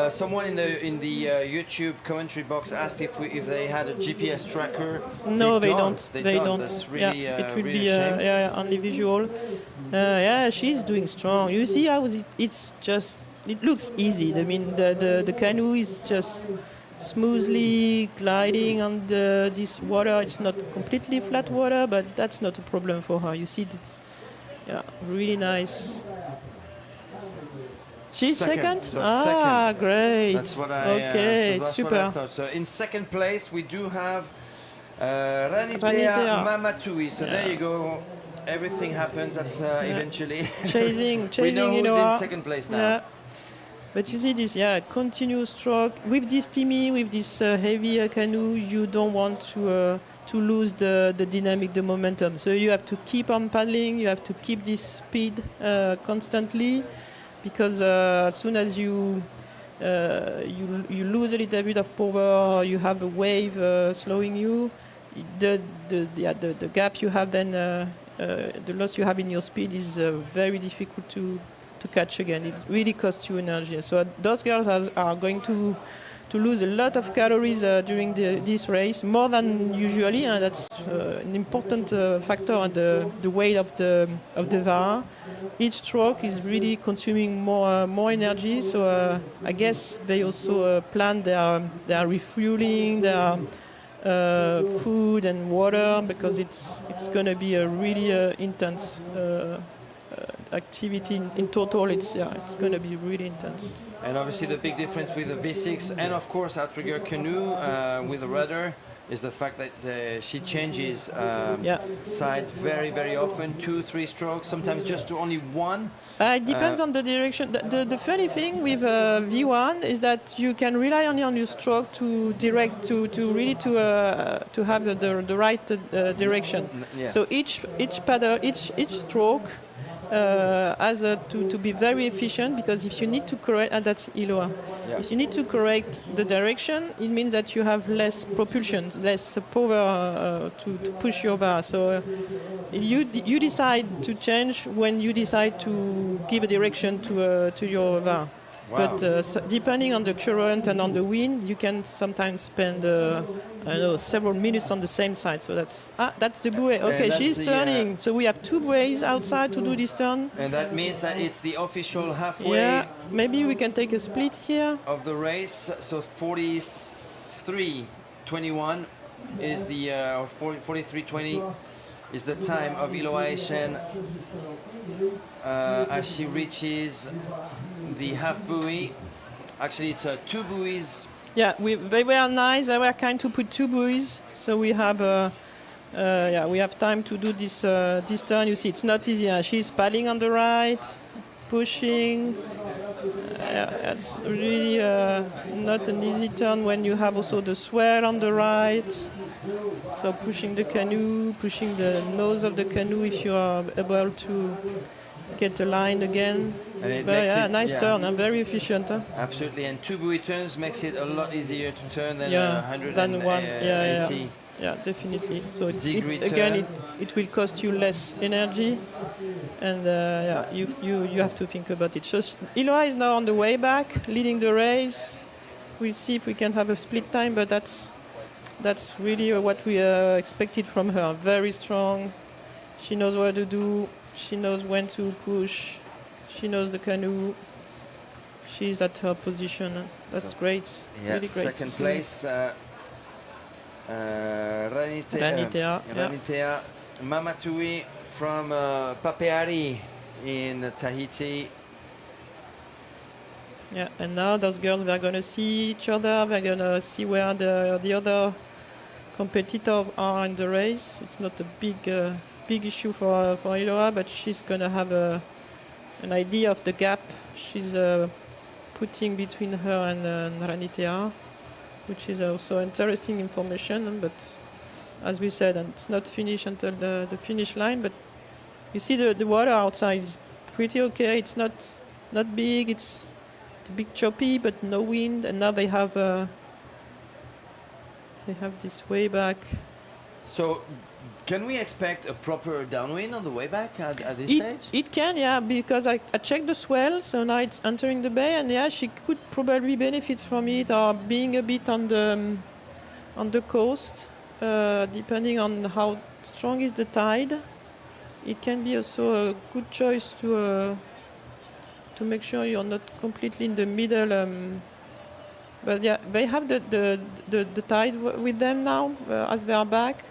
Someone in the YouTube commentary box asked if they had a GPS tracker. No, they don't. They don't. That's really, it will really be a shame. only visual. Yeah, she's doing strong. You see how it's just. It looks easy. I mean, the canoe is just smoothly gliding on this water. It's not completely flat water, but that's not a problem for her. You see, it's really nice. She's second? So second. Great. That's what I. Okay, so that's super. What I thought. So in second place we do have Ranitea Ranitea. Mamatui. So there you go. Everything happens. That's eventually. Chasing, we know who's Iloa. in second place now. Yeah. But you see this, continuous stroke. With this Timmy, with this heavy canoe, you don't want to lose the dynamic, the momentum. So you have to keep on paddling, you have to keep this speed constantly, because as soon as you lose a little bit of power, or you have a wave slowing you, the gap you have then, the loss you have in your speed is very difficult to catch again. It really costs you energy. So those girls are going to lose a lot of calories during this race, more than usually, and that's an important factor on the weight of the VAR. Each stroke is really consuming more energy. So I guess they also plan their refueling, their food and water, because it's going to be a really intense activity in total. It's going to be really intense. And obviously the big difference with the V6 and of course outrigger canoe with the rudder is the fact that she changes sides very often, 2-3 strokes, sometimes just to only one. It depends on the direction. The funny thing with V1 is that you can rely only on your stroke to direct to have the right direction. Yeah. So each paddle, each stroke has to be very efficient, because if you need to correct, and that's Iloa, if you need to correct the direction, it means that you have less propulsion, less power to push your VAR. So you decide to change when you decide to give a direction to your VAR. But depending on the current and on the wind, you can sometimes spend I don't know, several minutes on the same side. So that's the buoy. Okay, she's turning. So we have 2 buoys outside to do this turn. And that means that it's the official halfway. Yeah, maybe we can take a split here. Of the race. So 43:21 is the 43:20 is the time of Iloa Shen as she reaches the half buoy. Actually, it's 2 buoys. Yeah, they were nice. They were kind to put 2 buoys, so we have we have time to do this this turn. You see, it's not easy. She's paddling on the right, pushing. It's really not an easy turn when you have also the swell on the right. So pushing the canoe, pushing the nose of the canoe if you are able to get aligned again. Nice turn, very efficient. Absolutely, and 2 buoy turns makes it a lot easier to turn than 180. Than one. Yeah, definitely. So it will cost you less energy, and you have to think about it. So Iloa is now on the way back, leading the race. We'll see if we can have a split time, but that's really what we expected from her. Very strong. She knows what to do. She knows when to push. She knows the canoe. She's at her position. That's great. Yeah, really great. Second place. Ranitea Mamatui from Papeari in Tahiti. Yeah, and now those girls, they're going to see each other. They're going to see where the other competitors are in the race. It's not a big issue for Iloa, but she's going to have an idea of the gap she's putting between her and Ranitea, which is also interesting information. But as we said, and it's not finished until the finish line. But you see the water outside is pretty okay. It's not big. It's a bit choppy, but no wind. And now they have this way back. So can we expect a proper downwind on the way back at this stage? It can, yeah, because I checked the swell, so now it's entering the bay, and yeah, she could probably benefit from it, or being a bit on the coast, depending on how strong is the tide. It can be also a good choice to make sure you're not completely in the middle. But yeah, they have the tide with them now as they are back.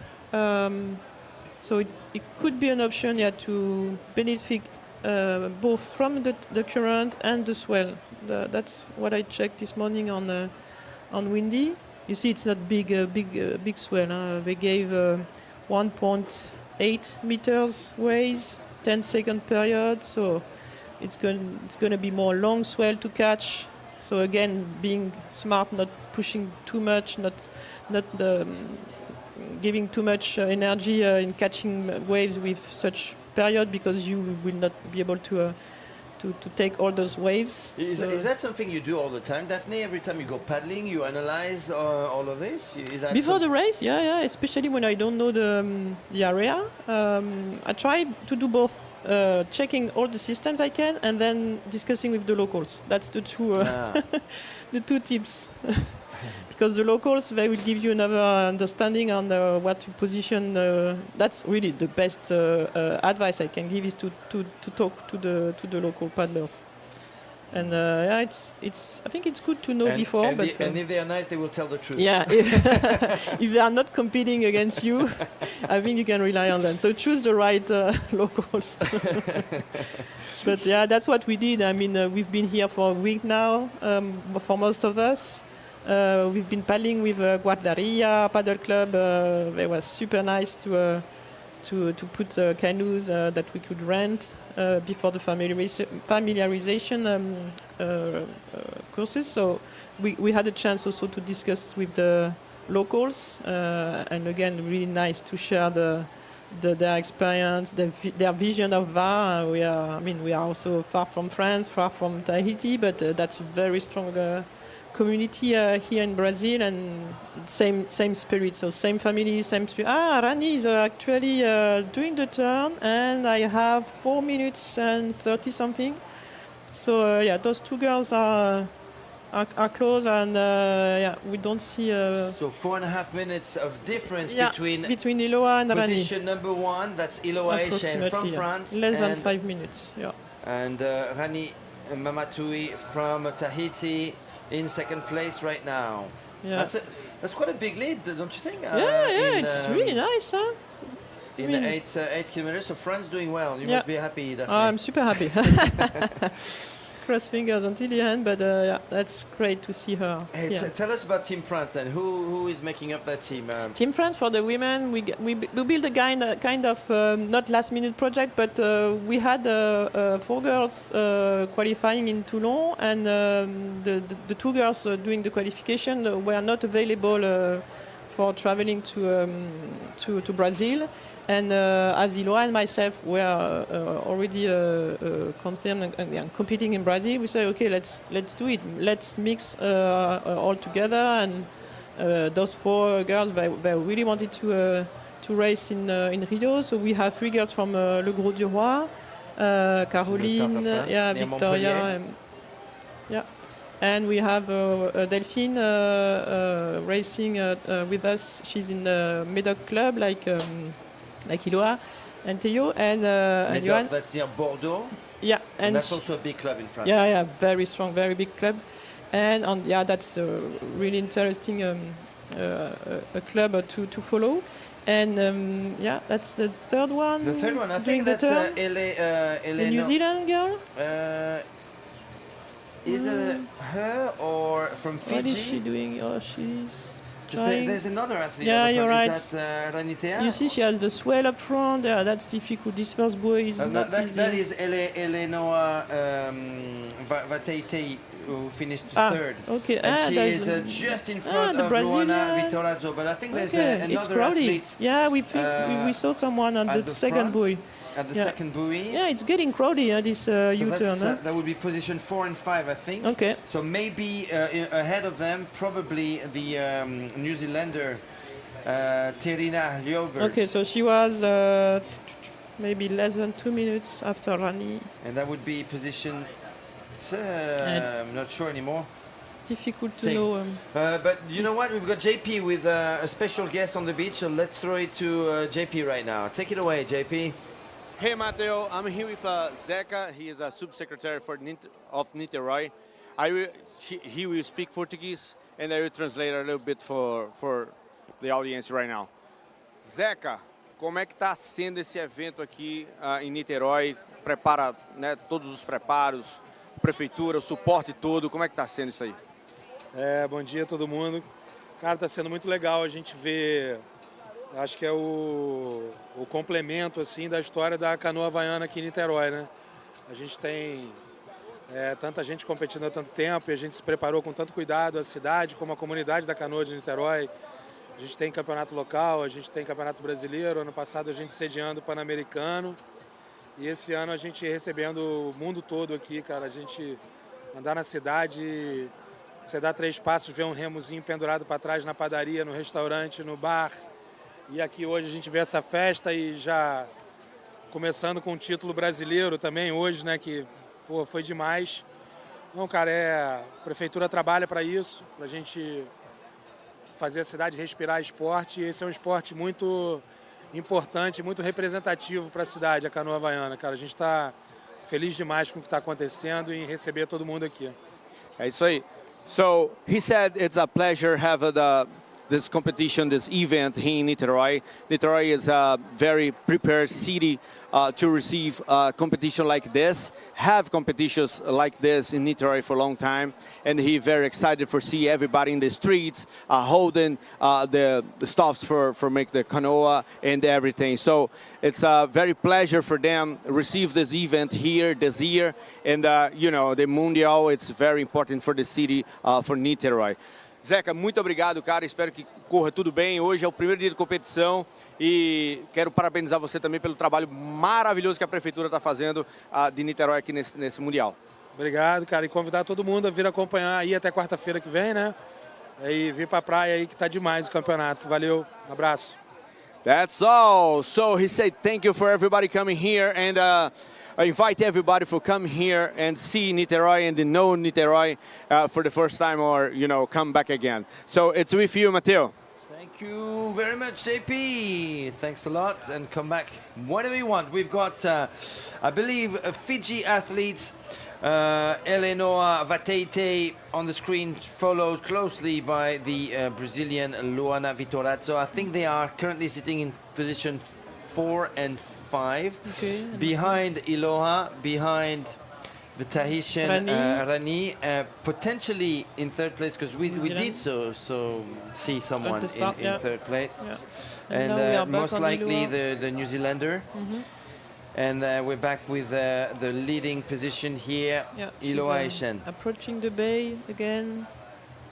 So it could be an option, to benefit both from the current and the swell. That's what I checked this morning on Windy. You see, it's not big swell. They gave 1.8 meters waves, 10-second period. So it's going to be more long swell to catch. So again, being smart, not pushing too much, not giving too much energy in catching waves with such period, because you will not be able to take all those waves. Is that something you do all the time, Daphne? Every time you go paddling, you analyze all of this? Before the race, yeah, especially when I don't know the area. I try to do both, checking all the systems I can, and then discussing with the locals. That's the two the 2 tips. Because the locals, they will give you another understanding on what to position. That's really the best advice I can give, is to talk to the local paddlers. And I think it's good to know before. And if they are nice, they will tell the truth. Yeah, if they are not competing against you, I think you can rely on them. So choose the right locals. But yeah, that's what we did. I mean, we've been here for a week now, for most of us. We've been paddling with Guardaria Paddle Club. It was super nice to put canoes that we could rent before the familiarization courses. So we had a chance also to discuss with the locals, and again, really nice to share their experience, their vision of VAR. We are also far from France, far from Tahiti, but that's a very strong community here in Brazil, and same spirit, so same family, same spirit. Rani is actually doing the turn, and I have 4 minutes and 30 something. So yeah, those two girls are close, and yeah, we don't see. So 4.5 minutes of difference Yeah, between Iloa and Rani. position number 1, that's Iloa Echen from Yeah. France. Less than and 5 minutes. Yeah. And Rani Mamatui from Tahiti in second place right now. Yeah. That's quite a big lead, don't you think? It's really nice, huh? In 8 kilometers, so France doing well. You must be happy. I'm super happy. Cross fingers until the end, but yeah, that's great to see her. Hey, tell us about Team France then. Who is making up that team? Team France for the women, we built a kind of not last minute project, but we had 4 girls qualifying in Toulon, and the 2 girls doing the qualification were not available for traveling to Brazil. And as Iloa and myself were already confirmed and competing in Brazil, we said, okay, let's do it. Let's mix all together. And those 4 girls, they really wanted to race in Rio. So we have 3 girls from Le Gros du Roi, Caroline, Victoria, and we have Delphine racing with us. She's in the Médoc club, like Iloa and Theo and Johan. That's near Bordeaux. Yeah, and that's also a big club in France. Yeah, very strong, very big club, and that's a really interesting a club to follow. And that's the third one. The third one, I think that's the New Zealand girl. Is it her or from Fiji? What is she doing? Oh, she's. There's another athlete. Yeah, you're right. Is that Ranitea? You see, she has the swell up front. That's difficult. This first buoy is not easy. That is Eleonora Vateitei, who finished third. Okay. And she is just in front of Luana Vitorazzo. But I think there's another athlete. Yeah, we saw someone on the second buoy. At the second buoy. Yeah, it's getting crowded, this U-turn. That would be position 4 and 5, I think. Okay. So maybe ahead of them, probably the New Zealander Terina Ljobert. Okay, so she was maybe less than 2 minutes after Rani. And that would be position, I'm not sure anymore. Difficult to know. But you know what? We've got JP with a special guest on the beach, so let's throw it to JP right now. Take it away, JP. Hey, Matteo, I'm here with Zeca. He is a subsecretary of Niterói. He will speak Portuguese, and I will translate a little bit for the audience right now. Zeca, como é que está sendo esse evento aqui em Niterói? Prepara, né, todos os preparos, prefeitura, o suporte todo, como é que está sendo isso aí? Bom dia a todo mundo. Cara, está sendo muito legal a gente ver. Acho que é o complemento assim da história da canoa havaiana aqui em Niterói, né? A gente tem tanta gente competindo há tanto tempo e a gente se preparou com tanto cuidado, a cidade como a comunidade da canoa de Niterói. A gente tem campeonato local, a gente tem campeonato brasileiro. Ano passado a gente sediando o Pan-Americano e esse ano a gente recebendo o mundo todo aqui, cara. A gente andar na cidade, você dá 3 passos, vê um remozinho pendurado para trás na padaria, no restaurante, no bar. E aqui hoje a gente vê essa festa e já começando com o título brasileiro também hoje, né, que pô, foi demais. Não, cara, a prefeitura trabalha para isso, para a gente fazer a cidade respirar esporte. E esse é um esporte muito importante, muito representativo para a cidade, a canoa havaiana, cara. A gente está feliz demais com o que está acontecendo e em receber todo mundo aqui. É isso aí. So, he said it's a pleasure having this competition, this event here in Niterói. Niterói is a very prepared city to receive a competition like this, have competitions like this in Niterói for a long time, and he's very excited for see everybody in the streets holding the stuffs for make the canoa and everything. So it's a very pleasure for them receive this event here this year, and you know, the Mundial, it's very important for the city, for Niterói. Zeca, muito obrigado, cara. Espero que corra tudo bem. Hoje é o primeiro dia de competição e quero parabenizar você também pelo trabalho maravilhoso que a prefeitura está fazendo de Niterói aqui nesse Mundial. Obrigado, cara. E convidar todo mundo a vir acompanhar aí até quarta-feira que vem, né? E vir para a praia aí que tá demais o campeonato. Valeu, um abraço. That's all. So he said thank you for everybody coming here, and I invite everybody to come here and see Niterói and know Niterói for the first time, or come back again. So it's with you, Matteo. Thank you very much, JP. Thanks a lot, and come back whenever you want. We've got, I believe, a Fiji athlete, Eleonora Vateite, on the screen, followed closely by the Brazilian Luana Vitorazzo. I think they are currently sitting in position 4 and 5. Okay. Behind Iloha, behind the Tahitian Rani, potentially in third place, because we did so see someone in third place. Yeah. And most likely the New Zealander. And we're back with the leading position here, Iloa Eshen. Approaching the bay again.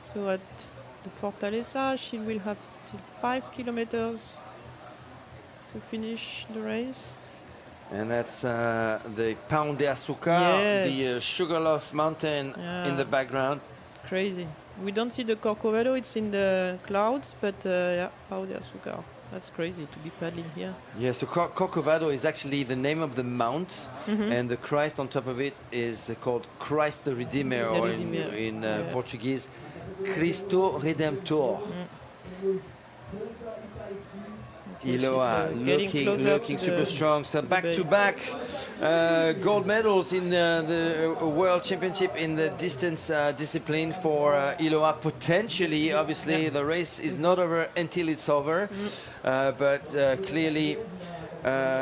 So at the Fortaleza, she will have still 5 kilometers to finish the race. And that's the Pão de Açúcar, the Sugarloaf mountain in the background. Crazy. We don't see the Corcovado, it's in the clouds, but yeah, Pão de Açúcar. That's crazy to be paddling here. Yeah, so Corcovado is actually the name of the mount, and the Christ on top of it is called Christ the Redeemer, or in Portuguese, Cristo Redentor. Iloa looking super strong. So back-to-back gold medals in the World Championship in the distance discipline for Iloa. Potentially, obviously, the race is not over until it's over, but clearly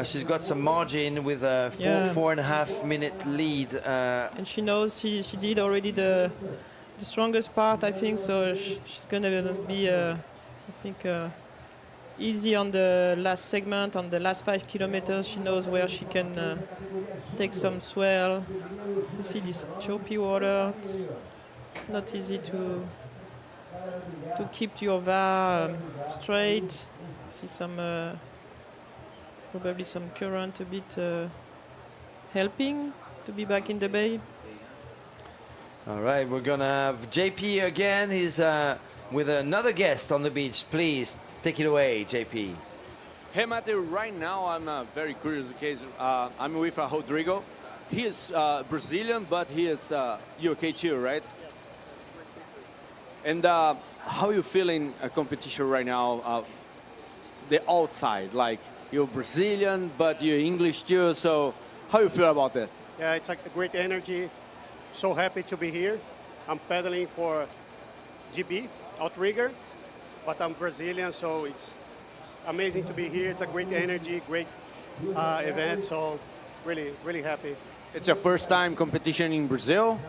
she's got some margin with a 4.5 minute lead. And she knows she did already the strongest part, I think, so she's going to be, I think, easy on the last segment, on the last 5 kilometers. She knows where she can take some swell. You see this choppy water. It's not easy to keep your VAR straight. See some probably some current a bit helping to be back in the bay. All right, we're gonna have JP again. He's with another guest on the beach. Please take it away, JP. Hey, Matthew, right now I'm very curious because I'm with Rodrigo. He is Brazilian, but he is UK too, right? And how are you feeling a competition right now? The outside, like you're Brazilian, but you're English too. So how you feel about that? Yeah, it's like a great energy. So happy to be here. I'm pedaling for GB, outrigger, but I'm Brazilian, so it's amazing to be here. It's a great energy, great event, so really, really happy. It's your first time competition in Brazil?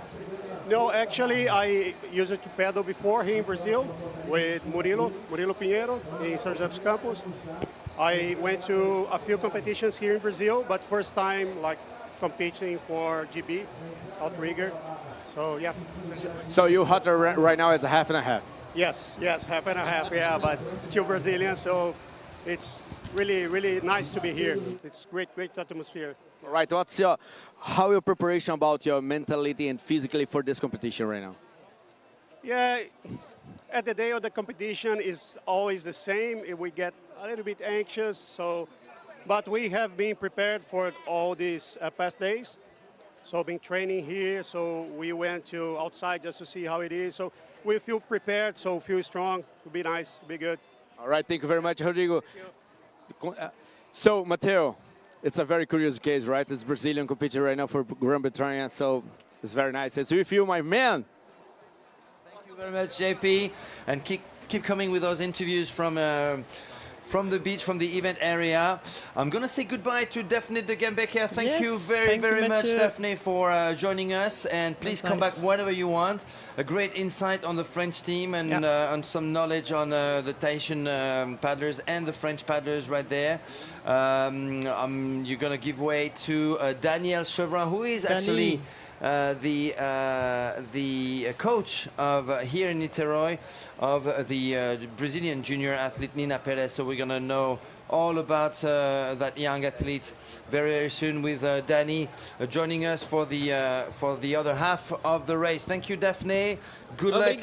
No, actually, I used to pedal before here in Brazil with Murilo Pinheiro in São José dos Campos. I went to a few competitions here in Brazil, but first time like competing for GB, outrigger. So yeah. So you hotter right now, it's a half and a half. Yes, half and a half, yeah, but still Brazilian, so it's really, really nice to be here. It's great atmosphere. All right, how your preparation about your mentality and physically for this competition right now? Yeah, at the day of the competition is always the same. We get a little bit anxious, but we have been prepared for all these past days. So been training here, so we went to outside just to see how it is. So we feel prepared, so feel strong. It'll be nice, it'll be good. All right, thank you very much, Rodrigo. So, Matteo, it's a very curious case, right? It's Brazilian competing right now for Grand Bretagne, so it's very nice. It's with you, my man. Thank you very much, JP, and keep coming with those interviews from the beach, from the event area. I'm going to say goodbye to Daphne de Gambecker. Thank you very much, Daphne, for joining us. And please come back whenever you want. A great insight on the French team and on some knowledge on the Tahitian paddlers and the French paddlers right there. You're going to give way to Daniel Chevron, who is actually the coach of here in Niterói of the Brazilian junior athlete Nina Perez. So we're gonna know all about that young athlete very soon with Danny joining us for the other half of the race. Thank you, Daphne. Good luck.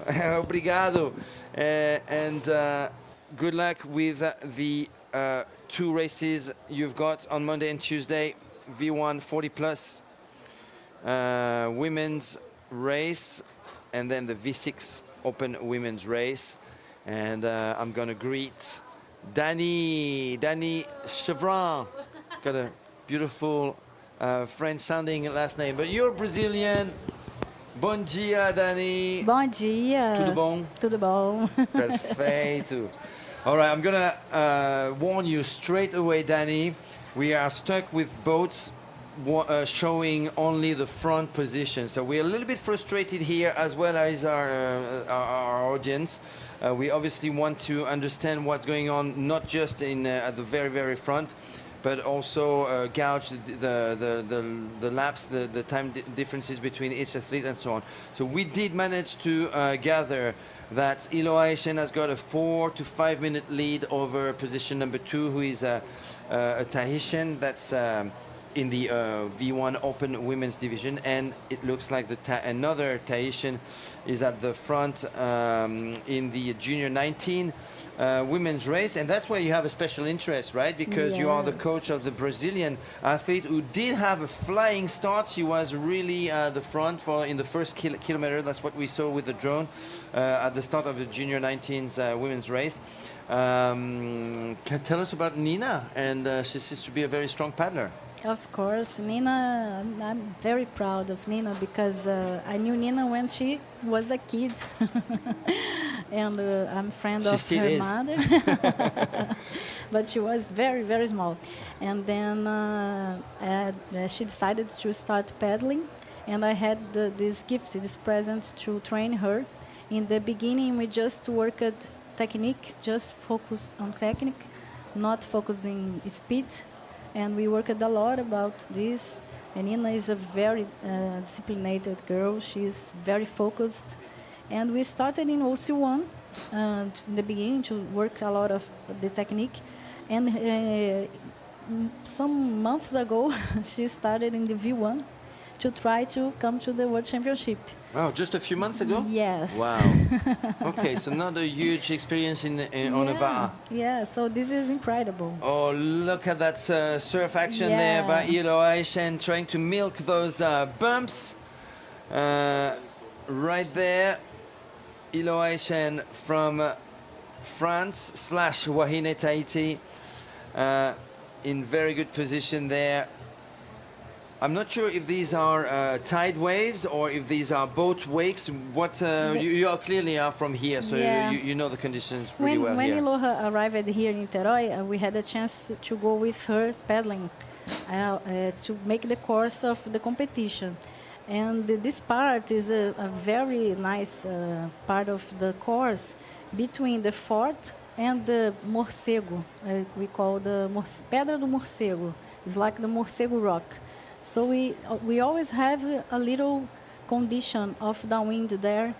Obrigado. And good luck with the 2 races you've got on Monday and Tuesday. V1 40 plus women's race, and then the V6 open women's race. And I'm gonna greet Dani Chevron. Got a beautiful French-sounding last name, but you're Brazilian. Bom dia, Dani. Bom dia. Tudo bom? Tudo bom. Perfeito. All right, I'm gonna warn you straight away, Dani. We are stuck with boats showing only the front position, so we're a little bit frustrated here, as well as our audience. We obviously want to understand what's going on, not just at the very front, but also gauge the laps, the time differences between each athlete and so on. So we did manage to gather that Eloy Shen has got a 4 to 5 minute lead over position number 2, who is a Tahitian that's in the V1 Open Women's Division, and it looks like another Tahitian is at the front in the Junior 19 women's race, and that's where you have a special interest, right? Because you are the coach of the Brazilian athlete who did have a flying start. She was really the front in the first kilometer. That's what we saw with the drone at the start of the Junior 19's women's race. Can tell us about Nina, and she seems to be a very strong paddler. Of course, Nina, I'm very proud of Nina because I knew Nina when she was a kid. And I'm friend of her mother. But she was very small. And then she decided to start paddling. And I had this gift, this present to train her. In the beginning, we just worked technique, just focus on technique, not focusing speed. And we worked a lot about this. And Nina is a very disciplined girl. She's very focused. And we started in OC1 in the beginning to work a lot of the technique. And some months ago, she started in the V1 to try to come to the World Championship. Oh, just a few months ago? Yes. Wow. Okay, so not a huge experience on a VAR. Yeah, so this is incredible. Oh, look at that surf action there by Eloy Shen, trying to milk those bumps. Right there, Eloy Shen from France / Wahine Tahiti, in very good position there. I'm not sure if these are tide waves or if these are boat wakes. What you clearly are from here, so you know the conditions really well when here. When Iloha arrived here in Niterói, we had a chance to go with her paddling to make the course of the competition. And this part is a very nice part of the course between the fort and the morcego. We call the Pedra do Morcego. It's like the morcego rock. So we always have a little condition of downwind there,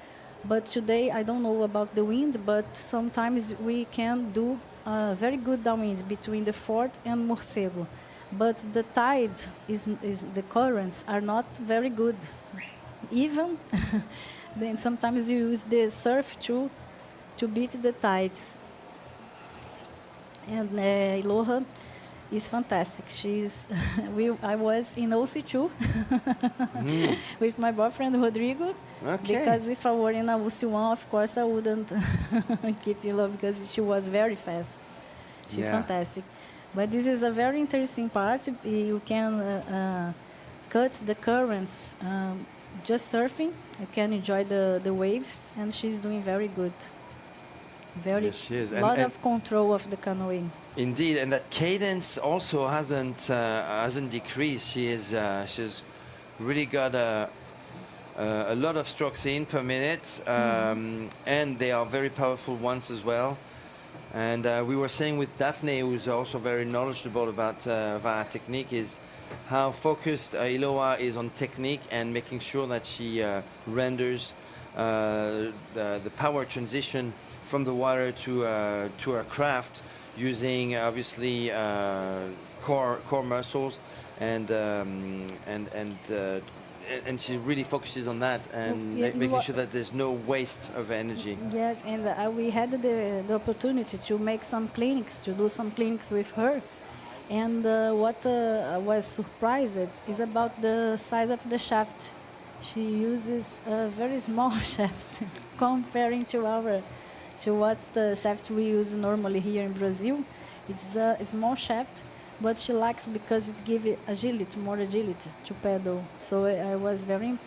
but today I don't know about the wind, but sometimes we can do a very good downwind between the fort and Morcego. But the tide the currents are not very good. Even then sometimes you use the surf to beat the tides. And Iloha is fantastic. I was in OC2 with my boyfriend Rodrigo. Okay. Because if I were in a OC1, of course I wouldn't keep Iloha because she was very fast. She's fantastic. But this is a very interesting part. You can cut the currents just surfing. You can enjoy the waves, and she's doing very good. Very lot of control of the canoeing. Indeed, and that cadence also hasn't decreased. She's really got a lot of strokes in per minute, and they are very powerful ones as well. And we were saying with Daphne, who's also very knowledgeable about VAR technique, is how focused Iloa is on technique and making sure that she renders the power transition from the water to her craft using obviously core muscles and she really focuses on that and making sure that there's no waste of energy. Yes, and we had the opportunity to make some clinics, to do some clinics with her. And what I was surprised is about the size of the shaft. She uses a very small shaft comparing to what shaft we use normally here in Brazil. It's a small shaft, but she likes because it gives agility, more agility to pedal. So I was very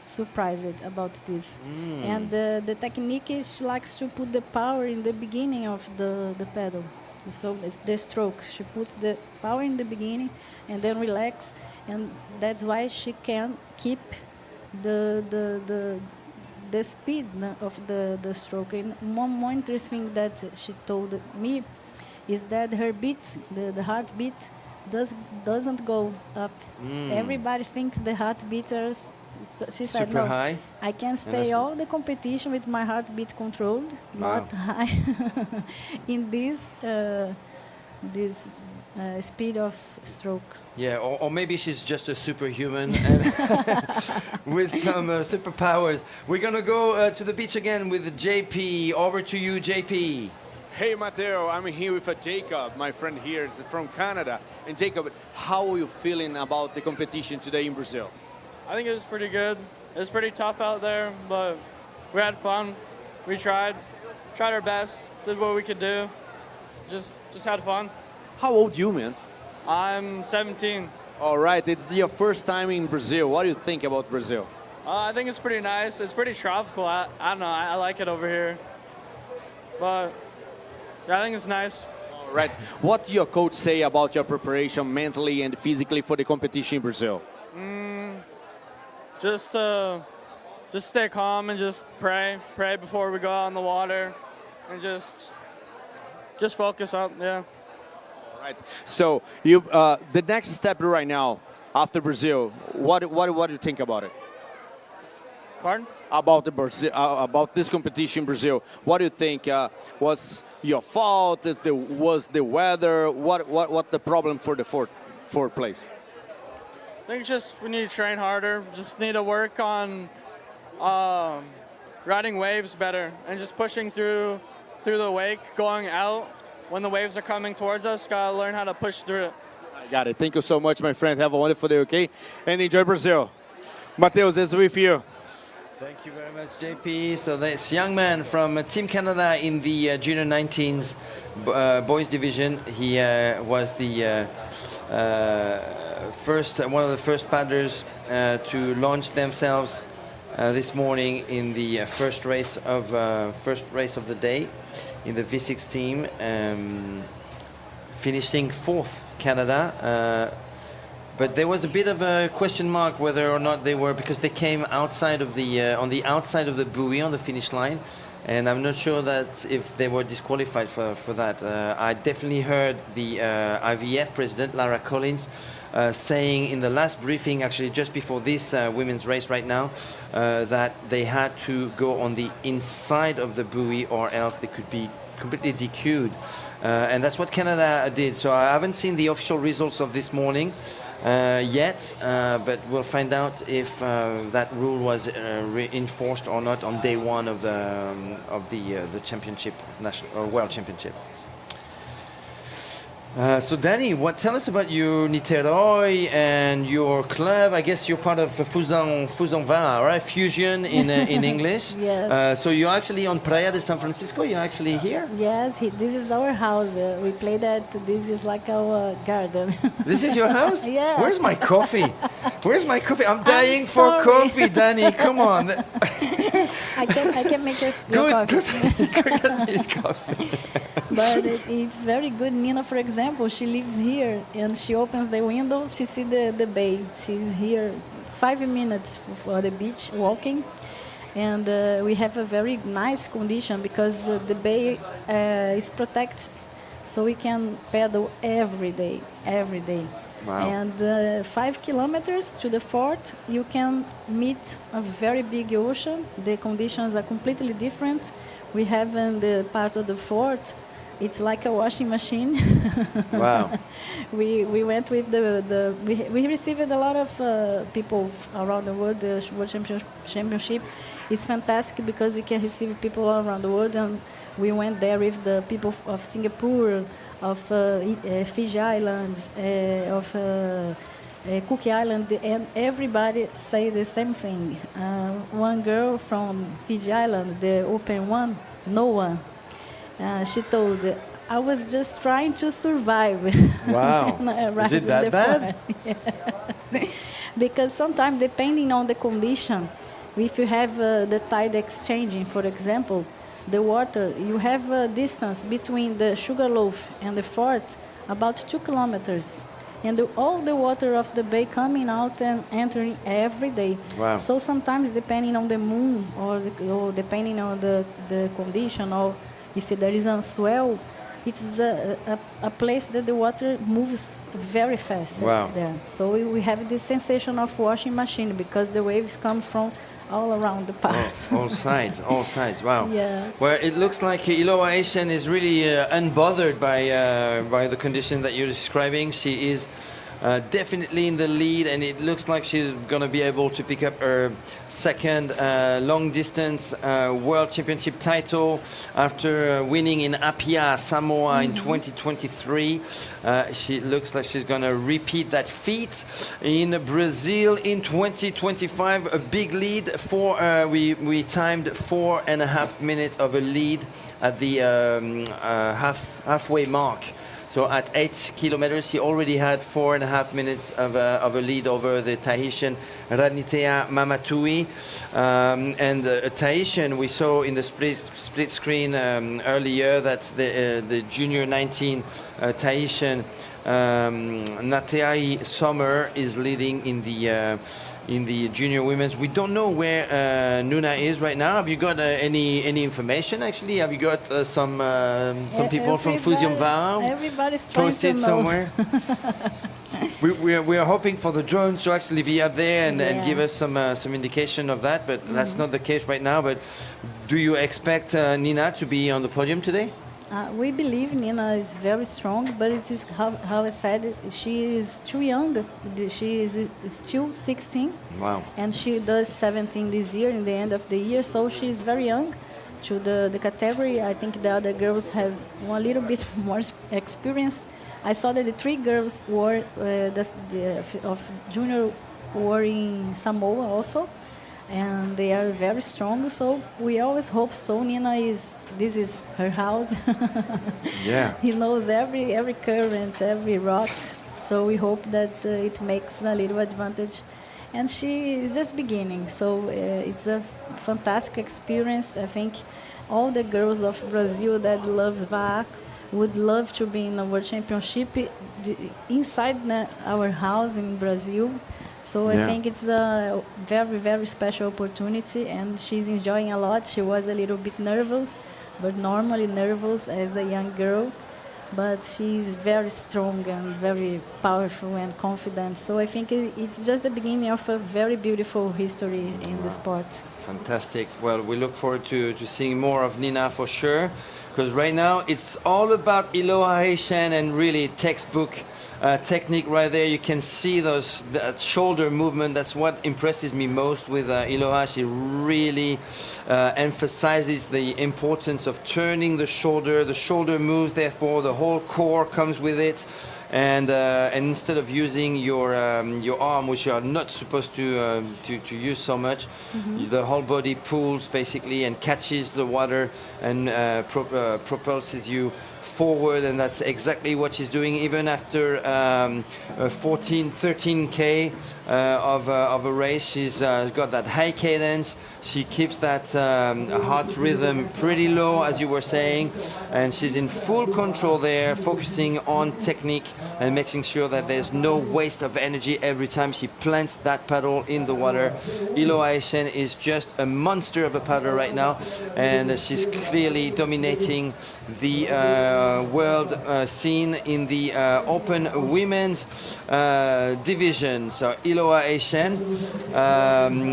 surprised about this. And the technique is she likes to put the power in the beginning of the pedal. So it's the stroke. She put the power in the beginning and then relax, and that's why she can keep the speed of the stroke. And one more interesting thing that she told me is that her beat, the heartbeat, doesn't go up. Everybody thinks the heartbeat is. So she said, super no, high. I can stay all the competition with my heartbeat controlled, not high, in this speed of stroke. Yeah, or maybe she's just a superhuman and with some superpowers. We're going to go to the beach again with JP. Over to you, JP. Hey, Mateo, I'm here with Jacob. My friend here is from Canada. And Jacob, how are you feeling about the competition today in Brazil? I think it was pretty good. It was pretty tough out there, but we had fun. We tried our best, did what we could do. Just had fun. How old you, man? I'm 17. All right, it's your first time in Brazil. What do you think about Brazil? I think it's pretty nice. It's pretty tropical. I don't know. I like it over here. But yeah, I think it's nice. All right. What do your coach say about your preparation mentally and physically for the competition in Brazil? Just stay calm and just pray before we go out on the water, and just focus up. Yeah. All right. So you, the next step right now after Brazil, what do you think about it? Pardon? About the Brazil, about this competition in Brazil. What do you think was your fault? Was the weather? What the problem for the fourth place? I think just we need to train harder. Just need to work on riding waves better and just pushing through the wake, going out when the waves are coming towards us. Gotta learn how to push through it. I got it. Thank you so much, my friend. Have a wonderful day, okay? And enjoy Brazil. Mateus, it's with you. Thank you very much, JP. So this young man from Team Canada in the Junior 19s boys division. He was the one of the first paddlers to launch themselves this morning in the first race of the day in the V6 team, finishing fourth, Canada. But there was a bit of a question mark whether or not they were, because they came outside of the on the outside of the buoy on the finish line, and I'm not sure that if they were disqualified for that. I definitely heard the IVF president, Lara Collins, saying in the last briefing, actually just before this women's race right now, that they had to go on the inside of the buoy or else they could be completely DQ'd. And that's what Canada did. So I haven't seen the official results of this morning yet, but we'll find out if that rule was reinforced or not on day one of the championship, national or world championship. So Danny, tell us about your Niterói and your club. I guess you're part of Fusão Vara, right? Fusion in English. Yes. So you're actually on Praia de San Francisco. You're actually here. Yes, this is our house. We play that. This is like our garden. This is your house? Yeah. Where's my coffee? Where's my coffee? I'm dying for coffee, Danny. Come on. I can make your coffee. But it's very good. Nina, for example, she lives here and she opens the window. She sees the bay. She's here 5 minutes for the beach walking. And we have a very nice condition because the bay is protected. So we can pedal every day. Wow. And 5 kilometers to the fort, you can meet a very big ocean. The conditions are completely different. We have in the part of the fort, it's like a washing machine. Wow. We went with we received a lot of people around the world. The World Championship is fantastic because you can receive people all around the world, and We went there with the people of Singapore, of Fiji Islands, of Cook Island, and everybody say the same thing. One girl from Fiji Island, the open one, Noah, she told, I was just trying to survive. Wow. Is it that bad? Yeah. Because sometimes, depending on the condition, if you have the tide exchanging, for example, the water, you have a distance between the Sugarloaf and the fort about 2 kilometers. And all the water of the bay coming out and entering every day. Wow. So sometimes, depending on the moon or depending on the condition, or if there is a swell, it's a place that the water moves very fast. Wow. There. So we have this sensation of washing machine because the waves come from all around the park. All sides, all sides. Wow. Yes. Well, it looks like Iloa Asian is really unbothered by the condition that you're describing. She is definitely in the lead, and it looks like she's going to be able to pick up her second long distance World Championship title after winning in Apia, Samoa in 2023. She looks like she's going to repeat that feat in Brazil in 2025. A big lead for we timed 4.5 minutes of a lead at the halfway mark. So at 8 kilometers, he already had 4.5 minutes of a lead over the Tahitian Ranitea Mamatui. And the Tahitian, we saw in the split screen earlier that the junior 19 Tahitian Nateai Sommer is leading in the junior women's. We don't know where Nuna is right now. Have you got any information? Actually, have you got some people from Fusion Vara Everybody's trying posted to know. somewhere? we are hoping for the drone to actually be up there and give us some indication of that, but that's not the case right now. But do you expect Nina to be on the podium today? We believe Nina is very strong, but it is how I said, she is too young. She is still 16. Wow. And she does 17 this year, in the end of the year, so she is very young to the category. I think the other girls has a little bit more experience. I saw that the 3 girls were of junior were in Samoa also, and they are very strong. So we always hope so. Nina this is her house. Yeah. He knows every current, every rock. So we hope that it makes a little advantage. And she is just beginning. So it's a fantastic experience. I think all the girls of Brazil that loves VAR would love to be in a World Championship inside our house in Brazil. So I think it's a very, very special opportunity, and she's enjoying a lot. She was a little bit nervous, but normally nervous as a young girl. But she's very strong and very powerful and confident. So I think it's just the beginning of a very beautiful history in the sport. Fantastic. Well, we look forward to seeing more of Nina for sure, because right now it's all about Iloa Haitian and really textbook technique right there. You can see that shoulder movement. That's what impresses me most with Iloa. She really emphasizes the importance of turning the shoulder. The shoulder moves, therefore the whole core comes with it. And instead of using your arm, which you are not supposed to use so much, the whole body pulls basically and catches the water and propulses you forward, and that's exactly what she's doing. Even after 13K of a race, she's got that high cadence. She keeps that heart rhythm pretty low, as you were saying, and she's in full control there, focusing on technique and making sure that there's no waste of energy every time she plants that paddle in the water. Iloa Haitian is just a monster of a paddler right now, and she's clearly dominating the world scene in the open women's division. So Iloa Asian.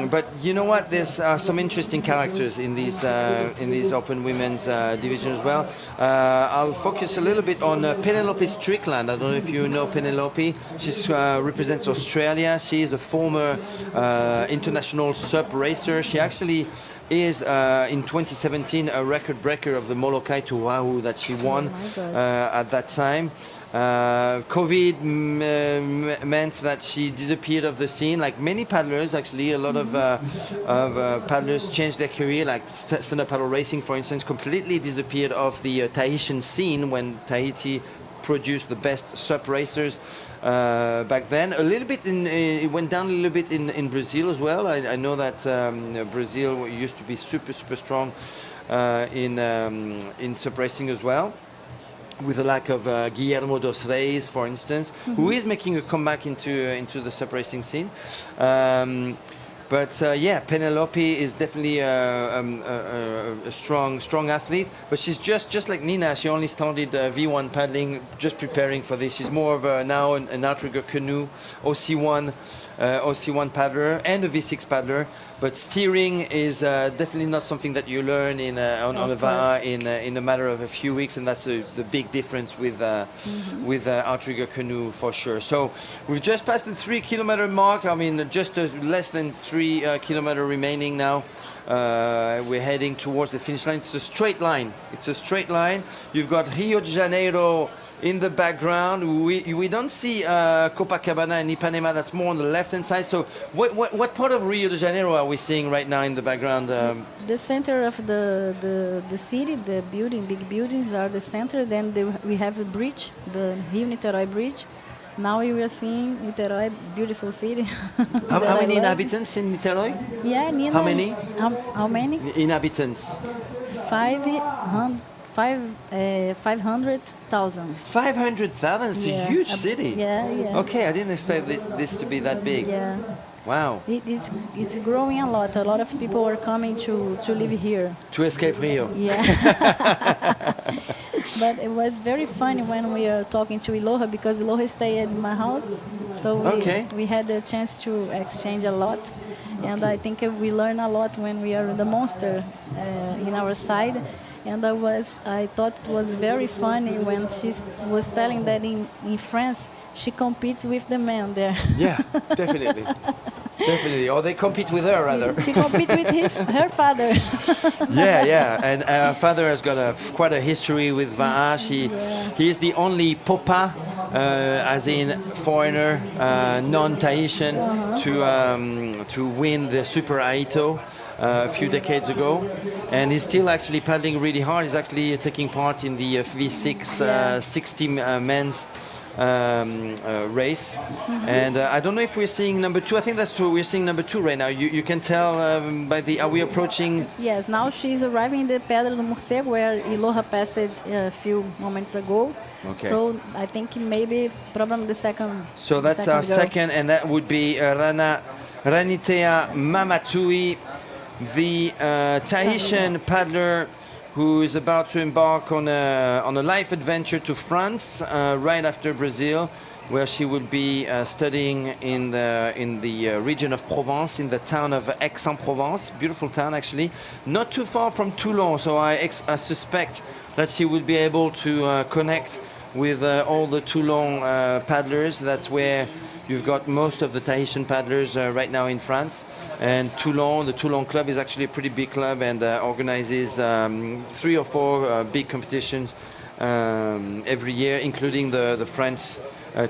But you know what? There's some interesting characters in these open women's division as well. I'll focus a little bit on Penelope Strickland. I don't know if you know Penelope. She represents Australia. She is a former international SUP racer. She actually is in 2017 a record breaker of the Molokai to Wahoo that she won at that time. COVID meant that she disappeared of the scene, like many paddlers actually. A lot of paddlers changed their career, like stand-up paddle racing, for instance, completely disappeared off the Tahitian scene when Tahiti produced the best SUP racers back then. A little bit it went down a little bit in Brazil as well. I know that Brazil used to be super strong in SUP racing as well, with the lack of Guillermo dos Reis, for instance, who is making a comeback into the SUP racing scene. But yeah, Penelope is definitely a strong athlete. But she's just like Nina. She only started V1 paddling, just preparing for this. She's more of now an outrigger canoe, OC1 paddler and a V6 paddler. But steering is definitely not something that you learn on a VAA in a matter of a few weeks, and that's the big difference with outrigger canoe for sure. So we've just passed the 3 kilometer mark. I mean, just less than 3 kilometer remaining now. We're heading towards the finish line. It's a straight line. You've got Rio de Janeiro in the background. We don't see Copacabana and Ipanema. That's more on the left-hand side. So what part of Rio de Janeiro are we seeing right now in the background? The center of the city, the big buildings are the center. Then we have a bridge, the Rio Niterói Bridge. Now we are seeing Niterói, beautiful city. How many inhabitants in Niterói? Yeah, Nina. How many? How many? Inhabitants. 500,000. 500,000? It's a huge city. Yeah. Okay, I didn't expect this to be that big. Yeah. Wow. It's growing a lot. A lot of people are coming to live here. To escape Rio. Yeah. But it was very funny when we were talking to Iloha, because Iloha stayed at my house. So we had the chance to exchange a lot. And I think we learn a lot when we are in the monster in our side. And I thought it was very funny when she was telling that in France she competes with the men there. Yeah, definitely. Definitely. Or they compete with her, rather. She competes with her father. Yeah. And her father has got quite a history with VAA. He is the only Popa, as in foreigner, non-Tahitian, to win the Super Aito a few decades ago. And he's still actually paddling really hard. He's actually taking part in the V6 60 men's race. And I don't know if we're seeing number 2. I think that's true. We're seeing number 2 right now. You can tell by the... Are we approaching... Yes, now she's arriving in the Pedra do Morcego, where Iloha passed a few moments ago. Okay. So I think maybe probably the second. So that's our second, and that would be Ranitea Mamatui, the Tahitian paddler who is about to embark on a life adventure to France right after Brazil, where she will be studying in the region of Provence, in the town of Aix-en-Provence. Beautiful town, actually, not too far from Toulon. So I suspect that she will be able to connect with all the Toulon paddlers. That's where you've got most of the Tahitian paddlers right now in France. And Toulon, the Toulon club, is actually a pretty big club and organizes 3 or 4 big competitions every year, including the French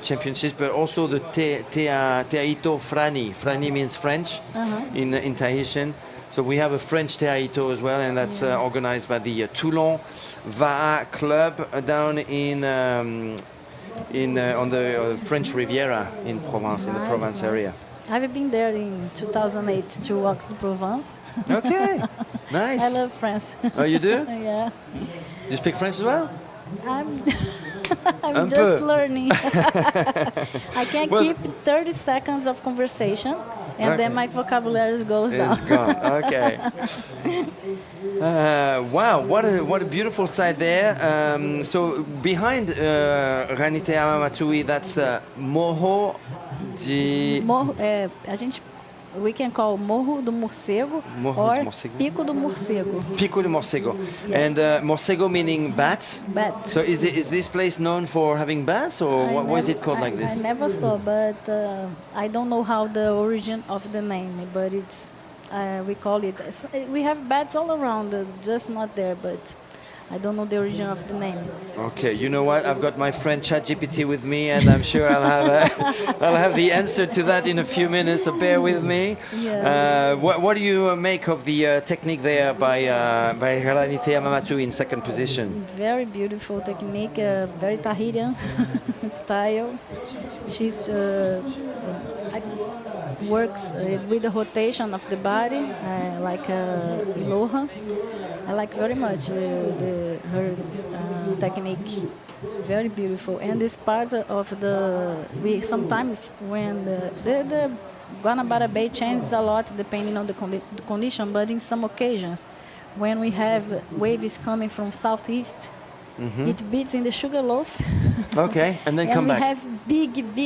championships, but also the Teaito Frani. Frani means French in Tahitian. So we have a French Teaito as well, and that's organized by the Toulon VAA club down on the French Riviera in Provence, in the Provence area. I've been there in 2008 to walk the Provence. Okay, nice. I love France. Oh, you do? Yeah. You speak French as well? I'm just learning. I can keep 30 seconds of conversation, And then my vocabulary goes down. It's gone. Okay. Wow, what a beautiful sight there. So behind Ranite Amamatui, that's Morro de... Morro, we can call Morro do Morcego or Pico do Morcego. Pico do Morcego. Yes. And Morcego meaning bat? Bat. So is this place known for having bats, or why is it called like this? I never saw, but I don't know how the origin of the name, but it's we call it. We have bats all around, just not there, but I don't know the origin of the name. Okay, you know what? I've got my friend ChatGPT with me, and I'm sure I'll have the answer to that in a few minutes. So bear with me. Yeah. What do you make of the technique there by Ranite Amamatui in second position? Very beautiful technique, very Tahitian style. She's works with the rotation of the body, like Iloha. I like very much her technique. Very beautiful. And this part of we sometimes when the Guanabara Bay changes a lot depending on the condition, but in some occasions, when we have waves coming from southeast, it beats in the Sugarloaf. Okay, and then come back. And we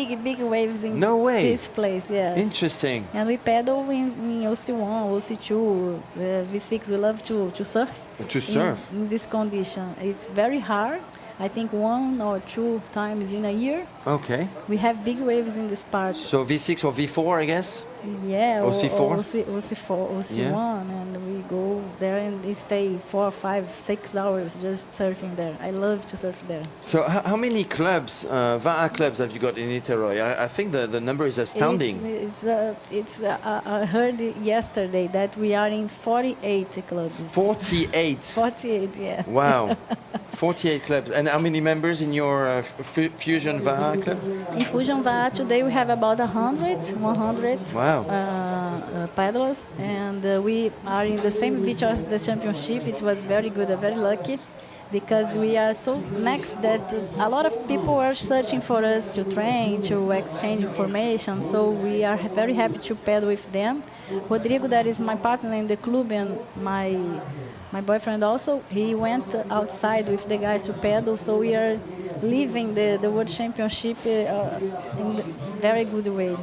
have big waves in this place, yes. Interesting. And we paddle in OC1, OC2, V6. We love to surf. To surf? In this condition. It's very hard. I think 1 or 2 times in a year. Okay. We have big waves in this part. So V6 or V4, I guess? Yeah, OC4? OC4, OC1, and we go there and we stay 4, 5, 6 hours just surfing there. I love to surf there. So how many clubs, VAA clubs, have you got in Niteroi? I think the number is astounding. I heard yesterday that we are in 48 clubs. 48? 48, yeah. Wow. 48 clubs. And how many members in your Fusion VAA club? In Fusion VAA today we have about 100. Wow. Paddlers, and we are in the same beach as the championship. It was very good, very lucky, because we are so next that a lot of people are searching for us to train, to exchange information. So we are very happy to paddle with them. Rodrigo, that is my partner in the club, and my boyfriend also, he went outside with the guys to paddle. So we are living the World Championship in a very good way.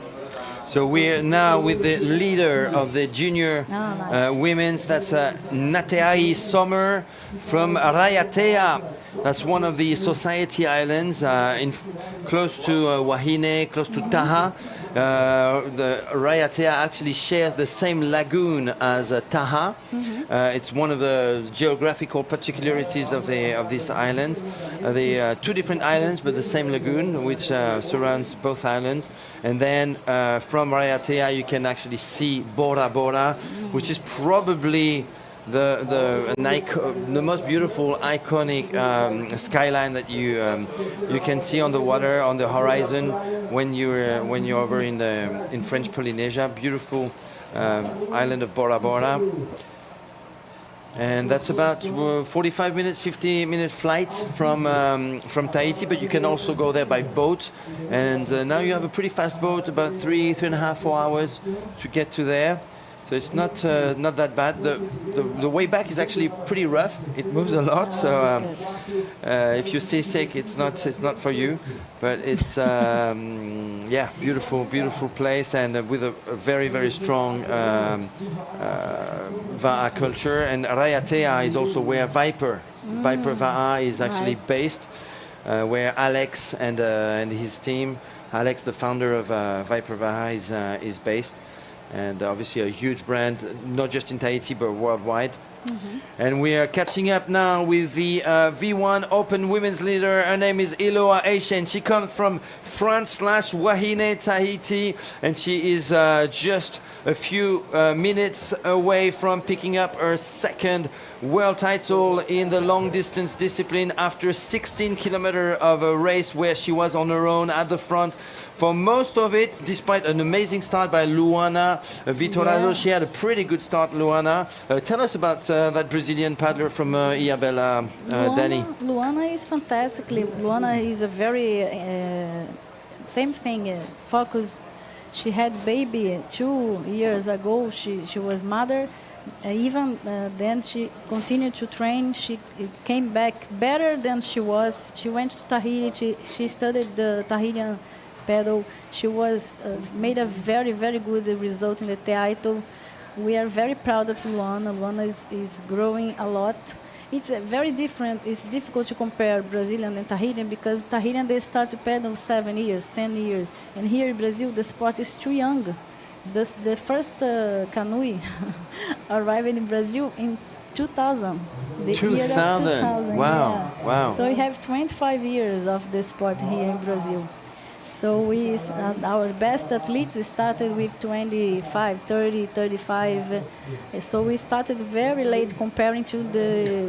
So we're now with the leader of the junior women's, that's Nateai Sommer from Raiatea. That's one of the Society Islands close to Wahine, close to Taha. The Raiatea actually shares the same lagoon as Taha. It's one of the geographical particularities of this island. They are 2 different islands, but the same lagoon, which surrounds both islands. And then from Raiatea, you can actually see Bora Bora, which is probably the most beautiful, iconic skyline that you can see on the water, on the horizon, when you're over in French Polynesia. Beautiful island of Bora Bora. And that's about 45 minutes, 50-minute flight from Tahiti, but you can also go there by boat. And now you have a pretty fast boat, about 3.5, 4 hours to get to there. So it's not that bad. The way back is actually pretty rough. It moves a lot. So if you're seasick, it's not for you. But it's beautiful place, and with a very strong VAA culture. And Raiatea is also where Viper VAA is actually based, where Alex and his team, Alex, the founder of Viper VAA, is based. And obviously a huge brand, not just in Tahiti, but worldwide. And we are catching up now with the V1 Open Women's leader. Her name is Iloa Aishen. She comes from France/Wahine, Tahiti, and she is just a few minutes away from picking up her second world title in the long distance discipline after 16 kilometers of a race where she was on her own at the front for most of it, despite an amazing start by Luana Vitorado. Yeah. She had a pretty good start, Luana. Tell us about that Brazilian paddler from Iabela, Danny. Luana is fantastic. Luana is a very, same thing, focused She had baby 2 years ago. She was mother. Then she continued to train. She came back better than she was. She went to Tahiti. She studied the Tahitian pedal. She was made a very, very good result in the Teaito. We are very proud of Luana. Luana is growing a lot. It's very different. It's difficult to compare Brazilian and Tahitian because Tahitian, they start to pedal 7 years, 10 years. And here in Brazil, the sport is too young. The first canoe arrived in Brazil in 2000. The year of 2000. Wow, yeah. wow. So we have 25 years of the sport here in Brazil. So our best athletes started with 25, 30, 35. So we started very late comparing to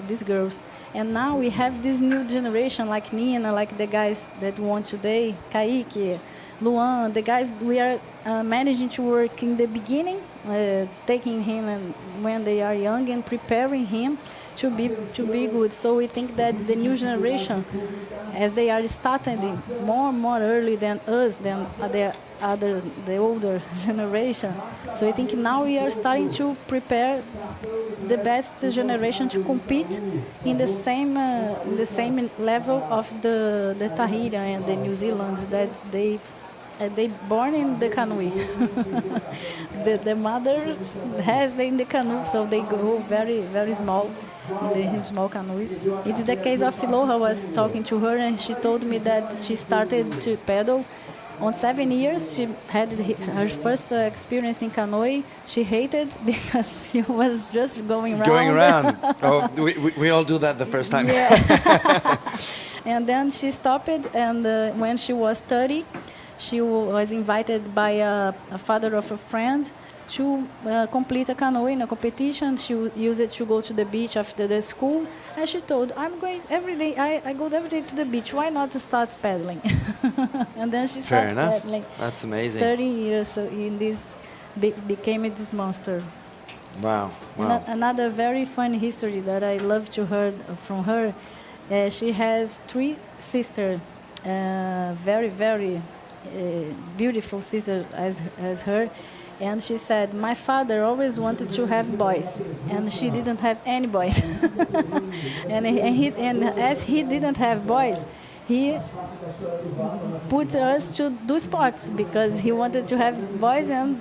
these girls. And now we have this new generation like Nina, like the guys that won today, Kaique, Luan, the guys we are managing to work in the beginning, taking him and when they are young and preparing him to be good. So we think that the new generation, as they are starting more early than us, than the older generation. So I think now we are starting to prepare the best generation to compete in the same level of the Tahitian and the New Zealand that they born in the canoe. the mother has them in the canoe, so they go very, very small in the small canoes. It's the case of Iloha. I was talking to her and she told me that she started to pedal on 7 years. She had her first experience in canoe. She hated because she was just going around. Going around. Oh, we all do that the first time. Yeah. And then she stopped, and when she was 30, she was invited by a father of a friend to complete a canoe in a competition. She used it to go to the beach after the school. And she told, I'm going every day, I go every day to the beach. Why not to start paddling? And then she started paddling. That's amazing. 30 years in this, became this monster. Wow. Another very funny history that I love to hear from her. She has 3 sisters, very, very beautiful sisters as her. And she said, my father always wanted to have boys, and she didn't have any boys. and as he didn't have boys, he put us to do sports because he wanted to have boys, and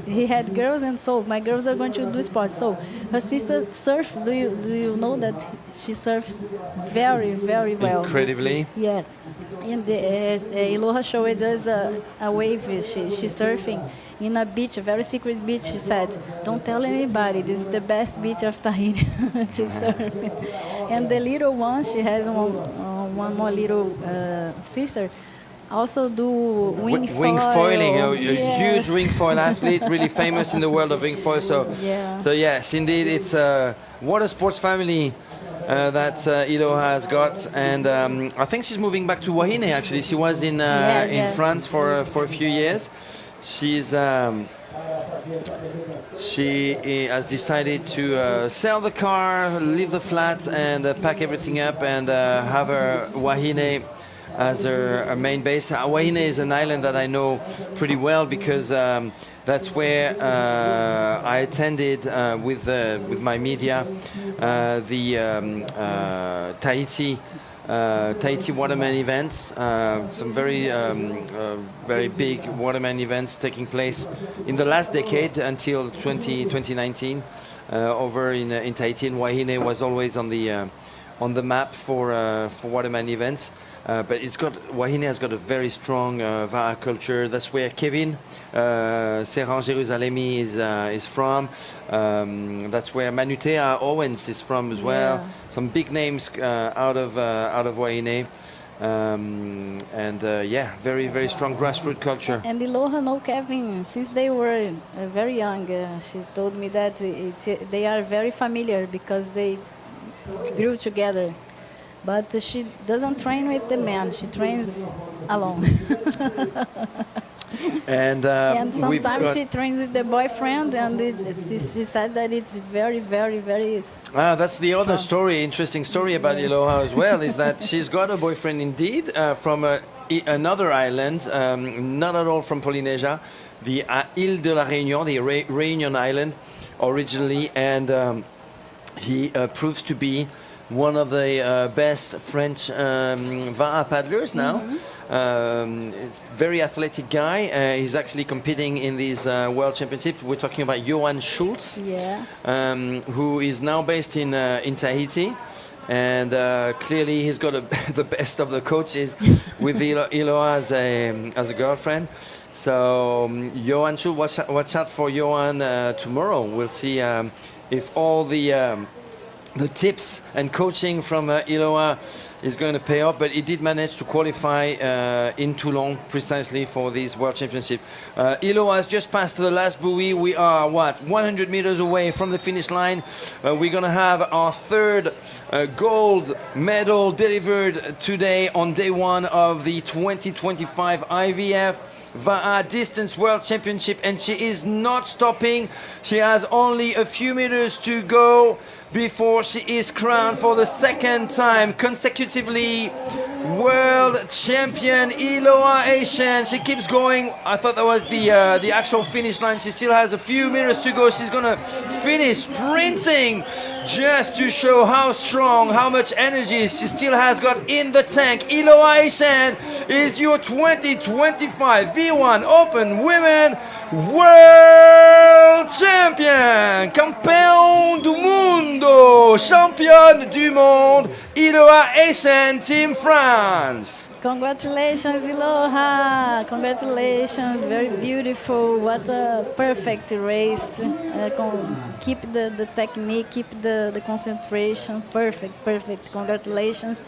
he had girls, and so my girls are going to do sports. So her sister surfs. Do you know that she surfs very, very well? Incredibly. Yeah. And Iloha showed us a wave. She's surfing in a beach, a very secret beach. She said, don't tell anybody, this is the best beach of Tahiti to surf. And the little one, she has one more little sister, also do wing foiling, a yes. huge wing foil athlete, really famous in the world of wing foil. So yes, indeed, it's a water sports family that Iloha has got, and I think she's moving back to Wahine. Actually, she was in France for a few years. She has decided to sell the car, leave the flat, and pack everything up and have her Wahine as her main base. Wahine is an island that I know pretty well because that's where I attended with my media the Tahiti Waterman events, some very big Waterman events taking place in the last decade until 2019 over in Tahiti. And Wahine was always on the map for Waterman events. But Wahine has got a very strong Vara culture. That's where Kevin Serran Jerusalemi is from. That's where Manutea Owens is from as well. Yeah. Some big names out of Wahine. Very, very strong grassroots culture. And Iloha know Kevin since they were very young. She told me that they are very familiar because they grew together. But she doesn't train with the men. She trains alone. And sometimes she trains with the boyfriend, and she said that it's very, very, very that's the other interesting story about Iloha as well, is that she's got a boyfriend indeed from another island, not at all from Polynesia. the Île de la Réunion, the Réunion Island, originally, and he proves to be one of the best French Va'a paddlers now. Very athletic guy. He's actually competing in these World Championships. We're talking about Johan Schultz, who is now based in Tahiti. And clearly he's got the best of the coaches with Iloa as a girlfriend. So Johan Schultz, watch out for Johan tomorrow. We'll see if all the tips and coaching from Iloa is going to pay off, but he did manage to qualify in Toulon precisely for this World Championship. Iloa has just passed the last buoy. We are, 100 meters away from the finish line. We're going to have our third gold medal delivered today on day one of the 2025 IVF Va'a Distance World Championship, and she is not stopping. She has only a few meters to go before she is crowned for the second time consecutively world champion. Iloa Asian. She keeps going. I thought that was the actual finish line. She still has a few meters to go. She's gonna finish sprinting just to show how strong, how much energy she still has got in the tank. Iloa Asian is your 2025 V1 Open Women World Champion, Campeão do Mundo, Championne du Monde, Iloa Asian, Team France. Congratulations, Iloha! Congratulations, very beautiful. What a perfect race. Keep the technique, keep the concentration. Perfect. Congratulations.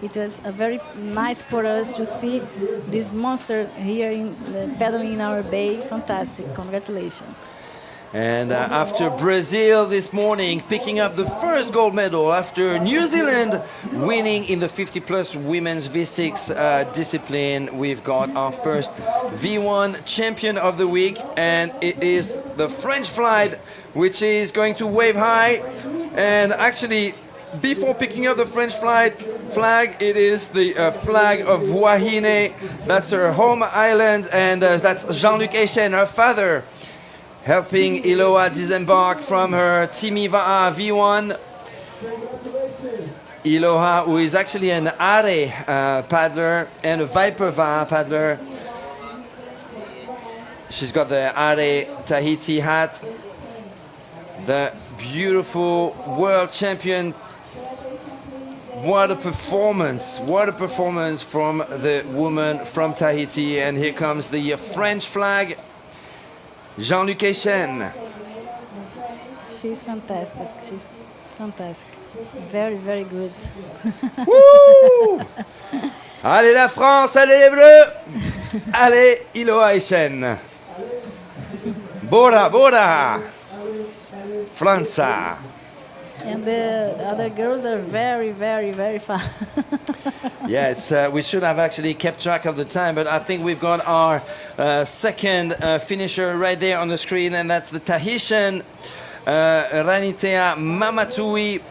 It was very nice for us to see this monster here paddling in our bay. Fantastic. Congratulations. And after Brazil this morning picking up the first gold medal, after New Zealand winning in the 50+ women's V6 discipline, we've got our first V1 champion of the week, and it is the French flag, which is going to wave high. And actually, before picking up the French flag, it is the flag of Wahine. That's her home island, and that's Jean-Luc Echen, her father, helping Iloa disembark from her Timi Va'a V1. Iloha, who is actually an Are paddler and a Viper Va'a paddler. She's got the Are Tahiti hat, the beautiful world champion. What a performance from the woman from Tahiti. And here comes the French flag, Jean-Luc Echen. She's fantastic. Very good. Woo! Allez la France, allez les Bleus. Allez Iloa Echen. Bora. França. And the other girls are very fast. Yeah, we should have actually kept track of the time, but I think we've got our second finisher right there on the screen, and that's the Tahitian Ranitea Mamatui,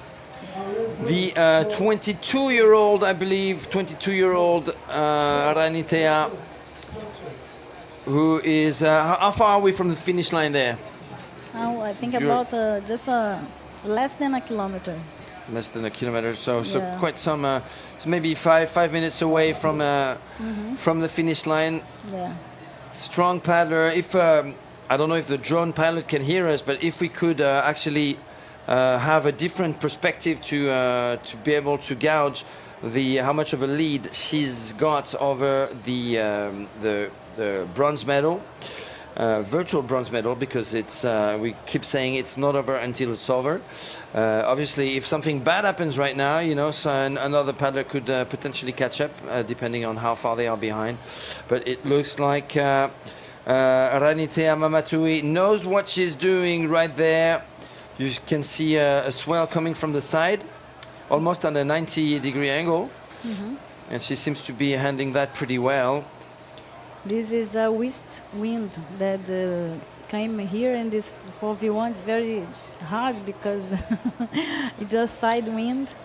the 22-year-old, I believe, 22-year-old Ranitea, who is, how far are we from the finish line there? Oh, I think about just less than a kilometer. Less than a kilometer, so Yeah. quite some, so maybe five minutes away from the finish line. Yeah. Strong paddler. If I don't know if the drone pilot can hear us, but if we could actually have a different perspective to be able to gauge how much of a lead she's got over the bronze medal. Virtual bronze medal, because it's we keep saying it's not over until it's over. Obviously, if something bad happens right now, so another paddler could potentially catch up, depending on how far they are behind. But it looks like Ranitea Mamatui knows what she's doing right there. You can see a swell coming from the side, almost at a 90-degree angle, and she seems to be handling that pretty well. This is a west wind that came here, and this 4v1 is very hard because it's a side wind.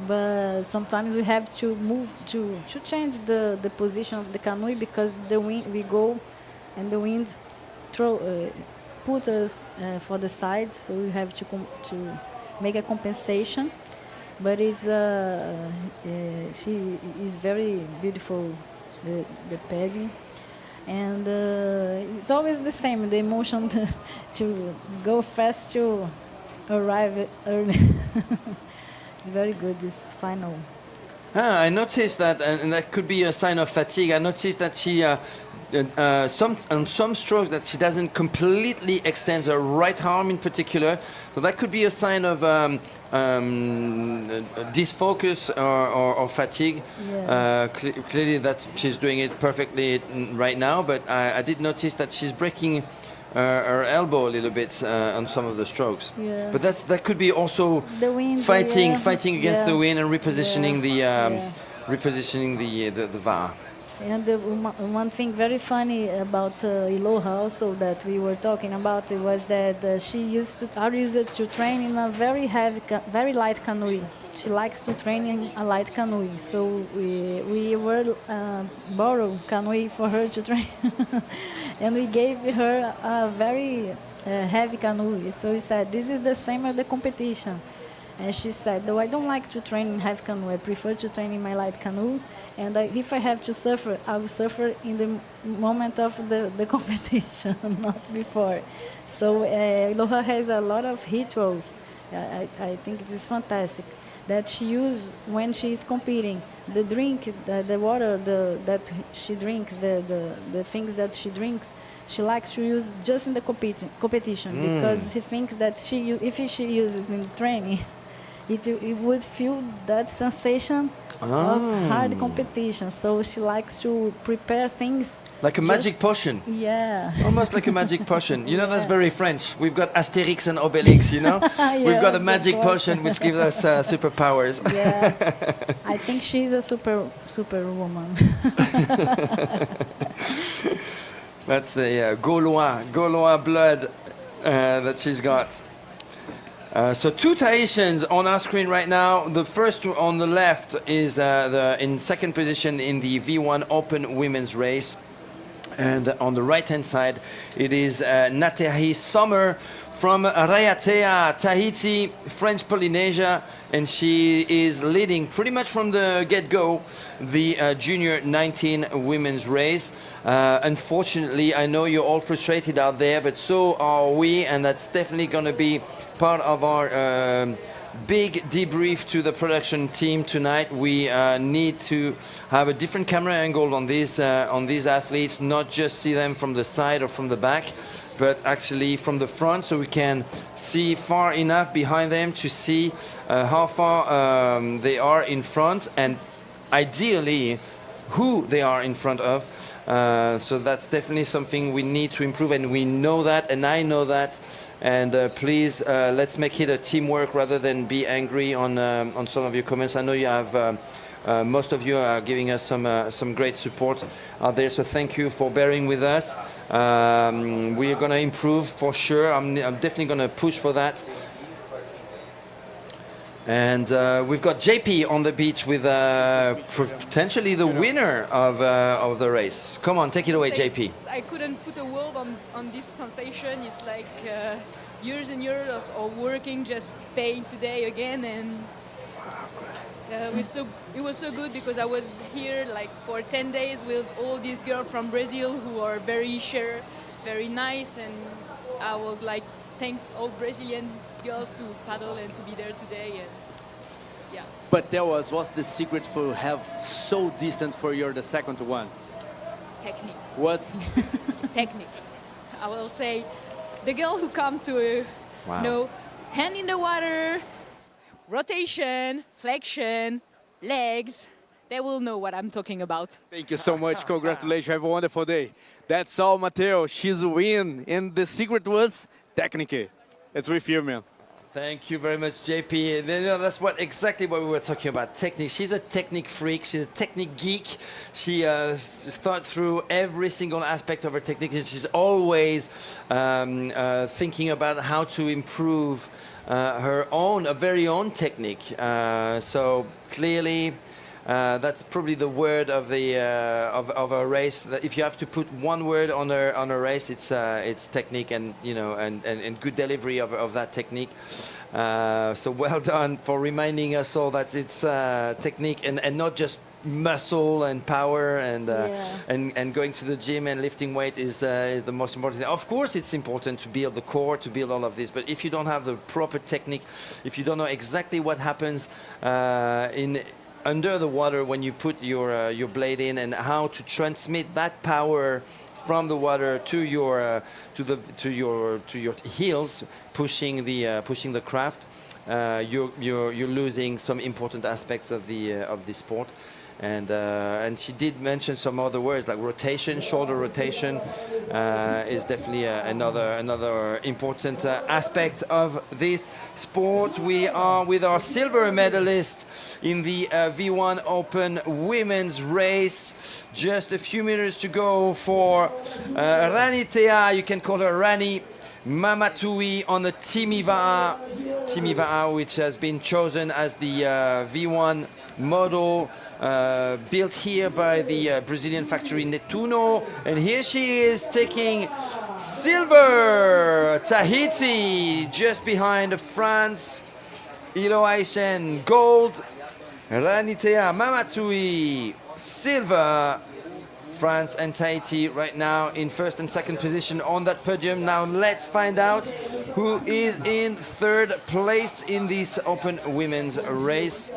But sometimes we have to move to change the position of the canoe because the wind we go and the wind put us for the side, so we have to make a compensation. But she is very beautiful, the Peggy. And it's always the same, the emotion to go fast to arrive early. It's very good, this final. I noticed that, and that could be a sign of fatigue. I noticed that she, on some strokes, that she doesn't completely extend her right arm in particular. So that could be a sign of disfocus or fatigue. Yeah. Clearly, she's doing it perfectly right now. But I did notice that she's breaking her elbow a little bit on some of the strokes. Yeah. But that could be also The wind, fighting against yeah. the wind and repositioning Yeah. repositioning the VAR. And one thing very funny about Iloha also that we were talking about it was that she used to train in a very heavy, very light canoe. She likes to train in a light canoe. So we were borrow canoe for her to train, and we gave her a very heavy canoe. So we said, this is the same as the competition. And she said, no, I don't like to train in heavy canoe. I prefer to train in my light canoe. And if I have to suffer, I will suffer in the moment of the competition, not before. So Iloha has a lot of rituals. I think it is fantastic that she uses when she is competing. The drink, the water that she drinks, the things that she drinks, she likes to use just in the competition because she thinks that if she uses in the training, it would feel that sensation of hard competition. So she likes to prepare things like a magic potion. Yeah. Almost like a magic potion. You know, that's very French. We've got Asterix and Obelix, you know? We've got a magic potion which gives us superpowers. Yeah. I think she's a superwoman. That's the Gaulois blood that she's got. So two Tahitians on our screen right now. The first on the left is in second position in the V1 Open Women's Race. And on the right-hand side, it is Nathalie Sommer from Raiatea, Tahiti, French Polynesia. And she is leading pretty much from the get-go the Junior 19 Women's Race. Unfortunately, I know you're all frustrated out there, but so are we. And that's definitely going to be part of our big debrief to the production team tonight. We need to have a different camera angle on these athletes, not just see them from the side or from the back, but actually from the front, so we can see far enough behind them to see how far they are in front, and ideally who they are in front of. So that's definitely something we need to improve, and we know that, and I know that. And please, let's make it a teamwork rather than be angry on some of your comments. I know you have, most of you are giving us some great support out there, so thank you for bearing with us. We are going to improve for sure. I'm definitely going to push for that. And we've got JP on the beach with potentially the winner of the race. Come on, take it away, JP. I couldn't put a word on this sensation. It's like years and years of working, just paying today again, and it was so good because I was here like for 10 days with all these girls from Brazil who are very very nice, and I was like, thanks all Brazilian girls to paddle and to be there today, and yeah. But what's the secret for have so distant for you're the second one? Technique. What's technique? I will say, the girl who come to hand in the water, rotation, flexion, legs, they will know what I'm talking about. Thank you so much. Congratulations. Have a wonderful day. That's all, Mateo. She's a win, and the secret was technique. It's with you, man. Thank you very much, JP. You know, that's exactly what we were talking about, technique. She's a technique freak. She's a technique geek. She thought through every single aspect of her technique. She's always thinking about how to improve her very own technique. So clearly, That's probably the word of the of a race. That if you have to put one word on a race, it's technique and and good delivery of that technique. So well done for reminding us all that it's technique and not just muscle and power and going to the gym and lifting weight is the most important thing. Of course, it's important to build the core, to build all of this, but if you don't have the proper technique, if you don't know exactly what happens under the water when you put your blade in and how to transmit that power from the water to your heels, pushing the craft, you're losing some important aspects of the sport. And she did mention some other words like rotation, shoulder rotation is definitely another important aspect of this sport. We are with our silver medalist in the V1 Open women's race. Just a few meters to go for Rani Tea. You can call her Rani Mamatui on the Timiva'a, which has been chosen as the V1 model. Built here by the Brazilian factory Netuno, and here she is taking silver. Tahiti just behind France. Ilo Aishen gold. Ranitea Mamatui silver. France and Tahiti right now in first and second position on that podium. Now let's find out who is in third place in this open women's race.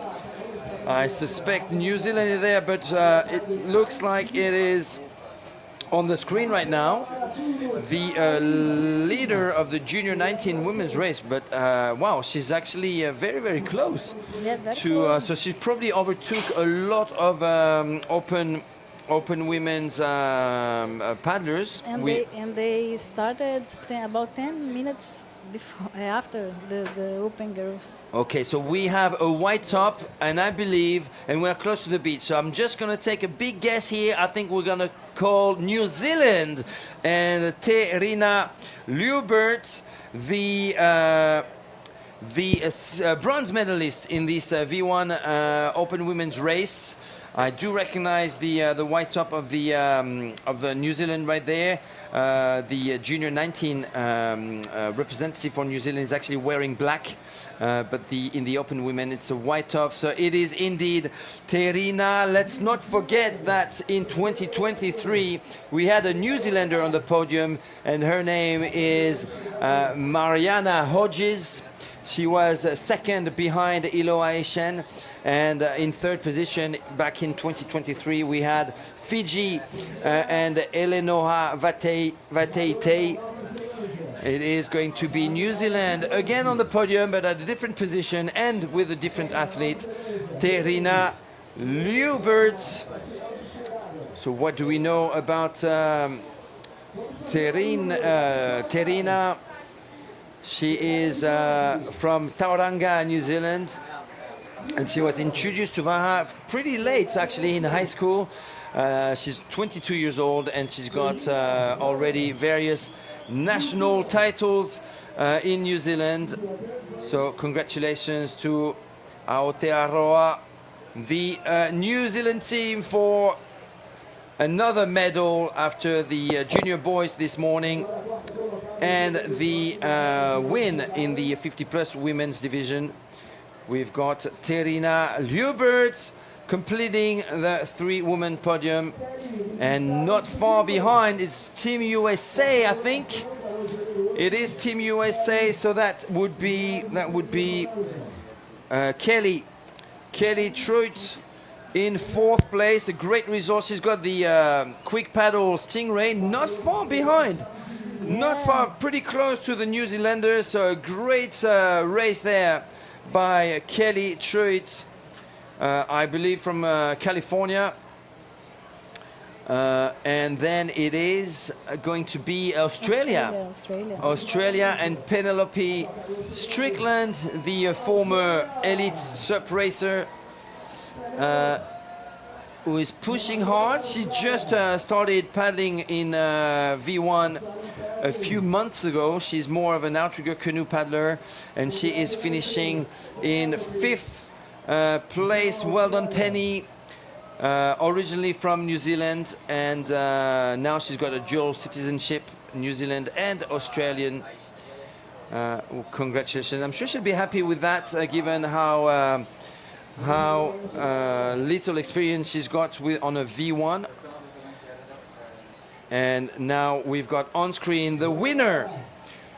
I suspect New Zealand is there, but it looks like it is on the screen right now. The leader of the Junior 19 women's race, but wow, she's actually very, very close to. So she probably overtook a lot of open women's paddlers. And they started about 10 minutes after the open girls. Okay, so we have a white top, and I believe, and we're close to the beach, so I'm just going to take a big guess here. I think we're going to call New Zealand and Terina Liubert, the bronze medalist in this V1 Open Women's race. I do recognize the white top of the New Zealand right there. The Junior 19 representative for New Zealand is actually wearing black, but in the open women it's a white top. So it is indeed Terina. Let's not forget that in 2023 we had a New Zealander on the podium, and her name is Mariana Hodges. She was second behind Ilo Aishen. And in third position, back in 2023, we had Fiji and Eleonora Vateite. It is going to be New Zealand again on the podium, but at a different position and with a different athlete, Terina Liubert. So what do we know about Terina? She is from Tauranga, New Zealand. And she was introduced to Vaha pretty late, actually, in high school. She's 22 years old, and she's got already various national titles in New Zealand. So congratulations to Aotearoa, the New Zealand team, for another medal after the junior boys this morning, and the win in the 50-plus women's division. We've got Terina Liubert completing the three-woman podium, and not far behind it's Team USA, I think. It is Team USA, so that would be Kelly Truitt in fourth place. A great result. She's got the quick paddle Stingray, not far behind. Not far, pretty close to the New Zealanders. So a great race there by Kelly Truitt, I believe from California. And then it is going to be Australia and Penelope Strickland, the former elite sup racer, who is pushing hard. She just started paddling in V1 a few months ago. She's more of an outrigger canoe paddler, and she is finishing in fifth place. Well done, Penny. originally from New Zealand, and now she's got a dual citizenship, New Zealand and Australian. Congratulations! I'm sure she'll be happy with that, given how little experience she's got on a V1. And now we've got on screen the winner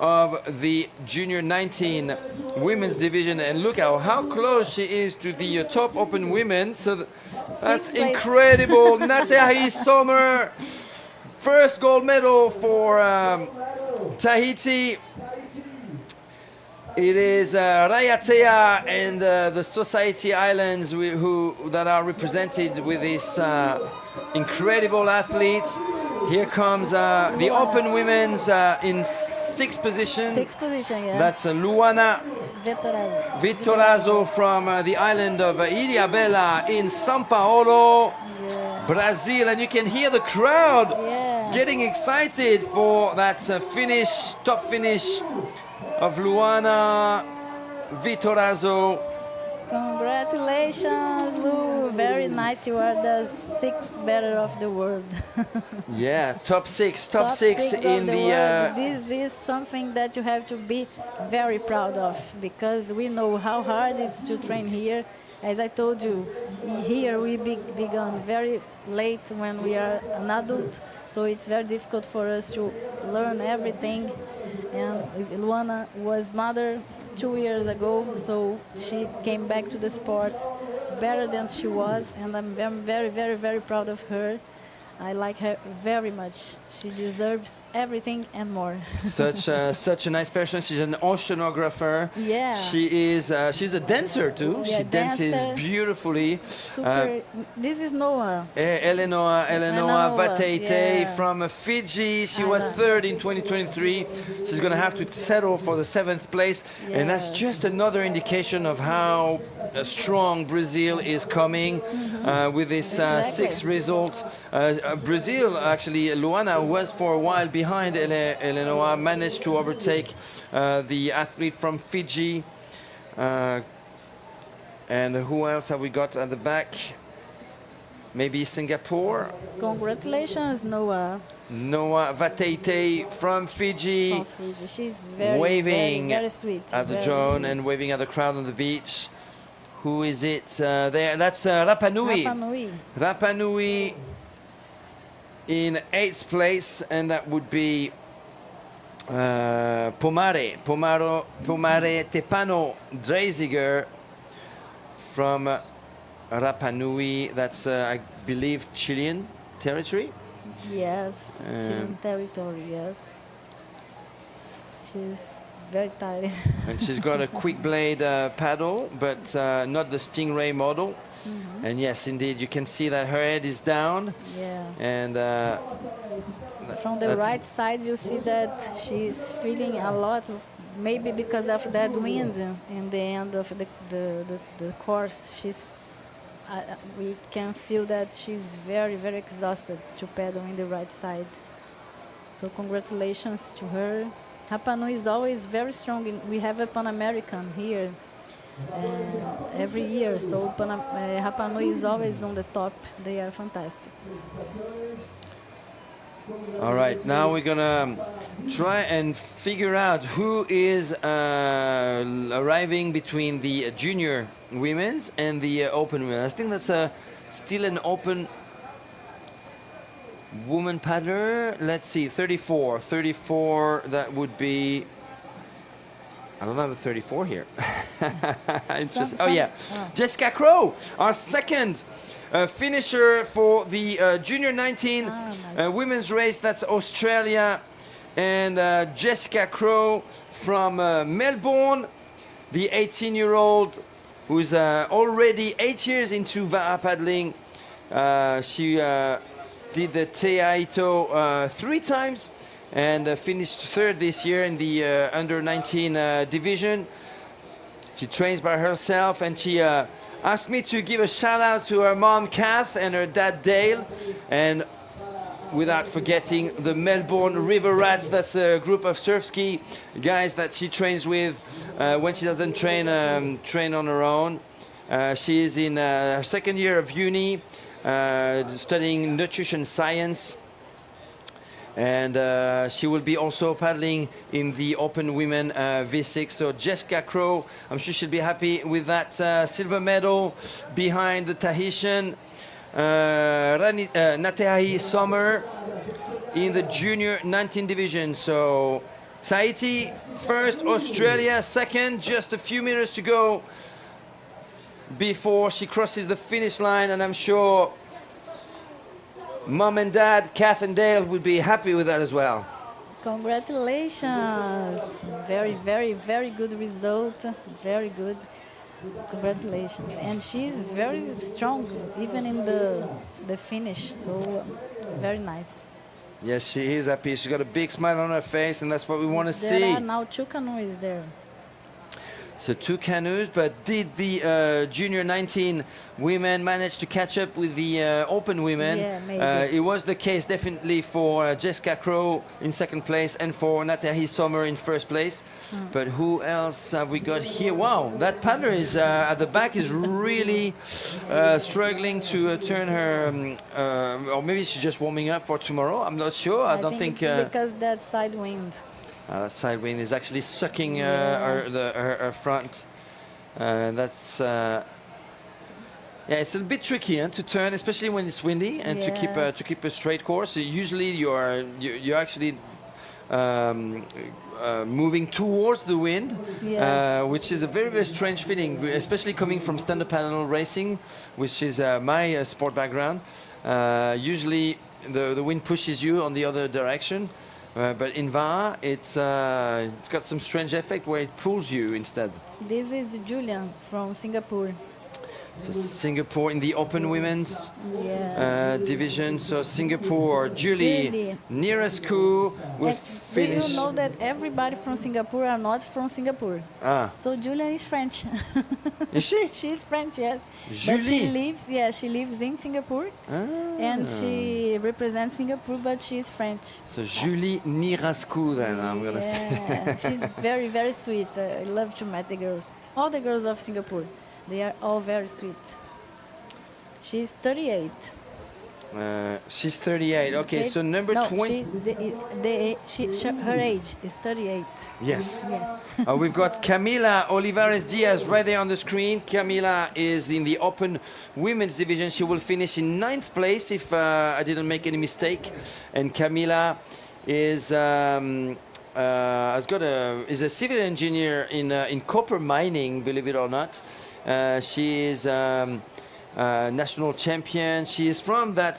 of the Junior 19 women's division, and look how close she is to the top open women. So that's incredible. Nathalie Sommer, first gold medal for Tahiti. It is Raiatea and the Society Islands that are represented with this incredible athlete. Here comes the open women's in sixth position. Sixth position, yeah. That's Luana Vittorazzo from the island of Ilhabela in São Paulo, Brazil. And you can hear the crowd getting excited for that top finish of Luana Vittorazzo. Congratulations, Lu. Very nice. You are the sixth better of the world. Yeah, top six in the world. This is something that you have to be very proud of, because we know how hard it's to train here. As I told you, here we began very late when we are an adult, so it's very difficult for us to learn everything. And Luana was mother 2 years ago, so she came back to the sport better than she was, and I'm very, very, very proud of her. I like her very much. She deserves everything and more. Such a nice person. She's an oceanographer. Yeah. She's a dancer too. Yeah, she dances beautifully. Super. This is Noah. Eleanor Vateite from Fiji. She was love third in 2023. She's going to have to settle for the 7th place. And that's just another indication of how strong Brazil is coming with this 6th result. Brazil, actually, Luana was for a while behind Eleanor, managed to overtake the athlete from Fiji. And who else have we got at the back? Maybe Singapore? Congratulations, Noah. Noah Vateite from Fiji. From Fiji. She's very, waving very sweet. at the very drone sweet. and waving at the crowd on the beach. Who is it there? That's Rapa Nui. Rapa Nui. Rapa Nui in 8th place, and that would be Pomare Tepano Dreisiger from Rapa Nui. That's, I believe, Chilean territory. Yes, Chilean territory, yes. She's very tired. And she's got a quick blade paddle, but not the Stingray model. Mm-hmm. And yes, indeed, you can see that her head is down. Yeah. And from the right side, you see that she's feeling a lot, maybe because of that wind in the end of the course. We can feel that she's very, very exhausted to paddle in the right side. So congratulations to her. Rapa Nui is always very strong. We have a Pan American here every year, so Rapa Nui is always on the top. They are fantastic. all right, now we're gonna try and figure out who is arriving between the junior women's and the open women. I think that's still an open woman paddler. Let's see, 34. 34, that would be... I don't have a 34 here. Jessica Crow, our second finisher for the Junior 19 women's race. That's Australia. And Jessica Crow from Melbourne, the 18-year-old who's already 8 years into Va'a paddling. She did the Te Aito 3 times and finished 3rd this year in the under-19 division. She trains by herself, and she asked me to give a shout-out to her mom, Kath, and her dad, Dale, and without forgetting the Melbourne River Rats. That's a group of surf ski guys that she trains with when she doesn't train on her own. She is in her 2nd year of uni. studying nutrition science. And she will be also paddling in the Open Women V6. So Jessica Crow, I'm sure she'll be happy with that silver medal behind the Tahitian. Nateahi Sommer in the junior 19 division. So Tahiti first, Australia second, just a few meters to go before she crosses the finish line, and I'm sure Mom and Dad, Kath and Dale, would be happy with that as well. Congratulations. Very, very, very good result. Very good. Congratulations. And she's very strong, even in the finish. So, very nice. Yes, she is happy. She's got a big smile on her face, and that's what we want to see. There are now 2 canoes there. So 2 canoes, but did the junior 19 women manage to catch up with the open women? Yeah, maybe. It was the case definitely for Jessica Crow in second place and for Nateahi Sommer in first place. But who else have we got here? Wow, that paddler is at the back is really struggling to turn her, or maybe she's just warming up for tomorrow. I'm not sure. I don't think it's because that side wind. that side wind is actually sucking her front. That's yeah, it's a bit tricky to turn, especially when it's windy, and to keep a straight course. So usually you're actually moving towards the wind, which is a very, very strange feeling, especially coming from stand-up paddle racing, which is my sport background. Usually the wind pushes you on the other direction. But in VAR, it's got some strange effect where it pulls you instead. This is Julian from Singapore. So Singapore in the open women's division. So Singapore, Julie Nirasku will finish. Do you know that everybody from Singapore are not from Singapore? So Julian is French. Is she? She's French, yes. Julie. But she lives in Singapore. And she represents Singapore, but she's French. So Julie Nirasku then, I'm going to say. She's very, very sweet. I love to meet the girls. All the girls of Singapore. They are all very sweet. She's 38. She's 38. Okay, so number 20. Her age is 38. Yes. We've got Camila Olivares Diaz right there on the screen. Camila is in the open women's division. She will finish in 9th place if I didn't make any mistake. And Camila is is a civil engineer in copper mining, believe it or not. She is national champion. She is from that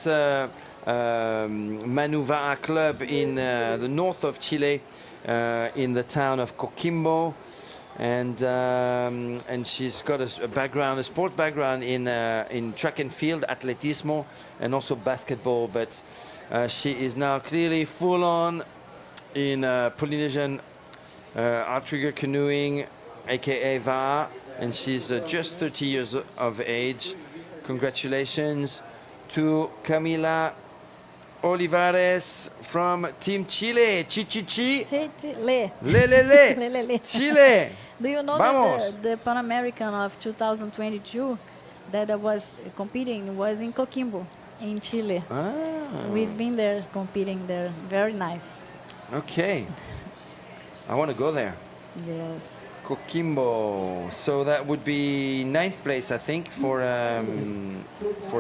Manuva'a club in the north of Chile, in the town of Coquimbo, and she's got a sport background in track and field, atletismo, and also basketball. But she is now clearly full on in Polynesian outrigger canoeing, aka VAR. And she's just 30 years of age. Congratulations to Camila Olivares from Team Chile. Chile. Chile. Do you know that the Pan American of 2022 that I was competing was in Coquimbo, in Chile? We've been there competing there. Very nice. Okay. I want to go there. Yes. Coquimbo. So that would be 9th place, I think, for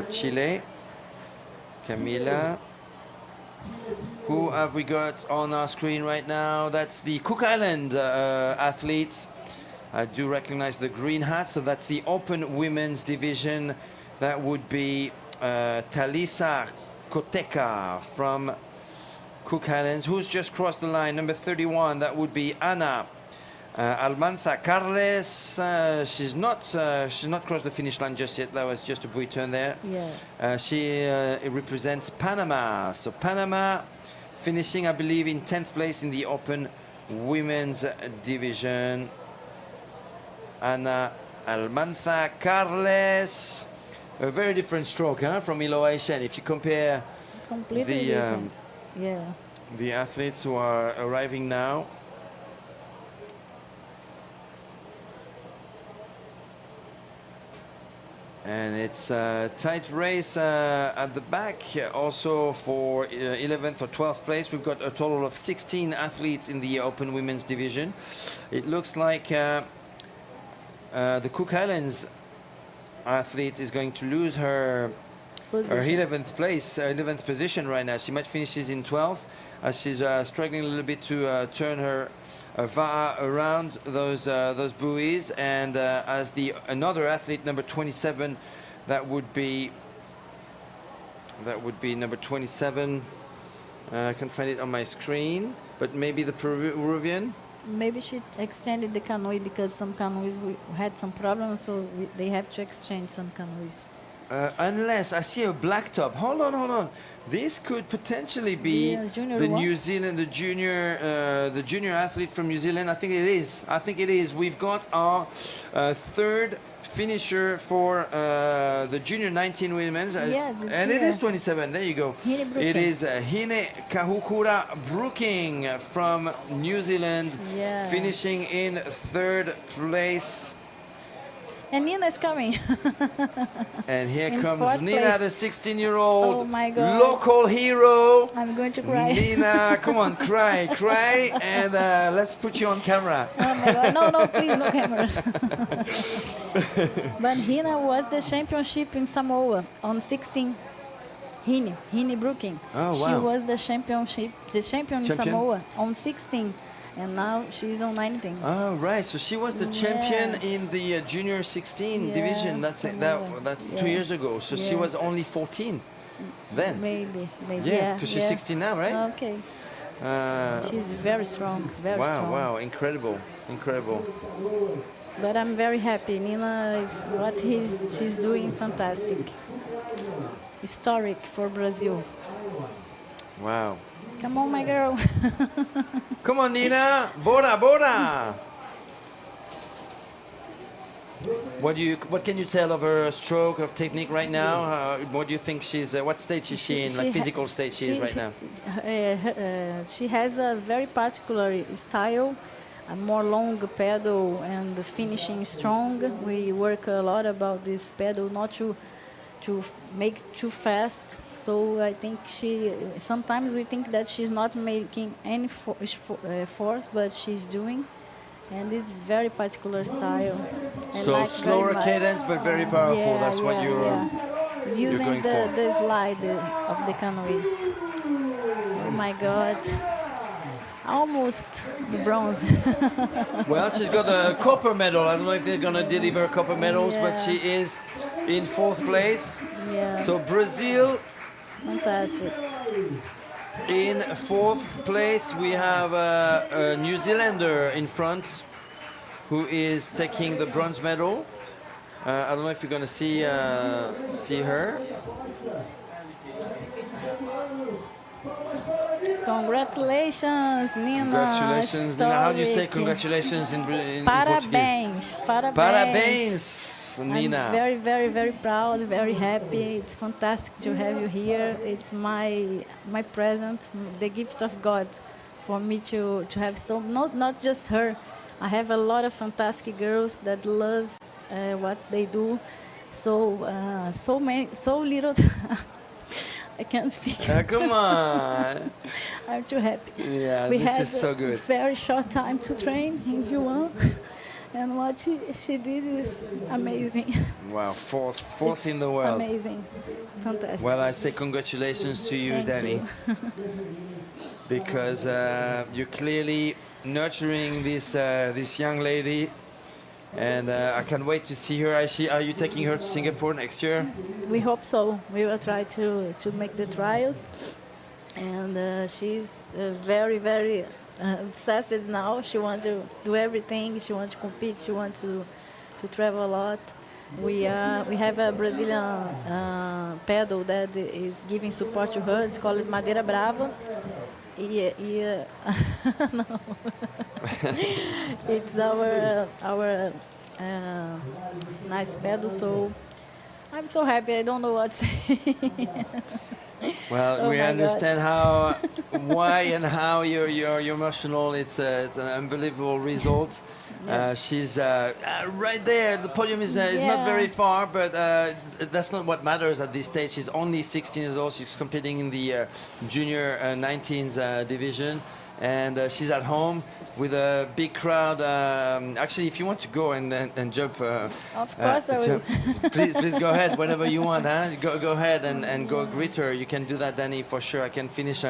Chile. Camila. Who have we got on our screen right now? That's the Cook Island athletes. I do recognize the green hat, so that's the open women's division. That would be Talisa Koteka from Cook Islands, who's just crossed the line. Number 31, that would be Ana Almanza Carles. She's not crossed the finish line just yet. That was just a buoy turn there. She represents Panama. So Panama finishing, I believe, in 10th place in the open women's division. Ana Almanza Carles. A very different stroke from Iloa Shen. If you compare completely different. The athletes who are arriving now. And it's a tight race at the back. Also for 11th or 12th place, we've got a total of 16 athletes in the Open Women's Division. It looks like the Cook Islands athlete is going to lose her 11th place, 11th position right now. She might finish in 12th as she's struggling a little bit to turn her Va'a around those buoys, and as another athlete, number 27, that would be number 27. I can't find it on my screen, but maybe the Peruvian. Maybe she extended the canoe because some canoes had some problems, so they have to exchange some canoes. Unless I see a black top. Hold on. This could potentially be the New Zealand, the junior athlete from New Zealand. I think it is. We've got our third finisher for the junior 19 women's, and it is 27. There you go. It is Hine Kahukura Brooking from New Zealand, finishing in third place. And Nina is coming. And here comes Nina, the 16-year-old oh my God. local hero. I'm going to cry. Nina, come on, cry, and let's put you on camera. Oh my God, no, please, no cameras. But Hina was the championship in Samoa on 16. Hine Brooking. Oh, wow. She was the champion in Samoa on 16. And now she's on 19. Oh, right. So she was the champion in the junior 16 division. That's 2 years ago. So she was only 14 then. Maybe. Yeah, because she's 16 now, right? Okay. She's very strong. Very strong. Wow, incredible. But I'm very happy. Nina is what she's doing fantastic. Historic for Brazil. Wow. Come on, my girl. Come on, Nina. Bora. What can you tell of her stroke, of technique right now? What do you think what stage is she in, like physical stage she is right now? She has a very particular style, a more long pedal and the finishing strong. We work a lot about this pedal, not to make too fast. So I think sometimes we think that she's not making any force, but she's doing. And it's very particular style. So slower cadence, but very powerful. That's what you're using going the slide of the canoe. Oh my God. Almost the bronze. Well, she's got a copper medal. I don't know if they're going to deliver copper medals, but she is in 4th place. Yeah. So Brazil. Fantastic. In 4th place, we have a New Zealander in front who is taking the bronze medal. I don't know if you're going to see her. Congratulations, Nina. Congratulations, Nina. How do you say congratulations in Portuguese? Parabéns, Nina. I'm very, very, very proud, very happy. It's fantastic to have you here. It's my present, the gift of God for me to have not just her. I have a lot of fantastic girls that loves what they do. So little. I can't speak. Come on. I'm too happy. Yeah, we this had is so good. A very short time to train in V1, and what she did is amazing. Wow, fourth in the world. Amazing, fantastic. Well, I say congratulations to you, Danny, because you're clearly nurturing this young lady. And I can't wait to see her. Are you taking her to Singapore next year? We hope so. We will try to make the trials. And she's very, very obsessed now. She wants to do everything. She wants to compete. She wants to travel a lot. We have a Brazilian pedal that is giving support to her. It's called Madeira Brava. No. It's our nice pedal, so I'm so happy. I don't know what to say. Well, Oh we my understand God. why and how you're emotional. It's an unbelievable result. She's right there. The podium is not Yeah. very far, but that's not what matters at this stage. She's only 16 years old. She's competing in the junior 19s division, and she's at home with a big crowd. Actually, if you want to go and jump, Of course I will. please go ahead whenever you want. Huh? Go ahead and go greet her. You can do that, Danny, for sure. I can finish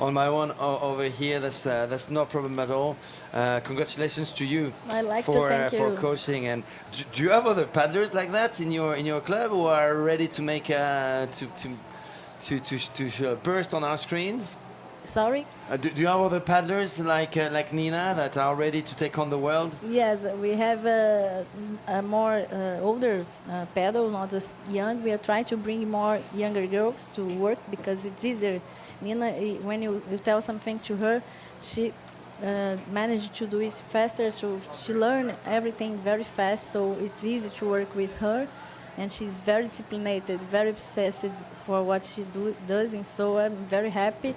on my own over here. That's no problem at all. Congratulations to you I like to for thank for you. coaching. And do you have other paddlers like that in your club who are ready to make to burst on our screens? Sorry? Do you have other paddlers like Nina that are ready to take on the world? Yes, we have a more older paddle, not just young. We are trying to bring more younger girls to work because it's easier. Nina, when you tell something to her, she managed to do it faster, so she learned everything very fast, so it's easy to work with her. And she's very disciplined, very obsessed for what she does, and so I'm very happy.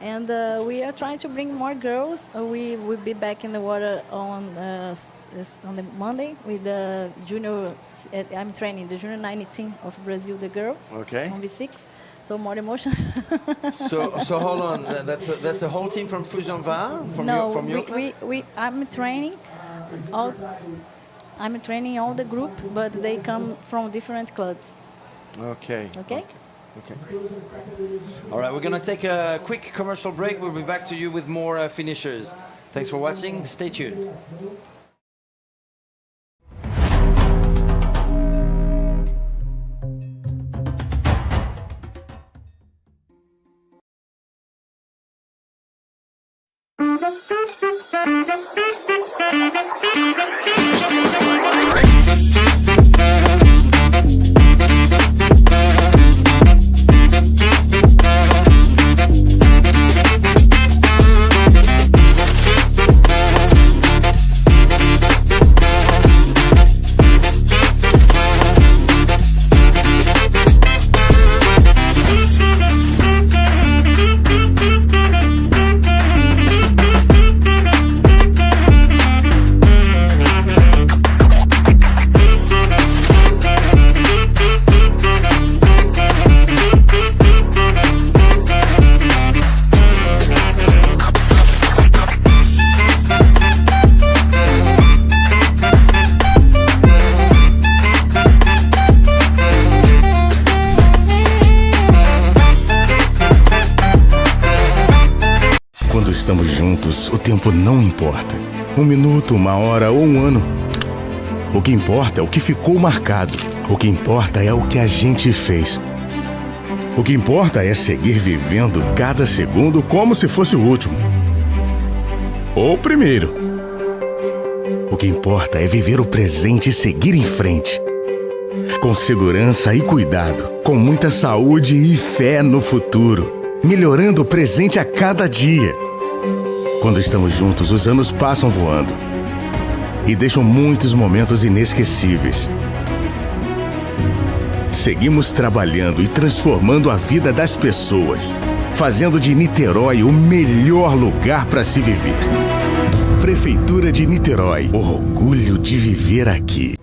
And we are trying to bring more girls. We will be back in the water on the Monday with the junior. I'm training the junior 19 of Brazil, the girls. Okay. On V6. So more emotion. So hold on. That's a whole team from Fusion Va from your club? I'm training all the group, but they come from different clubs. Okay. Okay. Okay. All right, we're going to take a quick commercial break. We'll be back to you with more finishers. Thanks for watching. Stay tuned. Quando estamos juntos, o tempo não importa. 1 minuto, 1 hora ou 1 ano. O que importa é o que ficou marcado. O que importa é o que a gente fez. O que importa é seguir vivendo cada segundo como se fosse o último. Ou o primeiro. O que importa é viver o presente e seguir em frente. Com segurança e cuidado, com muita saúde e fé no futuro. Melhorando o presente a cada dia. Quando estamos juntos, os anos passam voando e deixam muitos momentos inesquecíveis. Seguimos trabalhando e transformando a vida das pessoas, fazendo de Niterói o melhor lugar para se viver. Prefeitura de Niterói, orgulho de viver aqui.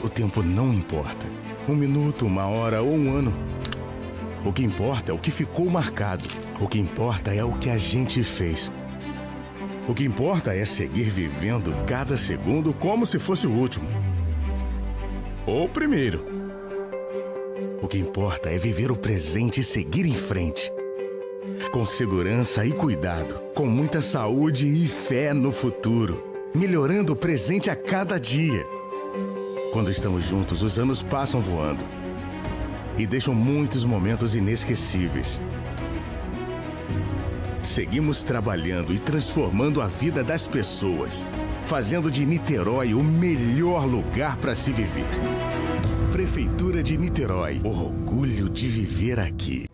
o tempo não importa. 1 minuto, 1 hora ou 1 ano. O que importa é o que ficou marcado. O que importa é o que a gente fez. O que importa é seguir vivendo cada segundo como se fosse o último. Ou o primeiro. O que importa é viver o presente e seguir em frente. Com segurança e cuidado, com muita saúde e fé no futuro. Melhorando o presente a cada dia. Quando estamos juntos, os anos passam voando. E deixam muitos momentos inesquecíveis. Seguimos trabalhando e transformando a vida das pessoas, fazendo de Niterói o melhor lugar para se viver. Prefeitura de Niterói, orgulho de viver aqui.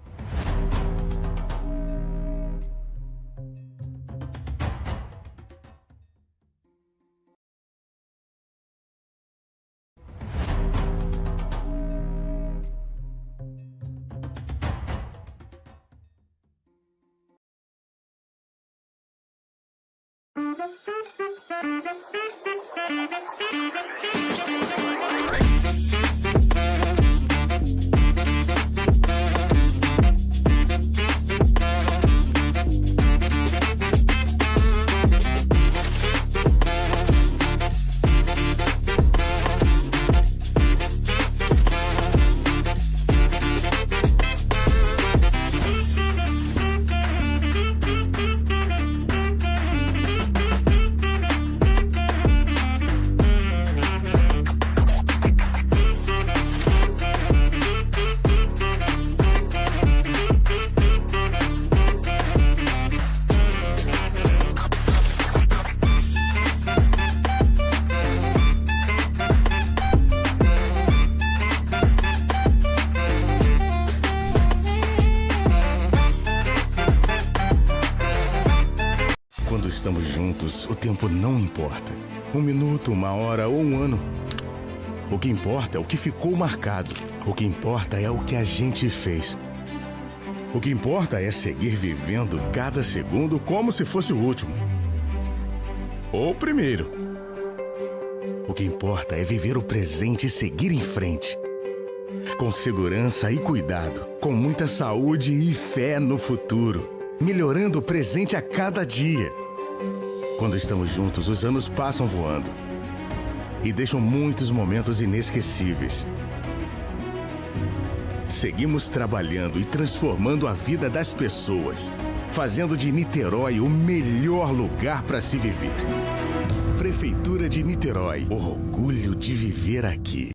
Quando estamos juntos, o tempo não importa. 1 minuto, 1 hora ou 1 ano. O que importa é o que ficou marcado. O que importa é o que a gente fez. O que importa é seguir vivendo cada segundo como se fosse o último. Ou o primeiro. O que importa é viver o presente e seguir em frente. Com segurança e cuidado, com muita saúde e fé no futuro. Melhorando o presente a cada dia. Quando estamos juntos, os anos passam voando. E deixam muitos momentos inesquecíveis. Seguimos trabalhando e transformando a vida das pessoas, fazendo de Niterói o melhor lugar para se viver. Prefeitura de Niterói, orgulho de viver aqui.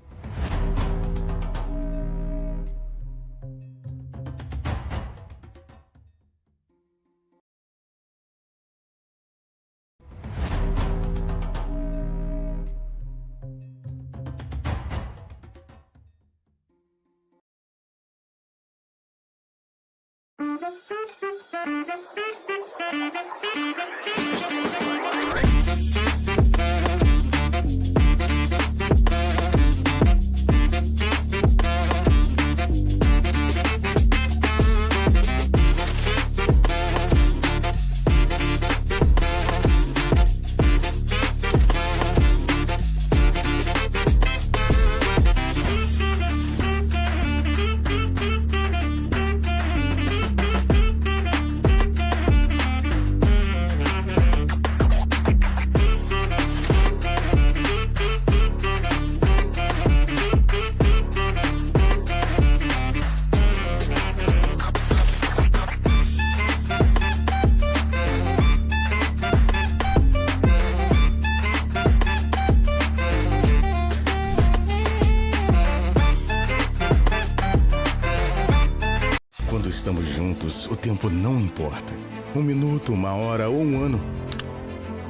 Quando estamos juntos, o tempo não importa. 1 minuto, 1 hora ou 1 ano.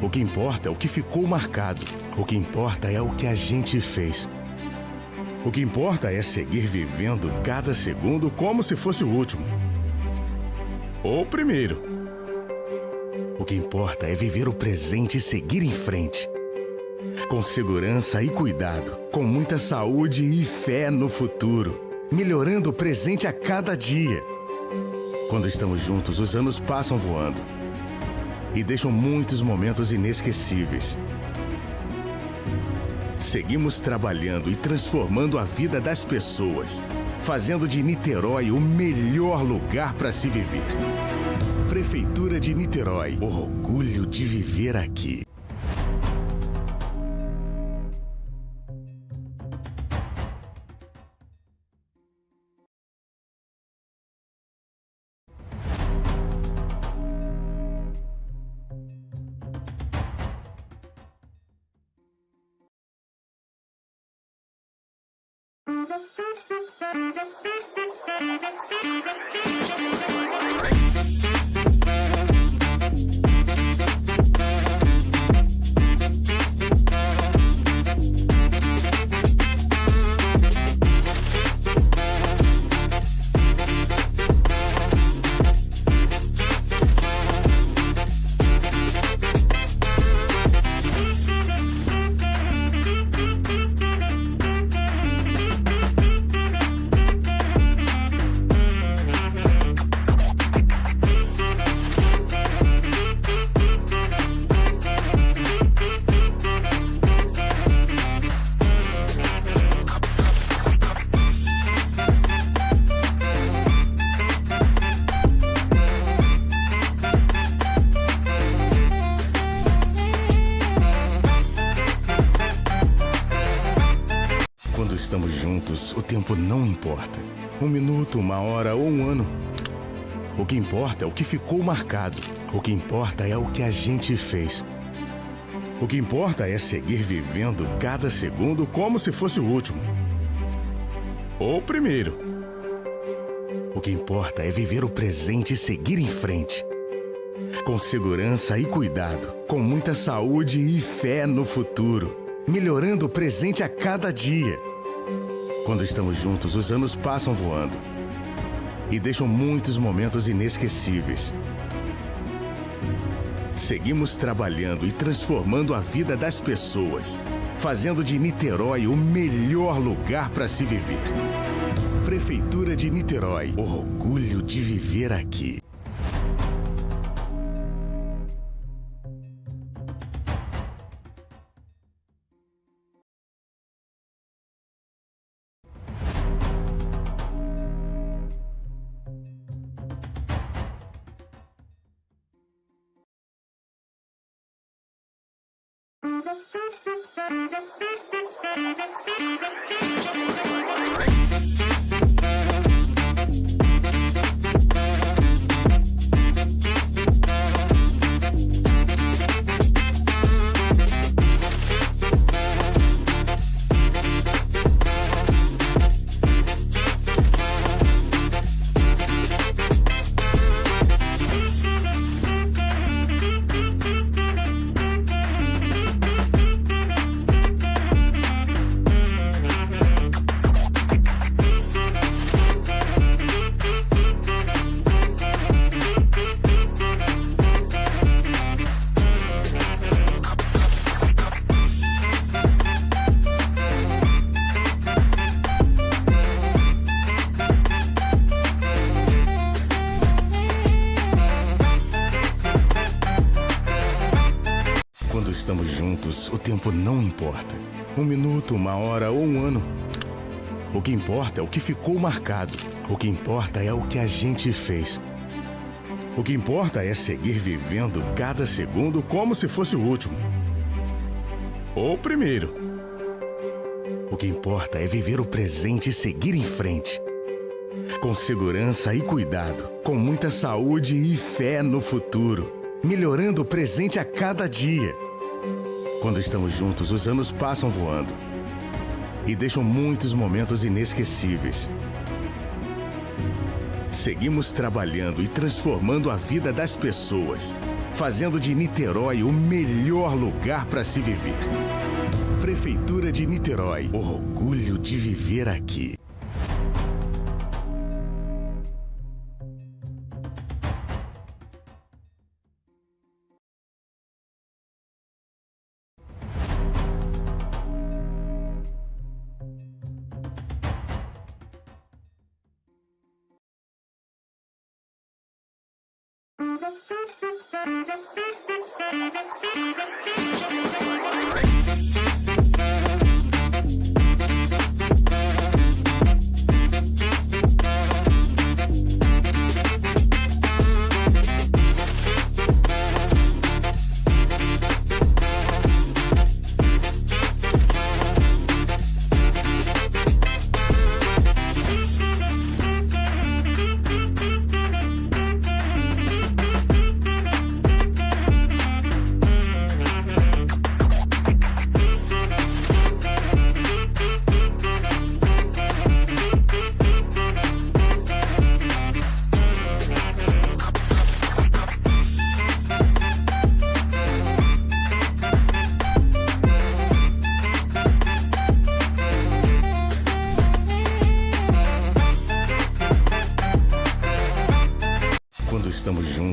O que importa é o que ficou marcado. O que importa é o que a gente fez. O que importa é seguir vivendo cada segundo como se fosse o último. Ou o primeiro. O que importa é viver o presente e seguir em frente. Com segurança e cuidado, com muita saúde e fé no futuro. Melhorando o presente a cada dia. Quando estamos juntos, os anos passam voando. E deixam muitos momentos inesquecíveis. Seguimos trabalhando e transformando a vida das pessoas, fazendo de Niterói o melhor lugar para se viver. Prefeitura de Niterói, orgulho de viver aqui. Quando estamos juntos, o tempo não importa. 1 minuto, 1 hora ou 1 ano. O que importa é o que ficou marcado. O que importa é o que a gente fez. O que importa é seguir vivendo cada segundo como se fosse o último. Ou o primeiro. O que importa é viver o presente e seguir em frente. Com segurança e cuidado, com muita saúde e fé no futuro. Melhorando o presente a cada dia. Quando estamos juntos, os anos passam voando e deixam muitos momentos inesquecíveis. Seguimos trabalhando e transformando a vida das pessoas, fazendo de Niterói o melhor lugar para se viver. Prefeitura de Niterói, orgulho de viver aqui. Quando estamos juntos, o tempo não importa. 1 minuto, 1 hora ou 1 ano. O que importa é o que ficou marcado. O que importa é o que a gente fez. O que importa é seguir vivendo cada segundo como se fosse o último. Ou o primeiro. O que importa é viver o presente e seguir em frente. Com segurança e cuidado, com muita saúde e fé no futuro. Melhorando o presente a cada dia. Quando estamos juntos, os anos passam voando e deixam muitos momentos inesquecíveis. Seguimos trabalhando e transformando a vida das pessoas, fazendo de Niterói o melhor lugar para se viver. Prefeitura de Niterói, orgulho de viver aqui.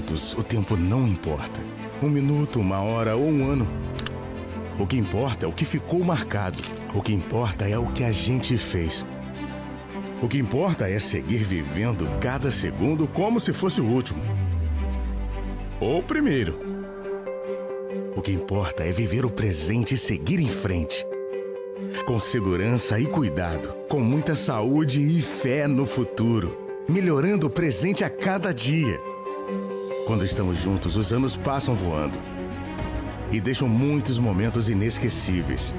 juntos, o tempo não importa. 1 minuto, 1 hora ou 1 ano. O que importa é o que ficou marcado. O que importa é o que a gente fez. O que importa é seguir vivendo cada segundo como se fosse o último. Ou o primeiro. O que importa é viver o presente e seguir em frente. Com segurança e cuidado, com muita saúde e fé no futuro, melhorando o presente a cada dia. Quando estamos juntos, os anos passam voando e deixam muitos momentos inesquecíveis.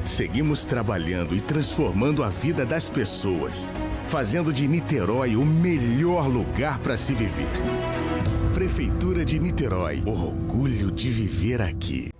Seguimos trabalhando e transformando a vida das pessoas, fazendo de Niterói o melhor lugar para se viver. Prefeitura de Niterói, orgulho de viver aqui.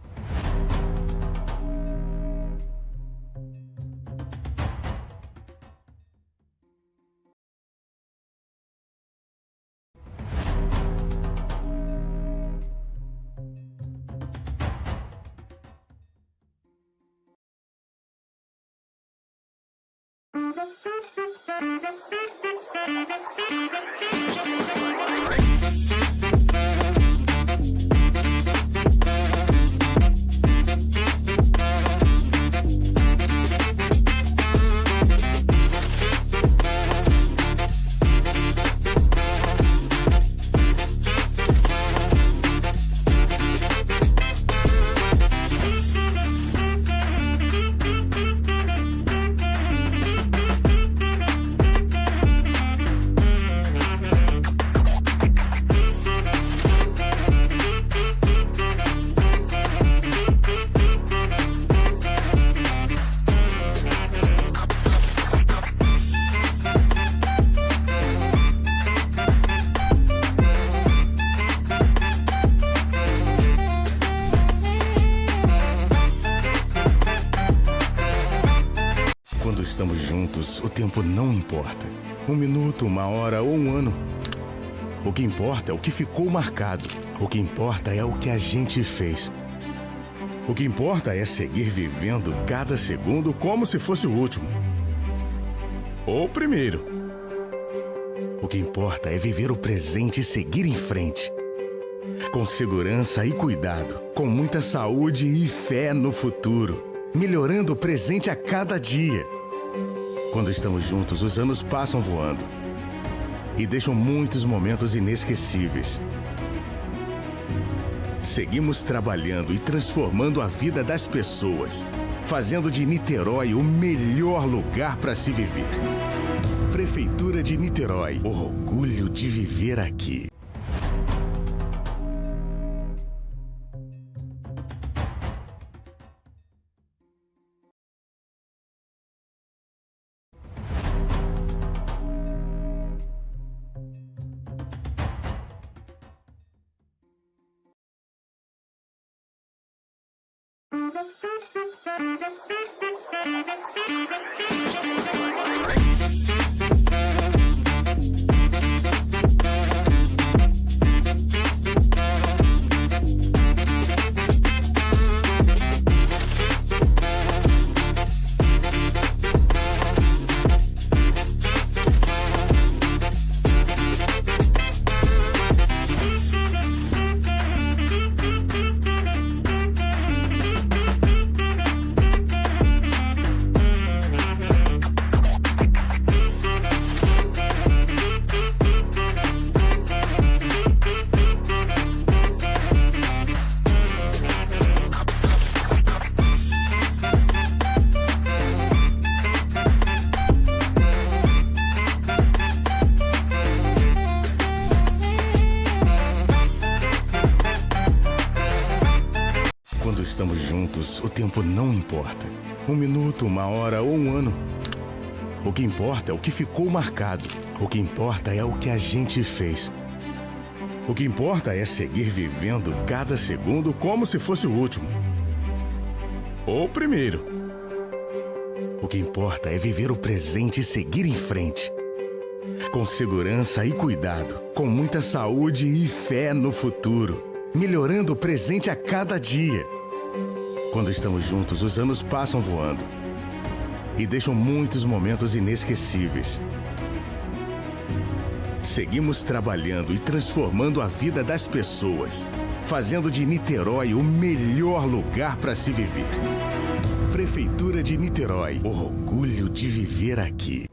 Estamos juntos, o tempo não importa. 1 minuto, 1 hora ou 1 ano. O que importa é o que ficou marcado. O que importa é o que a gente fez. O que importa é seguir vivendo cada segundo como se fosse o último. Ou o primeiro. O que importa é viver o presente e seguir em frente. Com segurança e cuidado, com muita saúde e fé no futuro, melhorando o presente a cada dia. Quando estamos juntos, os anos passam voando e deixam muitos momentos inesquecíveis. Seguimos trabalhando e transformando a vida das pessoas, fazendo de Niterói o melhor lugar para se viver. Prefeitura de Niterói, orgulho de viver aqui. Estamos juntos, o tempo não importa. 1 minuto, 1 hora ou 1 ano. O que importa é o que ficou marcado. O que importa é o que a gente fez. O que importa é seguir vivendo cada segundo como se fosse o último. Ou o primeiro. O que importa é viver o presente e seguir em frente. Com segurança e cuidado, com muita saúde e fé no futuro, melhorando o presente a cada dia. Quando estamos juntos, os anos passam voando e deixam muitos momentos inesquecíveis. Seguimos trabalhando e transformando a vida das pessoas, fazendo de Niterói o melhor lugar para se viver. Prefeitura de Niterói, orgulho de viver aqui.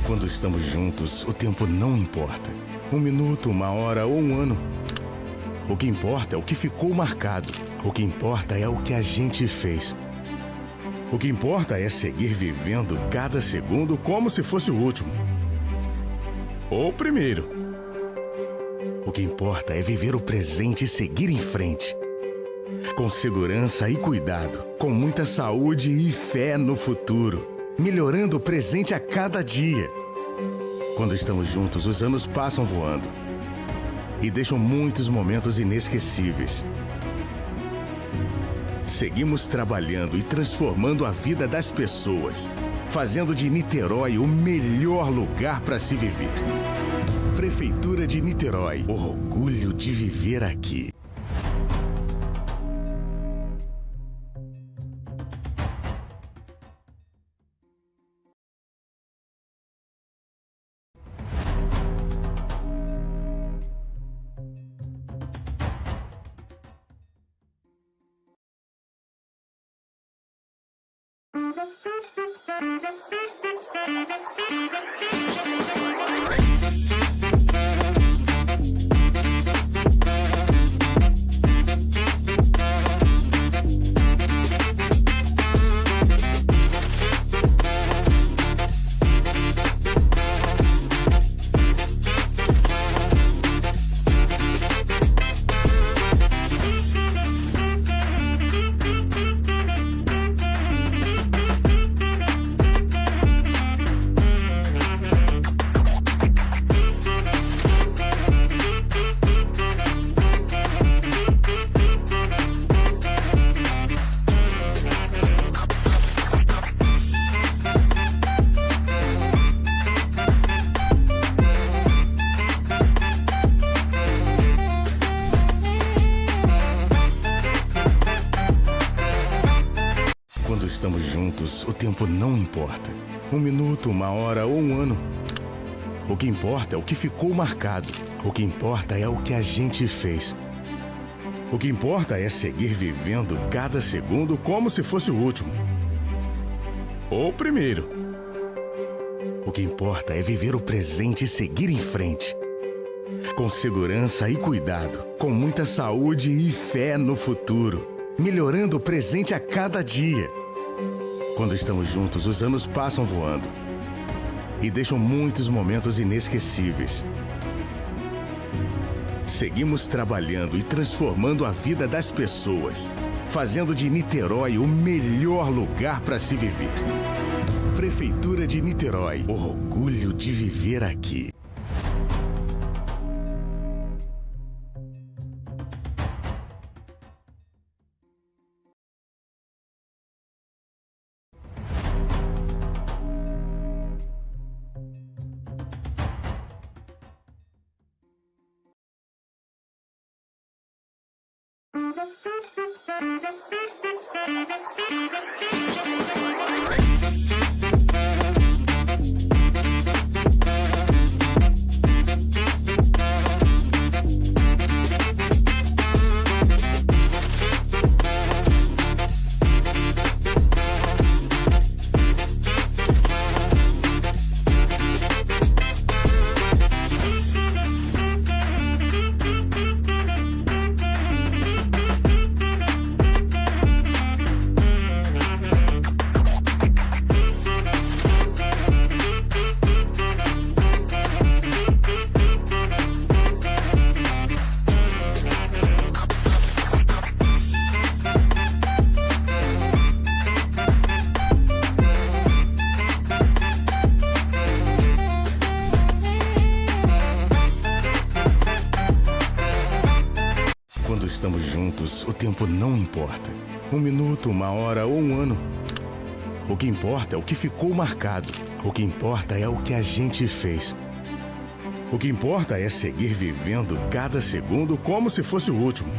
Quando estamos juntos, o tempo não importa. 1 minuto, 1 hora ou 1 ano. O que importa é o que ficou marcado. O que importa é o que a gente fez. O que importa é seguir vivendo cada segundo como se fosse o último. Ou o primeiro. O que importa é viver o presente e seguir em frente. Com segurança e cuidado, com muita saúde e fé no futuro. Melhorando o presente a cada dia. Quando estamos juntos, os anos passam voando e deixam muitos momentos inesquecíveis. Seguimos trabalhando e transformando a vida das pessoas, fazendo de Niterói o melhor lugar para se viver. Prefeitura de Niterói, orgulho de viver aqui. Quando estamos juntos, o tempo não importa. 1 minuto, 1 hora ou 1 ano. O que importa é o que ficou marcado. O que importa é o que a gente fez. O que importa é seguir vivendo cada segundo como se fosse o último. Ou o primeiro. O que importa é viver o presente e seguir em frente. Com segurança e cuidado, com muita saúde e fé no futuro. Melhorando o presente a cada dia. Quando estamos juntos, os anos passam voando e deixam muitos momentos inesquecíveis. Seguimos trabalhando e transformando a vida das pessoas, fazendo de Niterói o melhor lugar para se viver. Prefeitura de Niterói, orgulho de viver aqui. o tempo não importa. 1 minuto, 1 hora ou 1 ano. O que importa é o que ficou marcado. O que importa é o que a gente fez. O que importa é seguir vivendo cada segundo como se fosse o último.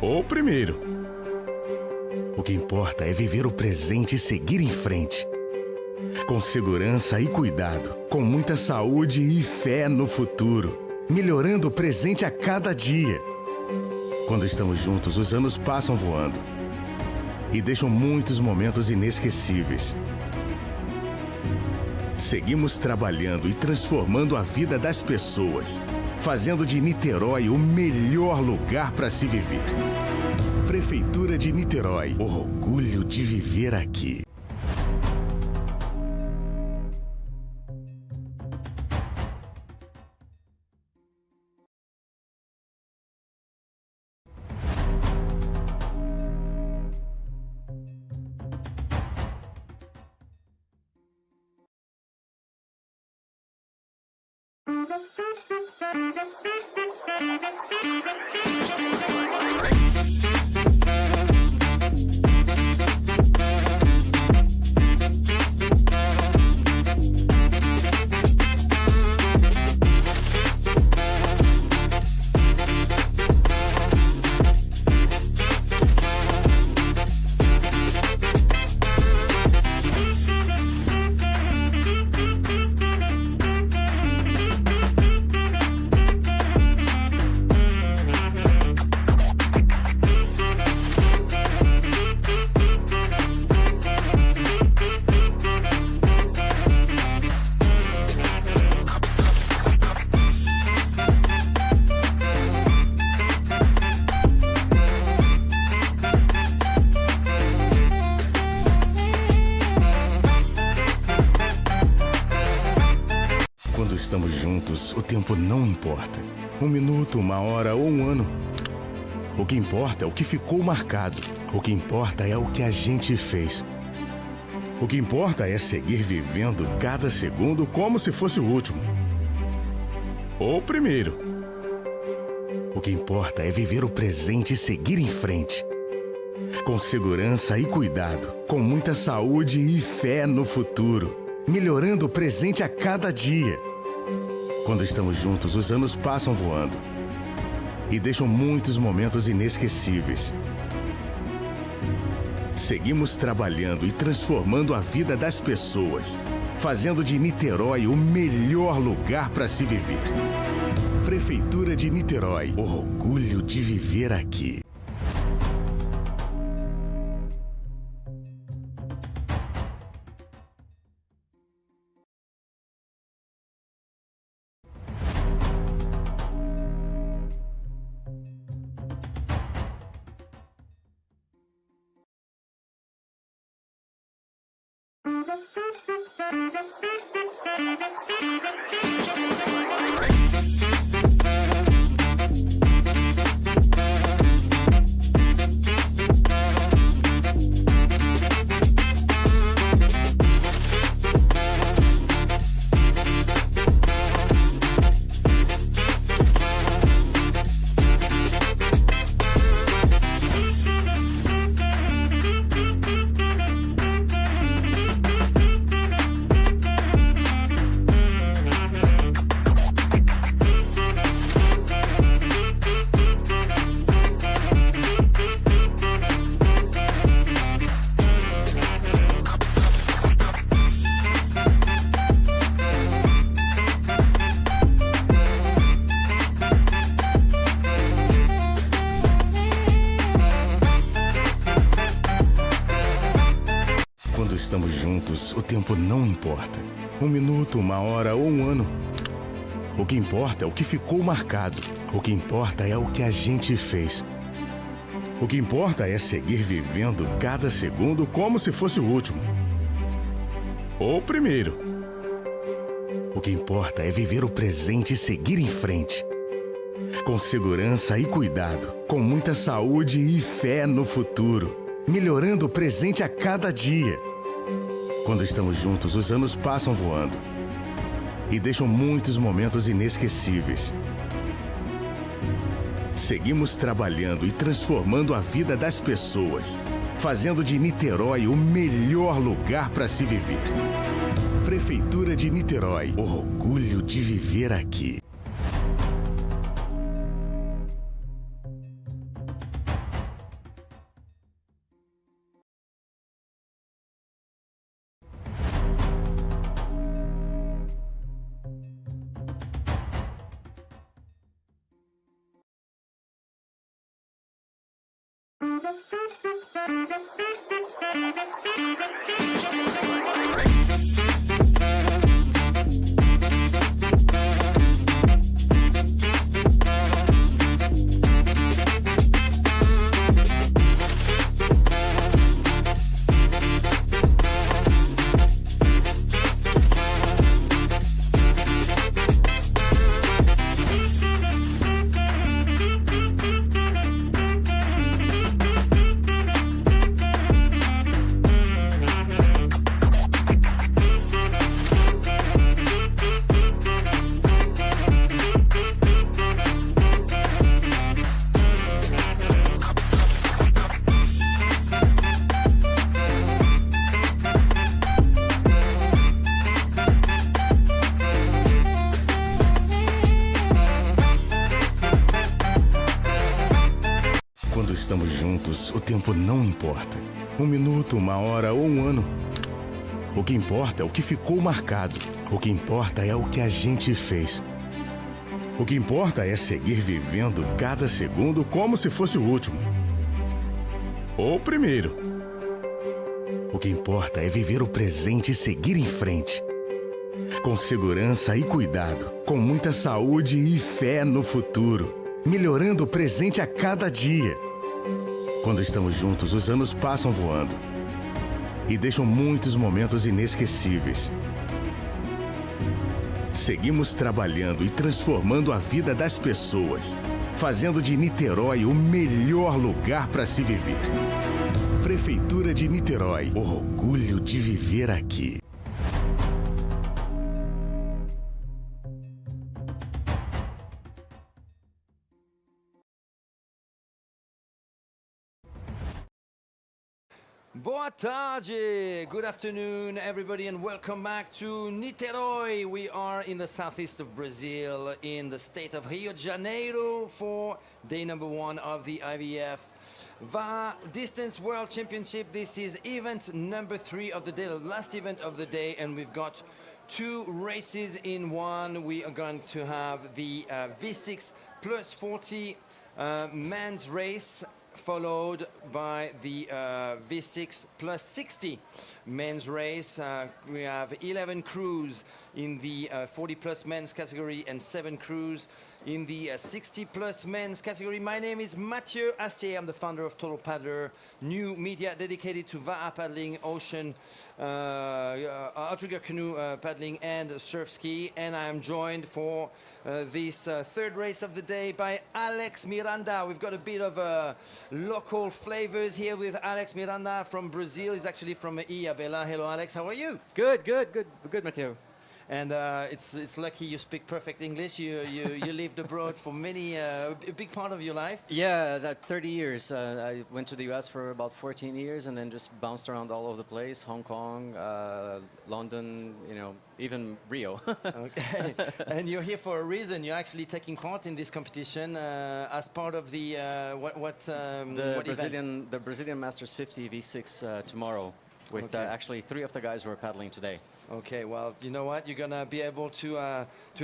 Ou o primeiro. O que importa é viver o presente e seguir em frente. Com segurança e cuidado, com muita saúde e fé no futuro, melhorando o presente a cada dia. Quando estamos juntos, os anos passam voando e deixam muitos momentos inesquecíveis. Seguimos trabalhando e transformando a vida das pessoas, fazendo de Niterói o melhor lugar para se viver. Prefeitura de Niterói, orgulho de viver aqui. Estamos juntos, o tempo não importa. 1 minuto, 1 hora ou 1 ano. O que importa é o que ficou marcado. O que importa é o que a gente fez. O que importa é seguir vivendo cada segundo como se fosse o último. Ou o primeiro. O que importa é viver o presente e seguir em frente. Com segurança e cuidado, com muita saúde e fé no futuro, melhorando o presente a cada dia. Quando estamos juntos, os anos passam voando e deixam muitos momentos inesquecíveis. Seguimos trabalhando e transformando a vida das pessoas, fazendo de Niterói o melhor lugar para se viver. Prefeitura de Niterói, orgulho de viver aqui. Estamos juntos, o tempo não importa. 1 minuto, 1 hora ou 1 ano. O que importa é o que ficou marcado. O que importa é o que a gente fez. O que importa é seguir vivendo cada segundo como se fosse o último. Ou o primeiro. O que importa é viver o presente e seguir em frente. Com segurança e cuidado, com muita saúde e fé no futuro, melhorando o presente a cada dia. Quando estamos juntos, os anos passam voando e deixam muitos momentos inesquecíveis. Seguimos trabalhando e transformando a vida das pessoas, fazendo de Niterói o melhor lugar para se viver. Prefeitura de Niterói, orgulho de viver aqui. Quando estamos juntos, o tempo não importa. Um minuto, uma hora ou um ano. O que importa é o que ficou marcado. O que importa é o que a gente fez. O que importa é seguir vivendo cada segundo como se fosse o último. Ou o primeiro. O que importa é viver o presente e seguir em frente. Com segurança e cuidado. Com muita saúde e fé no futuro. Melhorando o presente a cada dia. Quando estamos juntos, os anos passam voando e deixam muitos momentos inesquecíveis. Seguimos trabalhando e transformando a vida das pessoas, fazendo de Niterói o melhor lugar para se viver. Prefeitura de Niterói, orgulho de viver aqui. Boa tarde, good afternoon everybody, and welcome back to Niterói. We are in the southeast of Brazil, in the state of Rio de Janeiro, for day number 1 of the IVF VA Distance World Championship. This is event number 3 of the day, the last event of the day, and we've got 2 races in one. We are going to have the V6 plus 40 men's race, followed by the V6 plus 60 men's race. We have 11 crews in the 40 plus men's category and 7 crews in the 60 plus men's category. My name is Mathieu Astier. I'm the founder of Total Paddler, new media dedicated to VA paddling, ocean, outrigger canoe paddling and surf ski. And I am joined for this third race of the day by Alex Miranda. We've got a bit of local flavors here with Alex Miranda from Brazil. He's actually from Iabela. Hello, Alex. How are you? Good, Mathieu. And it's lucky you speak perfect English. You lived abroad for a big part of your life. Yeah, that 30 years. I went to the US for about 14 years and then just bounced around all over the place. Hong Kong, London, even Rio. Okay. And you're here for a reason. You're actually taking part in this competition as part of the the Brazilian Masters 50 V6 tomorrow. With actually 3 of the guys who are paddling today. Okay, well, you know what? You're gonna be able to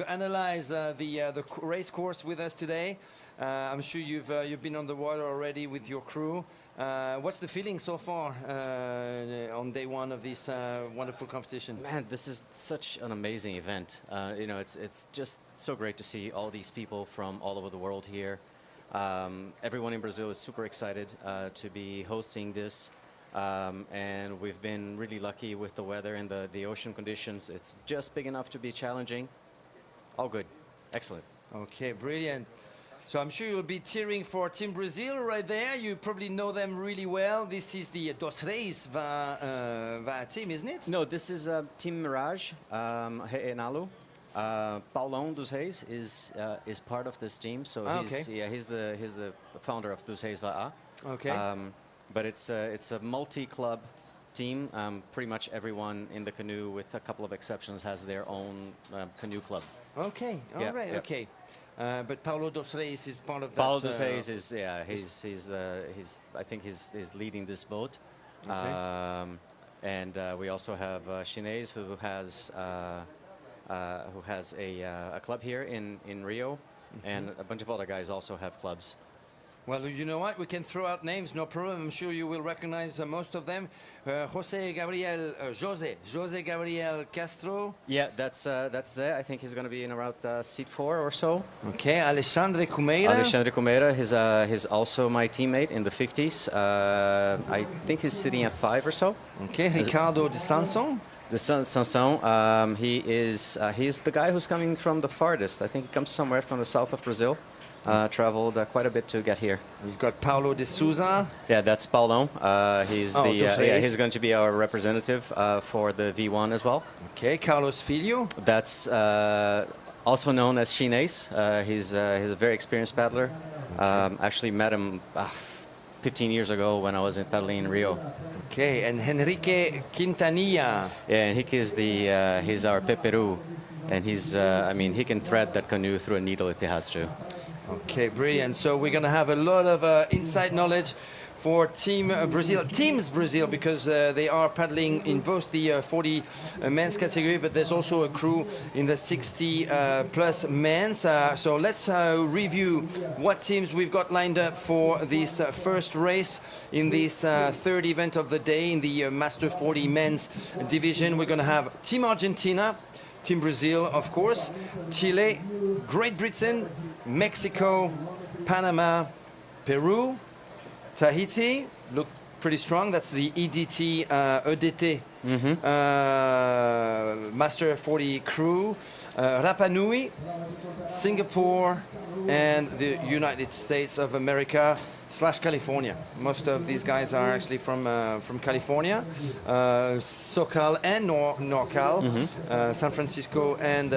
analyze the race course with us today. I'm sure you've been on the water already with your crew. What's the feeling so far on day 1 of this wonderful competition? Man, this is such an amazing event. It's just so great to see all these people from all over the world here. Everyone in Brazil is super excited to be hosting this. And we've been really lucky with the weather and the ocean conditions. It's just big enough to be challenging. All good. Excellent. Okay, brilliant. So I'm sure you'll be cheering for Team Brazil right there. You probably know them really well. This is the Dos Reis VA team, isn't it? No, this is Team Mirage, Re'enalu. Paulão dos Reis is part of this team, so he's the founder of Dos Reis VA. Okay. But it's a multi-club team. Pretty much everyone in the canoe, with a couple of exceptions, has their own canoe club. Okay. All right. Yeah. Okay. But Paulo dos Reis is part of that. Paulo dos Reis is I think he's leading this boat. Okay. And we also have Chinese who has a club here in Rio, and a bunch of other guys also have clubs. Well, you know what? We can throw out names, no problem. I'm sure you will recognize most of them. Jose Gabriel Castro. Yeah, that's it. I think he's going to be in around seat 4 or so. Okay, Alexandre Cumeira. He's also my teammate in the 50s. I think he's sitting at 5 or so. Okay, Ricardo de Sanson. Sanson, he's the guy who's coming from the farthest. I think he comes somewhere from the south of Brazil. Traveled quite a bit to get here. We've got Paulo de Souza. Yeah, that's Paulão. He's going to be our representative for the V1 as well. Okay, Carlos Filho. That's also known as Chinês. He's a very experienced paddler. Actually met him 15 years ago when I was paddling in Rio. Okay, and Henrique Quintanilla. Yeah, Henrique is he's our peperu, and he can thread that canoe through a needle if he has to. Okay, brilliant. So we're going to have a lot of inside knowledge for Teams Brazil, because they are paddling in both the 40 men's category, but there's also a crew in the 60 plus men's. So let's review what teams we've got lined up for this first race in this third event of the day in the Master 40 men's division. We're going to have Team Argentina, Team Brazil, of course, Chile, Great Britain, Mexico, Panama, Peru, Tahiti, look pretty strong. That's the EDT, EDT Master 40 crew, Rapa Nui, Singapore, and the United States of America / California. Most of these guys are actually from California, SoCal and NorCal, San Francisco and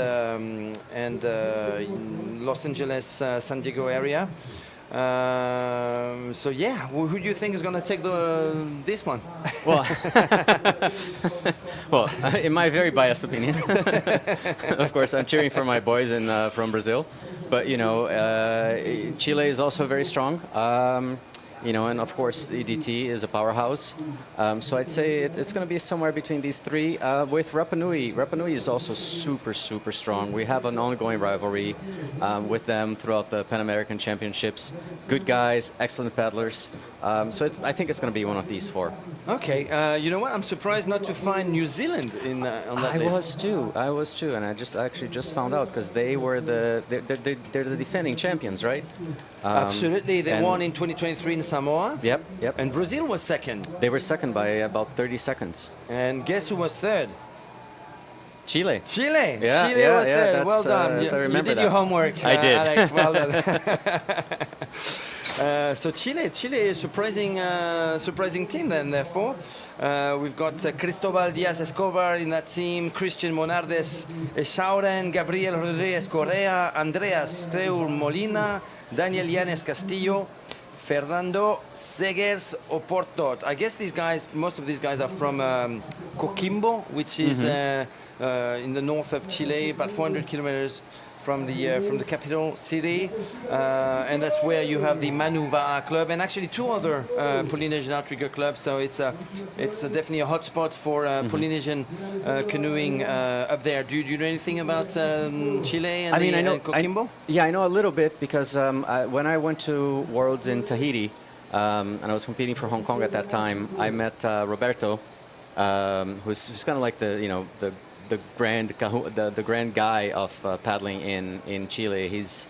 Los Angeles, San Diego area. So yeah, who do you think is going to take this one? Well, in my very biased opinion, of course, I'm cheering for my boys from Brazil. But Chile is also very strong. And of course EDT is a powerhouse. So I'd say it's going to be somewhere between these three. With Rapa Nui. Rapa Nui is also super, super strong. We have an ongoing rivalry with them throughout the Pan American Championships. Good guys, excellent paddlers. So I think it's going to be one of these four. Okay, you know what? I'm surprised not to find New Zealand on that list. I was too, and I just found out because they're the defending champions, right? Absolutely, they won in 2023 in Samoa. Yep. And Brazil was second. They were second by about 30 seconds. And guess who was third? Chile. Yeah, Chile was third. Well done. You did your homework. I did. Alex, well done. So Chile is surprising team then, therefore. We've got Cristobal Diaz Escobar in that team, Christian Monardes Echauren, Gabriel Rodriguez Correa, Andreas Treur Molina, Daniel Yanes Castillo, Fernando Segers Oporto. I guess most of these guys are from Coquimbo, which is in the north of Chile, about 400 kilometers from the capital city, and that's where you have the Manu Va'a club and actually two other Polynesian outrigger clubs. So it's definitely a hotspot for Polynesian canoeing up there. Do you know anything about Chile and and Coquimbo? I know a little bit because when I went to Worlds in Tahiti and I was competing for Hong Kong at that time, I met Roberto, who's kind of like the grand guy of paddling in Chile. He's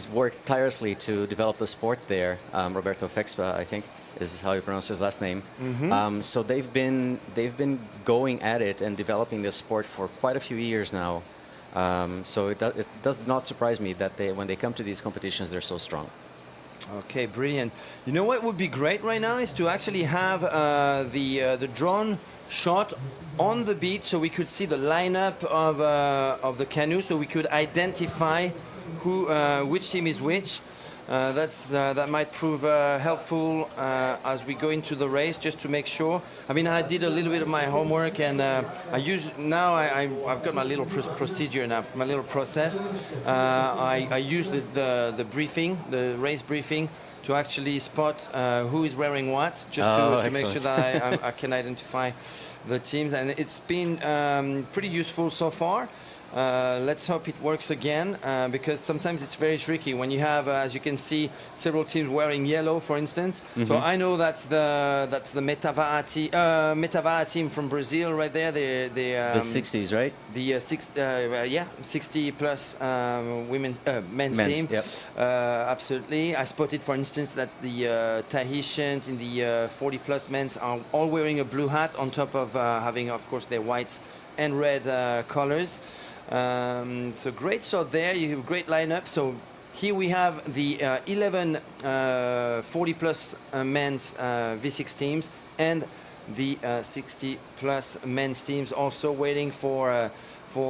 worked tirelessly to develop the sport there. Roberto Fexpa, I think, is how you pronounce his last name. So they've been going at it and developing this sport for quite a few years now. So it does not surprise me that when they come to these competitions, they're so strong. Okay, brilliant. You know what would be great right now is to actually have the drone shot on the beach, so we could see the lineup of the canoe, so we could identify which team is which. That might prove helpful as we go into the race, just to make sure. I mean, I did a little bit of my homework, and I've got my little procedure now, my little process. I use the briefing, the race briefing, to actually spot who is wearing what, just to make sure that I can identify the teams, and it's been pretty useful so far. Let's hope it works again, because sometimes it's very tricky when you have, as you can see, several teams wearing yellow, for instance. Mm-hmm. So I know that's the Metava'a team from Brazil right there. The 60s, right? The 60 plus men's team. Yep. Absolutely. I spotted, for instance, that the Tahitians in the 40 plus men's are all wearing a blue hat on top of having, of course, their white and red colors. So great shot there. You have a great lineup. So here we have the 11 40 plus men's V6 teams and the 60 plus men's teams also waiting for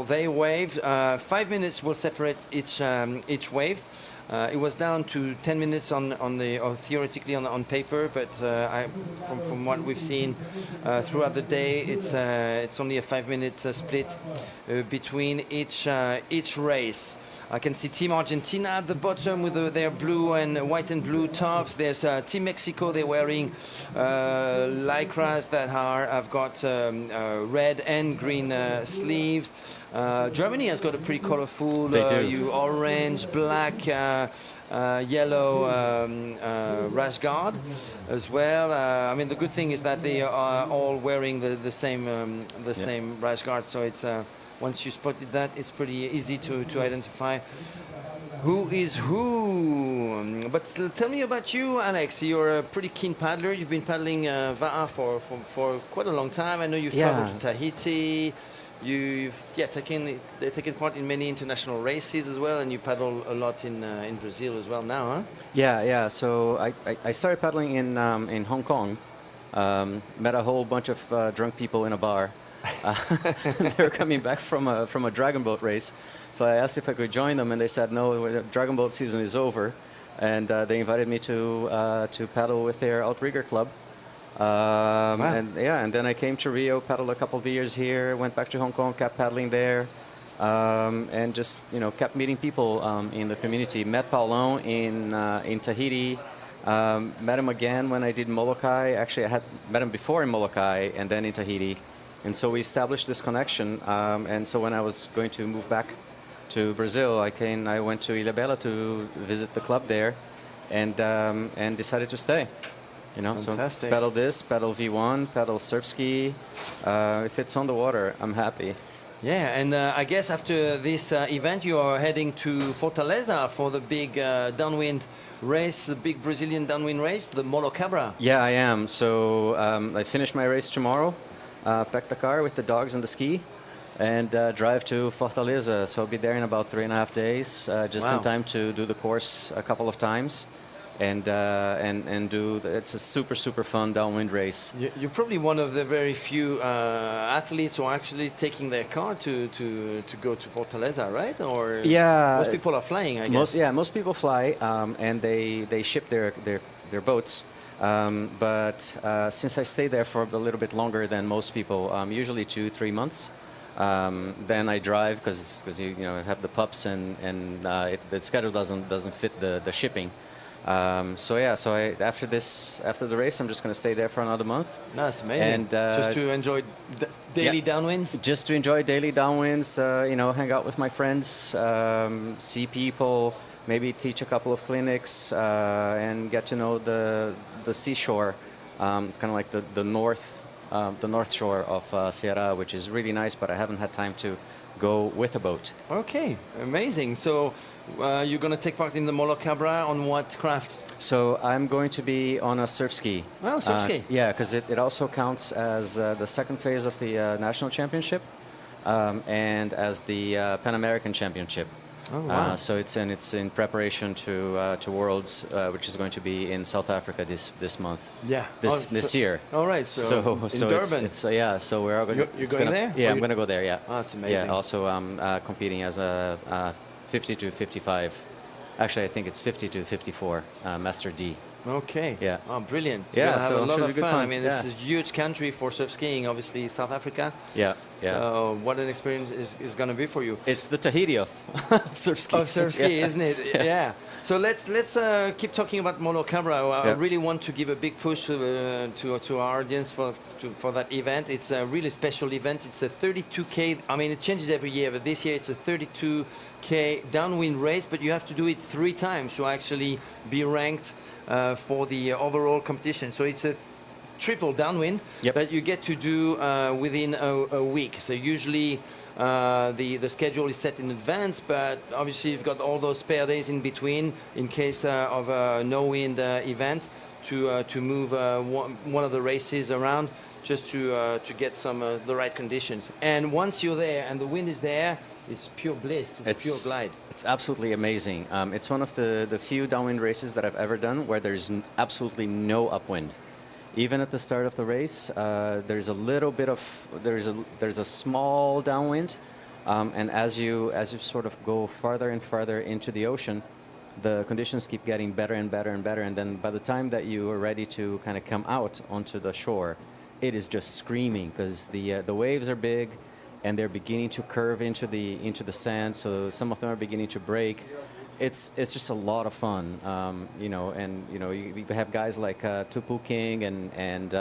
their wave. 5 minutes will separate each wave. It was down to 10 minutes theoretically on paper, but from what we've seen throughout the day, it's only a 5-minute split between each race. I can see Team Argentina at the bottom with their blue and white and blue tops. There's Team Mexico. They're wearing lycras that have got red and green sleeves. Germany has got a pretty colorful orange, black, yellow rash guard as well. I mean, the good thing is that they are all wearing the same rash guard, so it's once you spotted that, it's pretty easy to identify who is who. But tell me about you, Alex. You're a pretty keen paddler. You've been paddling Va'a for quite a long time. I know you've traveled to Tahiti. You've taken part in many international races as well, and you paddle a lot in Brazil as well now, huh? Yeah. So I started paddling in Hong Kong. Met a whole bunch of drunk people in a bar. They were coming back from a dragon boat race, so I asked if I could join them, and they said no, the dragon boat season is over, and they invited me to paddle with their outrigger club. Wow. And then I came to Rio, paddled a couple of years here, went back to Hong Kong, kept paddling there, and just kept meeting people in the community. Met Paulão in Tahiti. Met him again when I did Molokai. Actually, I had met him before in Molokai and then in Tahiti. And so we established this connection. And so when I was going to move back to Brazil, I went to Ilhabela to visit the club there, and decided to stay. Fantastic. So paddle this, paddle V1, paddle surf ski. If it's on the water, I'm happy. Yeah, and I guess after this event, you are heading to Fortaleza for the big downwind race, the big Brazilian downwind race, the Molo Cabra. Yeah, I am. So I finish my race tomorrow. Pack the car with the dogs and the ski, and drive to Fortaleza. So I'll be there in about 3.5 days, just in time to do the course a couple of times, and do. It's a super fun downwind race. You're probably one of the very few athletes who are actually taking their car to go to Fortaleza, right? Or most people are flying, I guess. Most people fly, and they ship their boats. But since I stay there for a little bit longer than most people, usually 2-3 months, then I drive because you have the pups and the schedule doesn't fit the shipping. So after the race, I'm just going to stay there for another month. That's amazing. And just to enjoy daily downwinds. Just to enjoy daily downwinds. Hang out with my friends, see people. Maybe teach a couple of clinics and get to know the seashore, kind of like the north shore of Ceará, which is really nice. But I haven't had time to go with a boat. Okay, amazing. So you're going to take part in the Molo Cabra on what craft? So I'm going to be on a surf ski. Oh, surf ski. Yeah, because it also counts as the second phase of the national championship and as the Pan American Championship. Oh, wow. So it's in preparation to Worlds, which is going to be in South Africa this month. Yeah. This year. All right. So in Durban. It's yeah. So we're all going. You're going there? Yeah, I'm going to go there. Yeah. Oh, that's amazing. Yeah. Also, I'm competing as a 50 to 55. Actually, I think it's 50 to 54 Master D. Okay. Yeah. Oh, brilliant. You're Yeah. gonna have So a I'm lot sure of it'll be fun. good I mean, yeah. this is a huge country for surf skiing, obviously, South Africa. Yeah. Yeah. So what an experience is going to be for you. It's the Tahiti of surf ski. Of surf ski, isn't it? Yeah. So let's keep talking about Molokabra. I really want to give a big push to our audience for that event. It's a really special event. It's a 32K. I mean, it changes every year, but this year it's a 32K downwind race, but you have to do it 3 times to actually be ranked for the overall competition. So it's a triple downwind that you get to do within a week. So usually the schedule is set in advance, but obviously you've got all those spare days in between in case of a no wind event to move one of the races around just to get some the right conditions. And once you're there and the wind is there, it's pure bliss. It's pure glide. It's absolutely amazing. It's one of the few downwind races that I've ever done where there's absolutely no upwind. Even at the start of the race, there's a little bit of there's a small downwind, and as you sort of go farther and farther into the ocean, the conditions keep getting better and better and better. And then by the time that you are ready to kind of come out onto the shore, it is just screaming because the waves are big, and they're beginning to curve into the sand. So some of them are beginning to break. It's just a lot of fun, you know, and you know you have guys like Tupu King and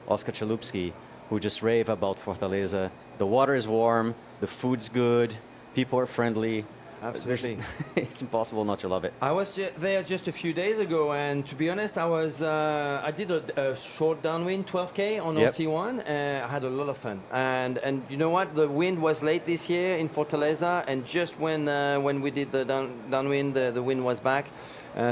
Oscar Chalupsky who just rave about Fortaleza. The water is warm, the food's good, people are friendly. Absolutely. It's impossible not to love it. I was there just a few days ago, and to be honest, I did a short downwind 12K on OC1. I had a lot of fun, and you know what? The wind was late this year in Fortaleza, and just when we did the downwind, the wind was back.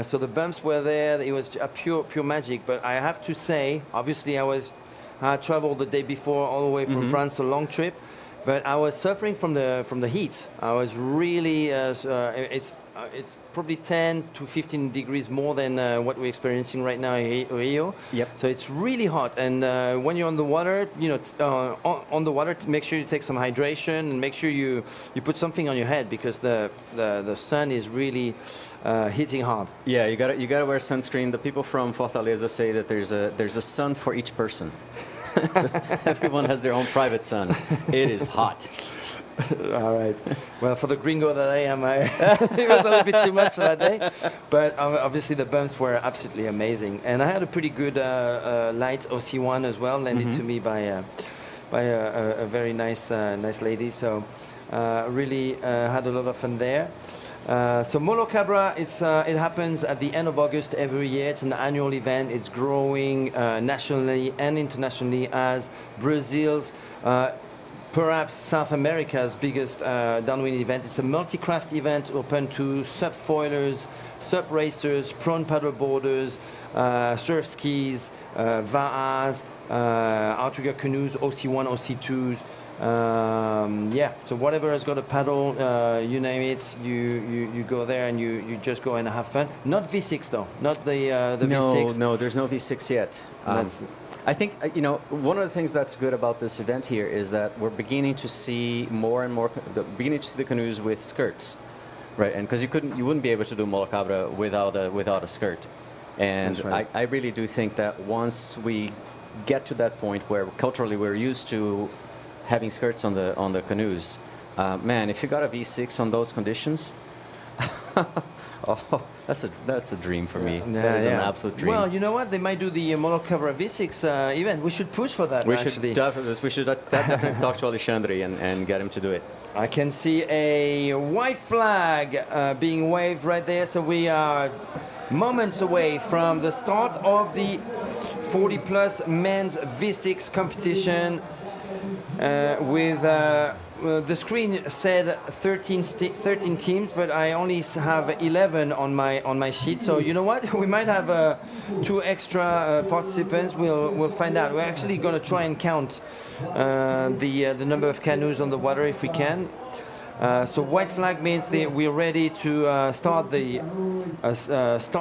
So the bumps were there. It was a pure magic. But I have to say, obviously, I traveled the day before all the way from France, a long trip. But I was suffering from the heat. I was really it's probably 10 to 15 degrees more than what we're experiencing right now in Rio. Yep. So it's really hot. And when you're on the water, you know, on the water, make sure you take some hydration and make sure you put something on your head because the sun is really hitting hard. Yeah, you gotta wear sunscreen. The people from Fortaleza say that there's a sun for each person. So everyone has their own private sun. It is hot. All right. Well, for the gringo that I am, it was a little bit too much that day. But obviously the bumps were absolutely amazing. And I had a pretty good light OC1 as well, lended to me by a very nice lady. So really had a lot of fun there. So Molokabra, it happens at the end of August every year. It's an annual event. It's growing nationally and internationally as Brazil's, perhaps South America's biggest downwind event. It's a multi-craft event open to sub-foilers, sub-racers, prone paddleboarders, surf skis, Va'as, outrigger canoes, OC1, OC2s. So whatever has got a paddle, you name it, you go there and you just go and have fun. Not V6 though, not the V6. No, there's no V6 yet. I think you know one of the things that's good about this event here is that we're beginning to see more and more beginning to see the canoes with skirts, right? And because you wouldn't be able to do Molokabra without a skirt. And right. I really do think that once we get to that point where culturally we're used to having skirts on the canoes, man, if you got a V6 on those conditions, oh, that's a dream for me. That is an absolute dream. Well, you know what? They might do the Molokabra V6 event. We should push for that. We actually. should definitely talk to Alexandre and get him to do it. I can see a white flag being waved right there. So we are moments away from the start of the 40-plus men's V6 competition. With the screen said 13 teams, but I only have 11 on my sheet. So you know what? We might have 2 extra participants. We'll find out. We're actually going to try and count the number of canoes on the water if we can. So white flag means that we're ready to start the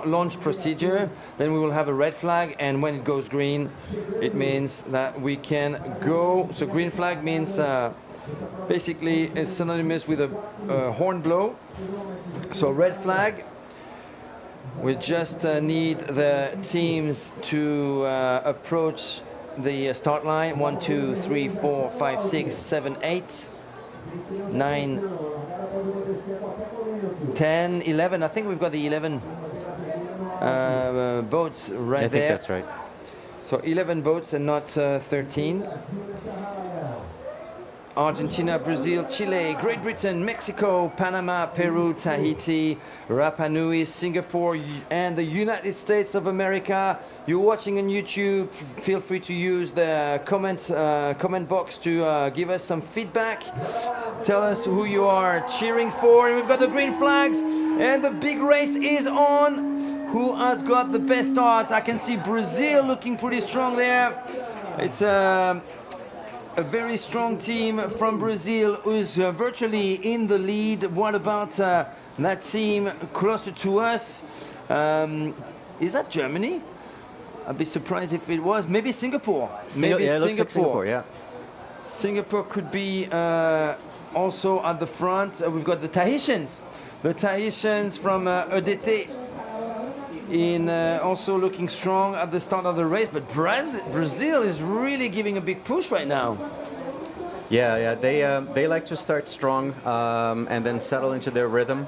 launch procedure. Then we will have a red flag, and when it goes green, it means that we can go. So green flag means basically it's synonymous with a horn blow. So red flag, we just need the teams to approach the start line. 1, 2, 3, 4, 5, 6, 7, 8, 9, 10, 11. I think we've got the 11 boats right there. I think that's right. So 11 boats and not 13. Argentina, Brazil, Chile, Great Britain, Mexico, Panama, Peru, Tahiti, Rapa Nui, Singapore, and the United States of America. You're watching on YouTube. Feel free to use the comment box to give us some feedback. Tell us who you are cheering for. And we've got the green flags, and the big race is on. Who has got the best start? I can see Brazil looking pretty strong there. It's a very strong team from Brazil who's virtually in the lead. What about that team closer to us? Is that Germany? I'd be surprised if it was. Maybe Singapore. Maybe yeah, it looks like Singapore, yeah. Singapore could be also at the front. We've got the Tahitians. The Tahitians from EDT also looking strong at the start of the race, but Brazil is really giving a big push right now. Yeah, they like to start strong and then settle into their rhythm.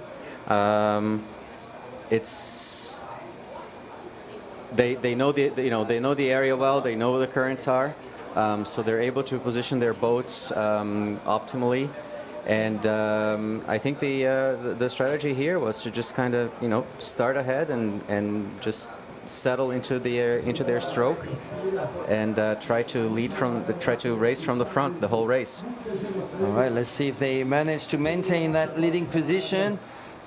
They know the area well. They know where the currents are, so they're able to position their boats optimally. And I think the strategy here was to just kind of start ahead and just settle into their stroke and try to race from the front the whole race. All right, let's see if they manage to maintain that leading position.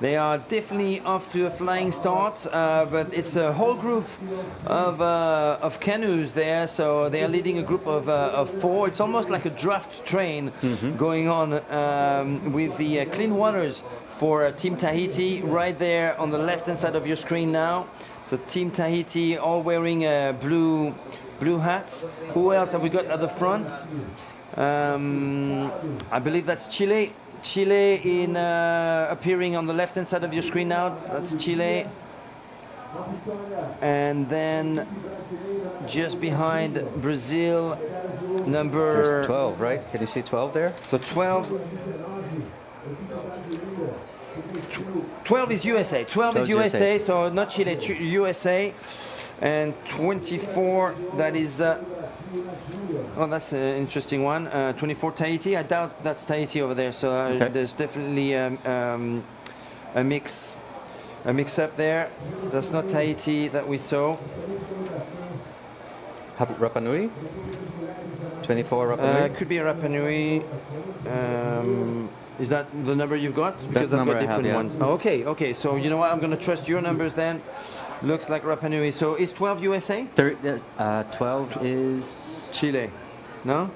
They are definitely off to a flying start, but it's a whole group of canoes there, so they are leading a group of 4. It's almost like a draft train going on with the clean waters for Team Tahiti right there on the left-hand side of your screen now. So Team Tahiti all wearing blue hats. Who else have we got at the front? I believe that's Chile. Chile in appearing on the left-hand side of your screen now. That's Chile. And then just behind Brazil, There's 12, right? Can you see 12 there? So 12 is USA. 12 is USA, so not Chile, USA. And 24, that is... oh, that's an interesting one. 24 Tahiti. I doubt that's Tahiti over there. So there's definitely a mix-up there. That's not Tahiti that we saw. Rapa Nui? 24 Rapa Nui? Could be a Rapa Nui. Is that the number you've got? Because That's the I've got number I have, different ones. Oh, okay. So you know what? I'm going to trust your numbers then. Looks like Rapa Nui. So is 12 USA? 12 is... Chile. No?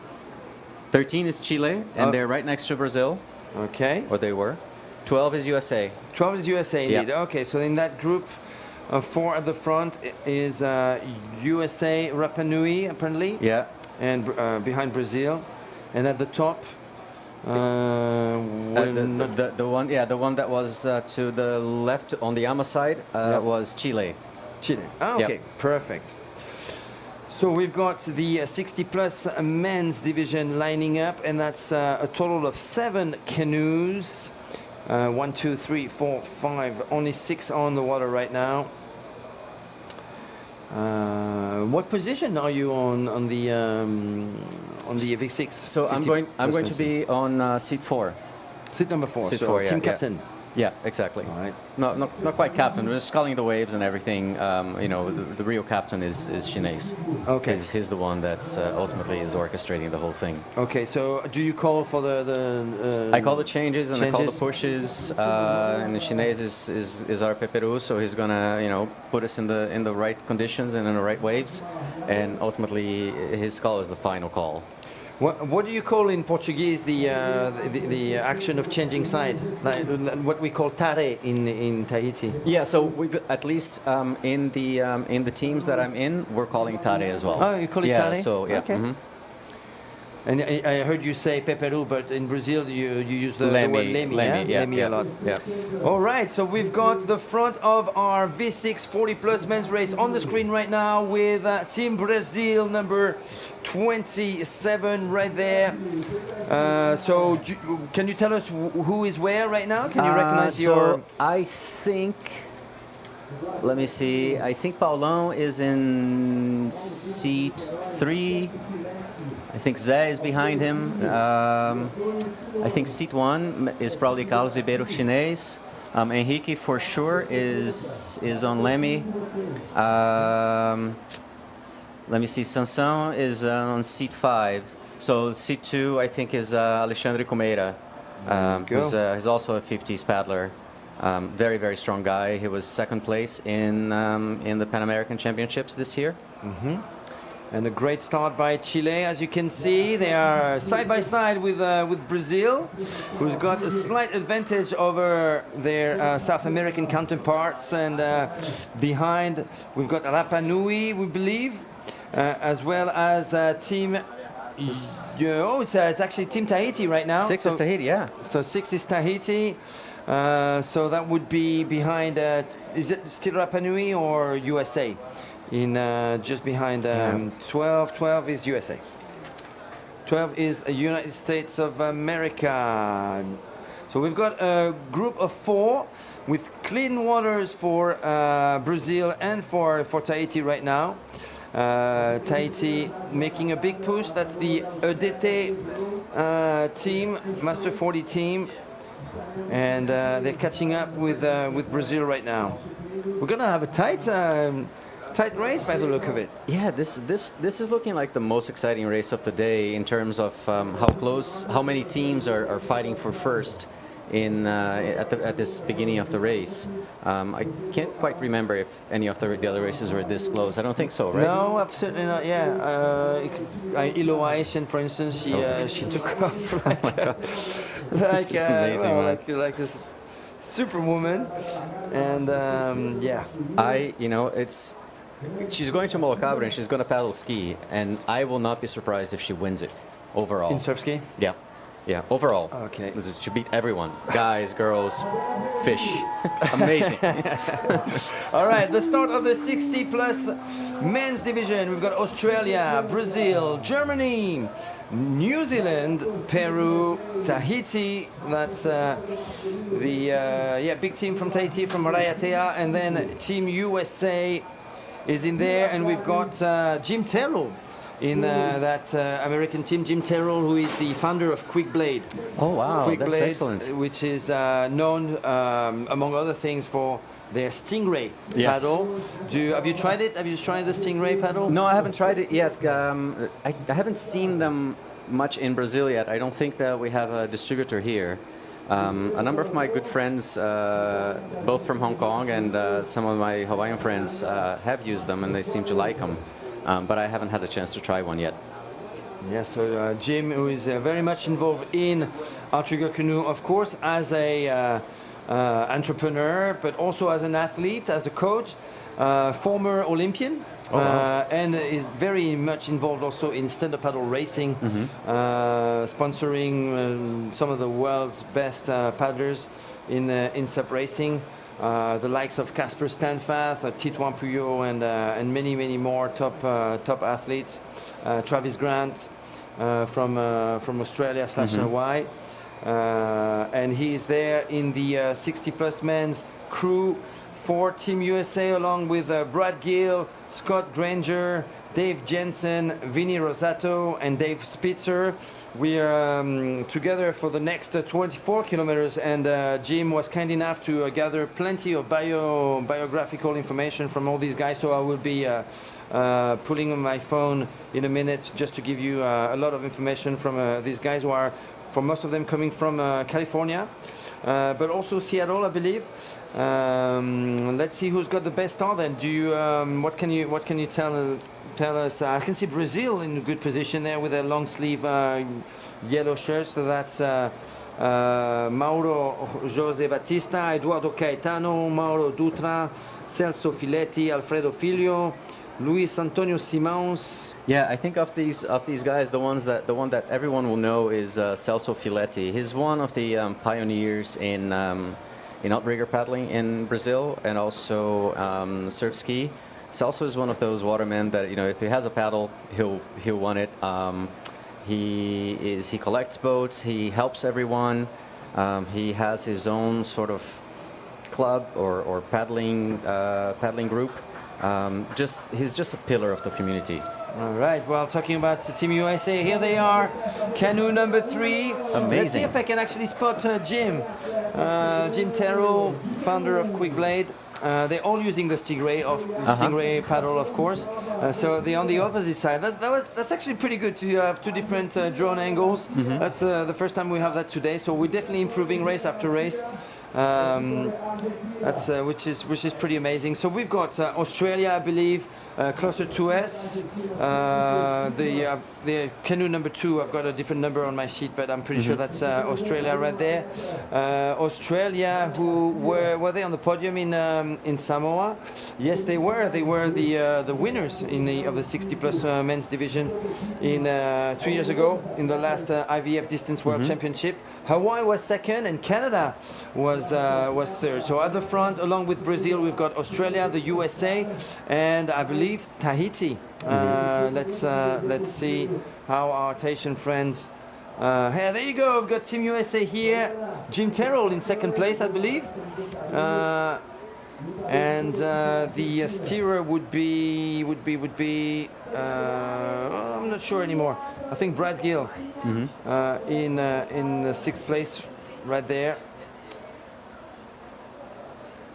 13 is Chile, and they're right next to Brazil. Okay. Or they were. 12 is USA. 12 is USA indeed. Yeah. Okay, so in that group of 4 at the front is USA, Rapa Nui, apparently. Yeah. And behind Brazil. And at the top... the one that was to the left on the AMA side was Chile. Chile. Okay, Yep. Perfect. So we've got the 60-plus men's division lining up, and that's a total of 7 canoes. 1, 2, 3, 4, 5. Only 6 on the water right now. What position are you on the V6? So I'm going to be on seat 4. Seat number 4. Seat so 4, yeah. team captain. Yeah, exactly. All right. Not quite captain. We're just calling the waves and everything. The RIO captain is Chinese. Okay. He's the one that's ultimately is orchestrating the whole thing. Okay. So do you call for the I call the changes and I call the pushes. And the Chinese is our Peperu, so he's gonna put us in the right conditions and in the right waves. And ultimately, his call is the final call. What do you call in Portuguese the action of changing side? Like what we call tare in Tahiti? Yeah, so we've at least in the teams that I'm in, we're calling tare as well. Oh, you call it yeah, tare? So yeah. Okay. Mhm. And I heard you say peperu, but in Brazil you use the Leme, word leme, yeah, leme yeah, a lot. yeah. All right, so we've got the front of our V6 40 plus men's race on the screen right now with Team Brazil number 27 right there. So can you tell us who is where right now? Can you recognize your... I think, let me see, I think Paulão is in seat 3. I think Zé is behind him. I think seat 1 is probably Carlos Ribeiro Chinês. Henrique for sure is on Leme. Let me see, Sansão is on seat 5. So seat 2 I think is Alexandre Comeira, who's also a 50s paddler. Very, very strong guy. He was second place in the Pan American Championships this year. Mm-hmm. And a great start by Chile, as you can see. They are side by side with Brazil, who's got a slight advantage over their South American counterparts. And behind, we've got Rapa Nui, we believe, as well as Team... it's actually Team Tahiti right now. 6 is Tahiti, yeah. So 6 is Tahiti. So that would be behind... is it still Rapa Nui or USA? In just behind 12 is USA. 12 is the United States of America. So we've got a group of 4 with clean waters for Brazil and for Tahiti right now. Tahiti making a big push. That's the EDT team, Master 40 team, and they're catching up with Brazil right now. We're gonna have a tight race by the look of it. Yeah, this is looking like the most exciting race of the day in terms of how many teams are fighting for first at this beginning of the race. I can't quite remember if any of the other races were this close. I don't think so, right? No, absolutely not. Yeah, Ilo Aishan, for instance, she took off like amazing, like this superwoman, and yeah. She's going to Molocabra and she's going to paddle ski, and I will not be surprised if she wins it overall. In surf ski? Yeah. Yeah, overall. Okay. She beat everyone. Guys, girls, fish. Amazing. All right, the start of the 60 plus men's division. We've got Australia, Brazil, Germany, New Zealand, Peru, Tahiti. That's the big team from Tahiti, from Raiatea, and then Team USA is in there, and we've got Jim Terrell in that American team. Jim Terrell, who is the founder of Quick Blade. Oh wow, Quick that's Blade, excellent. Which is known, among other things, for their Stingray paddle. Have you tried it? Have you tried the Stingray paddle? No, I haven't tried it yet. I haven't seen them much in Brazil yet. I don't think that we have a distributor here. A number of my good friends, both from Hong Kong and some of my Hawaiian friends, have used them, and they seem to like them. But I haven't had a chance to try one yet. Yeah, so Jim, who is very much involved in Outrigger Canoe, of course, as a entrepreneur, but also as an athlete, as a coach, former Olympian. Oh, wow. And is very much involved also in stand-up paddle racing, sponsoring some of the world's best paddlers in SUP racing, the likes of Casper Stanfath, Titouan Puyot, and many, many more top athletes. Travis Grant from Australia / Hawaii, and he is there in the 60 plus men's crew for Team USA, along with Brad Gill, Scott Granger, Dave Jensen, Vinny Rosato, and Dave Spitzer. We are together for the next 24 kilometers, and Jim was kind enough to gather plenty of biographical information from all these guys, so I will be pulling on my phone in a minute just to give you a lot of information from these guys, who are, for most of them, coming from California. but also Seattle, I believe. Let's see who's got the best star then. Do you what can you tell us? I can see Brazil in a good position there with their long sleeve yellow shirts. So that's Mauro José Batista, Eduardo Caetano, Mauro Dutra, Celso Filetti, Alfredo Filho, Luis Antonio Simões. Yeah, I think of these guys, the one that everyone will know is Celso Filetti. He's one of the pioneers in outrigger paddling in Brazil and also surf ski. Celso is one of those watermen that, you know, if he has a paddle, he'll want it. He collects boats. He helps everyone. He has his own sort of club or paddling group. He's just a pillar of the community. All right. Well, talking about Team USA, here they are, canoe number 3. Amazing. Let's see if I can actually spot Jim Terrell, founder of Quick Blade. They're all using the Stingray paddle, of course. So they're on the opposite side. That's actually pretty good to have 2 different drone angles. Mm-hmm. That's the first time we have that today. So we're definitely improving race after race. That's which is pretty amazing. So we've got Australia, I believe, closer to us. The canoe number 2, I've got a different number on my sheet, but I'm pretty sure that's Australia right there. Australia, who were they on the podium in Samoa? Yes, they were. They were the winners of the 60+ men's division in 2 years ago in the last IVF Distance World Championship. Hawaii was second, and Canada was third. So at the front, along with Brazil, we've got Australia, the USA, and I believe Tahiti. Let's see how our Tahitian friends. Hey, there you go. We've got Team USA here. Jim Terrell in second place, I believe, and the steerer would be. I'm not sure anymore. I think Brad Gill in sixth place, right there.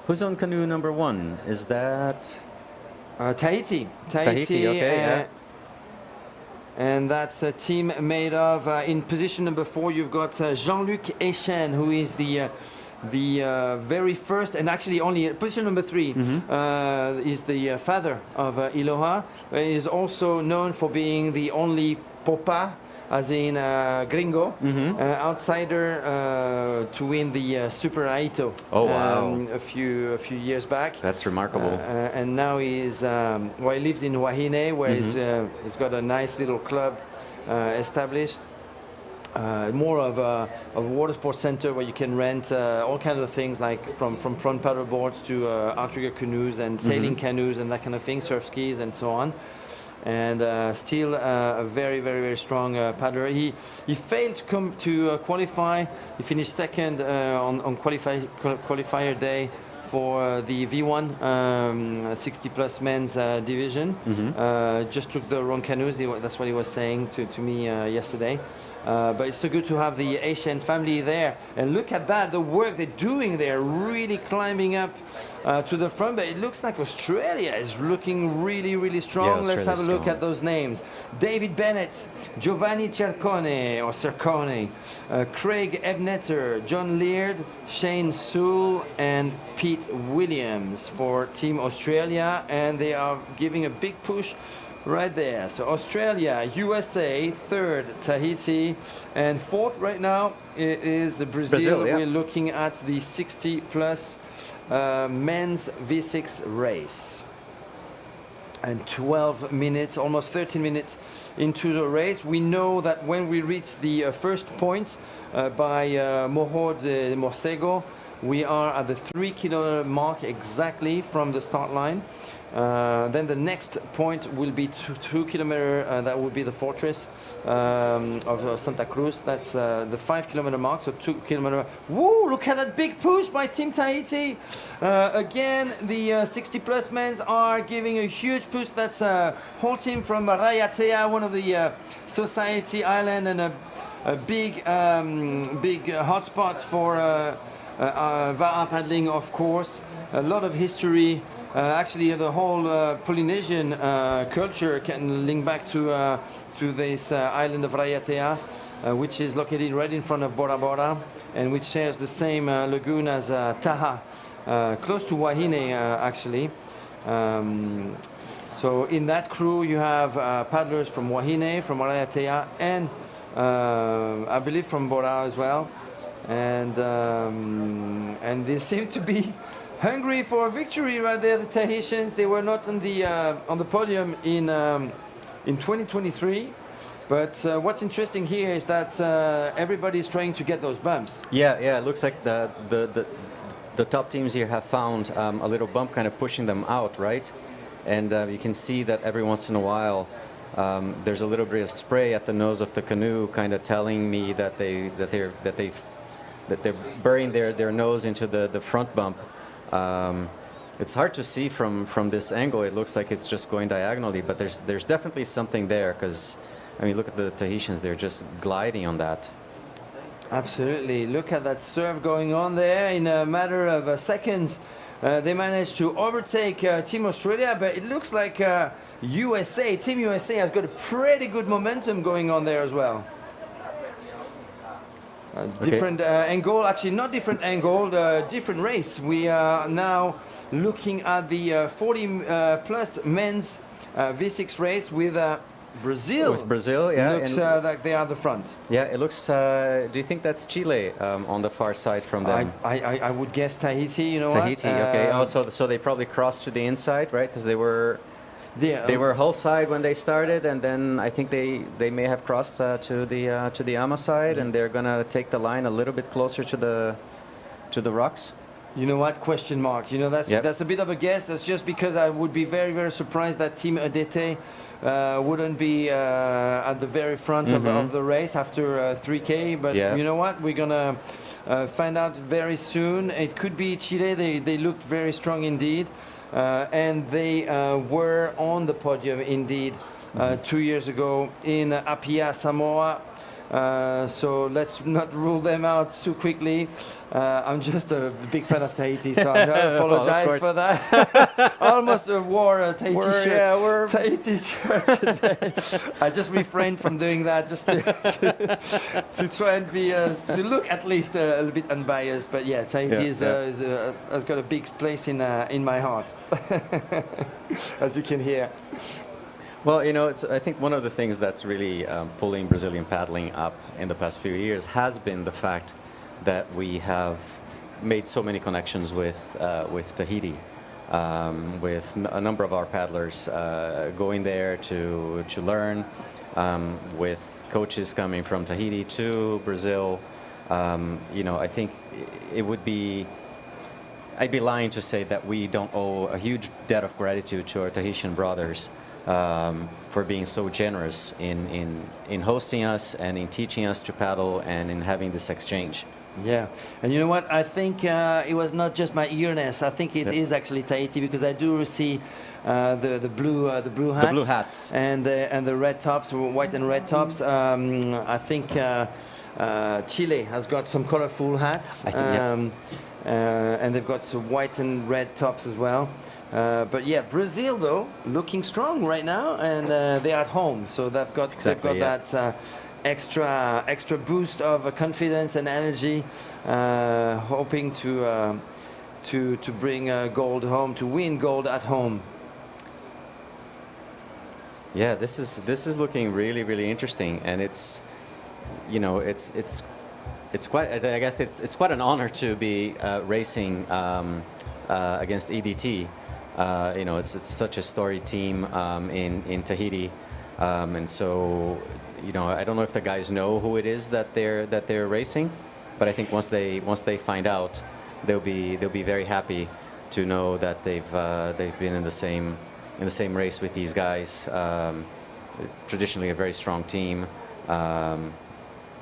Who's on canoe number 1? Is that Tahiti? Tahiti, okay, yeah. And that's a team made of, in position number 4, you've got Jean-Luc Echen, who is the very first, and actually only position number 3 is the father of Iloha. He is also known for being the only popa, as in gringo, outsider to win the Super Aito. Oh, wow. A few years back. That's remarkable. And now he's he lives in Wahine, where he's got a nice little club established. More of a water sports center where you can rent all kinds of things, like from front paddle boards to outrigger canoes and sailing canoes and that kind of thing, surf skis and so on. And still a very, very, very strong paddler. He failed to qualify. He finished second on qualifier day for the V1 60+ men's division. Just took the wrong canoes. That's what he was saying to me yesterday. But it's so good to have the Asian family there. And look at that, the work they're doing there, really climbing up to the front. But it looks like Australia is looking really, really strong. Yeah, let's have a look at those names. David Bennett, Giovanni Cercone, Craig Ebneter, John Leard, Shane Sewell, and Pete Williams for Team Australia. And they are giving a big push right there. So Australia, USA, third Tahiti, and fourth right now is Brazil. Yeah. We're looking at the 60+ men's V6 race. And 12 minutes, almost 13 minutes into the race, we know that when we reach the first point by Morro de Morcego, we are at the 3-kilometer mark exactly from the start line. Then the next point will be 2 kilometer. That will be the fortress of Santa Cruz. That's the 5-kilometer mark. So 2 kilometer. Woo! Look at that big push by Team Tahiti. Again, the 60+ men's are giving a huge push. That's a whole team from Raiatea, one of the Society Island, and a big hotspot for Va'a paddling, of course. A lot of history. Actually, the whole Polynesian culture can link back to to this island of Raiatea, which is located right in front of Bora Bora, and which shares the same lagoon as Taha, close to Wahine actually. So in that crew you have paddlers from Wahine, from Raiatea, and I believe from Bora as well, and they seem to be hungry for a victory right there. The Tahitians, they were not on the podium in 2023, but what's interesting here is that everybody's trying to get those bumps. Yeah, it looks like the top teams here have found a little bump kind of pushing them out, right? And you can see that every once in a while there's a little bit of spray at the nose of the canoe, kind of telling me that they're burying their nose into the front bump. It's hard to see from this angle. It looks like it's just going diagonally, but there's definitely something there, because I mean, look at the Tahitians, they're just gliding on that. Absolutely. Look at that serve going on there. In a matter of seconds, they managed to overtake Team Australia, but it looks like Team USA has got a pretty good momentum going on there as well. Different angle, actually not different angle, different race. We are now looking at the 40 plus men's V6 race with Brazil. With Brazil, yeah. It looks like they are the front. Yeah, it looks, do you think that's Chile on the far side from them? I would guess Tahiti, you know Tahiti, what? okay. So they probably crossed to the inside, right? Because they were hull side when they started, and then I think they may have crossed to the AMA side, and they're gonna take the line a little bit closer to the rocks. You know what? Question mark. You know, that's a bit of a guess. That's just because I would be very, very surprised that Team Adete wouldn't be at the very front of the race after 3K. But you know what? We're gonna find out very soon. It could be Chile. They looked very strong indeed. And they were on the podium indeed 2 years ago in Apia, Samoa. So let's not rule them out too quickly. I'm just a big fan of Tahiti, so I apologize for that. I almost wore a Tahiti shirt. Tahiti shirt today. I just refrained from doing that just to try and be to look at least a little bit unbiased. But yeah, Tahiti has got a big place in my heart, as you can hear. Well, you know, I think one of the things that's really pulling Brazilian paddling up in the past few years has been the fact that we have made so many connections with Tahiti, with a number of our paddlers going there to learn, with coaches coming from Tahiti to Brazil. You know, I think I'd be lying to say that we don't owe a huge debt of gratitude to our Tahitian brothers for being so generous in hosting us and in teaching us to paddle and in having this exchange. Yeah, and you know what? I think it was not just my eagerness. I think it is actually Tahiti, because I do see the blue hats, and the red tops, white and red tops. I think Chile has got some colorful hats, and they've got some white and red tops as well. But yeah, Brazil though looking strong right now, and they're at home, so they've got that extra boost of confidence and energy, hoping to bring gold home, to win gold at home. Yeah, this is looking really interesting, and it's, you know, it's quite, I guess it's quite an honor to be racing against EDT. You know, it's such a storied team in Tahiti, and so, you know, I don't know if the guys know who it is that they're racing, but I think once they find out, they'll be very happy to know that they've been in the same race with these guys. Traditionally a very strong team.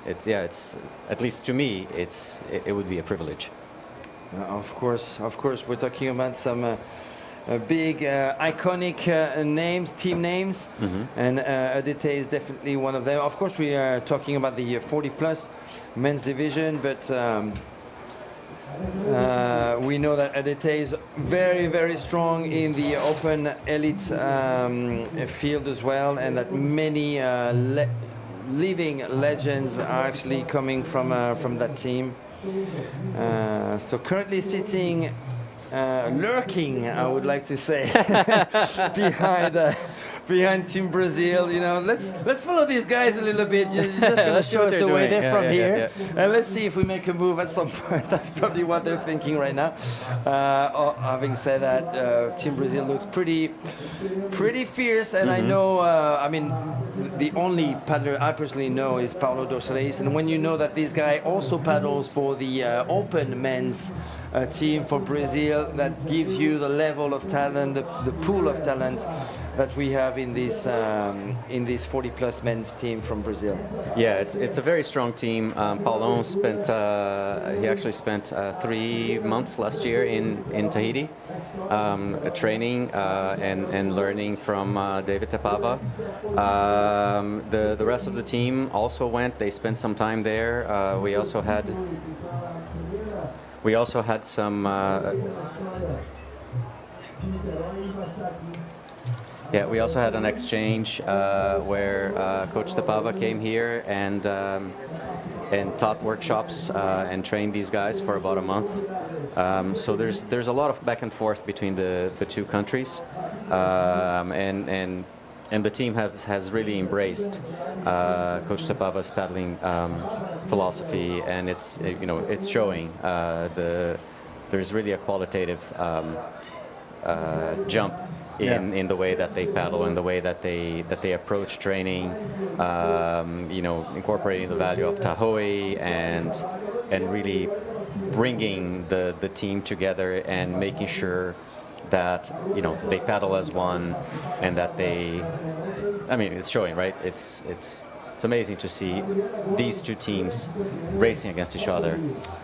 It's at least to me, it would be a privilege. Of course, we're talking about some big, iconic team names, and Adete is definitely one of them. Of course, we are talking about the 40 plus men's division, but We know that Adete is very, very strong in the open elite field as well, and that many living legends are actually coming from that team. So currently sitting, lurking, I would like to say, behind Team Brazil. You know, let's follow these guys a little bit. Just gonna show us the way they're from here, and let's see if we make a move at some point. That's probably what they're thinking right now. Having said that, Team Brazil looks pretty fierce, and I know. I mean, the only paddler I personally know is Paulo Dorsalis, and when you know that this guy also paddles for the open men's team for Brazil, that gives you the level of talent, the pool of talent that we have in this 40-plus men's team from Brazil. Yeah, it's a very strong team. Paulon actually spent 3 months last year in Tahiti, training and learning from David Tepava. The rest of the team also went. They spent some time there. We also had some. Yeah, we also had an exchange where Coach Tepava came here and taught workshops and trained these guys for about a month. So there's a lot of back and forth between the two countries, and the team has really embraced Coach Tepava's paddling philosophy, and it's showing. There's really a qualitative jump in the way that they paddle and the way that they approach training, incorporating the value of Tahoe and really bringing the team together and making sure that they paddle as one, and that it's showing, right? It's amazing to see these two teams racing against each other.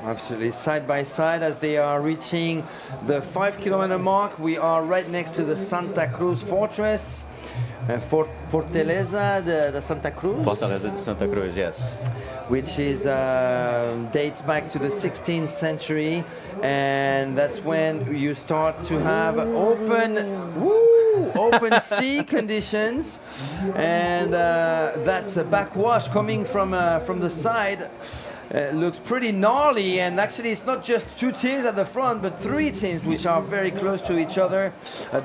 Absolutely, side by side as they are reaching the 5-kilometer mark. We are right next to the Santa Cruz Fortress, Fortaleza de Santa Cruz. Fortaleza de Santa Cruz, yes. Which is dates back to the 16th century, and that's when you start to have open sea conditions, and that's a backwash coming from the side. Looks pretty gnarly, and actually it's not just two teams at the front, but three teams which are very close to each other.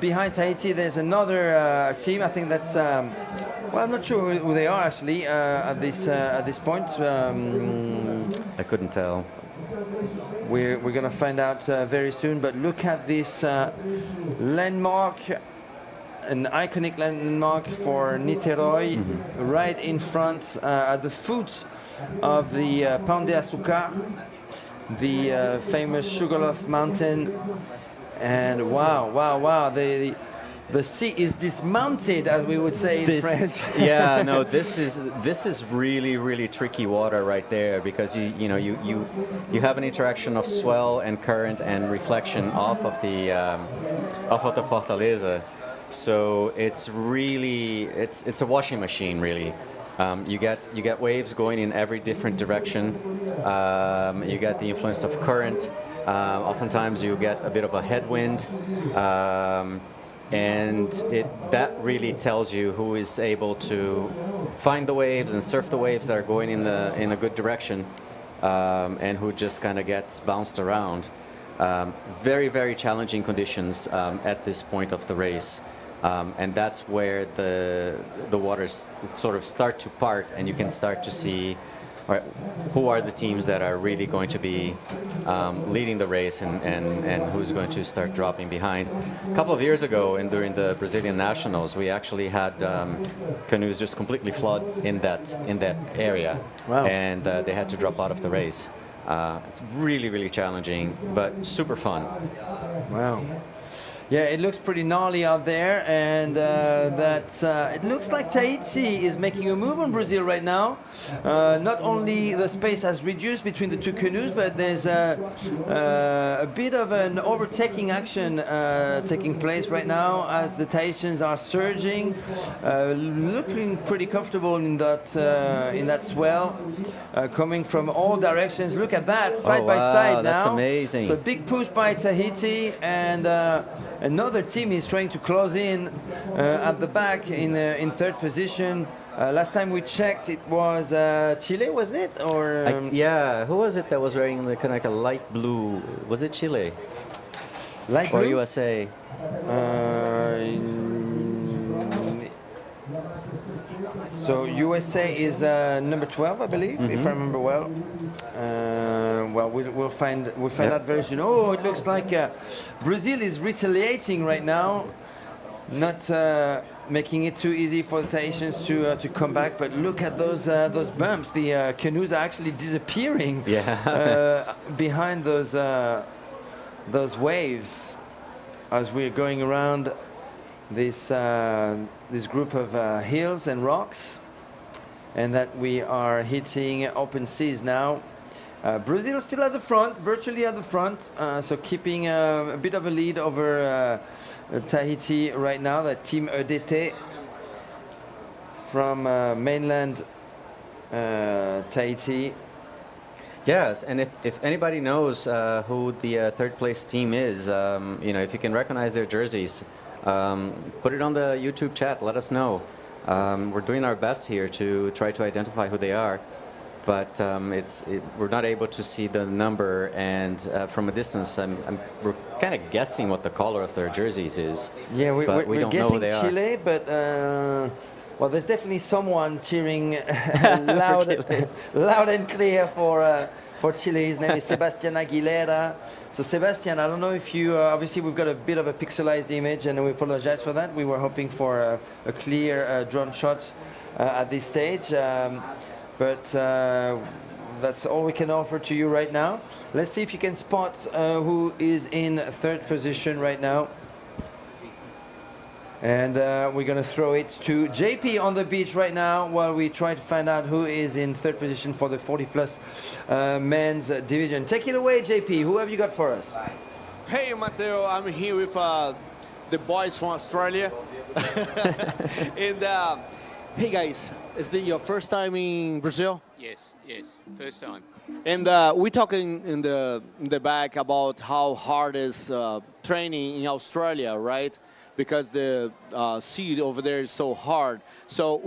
Behind Tahiti there's another team. I think that's I'm not sure who they are actually at this point. I couldn't tell. We're gonna find out very soon. But look at this landmark, an iconic landmark for Niterói, right in front at the foot of the Pão de Açúcar, the famous Sugarloaf Mountain. And wow, the sea is dismounted, as we would say in French. Yeah, no, this is really, really tricky water right there, because you have an interaction of swell and current and reflection off of the Fortaleza. So it's really it's a washing machine, really. You get waves going in every different direction. You get the influence of current. Oftentimes you get a bit of a headwind, and that really tells you who is able to find the waves and surf the waves that are going in a good direction, and who just kind of gets bounced around. Very, very challenging conditions at this point of the race. And that's where the waters sort of start to part, and you can start to see who are the teams that are really going to be leading the race, and who's going to start dropping behind. A couple of years ago, during the Brazilian Nationals, we actually had canoes just completely flood in that area. Wow. And they had to drop out of the race. It's really, really challenging, but super fun. Wow. Yeah, it looks pretty gnarly out there, and it looks like Tahiti is making a move on Brazil right now. Not only the space has reduced between the two canoes, but there's a bit of an overtaking action taking place right now as the Tahitians are surging, looking pretty comfortable in that swell, coming from all directions. Look at that, side by side now. That's amazing. So big push by Tahiti, and another team is trying to close in at the back in third position. Last time we checked, it was Chile, wasn't it? Or yeah, who was it that was wearing the kind of like a light blue? Was it Chile? Light or blue? USA? So USA is number 12, I believe, if I remember well. Well, we'll find out very soon. Oh, it looks like Brazil is retaliating right now, not making it too easy for the Tahitians to come back. But look at those bumps. The canoes are actually disappearing behind those waves as we're going around this group of hills and rocks, and that we are hitting open seas now. Brazil still at the front, virtually at the front, so keeping a bit of a lead over Tahiti right now. The Team EDT from mainland Tahiti. Yes, and if anybody knows who the third place team is, if you can recognize their jerseys, put it on the YouTube chat. Let us know. We're doing our best here to try to identify who they are, but we're not able to see the number, and from a distance, we're kind of guessing what the color of their jerseys is. Yeah, we're don't guessing know who they Chile, but well, there's definitely someone cheering loud and clear for Chile. His name is Sebastián Aguilera. So Sebastián, I don't know if you, obviously we've got a bit of a pixelized image, and we apologize for that. We were hoping for a clear drone shot at this stage, but that's all we can offer to you right now. Let's see if you can spot who is in third position right now. And we're going to throw it to JP on the beach right now while we try to find out who is in third position for the 40-plus men's division. Take it away, JP. Who have you got for us? Hey, Mateo. I'm here with the boys from Australia. And hey, guys, is this your first time in Brazil? Yes, first time. And we're talking in the back about how hard is training in Australia, right? Because the sea over there is so hard. So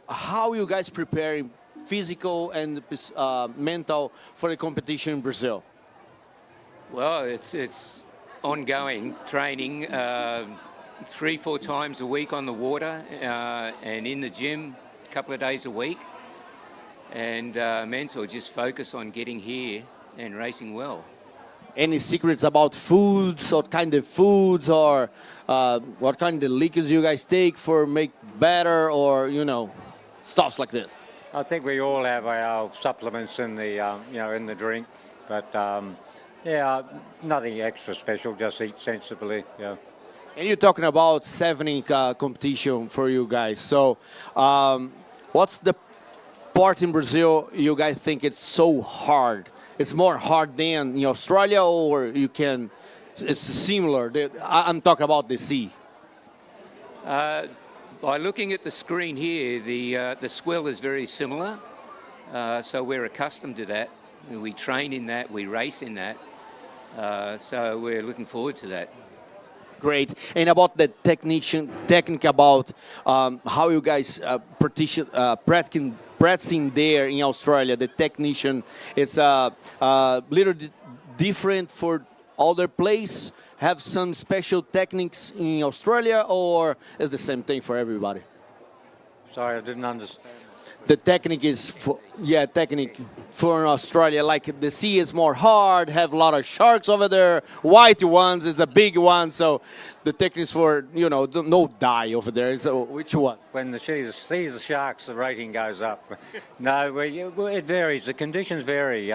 how you guys preparing physical and mental for the competition in Brazil? Well, it's ongoing training, 3-4 times a week on the water and in the gym, a couple of days a week. And mental, just focus on getting here and racing well. Any secrets about foods, what kind of foods, or what kind of liquids you guys take for make better, or stuff like this? I think we all have our supplements in the in the drink, but nothing extra special. Just eat sensibly. Yeah. And you're talking about 70 competition for you guys. So, what's the part in Brazil you guys think it's so hard? It's more hard than in Australia, or it's similar? I'm talking about the sea. By looking at the screen here, the swell is very similar. So we're accustomed to that. We train in that, we race in that. So we're looking forward to that. Great. And about the technique about how you guys practicing there in Australia, the technician, it's a little different for other place. Have some special techniques in Australia, or is the same thing for everybody? Sorry, I didn't understand. The technique is technique for Australia. Like the sea is more hard, have a lot of sharks over there. White ones is a big one, so the technique is for no die over there. So which one? When the sea sees the sharks, the rating goes up. No, it varies. The conditions vary.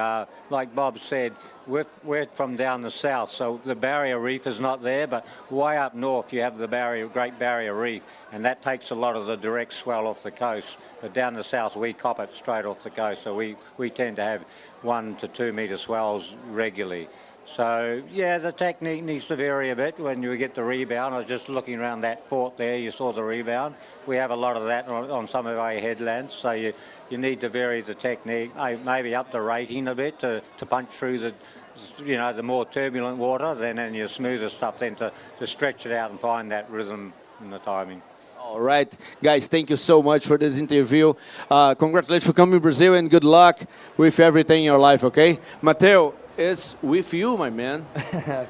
Like Bob said, we're from down the south, so the barrier reef is not there, but way up north you have the Great Barrier Reef, and that takes a lot of the direct swell off the coast. But down the south we cop it straight off the coast, so we tend to have 1 to 2 metre swells regularly. So yeah, the technique needs to vary a bit when you get the rebound. I was just looking around that fort there, you saw the rebound. We have a lot of that on some of our headlands, so you need to vary the technique, maybe up the rating a bit to punch through the more turbulent water, then in your smoother stuff, then to stretch it out and find that rhythm and the timing. All right, guys, thank you so much for this interview. Congratulations for coming to Brazil and good luck with everything in your life, okay? Mateo, it's with you, my man.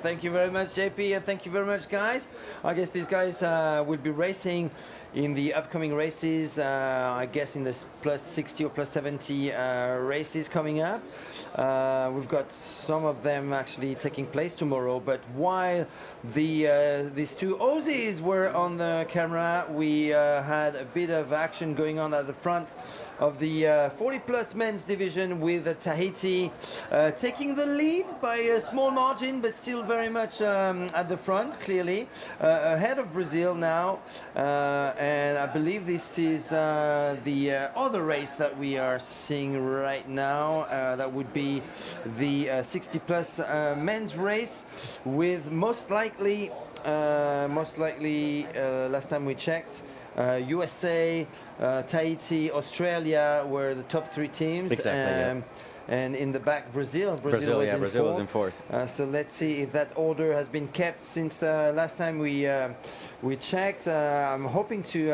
Thank you very much, JP, and thank you very much, guys. I guess these guys will be racing in the upcoming races, I guess in the plus 60 or plus 70 races coming up. We've got some of them actually taking place tomorrow, but while these two Aussies were on the camera, we had a bit of action going on at the front of the 40 plus men's division with Tahiti taking the lead by a small margin, but still very much at the front, clearly ahead of Brazil now. And I believe this is the other race that we are seeing right now. That would be the 60 plus men's race, with most likely last time we checked, USA, Tahiti, Australia were the top 3 teams. Exactly. And in the back, Brazil. Brazil was in fourth. So let's see if that order has been kept since the last time we checked. I'm hoping to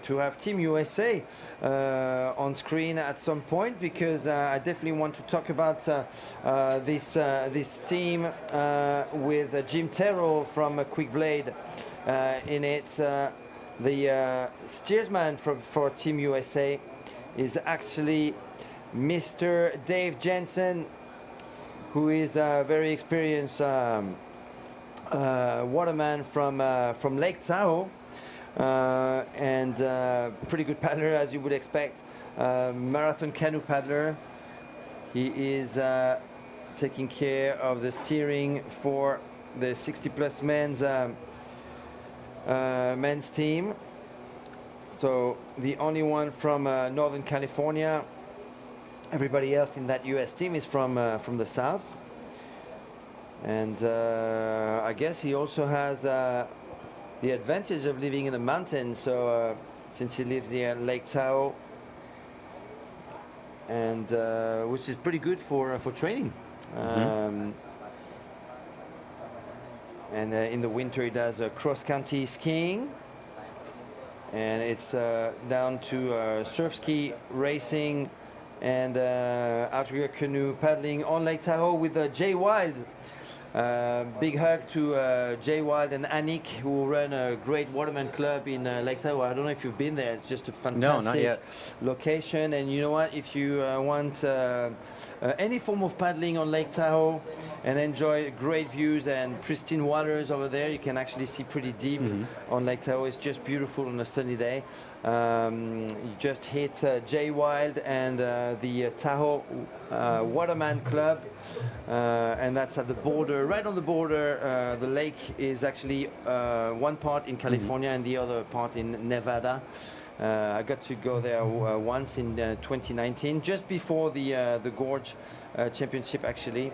have Team USA on screen at some point, because I definitely want to talk about this team with Jim Terrell from Quick Blade in it. The steersman for Team USA is actually Mr. Dave Jensen, who is a very experienced waterman from Lake Tahoe, and pretty good paddler, as you would expect. Marathon canoe paddler. He is taking care of the steering for the 60 plus men's team. So the only one from Northern California. Everybody else in that US team is from the south. And I guess he also has the advantage of living in the mountains. So since he lives near Lake Tahoe, and which is pretty good for training. And in the winter he does cross-country skiing, and it's down to surf ski racing and outrigger canoe paddling on Lake Tahoe with Jay Wild. Big hug to Jay Wild and Anik, who run a great waterman club in Lake Tahoe. I don't know if you've been there. It's just a fantastic location. And you know what? If you want any form of paddling on Lake Tahoe and enjoy great views and pristine waters over there, you can actually see pretty deep on Lake Tahoe. It's just beautiful on a sunny day. You just hit Jay Wild and the Tahoe Waterman Club, and that's at the border, right on the border. The lake is actually one part in California and the other part in Nevada. I got to go there once in 2019, just before the Gorge Championship actually,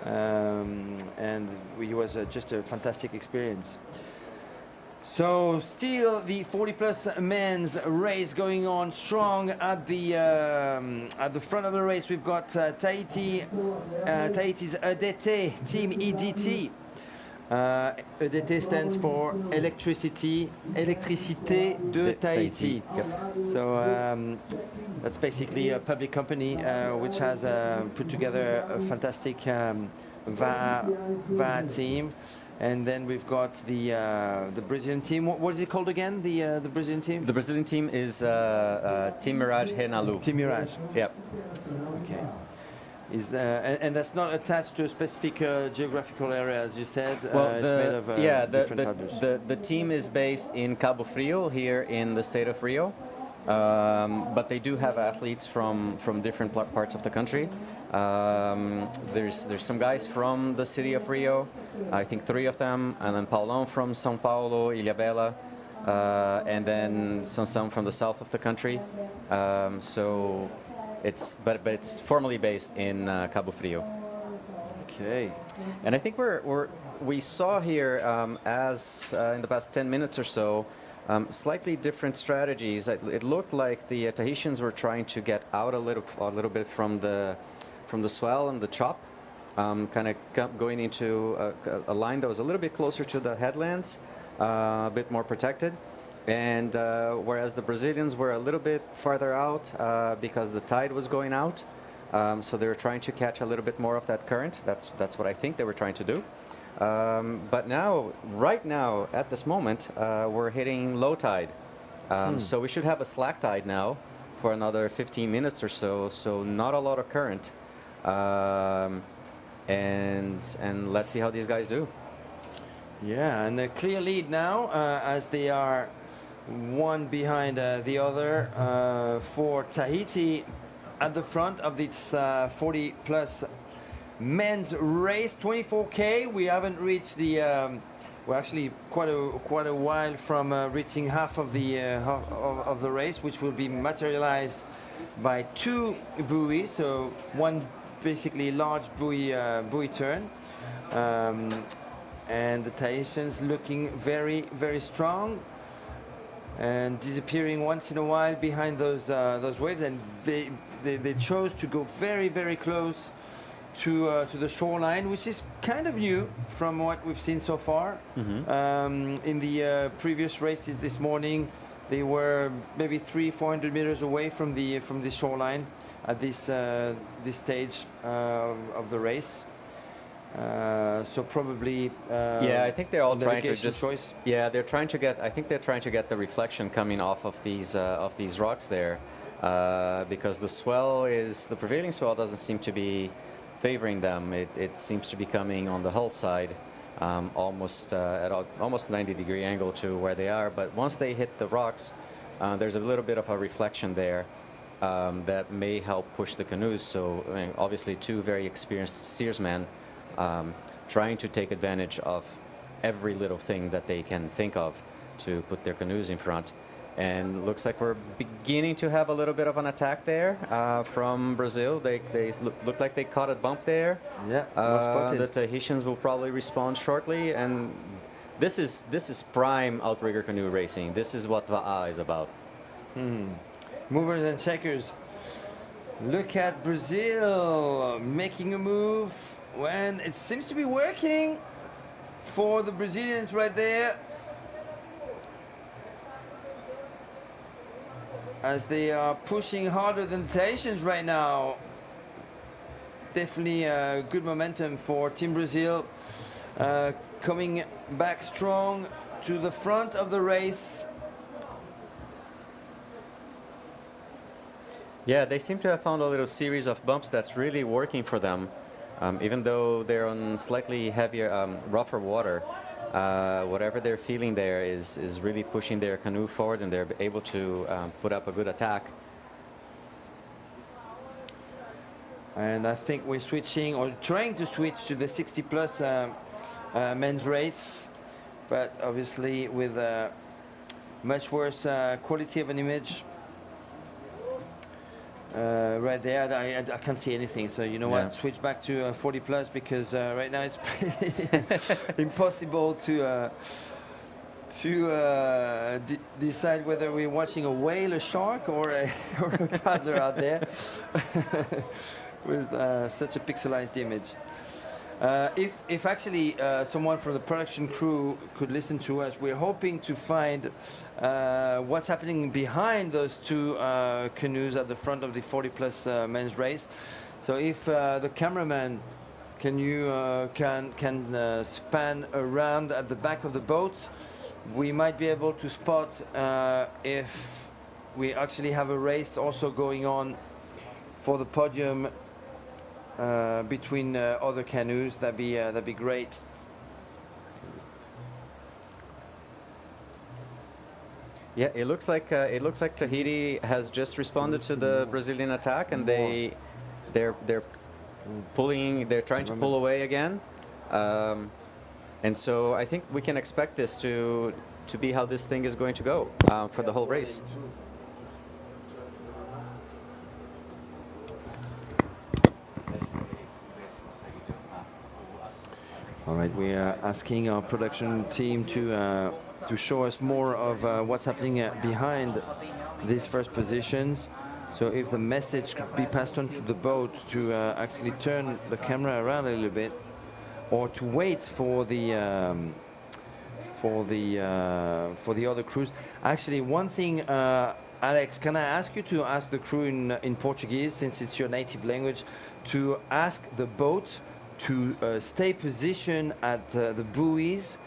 and it was just a fantastic experience. So still the 40 plus men's race going on strong at the front of the race. We've got Tahiti's EDT, Team EDT. EDT stands for Électricité de Tahiti. Yep. So that's basically a public company which has put together a fantastic VA team. And then we've got the Brazilian team. What is it called again? The Brazilian team? The Brazilian team is Team Mirage Renalu. Team Mirage. Yep. Okay. And that's not attached to a specific geographical area, as you said. Well, it's made of different paddlers. the team is based in Cabo Frio, here in the state of Rio. But they do have athletes from different parts of the country. There's some guys from the city of Rio, I think 3 of them, and then Paulão from São Paulo, Ilhabela, and then some from the south of the country. So but it's formally based in Cabo Frio. Okay. And I think we saw here as in the past 10 minutes or so, slightly different strategies. It looked like the Tahitians were trying to get out a little bit from the swell and the chop, kind of going into a line that was a little bit closer to the headlands, a bit more protected. And whereas the Brazilians were a little bit farther out because the tide was going out, so they were trying to catch a little bit more of that current. That's what I think they were trying to do. But now, right now, at this moment, we're hitting low tide. So we should have a slack tide now for another 15 minutes or so. So not a lot of current. And let's see how these guys do. Yeah, and a clear lead now as they are one behind the other for Tahiti at the front of this 40 plus men's race, 24K. We haven't reached the we're actually quite a while from reaching half of the race, which will be materialized by 2 buoys, so one basically large buoy turn, and the Tahitians looking very, very strong and disappearing once in a while behind those waves, and they chose to go very, very close to the shoreline, which is kind of new from what we've seen so far. In the previous races this morning, they were maybe 300-400 meters away from the shoreline at this stage of the race. So probably yeah, I think they're all trying to just choice. Yeah, they're trying to get. I think they're trying to get the reflection coming off of these rocks there, because the prevailing swell doesn't seem to be favoring them. It seems to be coming on the hull side, almost at almost 90-degree angle to where they are. But once they hit the rocks, there's a little bit of a reflection there that may help push the canoes. So I mean, obviously 2 very experienced steersmen trying to take advantage of every little thing that they can think of to put their canoes in front. And looks like we're beginning to have a little bit of an attack there from Brazil. They look like they caught a bump there. Yeah, the Tahitians will probably respond shortly. And this is prime outrigger canoe racing. This is what Va'a is about. Movers and shakers. Look at Brazil making a move when it seems to be working for the Brazilians right there, as they are pushing harder than the Tahitians right now. Definitely good momentum for Team Brazil, coming back strong to the front of the race. Yeah, they seem to have found a little series of bumps that's really working for them. Even though they're on slightly heavier, rougher water, whatever they're feeling there is really pushing their canoe forward, and they're able to put up a good attack. And I think we're switching, or trying to switch, to the 60 plus men's race, but obviously with much worse quality of an image. Right there, I can't see anything. So you know what? Switch back to 40 plus, because right now it's pretty impossible to decide whether we're watching a whale, a shark, or a paddler out there with such a pixelized image. If actually someone from the production crew could listen to us, we're hoping to find what's happening behind those 2 canoes at the front of the 40 plus men's race. So if the cameraman can span around at the back of the boat, we might be able to spot if we actually have a race also going on for the podium between other canoes. That'd be great. Yeah, it looks like Tahiti has just responded to the Brazilian attack, and they're trying to pull away again, and so I think we can expect this to be how this thing is going to go for the whole race. All right, we are asking our production team to show us more of what's happening behind these first positions. So if the message could be passed on to the boat to actually turn the camera around a little bit, or to wait for the other crews. Actually, one thing, Alex, can I ask you to ask the crew in Portuguese, since it's your native language, to ask the boat to stay positioned at the buoys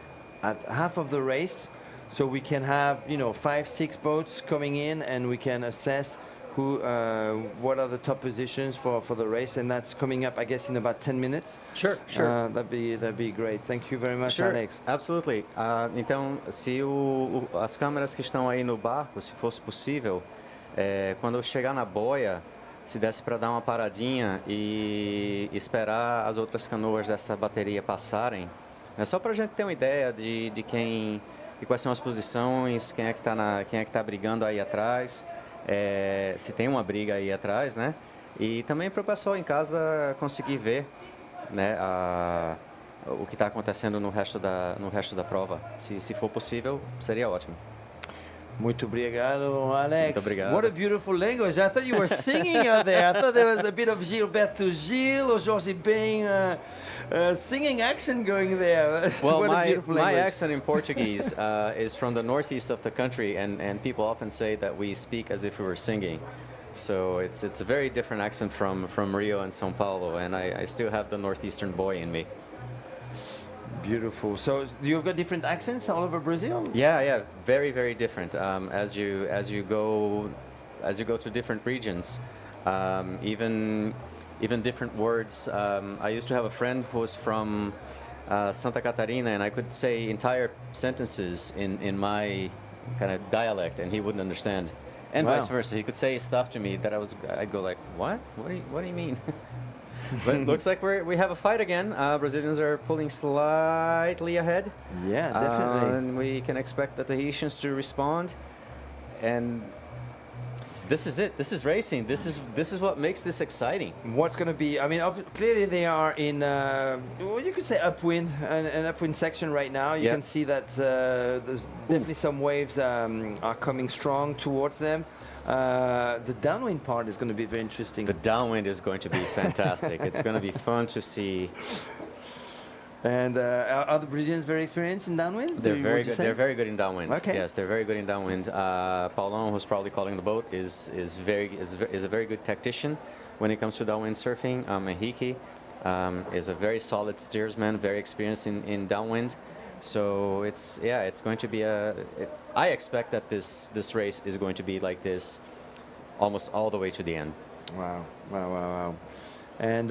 at half of the race, so we can have 5-6 boats coming in, and we can assess what are the top positions for the race, and that's coming up, I guess, in about 10 minutes. Sure. That'd be great. Thank you very much, Sure, Alex. absolutely. Então, se as câmeras que estão aí no barco, se fosse possível, quando eu chegar na boia, se desse para dar uma paradinha e esperar as outras canoas dessa bateria passarem, só para a gente ter uma ideia de quais são as posições, quem é que tá brigando aí atrás, se tem uma briga aí atrás, né? E também para o pessoal em casa conseguir ver, né, o que está acontecendo no resto da prova. Se for possível, seria ótimo. Muito obrigado, Alex. Muito obrigado. What a beautiful language. I thought you were singing out there. I thought there was a bit of Gilberto Gil or Jorge Ben singing accent going there. Well, What a beautiful my language. accent in Portuguese is from the northeast of the country, and people often say that we speak as if we were singing. So it's a very different accent from Rio and São Paulo, and I still have the northeastern boy in me. Beautiful. So you've got different accents all over Brazil? Yeah, very, very different. As you go to different regions, even different words. I used to have a friend who was from Santa Catarina, and I could say entire sentences in my kind of dialect, and he wouldn't understand, and Wow. vice versa. He could say stuff to me that I'd go like, what? What do you mean? But it looks like we have a fight again. Brazilians are pulling slightly ahead. Yeah, definitely. And we can expect the Tahitians to respond. And this is it. This is racing. This is what makes this exciting. What's going to be? I mean, clearly they are in, well, you could say upwind, an upwind section right now. You Yeah. can see that there's definitely some waves are coming strong towards them. The downwind part is going to be very interesting. The downwind is going to be fantastic. It's going to be fun to see. And are the Brazilians very experienced in downwind? They're very good. They're very good in downwind. Okay. Yes, they're very good in downwind. Paulão, who's probably calling the boat, is a very good tactician when it comes to downwind surfing. Henrique is a very solid steersman, very experienced in downwind. So it's going to be I expect that this race is going to be like this almost all the way to the end. Wow. And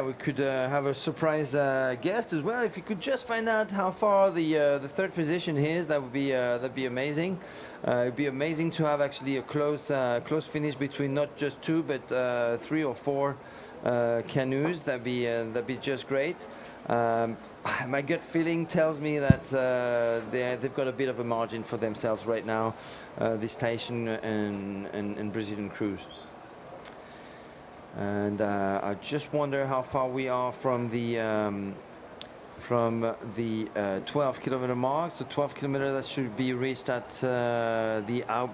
we could have a surprise guest as well. If you could just find out how far the third position is, that'd be amazing. It'd be amazing to have actually a close finish between not just 2 but 3 or 4 canoes. That'd be just great. My gut feeling tells me that they've got a bit of a margin for themselves right now, this Tahitian and Brazilian crews. And I just wonder how far we are from the 12-kilometer mark. So 12 kilometers that should be reached at the hour,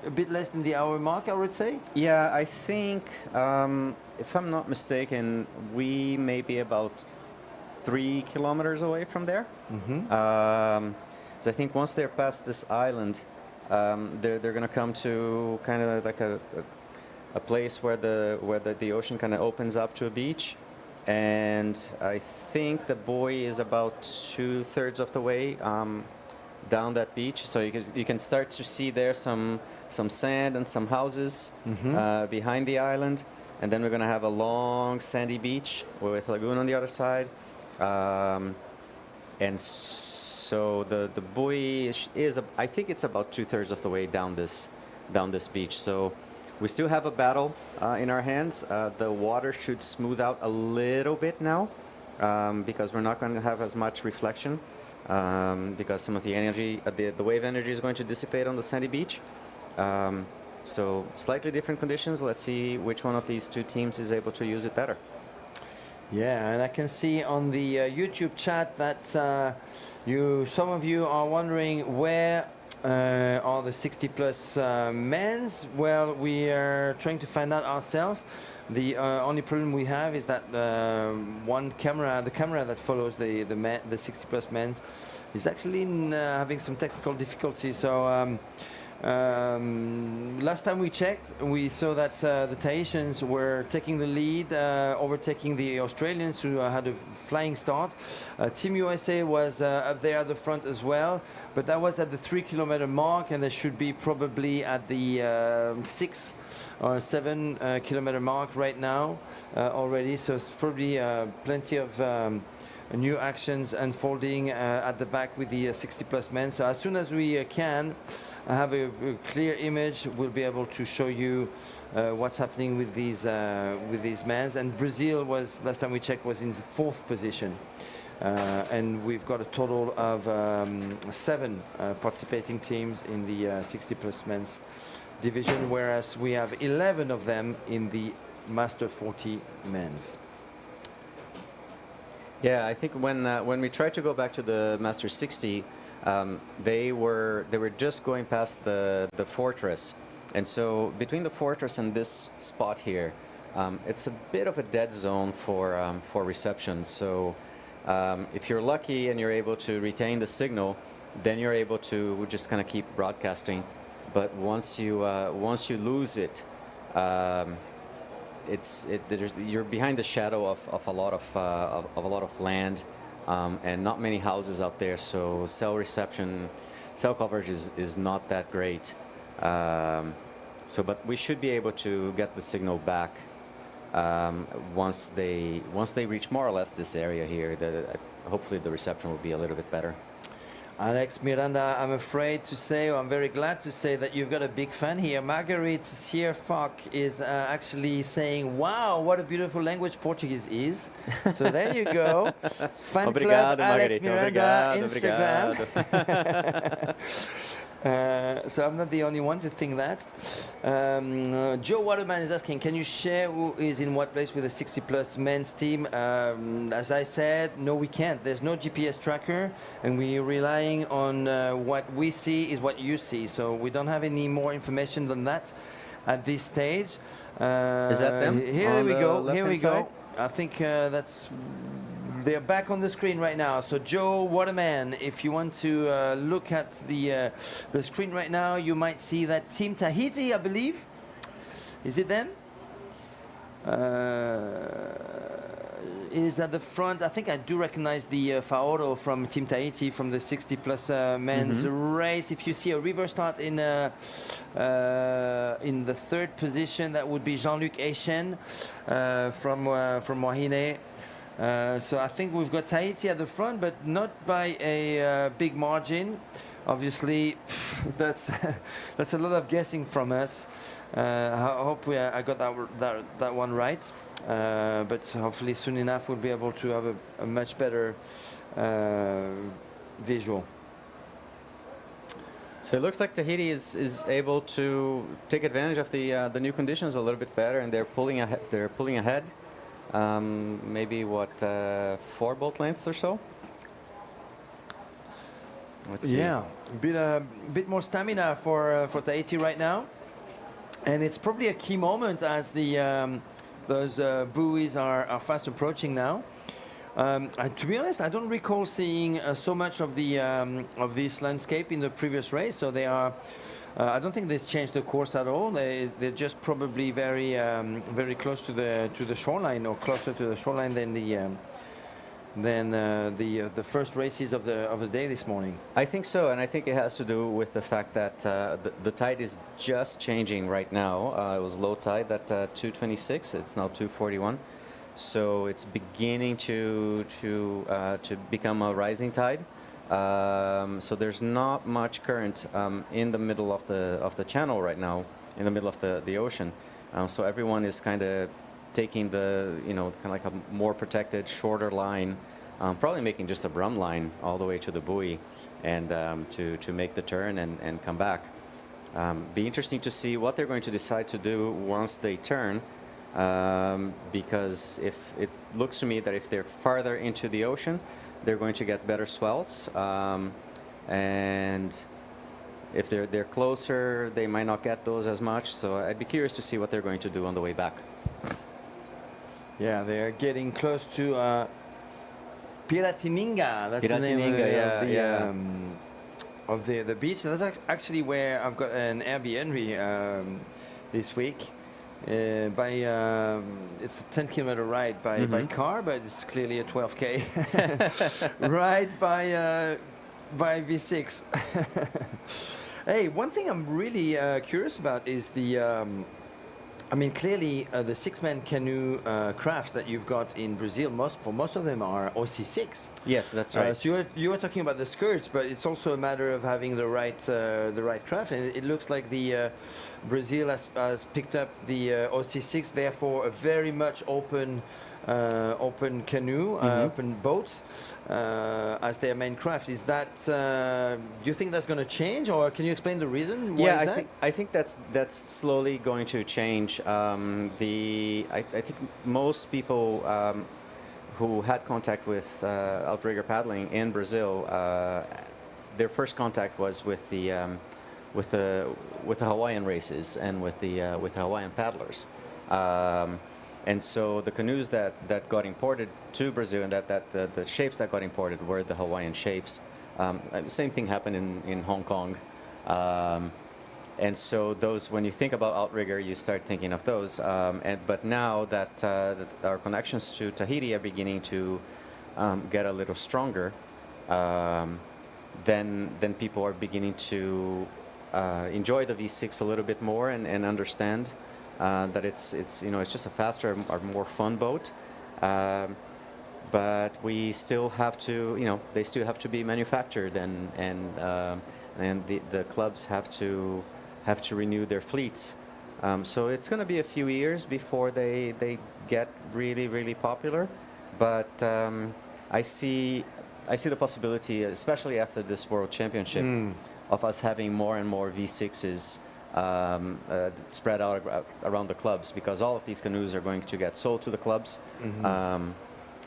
a bit less than the hour mark, I would say. Yeah, I think if I'm not mistaken, we may be about 3 kilometers away from there. So I think once they're past this island, they're going to come to kind of like a place where the ocean kind of opens up to a beach, and I think the buoy is about 2/3 of the way down that beach. So you can start to see there some sand and some houses behind the island, and then we're going to have a long sandy beach with lagoon on the other side. And So the buoy is I think it's about 2/3 of the way down this beach. So we still have a battle in our hands. The water should smooth out a little bit now because we're not going to have as much reflection because some of the energy, the wave energy is going to dissipate on the sandy beach. So slightly different conditions. Let's see which one of these two teams is able to use it better. Yeah, and I can see on the YouTube chat that some of you are wondering where are the 60+ men's. Well, we are trying to find out ourselves. The only problem we have is that the camera that follows the 60+ men's is actually having some technical difficulties. So last time we checked, we saw that the Tahitians were taking the lead, overtaking the Australians, who had a flying start. Team USA was up there at the front as well, but that was at the 3-kilometer mark, and they should be probably at the 6 or 7-kilometer mark right now already. So it's probably plenty of new actions unfolding at the back with the 60+ men. So as soon as we can have a clear image, we'll be able to show you what's happening with these men. And Brazil was, last time we checked, was in the 4th position. And we've got a total of 7 participating teams in the 60+ men's division, whereas we have 11 of them in the Master 40 men's. Yeah, I think when we tried to go back to the Master 60, they were just going past the fortress, and so between the fortress and this spot here, it's a bit of a dead zone for reception. So if you're lucky and you're able to retain the signal, then you're able to just kind of keep broadcasting. But once you lose it, you're behind the shadow of a lot of land. And not many houses out there, so cell reception, cell coverage is not that great. But we should be able to get the signal back once they reach more or less this area here. Hopefully the reception will be a little bit better. Alex Miranda, I'm afraid to say, or I'm very glad to say, that you've got a big fan here. Marguerite Sierfok is actually saying, wow, what a beautiful language Portuguese is. So there you go. Fan Obrigado, club Alex Miranda, Obrigado, Instagram. So I'm not the only one to think that. Joe Waterman is asking, can you share who is in what place with the 60+ men's team? As I said, no, we can't. There's no GPS tracker, and we're relying on what we see is what you see. So we don't have any more information than that at this stage. Is that them? Here we go. Here we side? go. I think they're back on the screen right now. So Joe Waterman, if you want to look at the screen right now, you might see that Team Tahiti, I believe. Is it them? Is at the front. I think I do recognize the Faoro from Team Tahiti from the 60+ men's race. If you see a river start in the 3rd position, that would be Jean-Luc Echen from Wahine. So I think we've got Tahiti at the front, but not by a big margin. Obviously, that's a lot of guessing from us. I hope I got that one right. But hopefully soon enough we'll be able to have a much better visual. So it looks like Tahiti is able to take advantage of the new conditions a little bit better, and they're pulling ahead. Maybe 4 boat lengths or so. Let's see. Yeah, a bit more stamina for Tahiti right now, and it's probably a key moment as those buoys are fast approaching now. To be honest, I don't recall seeing so much of this landscape in the previous race. So they are. I don't think they've changed the course at all. They're just probably very close to the shoreline, or closer to the shoreline than the first races of the day this morning. I think so, and I think it has to do with the fact that the tide is just changing right now. It was low tide at 2:26. It's now 2:41, so it's beginning to become a rising tide. So there's not much current in the middle of the channel right now, in the middle of the ocean. So everyone is kind of taking the, kind of like a more protected, shorter line, probably making just a brum line all the way to the buoy, and to make the turn and come back. Be interesting to see what they're going to decide to do once they turn, because if it looks to me that if they're farther into the ocean, they're going to get better swells, and if they're closer, they might not get those as much. So I'd be curious to see what they're going to do on the way back. Yeah, they're getting close to Piratininga. That's the name of the beach. That's actually where I've got an Airbnb this week. It's a 10-kilometer ride by car, but it's clearly a 12K ride by V6. Hey, one thing I'm really curious about is the clearly the six-man canoe craft that you've got in Brazil, most of them are OC6. Yes, that's right. So you were talking about the skirts, but it's also a matter of having the right craft, and it looks like the Brazil has picked up the OC6, therefore a very much open canoe, open boat as their main craft. Is that? Do you think that's going to change, or can you explain the reason? Why I think that's slowly going to change. I think most people who had contact with outrigger paddling in Brazil, their first contact was with the Hawaiian races and with the Hawaiian paddlers. And so the canoes that got imported to Brazil and the shapes that got imported were the Hawaiian shapes. Same thing happened in Hong Kong. And so those, when you think about outrigger, you start thinking of those. But now that our connections to Tahiti are beginning to get a little stronger, then people are beginning to enjoy the V6 a little bit more and understand that it's just a faster or more fun boat, but we still have to, they still have to be manufactured, and the clubs have to renew their fleets. So it's going to be a few years before they get really popular, but I see the possibility, especially after this World Championship, of us having more and more V6s. Spread out around the clubs, because all of these canoes are going to get sold to the clubs, and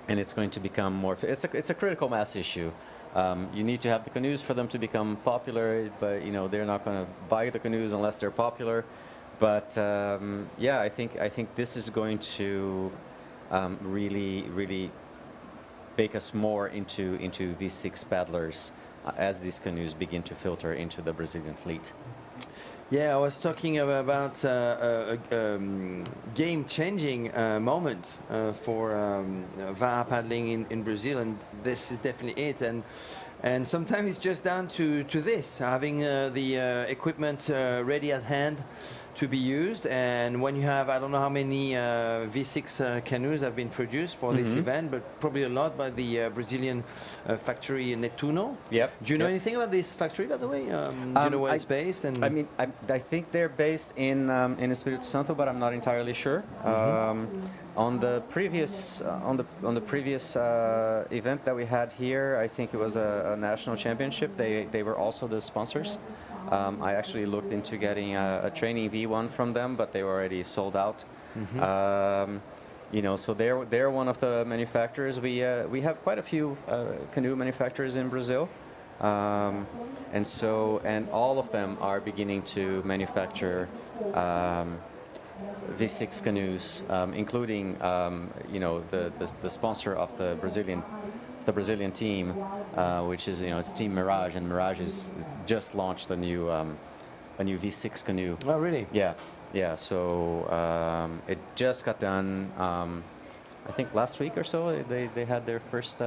it's going to become more. It's a critical mass issue. You need to have the canoes for them to become popular, but they're not going to buy the canoes unless they're popular. But I think this is going to really make us more into V6 paddlers as these canoes begin to filter into the Brazilian fleet. Yeah, I was talking about a game-changing moment for VAR paddling in Brazil, and this is definitely it. And sometimes it's just down to this, having the equipment ready at hand to be used. And when you have, I don't know how many V6 canoes have been produced for this event, but probably a lot by the Brazilian factory Netuno. Yep. Do you know anything about this factory, by the way? Do you know where it's based? And I think they're based in Espírito Santo, but I'm not entirely sure. On the previous event that we had here, I think it was a national championship. They were also the sponsors. I actually looked into getting a training V1 from them, but they were already sold out. So they're one of the manufacturers. We have quite a few canoe manufacturers in Brazil, and all of them are beginning to manufacture V6 canoes, including the sponsor of the Brazilian team, which is it's Team Mirage, and Mirage has just launched a new V6 canoe. Oh, really? Yeah. So it just got done. I think last week or so they had their first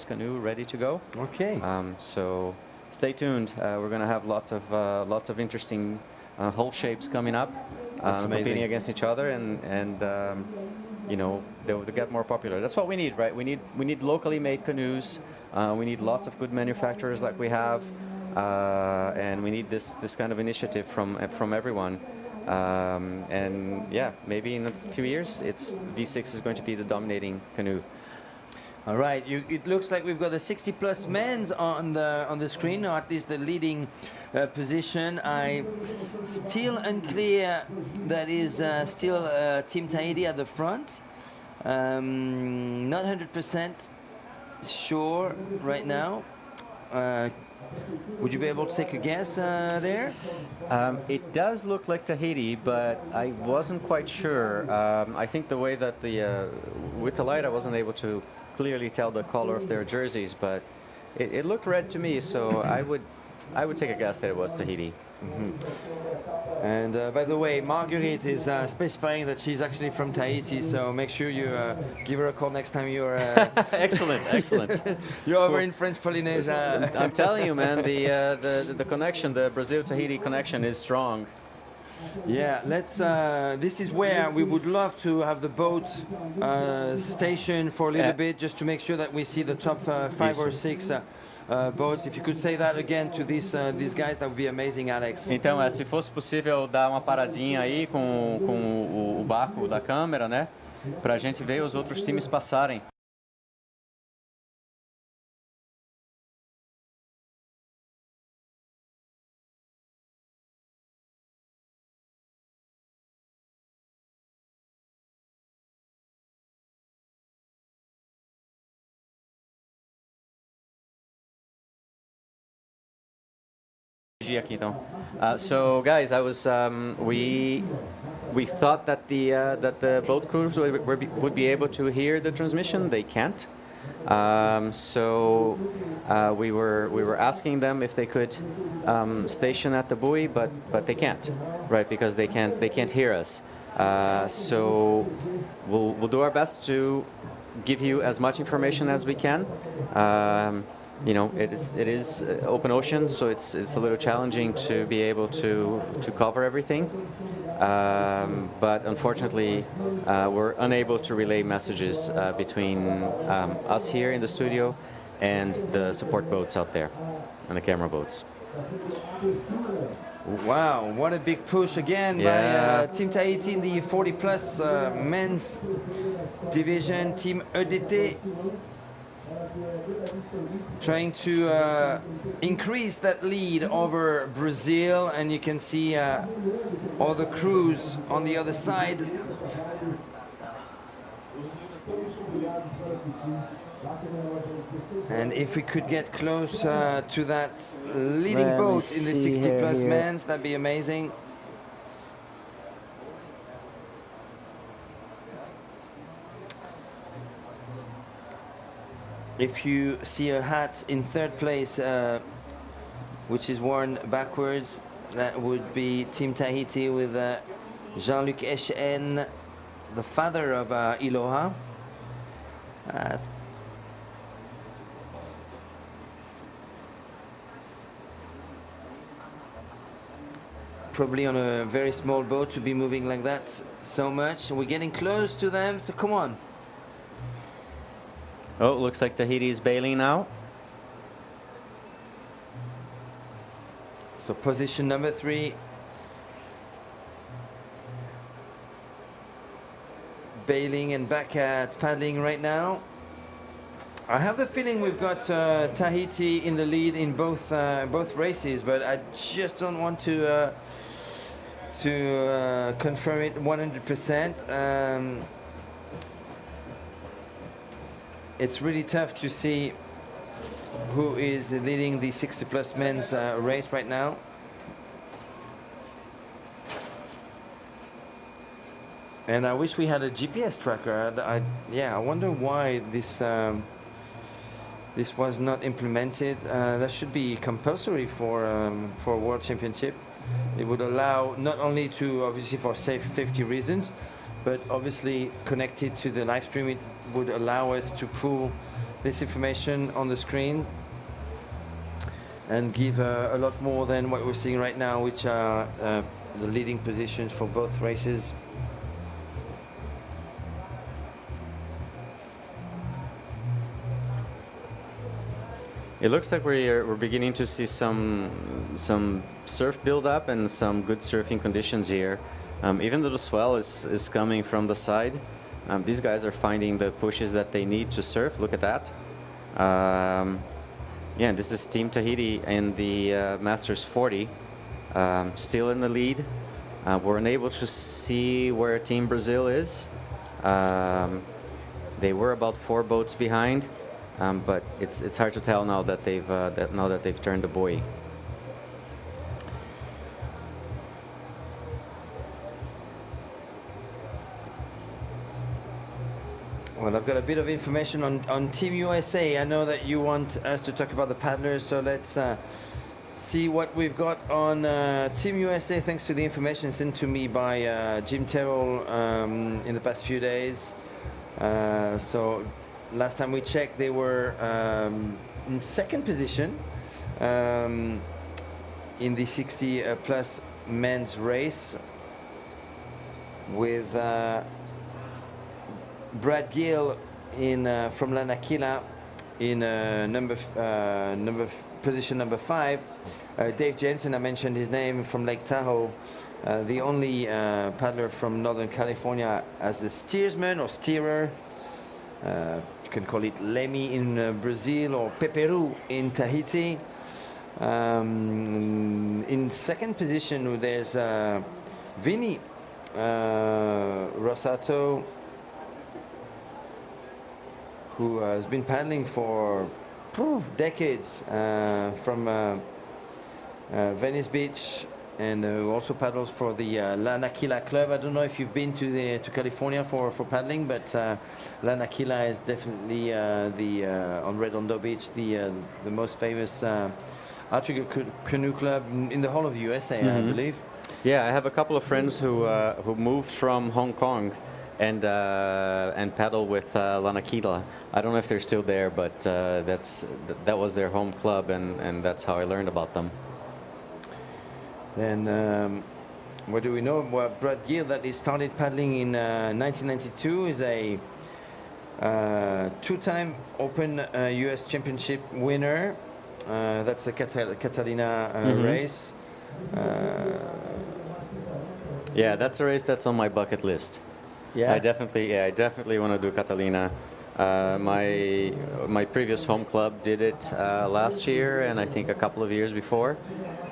canoe ready to go. Okay. So stay tuned. We're going to have lots of interesting hull shapes coming up, competing against each other, and they'll get more popular. That's what we need, right? We need locally made canoes. We need lots of good manufacturers like we have, and we need this kind of initiative from everyone. And yeah, maybe in a few years, V6 is going to be the dominating canoe. All right, it looks like we've got the 60+ men's on the screen, or at least the leading position. I still unclear that is still Team Tahiti at the front. Not 100% sure right now. Would you be able to take a guess there? It does look like Tahiti, but I wasn't quite sure. I think the way that with the light, I wasn't able to clearly tell the color of their jerseys, but it looked red to me, so I would take a guess that it was Tahiti. Mm-hmm. And by the way, Marguerite is specifying that she's actually from Tahiti, so make sure you give her a call next time you're excellent. You're over in French Polynesia. I'm telling you, man, the connection, the Brazil-Tahiti connection is strong. Yeah, this is where we would love to have the boat station for a little bit, just to make sure that we see the top 5 or 6 boats. If you could say that again to these guys, that would be amazing, Alex. Então, se fosse possível dar uma paradinha aí com o barco da câmera, né, para a gente ver os outros times passarem. Aqui, então. So guys, I was we thought that the boat crews would be able to hear the transmission. They can't. So we were asking them if they could station at the buoy, but they can't, right? Because they can't hear us. So we'll do our best to give you as much information as we can. It is open ocean, so it's a little challenging to be able to cover everything. But unfortunately, we're unable to relay messages between us here in the studio and the support boats out there, and the camera boats. Wow, what a big push again by Team Tahiti in the 40+ men's division. Team EDT trying to increase that lead over Brazil, and you can see all the crews on the other side. And if we could get close to that leading boat in the 60+ men's, that'd be amazing. If you see a hat in third place, which is worn backwards, that would be Team Tahiti with Jean-Luc Echene, the father of Iloha. Probably on a very small boat to be moving like that so much. We're getting close to them, so come on. Oh, it looks like Tahiti's bailing now. So position number 3. Bailing and back at paddling right now. I have the feeling we've got Tahiti in the lead in both races, but I just don't want to confirm it 100%. It's really tough to see who is leading the 60+ men's race right now. And I wish we had a GPS tracker. I wonder why this was not implemented. That should be compulsory for a World Championship. It would allow not only to, obviously for safety reasons, but obviously connected to the live stream, it would allow us to pull this information on the screen and give a lot more than what we're seeing right now, which are the leading positions for both races. It looks like we're beginning to see some surf build up and some good surfing conditions here. Even though the swell is coming from the side, these guys are finding the pushes that they need to surf. Look at that. Yeah, this is Team Tahiti in the Masters 40, still in the lead. We're unable to see where Team Brazil is. They were about 4 boats behind, but it's hard to tell now that they've turned the buoy. Well, I've got a bit of information on Team USA. I know that you want us to talk about the paddlers, so let's see what we've got on Team USA, thanks to the information sent to me by Jim Terrell in the past few days. So last time we checked, they were in second position in the 60 plus men's race with Brad Gill from Lanakila in position number 5. Dave Jensen, I mentioned his name, from Lake Tahoe, the only paddler from Northern California as a steersman or steerer. You can call it Lemmy in Brazil or Peperu in Tahiti. In second position, there's Vinny Rosato, who has been paddling for decades from Venice Beach, and who also paddles for the Lanakila Club. I don't know if you've been to California for paddling, but Lanakila is definitely on Redondo Beach the most famous outrigger canoe club in the whole of the USA, I believe. Yeah, I have a couple of friends who moved from Hong Kong and paddle with Lanakila. I don't know if they're still there, but that was their home club, and that's how I learned about them. Then what do we know? Well, Brad Gill, that he started paddling in 1992, is a 2-time Open US Championship winner. That's the Catalina race. Yeah, that's a race that's on my bucket list. Yeah, I definitely want to do Catalina. My previous home club did it last year, and I think a couple of years before,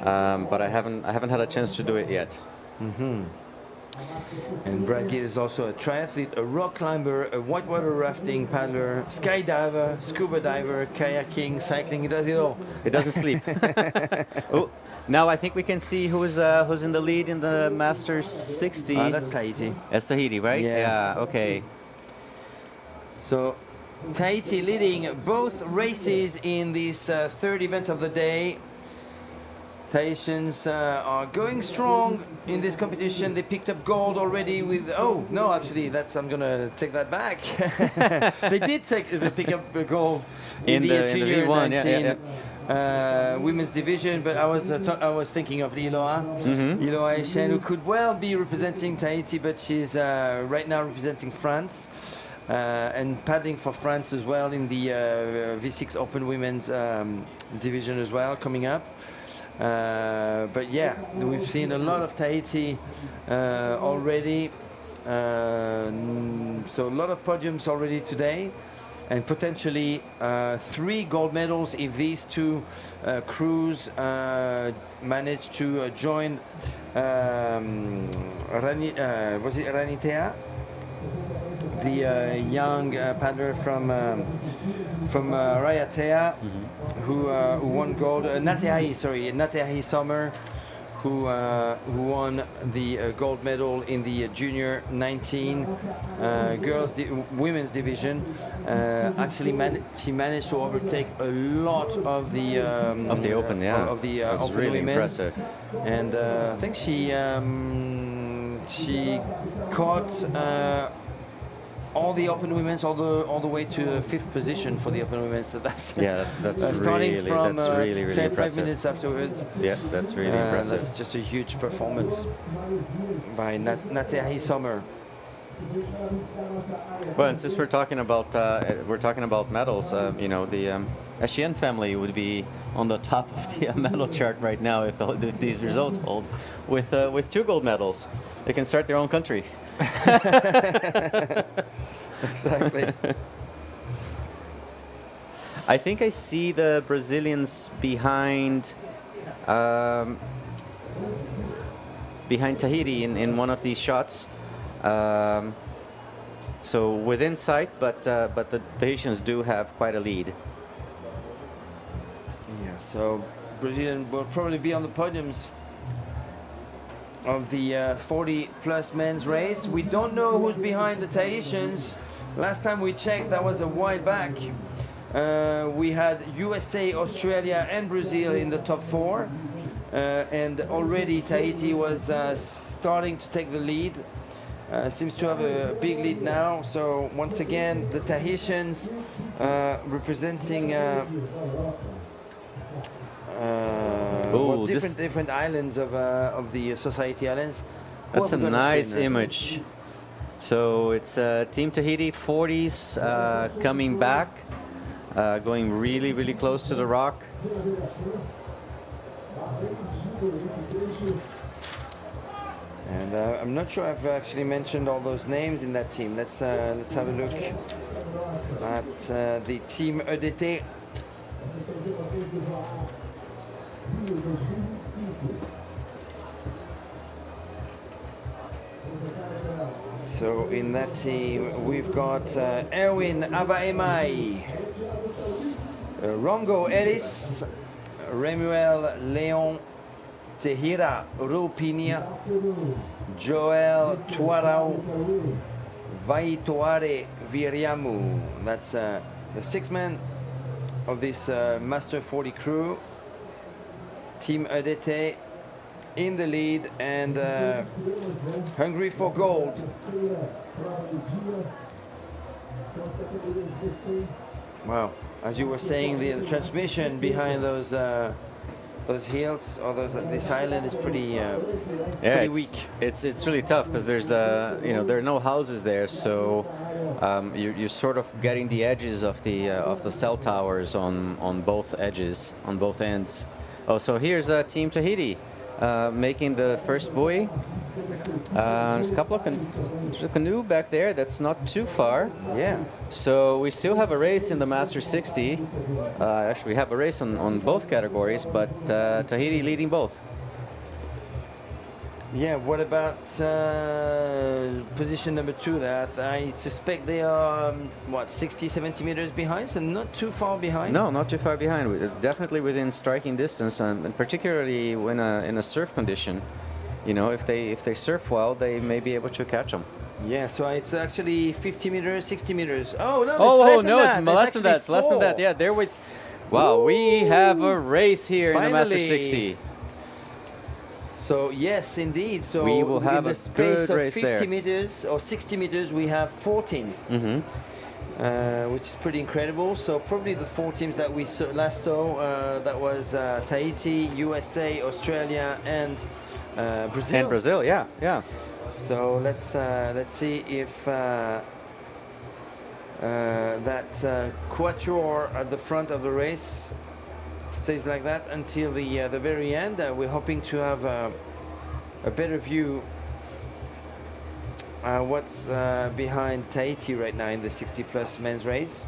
but I haven't had a chance to do it yet. And Brad Gill is also a triathlete, a rock climber, a whitewater rafting paddler, skydiver, scuba diver, kayaking, cycling. He does it all. It doesn't sleep. Oh, now I think we can see who's in the lead in the Masters 60. That's Tahiti. That's Tahiti, right? Yeah. Okay. So Tahiti leading both races in this third event of the day. Tahitians are going strong in this competition. They picked up gold already with... Oh, no, actually, I'm going to take that back. They did pick up gold in the Junior V1, 19 women's division, but I was thinking of Iloa. Iloa Eshen, who could well be representing Tahiti, but she's right now representing France. And paddling for France as well in the V6 Open Women's division as well, coming up. But yeah, we've seen a lot of Tahiti already. So a lot of podiums already today, and potentially 3 gold medals if these two crews manage to join Ranitea, the young paddler from Raiatea, who won gold. Nateahi Sommer, who won the gold medal in the Junior 19 women's division. Actually, she managed to overtake a lot of the Open, of the that's Open really women. impressive. And I think she caught all the Open Women's all the way to 5th position for the Open Women's. So that's starting from 5 impressive. minutes afterwards. Yeah, that's really impressive. That's just a huge performance by Nateahi Sommer. Well, and since we're talking about medals, you know, the SGN family would be on the top of the medal chart right now if these results hold, with 2 gold medals. They can start their own country. Exactly. I think I see the Brazilians behind Tahiti in one of these shots. So within sight, but the Tahitians do have quite a lead. Yeah, so Brazilian will probably be on the podiums of the 40-plus men's race. We don't know who's behind the Tahitians. Last time we checked, that was a while back. We had USA, Australia, and Brazil in the top 4. And already Tahiti was starting to take the lead. Seems to have a big lead now. So once again, the Tahitians representing different islands of the Society Islands. That's a nice image. So it's Team Tahiti 40s coming back, going really, really close to the rock. And I'm not sure I've actually mentioned all those names in that team. Let's have a look at the Team EDT. So in that team we've got Erwin Avaemai, Rongo Ellis, Remuel Leon Tehira Rupinia, Joel Tuarau, Vaitoare Viriamu. That's the 6th man of this Master 40 crew. Team EDT in the lead and hungry for gold. Wow, as you were saying, the transmission behind those hills or this island is pretty weak. It's really tough because there's there are no houses there, so you're sort of getting the edges of the cell towers on both edges, on both ends. Oh, so here's Team Tahiti making the first buoy. There's a couple of there's a canoe back there that's not too far. Yeah. So we still have a race in the Master 60. Actually, we have a race on both categories, but Tahiti leading both. Yeah, what about position number 2 there? I suspect they are, 60, 70 meters behind, so not too far behind? No, not too far behind. Definitely within striking distance, and particularly when in a surf condition. You know, if they surf well, they may be able to catch them. Yeah, so it's actually 50 meters, 60 meters. Oh, no, it's less than that. It's less than that. Yeah, there we... Wow, we have a race here in the Master 60. So yes, indeed. So we will have in a the space good of race 50 there. meters or 60 meters, we have 4 teams, which is pretty incredible. So probably the 4 teams that we last saw, that was Tahiti, USA, Australia, and Brazil. And Brazil, yeah. So let's see if that quatuor at the front of the race stays like that until the very end. We're hoping to have a better view what's behind Tahiti right now in the 60-plus men's race.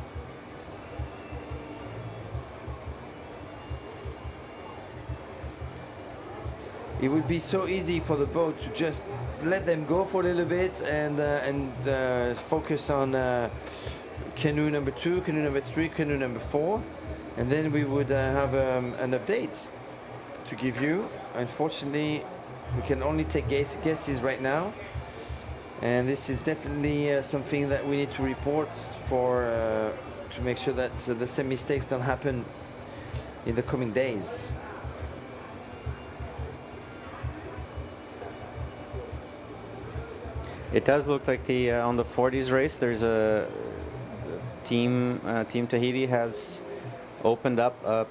It would be so easy for the boat to just let them go for a little bit and focus on canoe number 2, canoe number 3, canoe number 4. And then we would have an update to give you. Unfortunately, we can only take guesses right now. And this is definitely something that we need to report to make sure that the same mistakes don't happen in the coming days. It does look like on the 40s race, there's a Team Tahiti has opened up a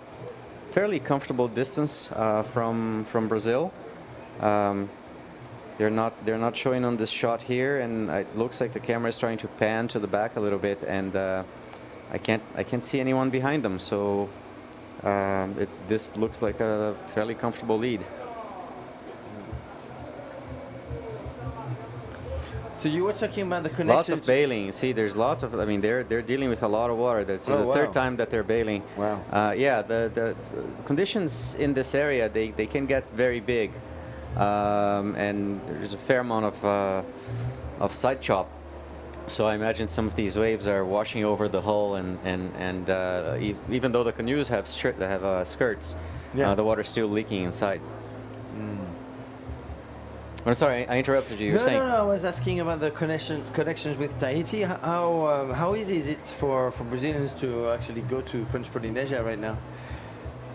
fairly comfortable distance from Brazil. they're not showing on this shot here, and it looks like the camera is trying to pan to the back a little bit, and I can't see anyone behind them. So this looks like a fairly comfortable lead. So you were talking about the connection. Lots of bailing. See, there's lots of. I mean, they're dealing with a lot of water. This is the third time that they're bailing. Wow. Yeah, the conditions in this area, they can get very big, and there's a fair amount of side chop. So I imagine some of these waves are washing over the hull, and even though the canoes have skirts, the water's still leaking inside. I'm sorry, I interrupted you. You were saying. No, I was asking about the connections with Tahiti. How easy is it for Brazilians to actually go to French Polynesia right now?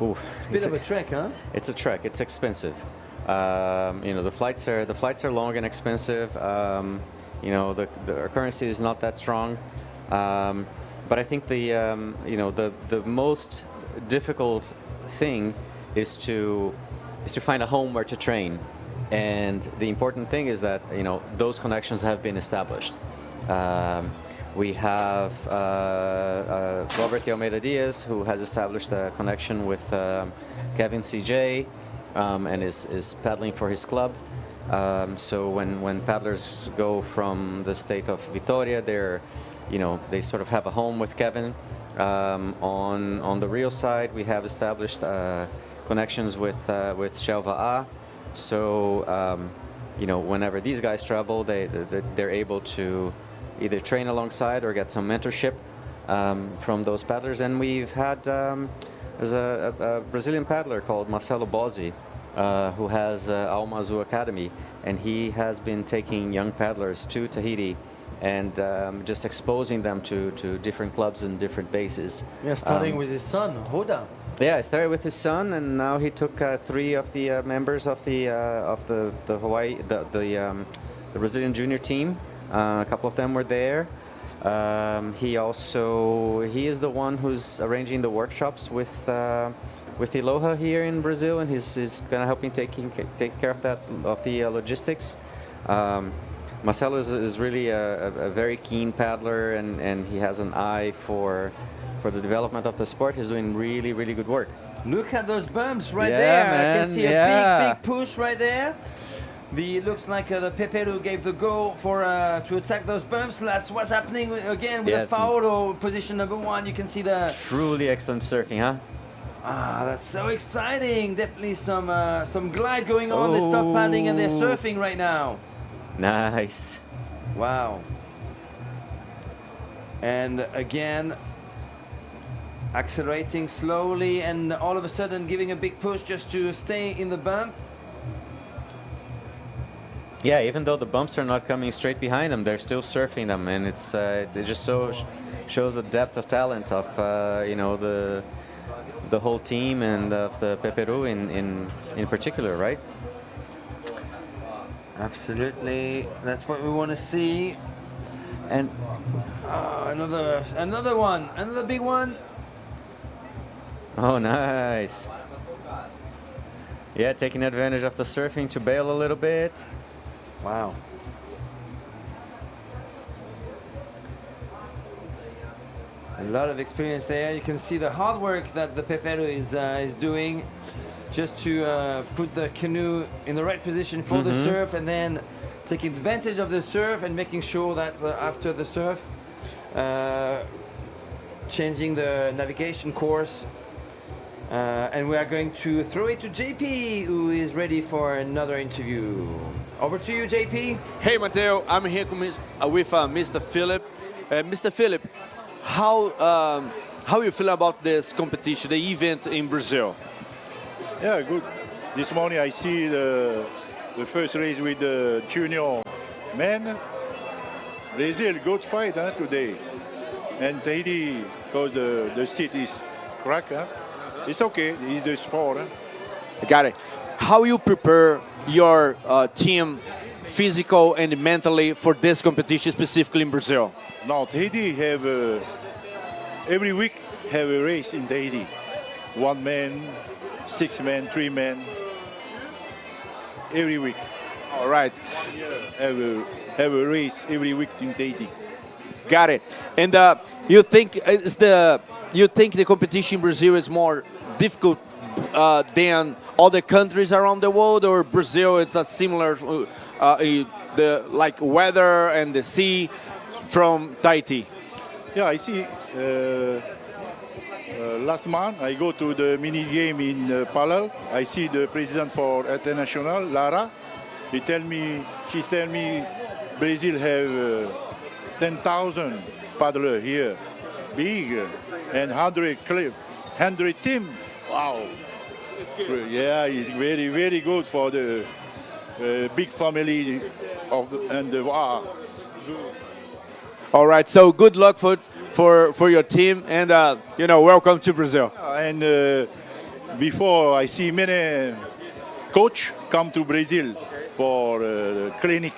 Ooh, it's a bit of a trek, huh? It's a trek. It's expensive. You know, the flights are long and expensive. You know, our currency is not that strong. But I think you know, the most difficult thing is to find a home where to train. And the important thing is that, you know, those connections have been established. We have Robert Almeida Diaz, who has established a connection with Kevin CJ, and is paddling for his club. So when paddlers go from the state of Vitoria, they sort of have a home with Kevin. On the RIO side, we have established connections with Shelva A. So, you know, whenever these guys travel, they're able to either train alongside or get some mentorship from those paddlers. And we've had there's a Brazilian paddler called Marcelo Bozzi, who has Alma Azul Academy, and he has been taking young paddlers to Tahiti and just exposing them to different clubs and different bases. Yeah, starting with his son, Hoda. Yeah, I started with his son, and now he took 3 of the members of the Hawaii, the Brazilian junior team. A couple of them were there. He is the one who's arranging the workshops with Iloha here in Brazil, and he's kind of helping take care of the logistics. Marcelo is really a very keen paddler, and he has an eye for the development of the sport. He's doing really, really good work. Look at those bumps right Yeah, there. man, I can see a big push right there. It looks like the Peperu gave the go to attack those bumps. That's what's happening again with the foul or position number 1. You can see the truly excellent surfing, huh? Ah, that's so exciting. Definitely some glide going on. They stop paddling and they're surfing right now. Nice. Wow. And again, accelerating slowly and all of a sudden giving a big push just to stay in the bump. Yeah, even though the bumps are not coming straight behind them, they're still surfing them, and it just shows the depth of talent of you know, the whole team and of the Peperu in particular, right? Absolutely, that's what we want to see. And another one, another big one. Oh, nice. Yeah, taking advantage of the surfing to bail a little bit. Wow. A lot of experience there. You can see the hard work that the Peperu is doing just to put the canoe in the right position for the surf, and then taking advantage of the surf and making sure that after the surf, changing the navigation course. And we are going to throw it to JP, who is ready for another interview. Over to you, JP. Hey, Mateo. I'm here with Mr. Philip. Mr. Philip, how you feel about this competition, the event in Brazil? Yeah, good. This morning I see the first race with the junior men. Brazil, good fight today. And Tahiti, because the seat is cracked. It's okay, it's the sport. Got it. How you prepare your team physical and mentally for this competition, specifically in Brazil? Now, Tahiti have, every week have a race in Tahiti. 1 man, 6 men, 3 men, every week. All right. Have a race every week in Tahiti. Got it. And you think the competition in Brazil is more difficult than other countries around the world, or Brazil is a similar the like weather and the sea from Tahiti? Yeah, I see. Last month, I go to the mini game in Palau. I see the president for International, Lara. She's telling me Brazil have 10,000 paddlers here, big, and 100 team. Wow. It's good. Yeah, it's very, very good for the big family and the wow. All right. So good luck for your team, and welcome to Brazil. And before I see many coach come to Brazil for clinic.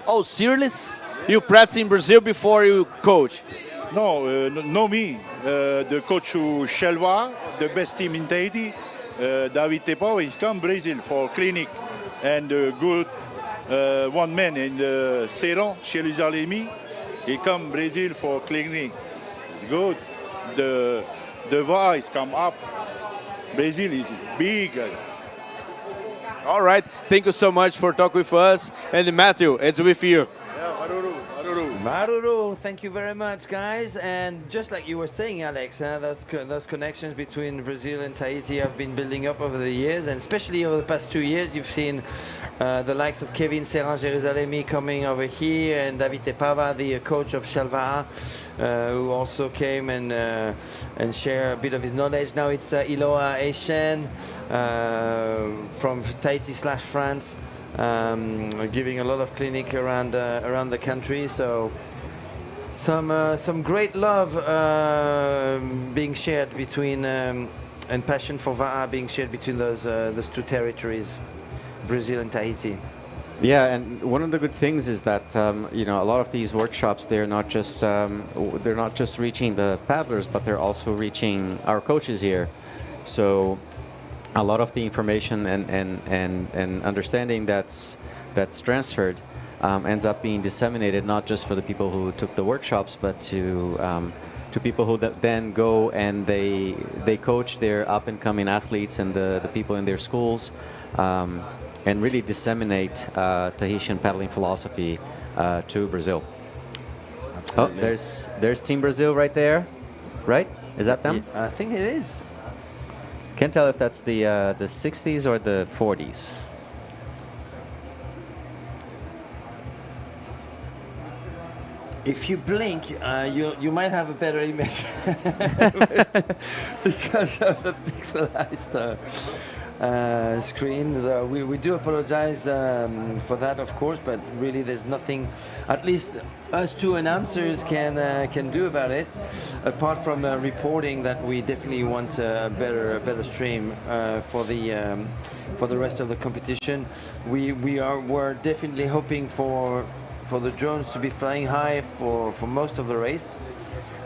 Oh, serious? You practice in Brazil before you coach? No, no me. The coach who Shelva, the best team in Tahiti, David Tepau, he's come Brazil for clinic, and good one man in Seron, Jerusalem, he come Brazil for clinic. It's good. The voice come up. Brazil is big. All right. Thank you so much for talking with us. And Matthew, it's with you. Maruru, thank you very much, guys. And just like you were saying, Alex, those connections between Brazil and Tahiti have been building up over the years, and especially over the past 2 years, you've seen the likes of Kevin Serran Jerusalemi coming over here, and David Tepava, the coach of Shalva, who also came and shared a bit of his knowledge. Now it's Iloa Echen from Tahiti/France. Giving a lot of clinic around the country, so some great love being shared between and passion for Va'a being shared between those two territories, Brazil and Tahiti. Yeah, and one of the good things is that a lot of these workshops, they're not just reaching the paddlers, but they're also reaching our coaches here. So a lot of the information and understanding that's transferred ends up being disseminated not just for the people who took the workshops, but to people who then go and they coach their up and coming athletes and the people in their schools, and really disseminate Tahitian paddling philosophy to Brazil. Absolutely. Oh, there's Team Brazil right there, right? Is that them? I think it is. Can't tell if that's the 60s or the 40s. If you blink, you might have a better image because of the pixelized screen. So we do apologize for that, of course, but really there's nothing, at least us two announcers can do about it, apart from reporting that we definitely want a better stream for the rest of the competition. We're definitely hoping for the drones to be flying high for most of the race.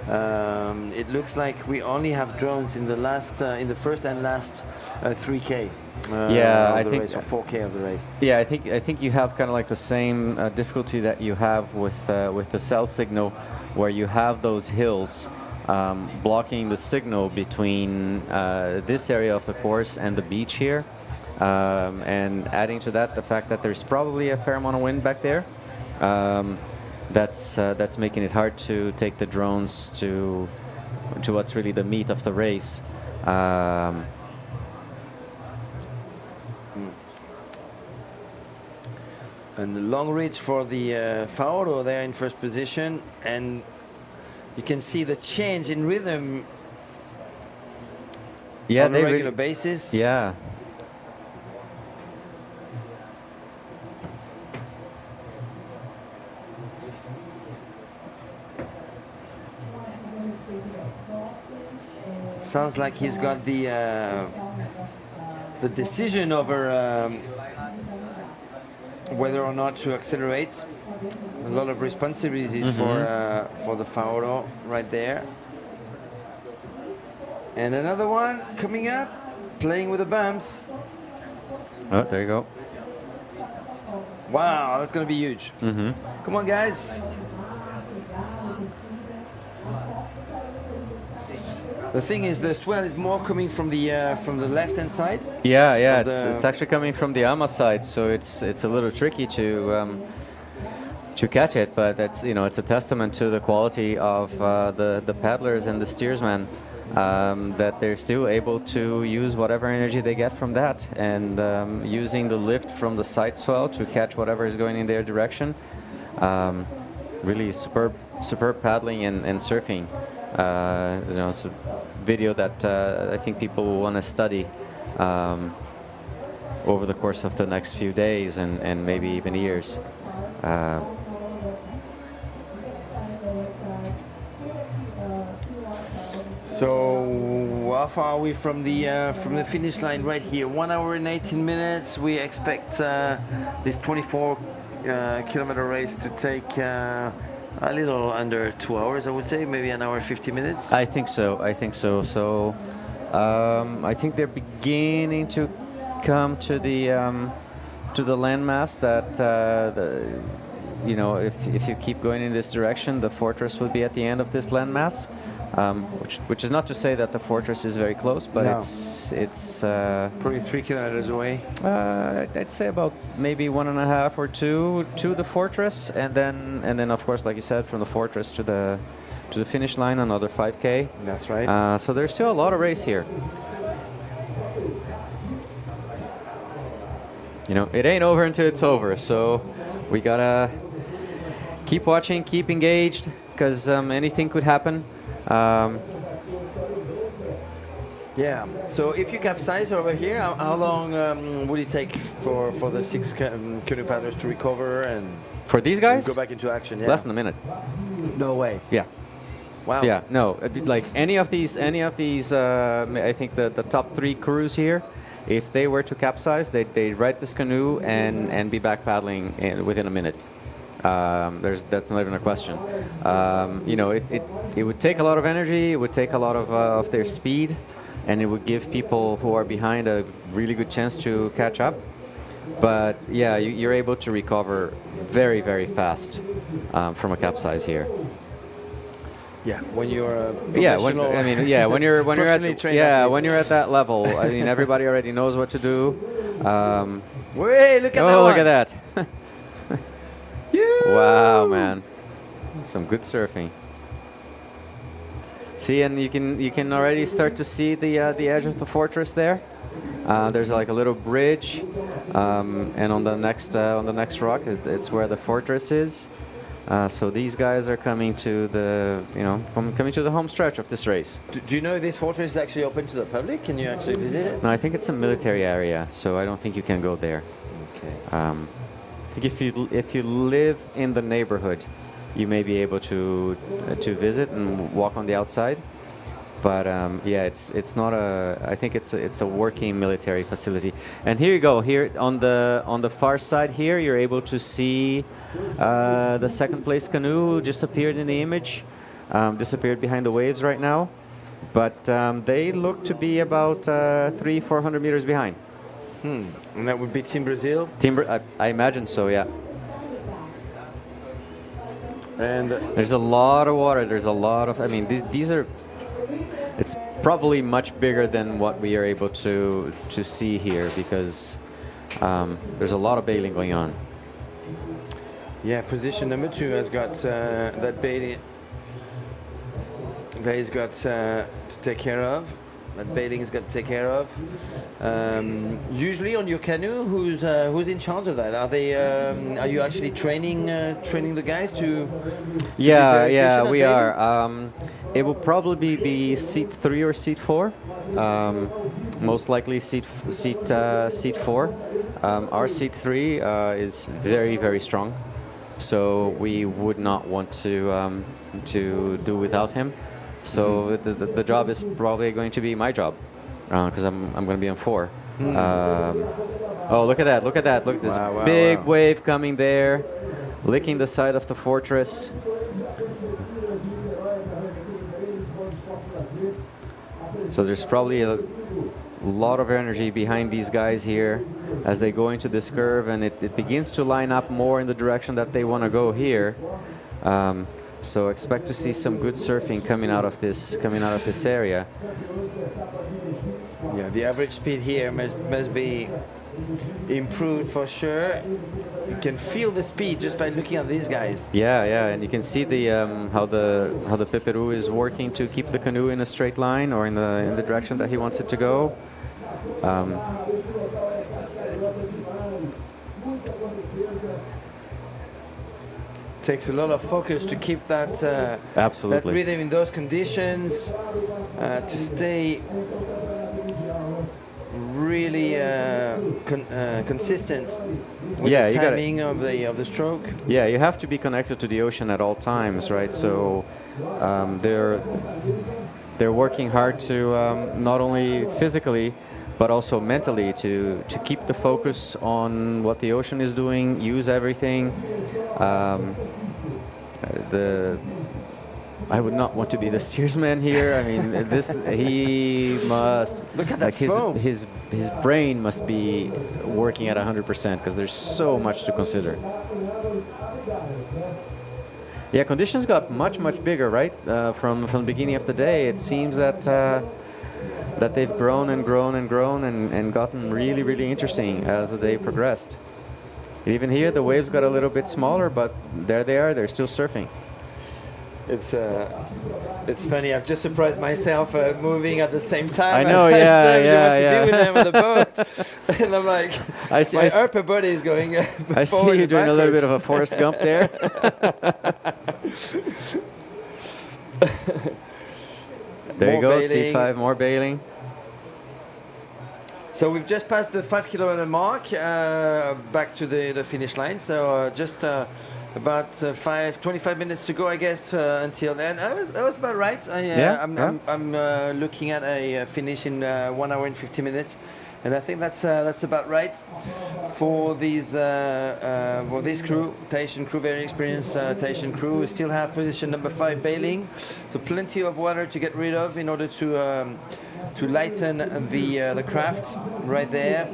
It looks like we only have drones in the first and last 3K. Yeah, I think race, or 4K of the race. Yeah, I think you have kind of like the same difficulty that you have with the cell signal, where you have those hills blocking the signal between this area of the course and the beach here, and adding to that the fact that there's probably a fair amount of wind back there. That's making it hard to take the drones to what's really the meat of the race. And the long reach for the Faoro there in first position, and you can see the change in rhythm on a regular basis. Yeah. Sounds like he's got the decision over whether or not to accelerate. A lot of responsibilities for the Faoro right there. And another one coming up, playing with the bumps. Oh, there you go. Wow, that's going to be huge. Mm-hmm. Come on, guys. The thing is, the swell is more coming from the left-hand side. Yeah, of the- it's actually coming from the AMA side, so it's a little tricky to catch it. But it's it's a testament to the quality of the paddlers and the steersmen that they're still able to use whatever energy they get from that, and using the lift from the side swell to catch whatever is going in their direction. Really superb paddling and surfing. It's a video that I think people will want to study over the course of the next few days and maybe even years. So how far are we from the finish line? Right here, 1 hour and 18 minutes. We expect this 24 kilometer race to take a little under 2 hours, I would say, maybe an hour 50 minutes. I think so. So I think they're beginning to come to the landmass that if you keep going in this direction, the fortress will be at the end of this landmass. Which is not to say that the fortress is very close, but No. it's probably 3 kilometers away. I'd say about maybe 1.5 or 2 to the fortress, and then of course, like you said, from the fortress to the finish line, another 5K. That's right. So there's still a lot of race here. It ain't over until it's over. So we gotta keep watching, keep engaged, because anything could happen. Yeah. So if you capsize over here, how long would it take for the 6 canoe paddlers to recover and For these guys, go back into action? Yeah. less than a minute. No way. Yeah. Wow. Yeah. No. Like any of these. I think the top 3 crews here, if they were to capsize, they'd ride this canoe and be back paddling within a minute. That's not even a question. It would take a lot of energy. It would take a lot of their speed, and it would give people who are behind a really good chance to catch up. But yeah, you're able to recover very, very fast from a capsize here. Yeah, when you're a Yeah, professional. when you're professionally at trained athlete. when you're at that level, I mean, everybody already knows what to do. Wait, look at that look one. at that! Wow, man, some good surfing. See, and you can already start to see the edge of the fortress there. There's like a little bridge, and on the next rock, it's where the fortress is. So these guys are coming to coming to the home stretch of this race. Do you know if this fortress is actually open to the public? Can you actually visit it? No, I think it's a military area, so I don't think you can go there. Okay. I think if you live in the neighborhood, you may be able to visit and walk on the outside. But yeah, it's not a. I think it's a working military facility. And here you go. Here on the far side here, you're able to see the second place canoe just appeared in the image, disappeared behind the waves right now. But they look to be about 300-400 meters behind. And that would be Team Brazil. I imagine so. Yeah. And there's a lot of water. There's a lot of. I mean, these are. It's probably much bigger than what we are able to see here because there's a lot of bailing going on. Yeah, position number 2 has got that bailing that he's got to take care of. That bailing is got to take care of. Usually on your canoe, who's in charge of that? Are you actually training the guys to? Yeah, we are. It will probably be seat 3 or seat 4. Most likely seat 4. Our seat 3 is very, very strong, so we would not want to do without him. So the job is probably going to be my job because I'm going to be on 4. Oh, look at that! Look at that! Look at this big wave coming there, licking the side of the fortress. So there's probably A lot of energy behind these guys here as they go into this curve, and it begins to line up more in the direction that they want to go here. So expect to see some good surfing coming out of this area. Yeah, the average speed here must be improved for sure. You can feel the speed just by looking at these guys. Yeah, and you can see the how the Peperu is working to keep the canoe in a straight line or in the direction that he wants it to go. Takes a lot of focus to keep that absolutely that rhythm in those conditions, to stay really consistent with the timing of the stroke. Yeah, you have to be connected to the ocean at all times, right? So they're working hard to not only physically but also mentally to keep the focus on what the ocean is doing, use everything. I would not want to be the steersman here. I mean, he must look at that foam. His brain must be working at 100% because there's so much to consider. Yeah, conditions got much bigger, right? From the beginning of the day, it seems that that they've grown and gotten really interesting as the day progressed. Even here, the waves got a little bit smaller, but there they are. They're still surfing. It's funny. I've just surprised myself moving at the same time. I know, yeah. What to do with them on the boat, and I'm like, my upper body is going. I see you doing a little bit of a Forrest Gump there. There you go. Bailing. C5, more bailing. So we've just passed the 5 kilometer mark, back to the finish line. So just about 25 minutes to go, I guess, until then. That was about right. I'm looking at a finish in 1 hour and 50 minutes, and I think that's about right for these for this crew, Tahitian crew, very experienced Tahitian crew. We still have position number 5 bailing, so plenty of water to get rid of in order to lighten the craft right there.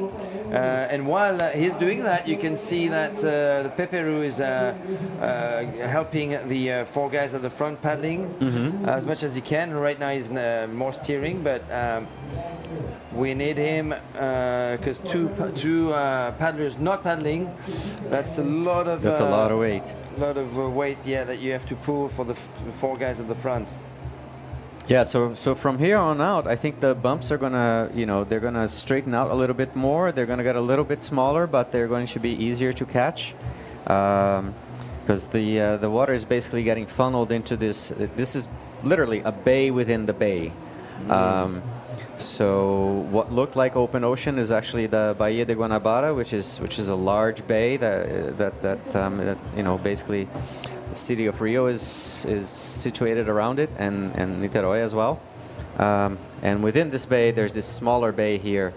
And while he's doing that, you can see that the Peperu is helping the 4 guys at the front paddling as much as he can. Right now he's more steering, but we need him because two paddlers not paddling, that's a lot of weight. A lot of weight, yeah, that you have to pull for the 4 guys at the front. Yeah, so from here on out, I think the bumps are gonna, they're gonna straighten out a little bit more. They're gonna get a little bit smaller, but they're going to be easier to catch, because the water is basically getting funneled into this. This is literally a bay within the bay. So what looked like open ocean is actually the Baía de Guanabara, which is a large bay that basically. The city of Rio is situated around it, and Niterói as well. And within this bay, there's this smaller bay here.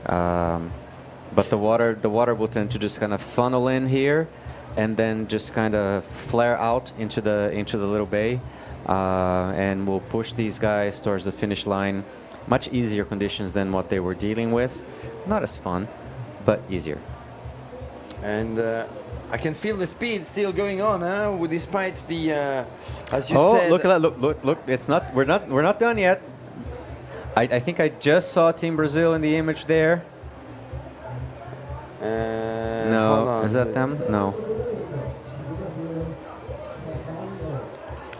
But the water will tend to just kind of funnel in here, and then just kind of flare out into the little bay, and we'll push these guys towards the finish line. Much easier conditions than what they were dealing with. Not as fun, but easier. And I can feel the speed still going on, despite the as you said. Oh, look at that! Look! It's not. We're not done yet. I think I just saw Team Brazil in the image there. No, is that them? No.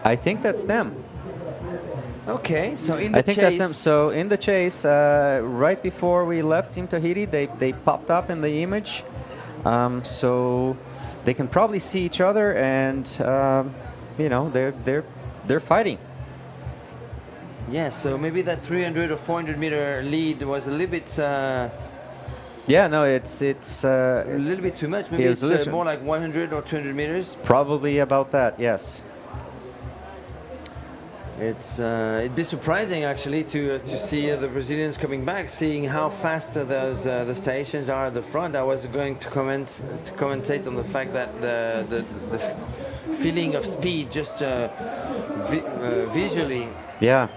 I think that's them. Okay, so in the I think that's them. So in the chase, right before we left Team Tahiti, they popped up in the image. So they can probably see each other, and they're fighting. Yeah, so maybe that 300 or 400 meter lead was a little bit. Yeah, no, it's a little bit too much. Maybe it's more like 100 or 200 meters. Probably about that. Yes. It'd be surprising actually to see the Brazilians coming back, seeing how fast those the stations are at the front. I was going to commentate on the fact that feeling of speed just visually. Yeah.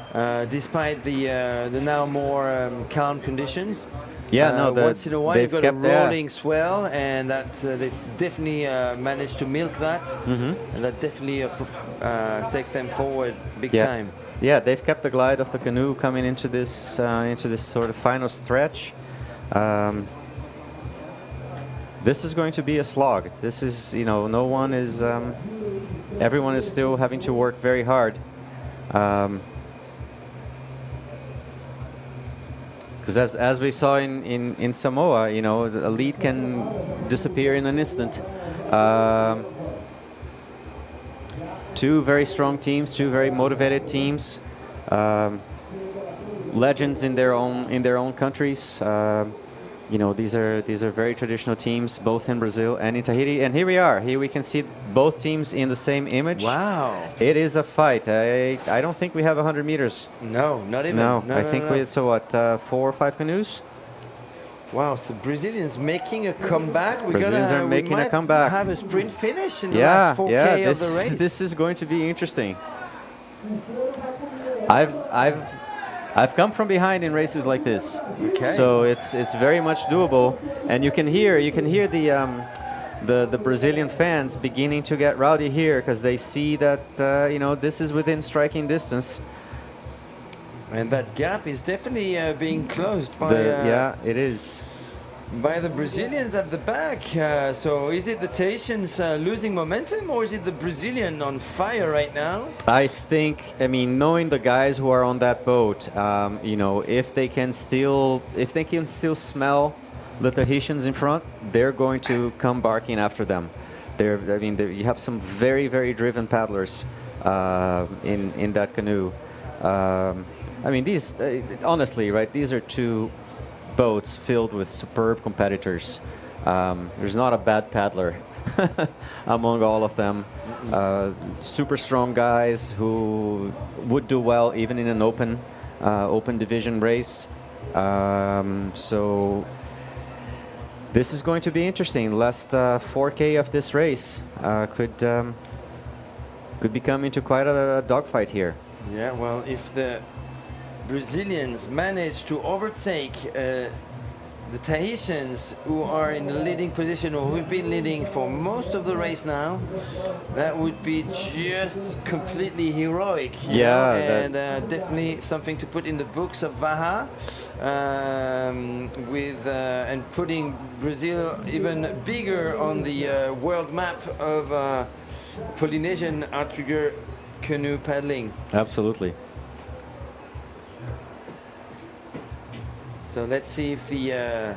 Despite the now more calm conditions. Yeah, no, once in a while you've they've got a kept that. rolling swell, and that they definitely managed to milk that, and that definitely takes them forward big time. Yeah, they've kept the glide of the canoe coming into this sort of final stretch. This is going to be a slog. This is, no one is, everyone is still having to work very hard. Because as we saw in Samoa, the lead can disappear in an instant. Two very strong teams, two very motivated teams, legends in their own countries. These are very traditional teams, both in Brazil and in Tahiti. And here we are. Here we can see both teams in the same image. Wow! It is a fight. I don't think we have 100 meters. No, not even. No, no I think no. it's 4 or 5 canoes. Wow! So Brazilians making a comeback. Brazilians are making a comeback. Have a sprint finish in the last 4K of the race. This is going to be interesting. I've come from behind in races like this, so it's very much doable, and you can hear the Brazilian fans beginning to get rowdy here because they see that this is within striking distance, and that gap is definitely being closed by it is. By the Brazilians at the back. So is it the Tahitians losing momentum, or is it the Brazilian on fire right now? I think, knowing the guys who are on that boat, if they can still smell the Tahitians in front, they're going to come barking after them. You have some very, very driven paddlers in that canoe. These honestly, right? These are two boats filled with superb competitors. There's not a bad paddler among all of them. Super strong guys who would do well even in an open division race. So this is going to be interesting. Last 4K of this race could become into quite a dogfight here. Yeah, well, if the Brazilians manage to overtake the Tahitians, who are in the leading position, or who've been leading for most of the race now, that would be just completely heroic. You know? And definitely something to put in the books of Vaha, and putting Brazil even bigger on the world map of Polynesian outrigger canoe paddling. Absolutely. So let's see if the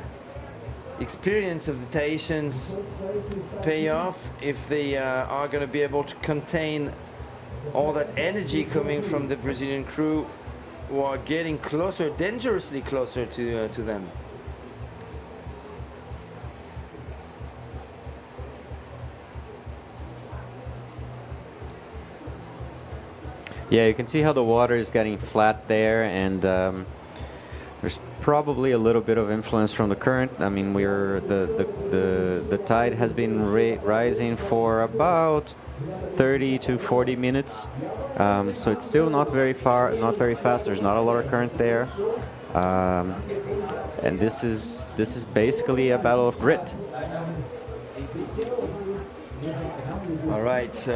experience of the Tahitians pay off, if they are going to be able to contain all that energy coming from the Brazilian crew, who are getting closer, dangerously closer to them. Yeah, you can see how the water is getting flat there, and there's probably a little bit of influence from the current. I mean, the tide has been rising for about 30 to 40 minutes, so it's still not very fast. There's not a lot of current there, and this is basically a battle of grit. All right.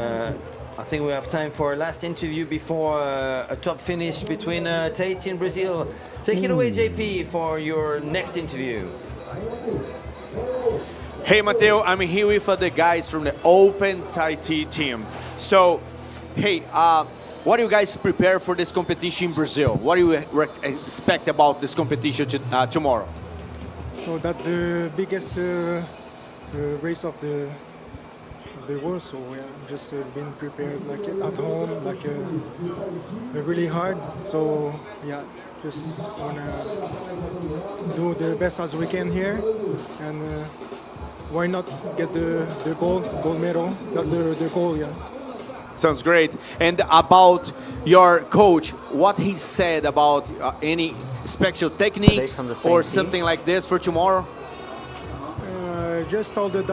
I think we have time for a last interview before a top finish between Tahiti and Brazil. Take it away, JP, for your next interview. Hey, Mateo, I'm here with the guys from the Open Tahiti team. So, hey, what do you guys prepare for this competition in Brazil? What do you expect about this competition tomorrow? So that's the biggest race of the world, so we have just been prepared like at home, like really hard. So yeah, just wanna do the best as we can here, and why not get the gold medal? That's the goal, yeah. Sounds great. And about your coach, what he said about any special techniques or something like this for tomorrow? Just told that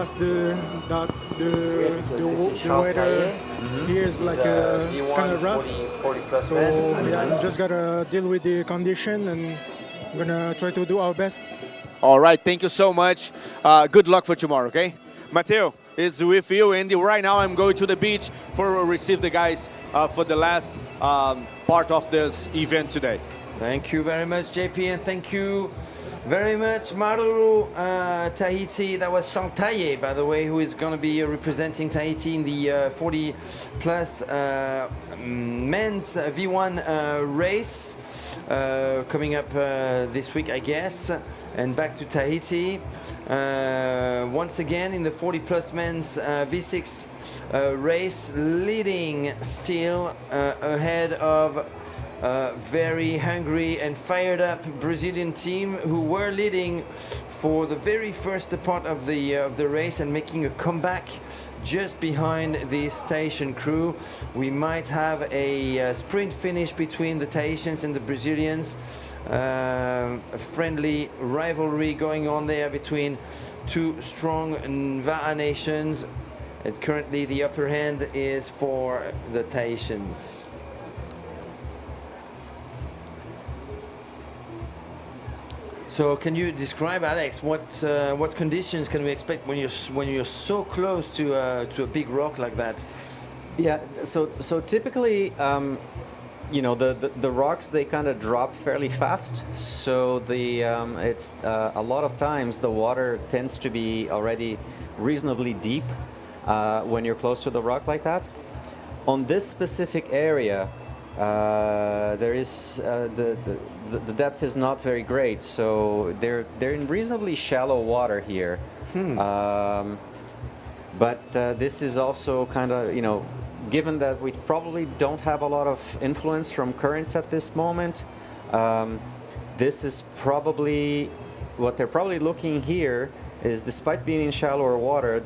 the weather here is like it's kind of rough. So yeah, just gotta deal with the condition, and I'm gonna try to do our best. All right, thank you so much. Good luck for tomorrow, okay? Mateo is with you, and right now I'm going to the beach for receive the guys for the last part of this event today. Thank you very much, JP, and thank you very much, Maruru, Tahiti. That was Chantaye, by the way, who is going to be representing Tahiti in the 40 plus men's V1 race coming up this week, I guess. And back to Tahiti. Once again in the 40 plus men's V6 race, leading still ahead of very hungry and fired up Brazilian team who were leading for the very first part of the race and making a comeback just behind the station crew. We might have a sprint finish between the Tahitians and the Brazilians. A friendly rivalry going on there between two strong Nva'a nations, and currently the upper hand is for the Tahitians. So can you describe, Alex, what conditions can we expect when you're so close to a big rock like that? Yeah, so typically, you know, the rocks, they kind of drop fairly fast. So it's a lot of times the water tends to be already reasonably deep when you're close to the rock like that. On this specific area, there is the depth is not very great, so they're in reasonably shallow water here. But this is also kind of, you know, given that we probably don't have a lot of influence from currents at this moment, this is probably what they're probably looking here is, despite being in shallower water,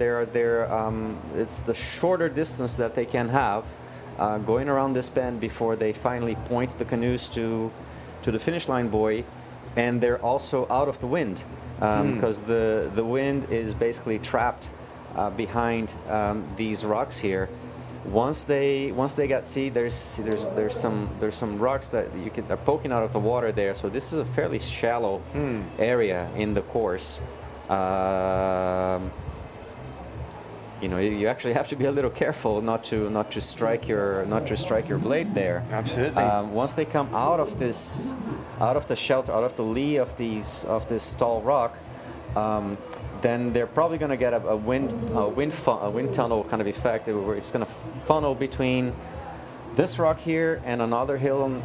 it's the shorter distance that they can have going around this bend before they finally point the canoes to the finish line buoy, and they're also out of the wind because the wind is basically trapped behind these rocks here. Once they get see, there's some rocks that are poking out of the water there. So this is a fairly shallow area in the course. You know, you actually have to be a little careful not to strike your blade there. Absolutely. Once they come out of the shelter, out of the lee of this tall rock, then they're probably going to get a wind tunnel kind of effect where it's going to funnel between this rock here and another hill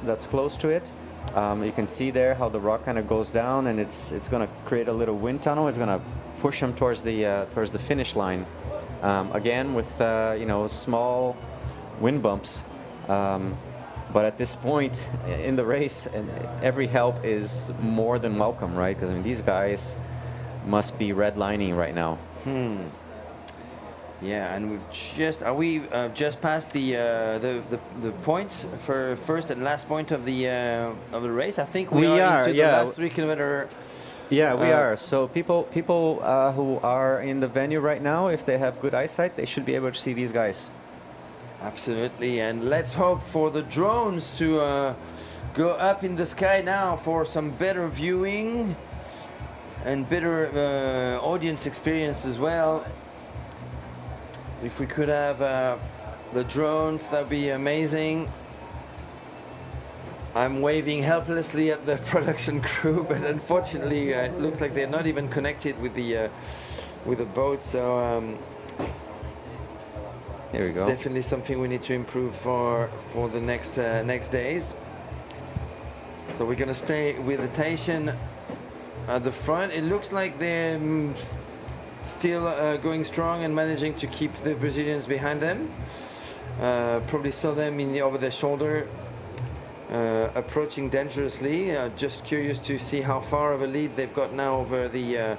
that's close to it. You can see there how the rock kind of goes down, and it's going to create a little wind tunnel. It's going to push them towards the finish line. Again, with you know, small wind bumps. But at this point in the race, and every help is more than welcome, right? Because I mean, these guys must be redlining right now. Yeah, and we just past the points for first and last point of the race? I think we are into the last 3 kilometer. Yeah, we are. So people who are in the venue right now, if they have good eyesight, they should be able to see these guys. Absolutely, and let's hope for the drones to go up in the sky now for some better viewing and better audience experience as well. If we could have the drones, that would be amazing. I'm waving helplessly at the production crew, but unfortunately it looks like they're not even connected with the boat. So here we go. Definitely something we need to improve for the next days. So we're going to stay with the Tahitian at the front. It looks like they're still going strong and managing to keep the Brazilians behind them. Probably saw them over their shoulder. Approaching dangerously. Just curious to see how far of a lead they've got now over the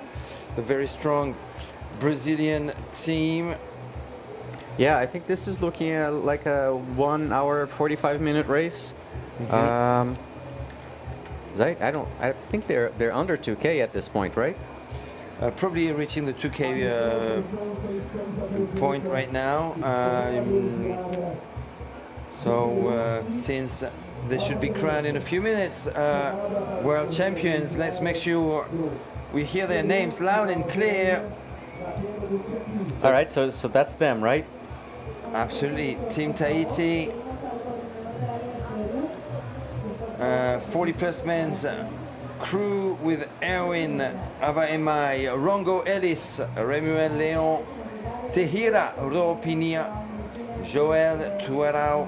very strong Brazilian team. Yeah, I think this is looking at like a 1 hour 45-minute race. I think they're under 2K at this point, right? probably reaching the 2K point right now. Since they should be crowned in a few minutes, world champions, let's make sure we hear their names loud and clear. All right, so that's them, right? Absolutely. Team Tahiti, 40 plus men's crew with Erwin Avaemai, Rongo Ellis, Remuel Leon, Tehira Ropinia, Joel Tuarau,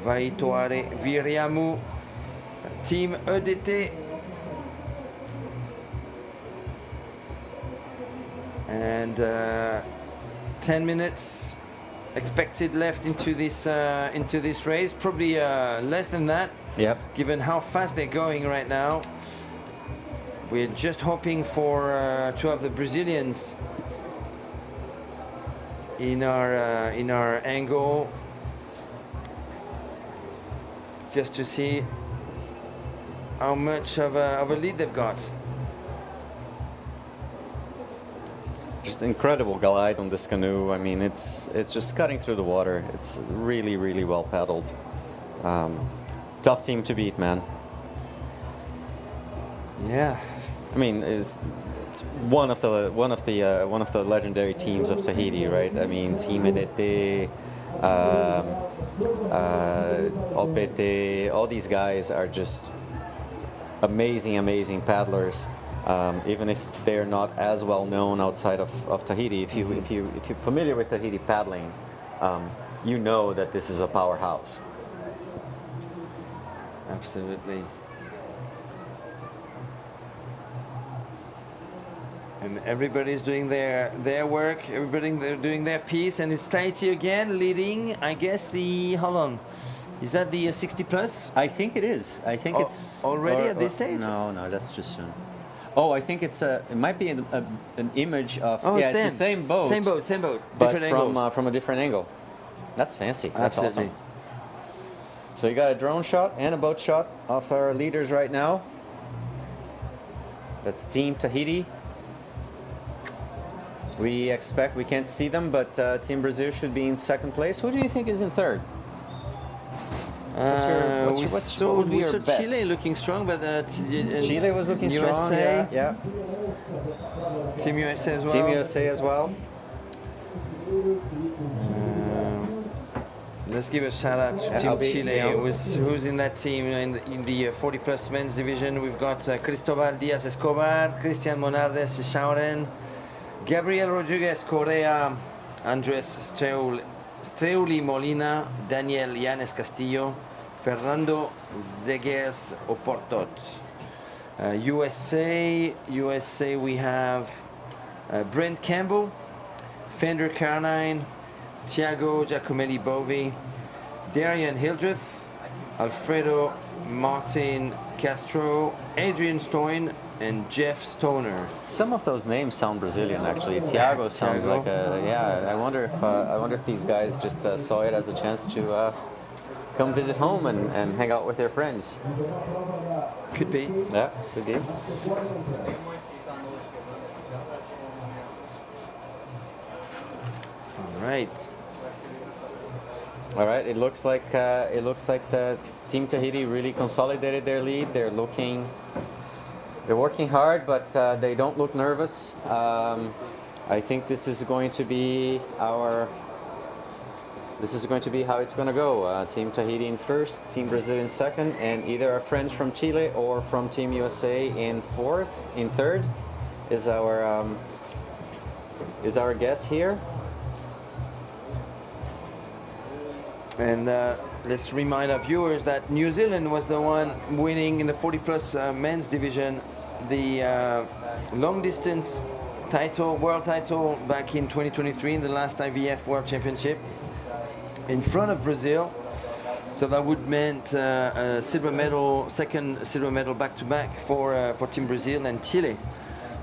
Vaitoare Viriamu, Team EDT, and 10 minutes expected left into this race. Probably less than that. Yep. Given how fast they're going right now, we're just hoping for to have the Brazilians in our angle, just to see how much of a lead they've got. Just incredible glide on this canoe. I mean, it's just cutting through the water. It's really, really well paddled. Tough team to beat, man. Yeah. I mean, it's one of the legendary teams of Tahiti, right? I mean, Team EDT, Opete, all these guys are just amazing paddlers. Even if they're not as well known outside of Tahiti, if you're familiar with Tahiti paddling, you know that this is a powerhouse. Absolutely. And everybody's doing their work. They're doing their piece, and it's Tahiti again leading. I guess hold on. Is that the 60 plus? I think it is. I think it's already at this stage. No, that's too soon. Oh, I think it might be an image of. Oh, yeah, it's the same boat. Same boat. But Different from a different angle. That's fancy. That's Absolutely. awesome. So you got a drone shot and a boat shot of our leaders right now. That's Team Tahiti. We can't see them, but Team Brazil should be in second place. Who do you think is in third? We saw Chile looking strong, but Chile was looking strong. Yeah. Team USA as well. Team USA as well. Let's give a shout out to Team Chile, who's in that team in the 40 plus men's division. We've got Cristobal Diaz Escobar, Cristian Monardes Schauren, Gabriel Rodriguez Correa, Andres Streuli Molina, Daniel Yanes Castillo, Fernando Zegers Oportot. USA, we have Brent Campbell, Fender Carnine, Thiago Giacomelli Bovi, Darian Hildreth, Alfredo Martin Castro, Adrian Stoin, and Jeff Stoner. Some of those names sound Brazilian, actually. Thiago sounds like a I wonder if these guys just saw it as a chance to come visit home and hang out with their friends. Could be. Yeah, could be. All right. It looks like the Team Tahiti really consolidated their lead. They're working hard, but they don't look nervous. I think this is going to be how it's going to go. Team Tahiti in first, Team Brazil in second, and either our friends from Chile or from Team USA in third is our guess here. And let's remind our viewers that New Zealand was the one winning in the 40 plus men's division the long distance world title back in 2023 in the last IVF World Championship in front of Brazil. So that would meant a silver medal, second silver medal back to back for Team Brazil, and Chile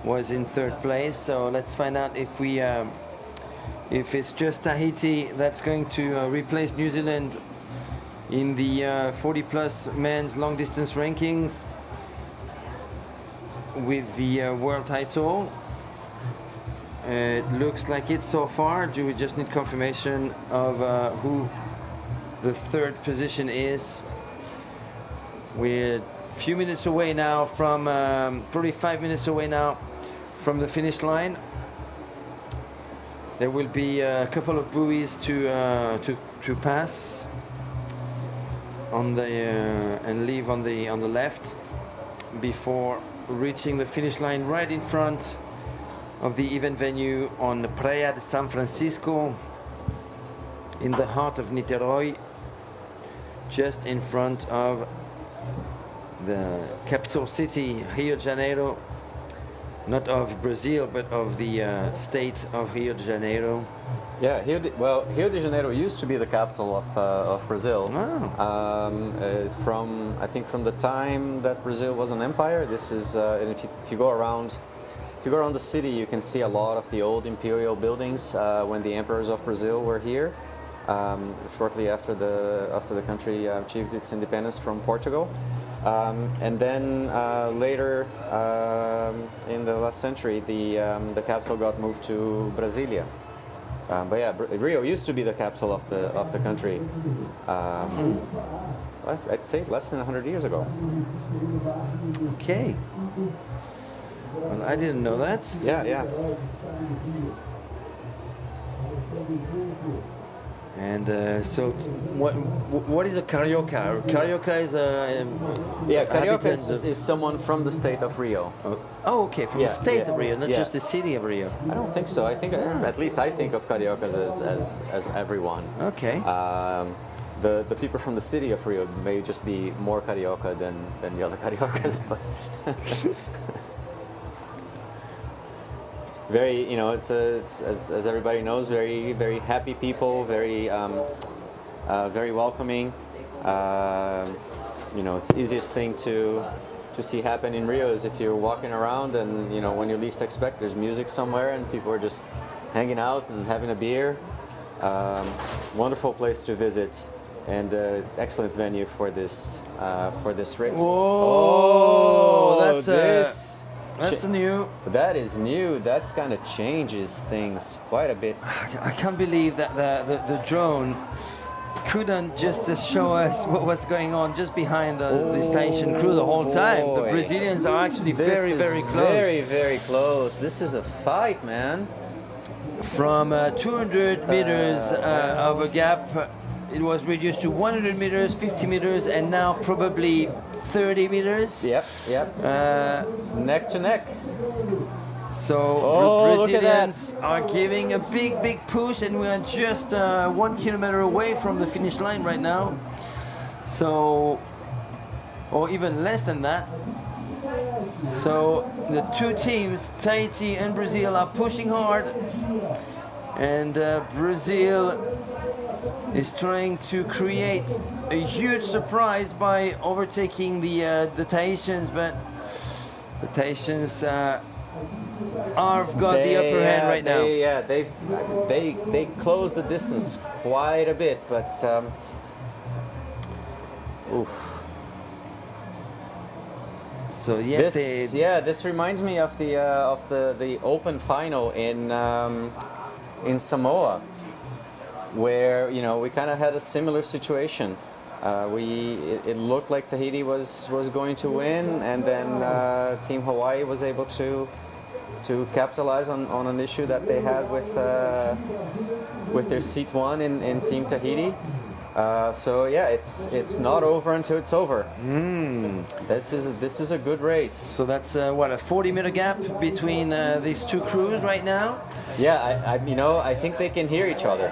was in third place. So let's find out if it's just Tahiti that's going to replace New Zealand in the 40 plus men's long distance rankings with the world title. It looks like it so far. Do we just need confirmation of who the third position is? We're a few minutes away now from, probably 5 minutes away now from the finish line. There will be a couple of buoys to pass on the and leave on the left before reaching the finish line right in front of the event venue on Praia de San Francisco, in the heart of Niterói, just in front of the capital city, Rio de Janeiro, not of Brazil, but of the state of Rio de Janeiro. Yeah, Rio de Janeiro used to be the capital of Brazil. I think from the time that Brazil was an empire. This is, and if you go around the city, you can see a lot of the old imperial buildings when the emperors of Brazil were here, shortly after the country achieved its independence from Portugal. And then later, in the last century, the capital got moved to Brasilia. But yeah, Rio used to be the capital of the country. I'd say less than 100 years ago. Okay. Well, I didn't know that. Yeah. And so, what is a carioca? Carioca is a carioca is someone from the state of Rio. Oh, okay, from the state of Rio, not just the city of Rio. I don't think so. I think at least I think of cariocas as everyone. Okay. The people from the city of Rio may just be more carioca than the other cariocas, but. Very, it's as everybody knows, very, very happy people, very, very welcoming. It's the easiest thing to see happen in Rio is if you're walking around and, when you least expect, there's music somewhere and people are just hanging out and having a beer. Wonderful place to visit and excellent venue for this race. Whoa, that's new. That is new. That kind of changes things quite a bit. I can't believe that the drone couldn't just show us what was going on just behind the station crew the whole time. The Brazilians are actually very, very close. Very, very close. This is a fight, man. From 200 meters of a gap, it was reduced to 100 meters, 50 meters, and now probably 30 meters. Yep. Neck to neck. So Brazilians are giving a big push, and we are just 1 kilometer away from the finish line right now. So, or even less than that. So the two teams, Tahiti and Brazil, are pushing hard, and Brazil is trying to create a huge surprise by overtaking the Tahitians, but the Tahitians have got the upper hand right now. They closed the distance quite a bit, but oof. So yes, this reminds me of the open final in Samoa, where we kind of had a similar situation. It looked like Tahiti was going to win, and then Team Hawaii was able to capitalize on an issue that they had with their seat one in Team Tahiti. So yeah, it's not over until it's over. This is a good race. So that's what, a 40-meter gap between these two crews right now. Yeah, I think they can hear each other.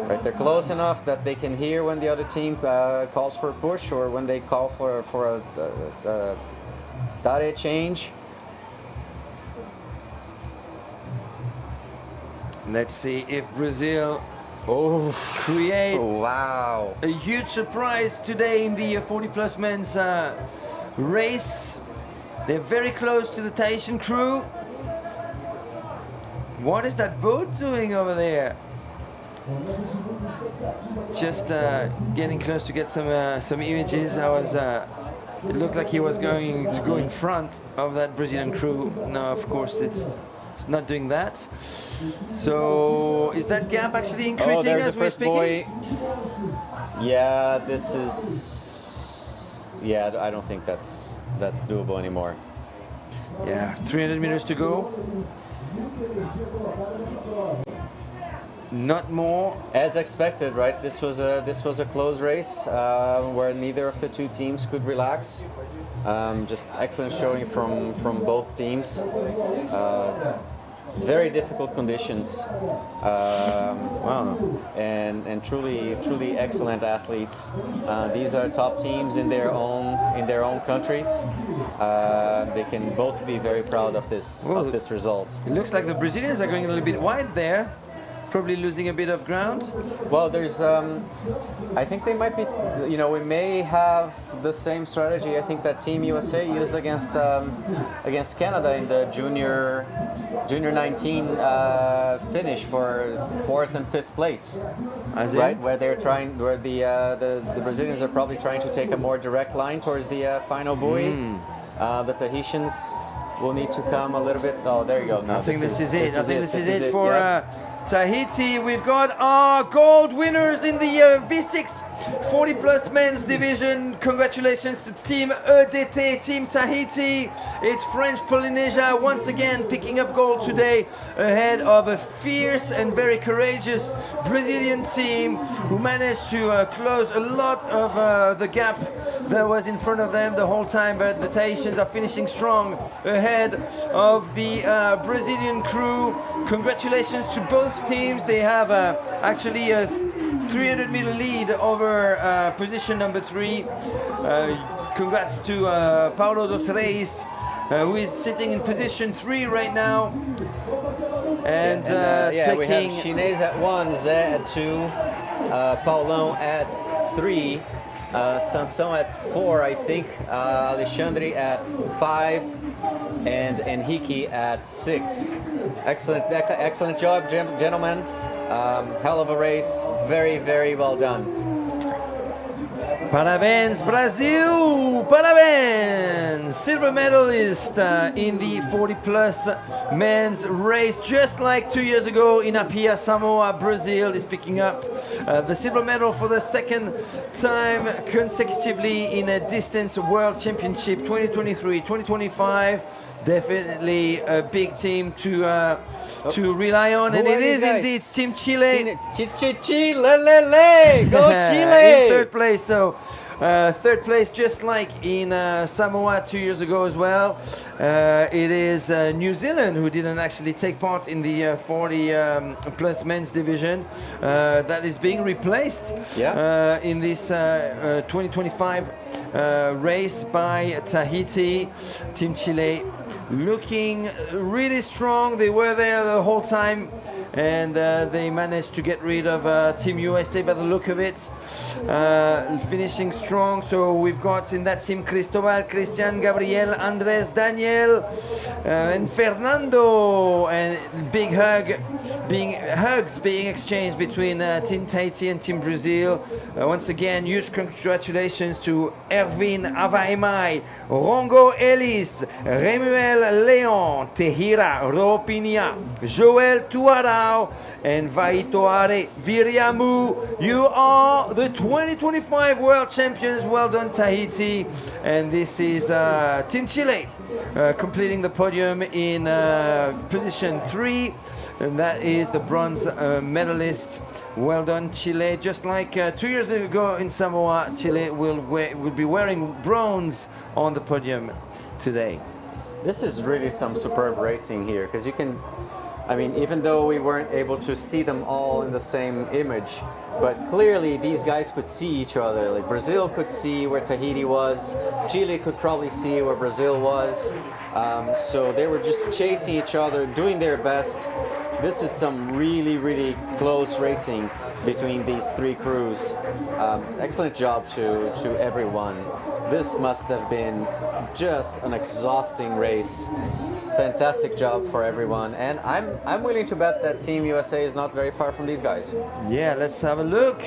Right, they're close enough that they can hear when the other team calls for a push or when they call for a tare change. Let's see if Brazil create a huge surprise today in the 40-plus men's race. They're very close to the Tahitian crew. What is that boat doing over there? Just getting close to get some images. It looked like he was going to go in front of that Brazilian crew. Now, of course, it's it's not doing that. So is that gap actually increasing there's as the we're first speaking? boy. Yeah, this is. Yeah, I don't think that's doable anymore. Yeah, 300 meters to go. Not more. As expected, right? This was a close race where neither of the two teams could relax. Just excellent showing from both teams. Very difficult conditions. Wow. And truly excellent athletes. These are top teams in their own countries. They can both be very proud of this result. It looks like the Brazilians are going a little bit wide there. Probably losing a bit of ground. Well, there's, I think they might be, we may have the same strategy. I think that Team USA used against Canada in the junior 19 finish for 4th and 5th place. Right, where they're trying, where the Brazilians are probably trying to take a more direct line towards the final buoy. The Tahitians will need to come a little bit. Oh, there you go. No, I think this is it. I think this is it for. Yeah. Tahiti. We've got our gold winners in the V6 40+ men's division. Congratulations to Team EDT, Team Tahiti. It's French Polynesia once again picking up gold today ahead of a fierce and very courageous Brazilian team who managed to close a lot of the gap that was in front of them the whole time, but the Tahitians are finishing strong ahead of the Brazilian crew. Congratulations to both teams. They have actually a 300-meter lead over position number 3. Congrats to Paulo dos Reis, who is sitting in position 3 right now. And we have Chinese at 1, Zé at 2, Paulão at 3, Sansão at 4, I think, Alexandre at 5, and Henrique at 6. Excellent job, gentlemen. Hell of a race. Very, very well done. Parabéns, Brasil! Parabéns! Silver medalist in the 40+ men's race, just like 2 years ago in Apia, Samoa. Brazil is picking up the silver medal for the second time consecutively in a distance world championship 2023-2025. Definitely a big team to rely on, and it is indeed Team Chile. Chile, go Chile! In third place, so third place, just like in Samoa 2 years ago as well. It is New Zealand who didn't actually take part in the 40+ men's division. That is being replaced in this 2025 race by Tahiti. Team Chile looking really strong. They were there the whole time, and they managed to get rid of Team USA by the look of it. Finishing strong. So we've got in that team Cristobal, Christian, Gabriel, Andres, Daniel, and Fernando, and big hugs being exchanged between Team Tahiti and Team Brazil. Once again, huge congratulations to Erwin Avaemai, Rongo Ellis, Remuel Leon, Tehira Ropinia, Joel Tuarau, and Vaitoare Viriamu. You are the 2025 world champions. Well done, Tahiti. And this is Team Chile completing the podium in position 3. And that is the bronze medalist. Well done, Chile. Just like 2 years ago in Samoa, Chile will be wearing bronze on the podium today. This is really some superb racing here, because you can, I mean, even though we weren't able to see them all in the same image, but clearly these guys could see each other. Like Brazil could see where Tahiti was, Chile could probably see where Brazil was. So they were just chasing each other, doing their best. This is some really, really close racing between these three crews. Excellent job to everyone. This must have been just an exhausting race. Fantastic job for everyone, and I'm willing to bet that Team USA is not very far from these guys. Yeah, let's have a look.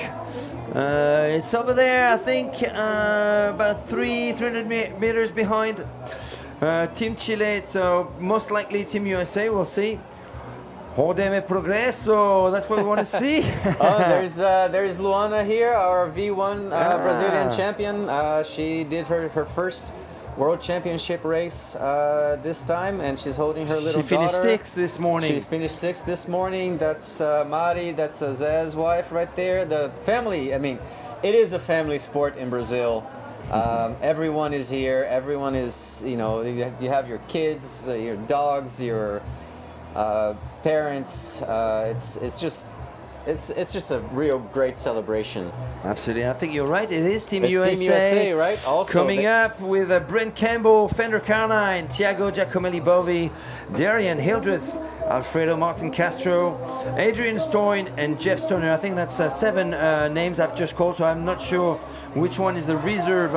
It's over there, I think, about 300 meters behind Team Chile, so most likely Team USA, we'll see. Hodeme Progresso, that's what we want to see. There's Luana here, our V1 Brazilian champion. She did her first World Championship race this time, and she's holding her little daughter. She finished sixth this morning. She finished sixth this morning. That's Mari, that's Zé's wife right there. The family, I mean, it is a family sport in Brazil. Everyone is here. Everyone is, you know, you have your kids, your dogs, your parents. It's just a real great celebration. Absolutely, I think you're right. It is Team It's USA. Team USA, right? Also, coming up with Brent Campbell, Fender Carnine, Thiago Giacomelli Bovi, Darian Hildreth, Alfredo Martin Castro, Adrian Stoyn, and Jeff Stoner. I think that's 7 names I've just called, so I'm not sure which one is the reserve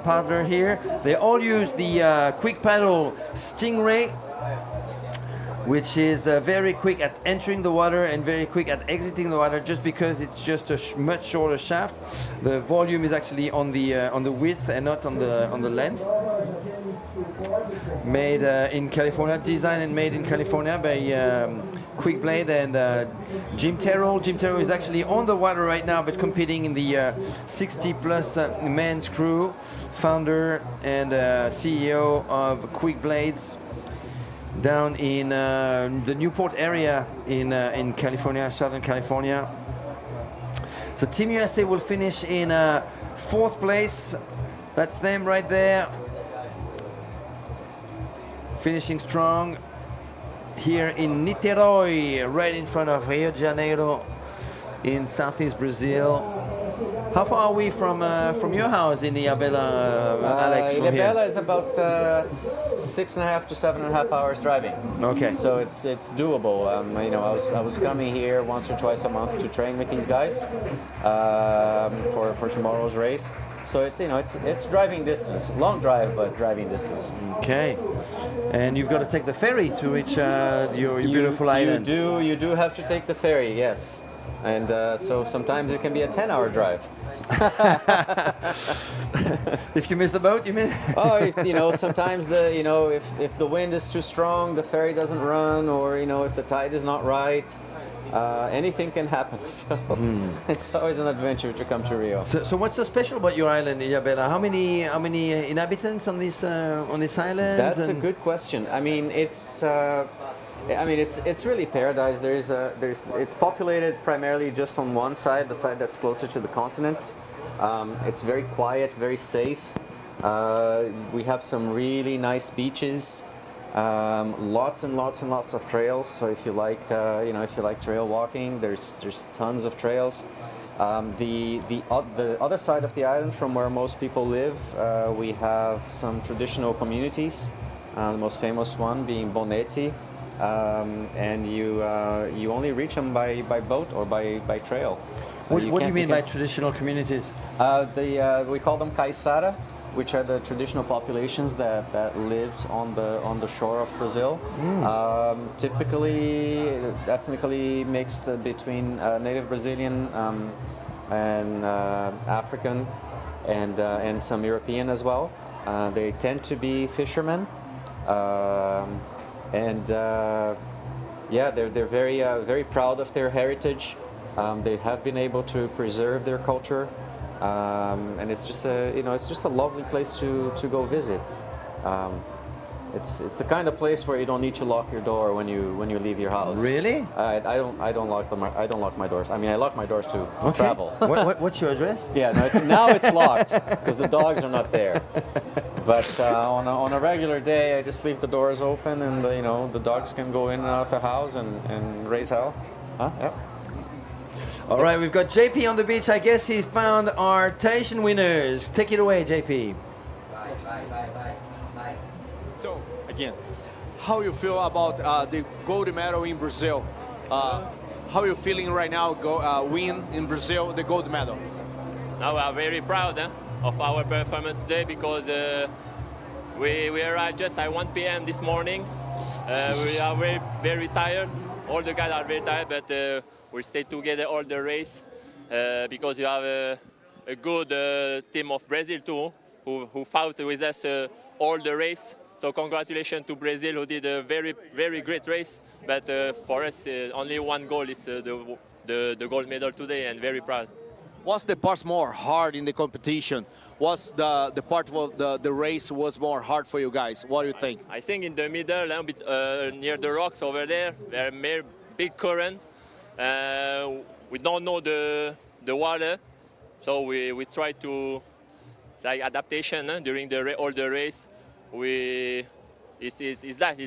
paddler here. They all use the quick paddle Stingray, which is very quick at entering the water and very quick at exiting the water, just because it's just a much shorter shaft. The volume is actually on the width and not on the length. Made in California, designed and made in California by Quick Blade and Jim Terrell. Jim Terrell is actually on the water right now, but competing in the 60-plus men's crew, founder and CEO of Quick Blades, down in the Newport area in California, Southern California. So Team USA will finish in 4th place. That's them right there. Finishing strong here in Niterói, right in front of Rio de Janeiro in southeast Brazil. How far are we from your house in Ilhabela, Alex? Ilhabela is about 6.5 to 7.5 hours driving. Okay. So it's doable. You know, I was coming here once or twice a month to train with these guys for tomorrow's race. So it's driving distance, long drive, but driving distance. Okay. And you've got to take the ferry to reach your beautiful island. You do have to take the ferry, yes. And so sometimes it can be a 10-hour drive. If you miss the boat, you mean? Sometimes if the wind is too strong, the ferry doesn't run, or if the tide is not right, anything can happen. So it's always an adventure to come to Rio. So what's so special about your island, Ilhabela? How many inhabitants on this island? That's a good question. I mean, it's really paradise. It's populated primarily just on one side, the side that's closer to the continent. It's very quiet, very safe. We have some really nice beaches, lots and lots and lots of trails. So if you like, trail walking, there's tons of trails. The other side of the island, from where most people live, we have some traditional communities. The most famous one being Bonete. And you only reach them by boat or by trail. What do you mean by traditional communities? We call them Caiçara, which are the traditional populations that lived on the shore of Brazil. Typically ethnically mixed between native Brazilian and African and some European as well. They tend to be fishermen. They're very proud of their heritage. They have been able to preserve their culture, and it's just a lovely place to go visit. It's the kind of place where you don't need to lock your door when you leave your house. Really? I don't lock my doors. I mean, I lock my doors to travel. What's your address? Yeah, now it's locked because the dogs are not there. But on a regular day, I just leave the doors open, and the dogs can go in and out of the house and raise hell. Yep. All right, we've got JP on the beach. I guess he's found our Tahitian winners. Take it away, JP. So, again, how you feel about the gold medal in Brazil? How are you feeling right now, win in Brazil the gold medal? Now we are very proud of our performance today because we arrived just at 1 p.m. this morning. We are very, very tired. All the guys are very tired, but we stayed together all the race because you have a good team of Brazil too, who fought with us all the race. So congratulations to Brazil, who did a very, very great race. But for us, only one goal is the gold medal today, and very proud. What's the part more hard in the competition? What's the part of the race was more hard for you guys? What do you think? I think in the middle, a bit, near the rocks over there, there are big current. We don't know the water, so we try to like adaptation during all the race. It's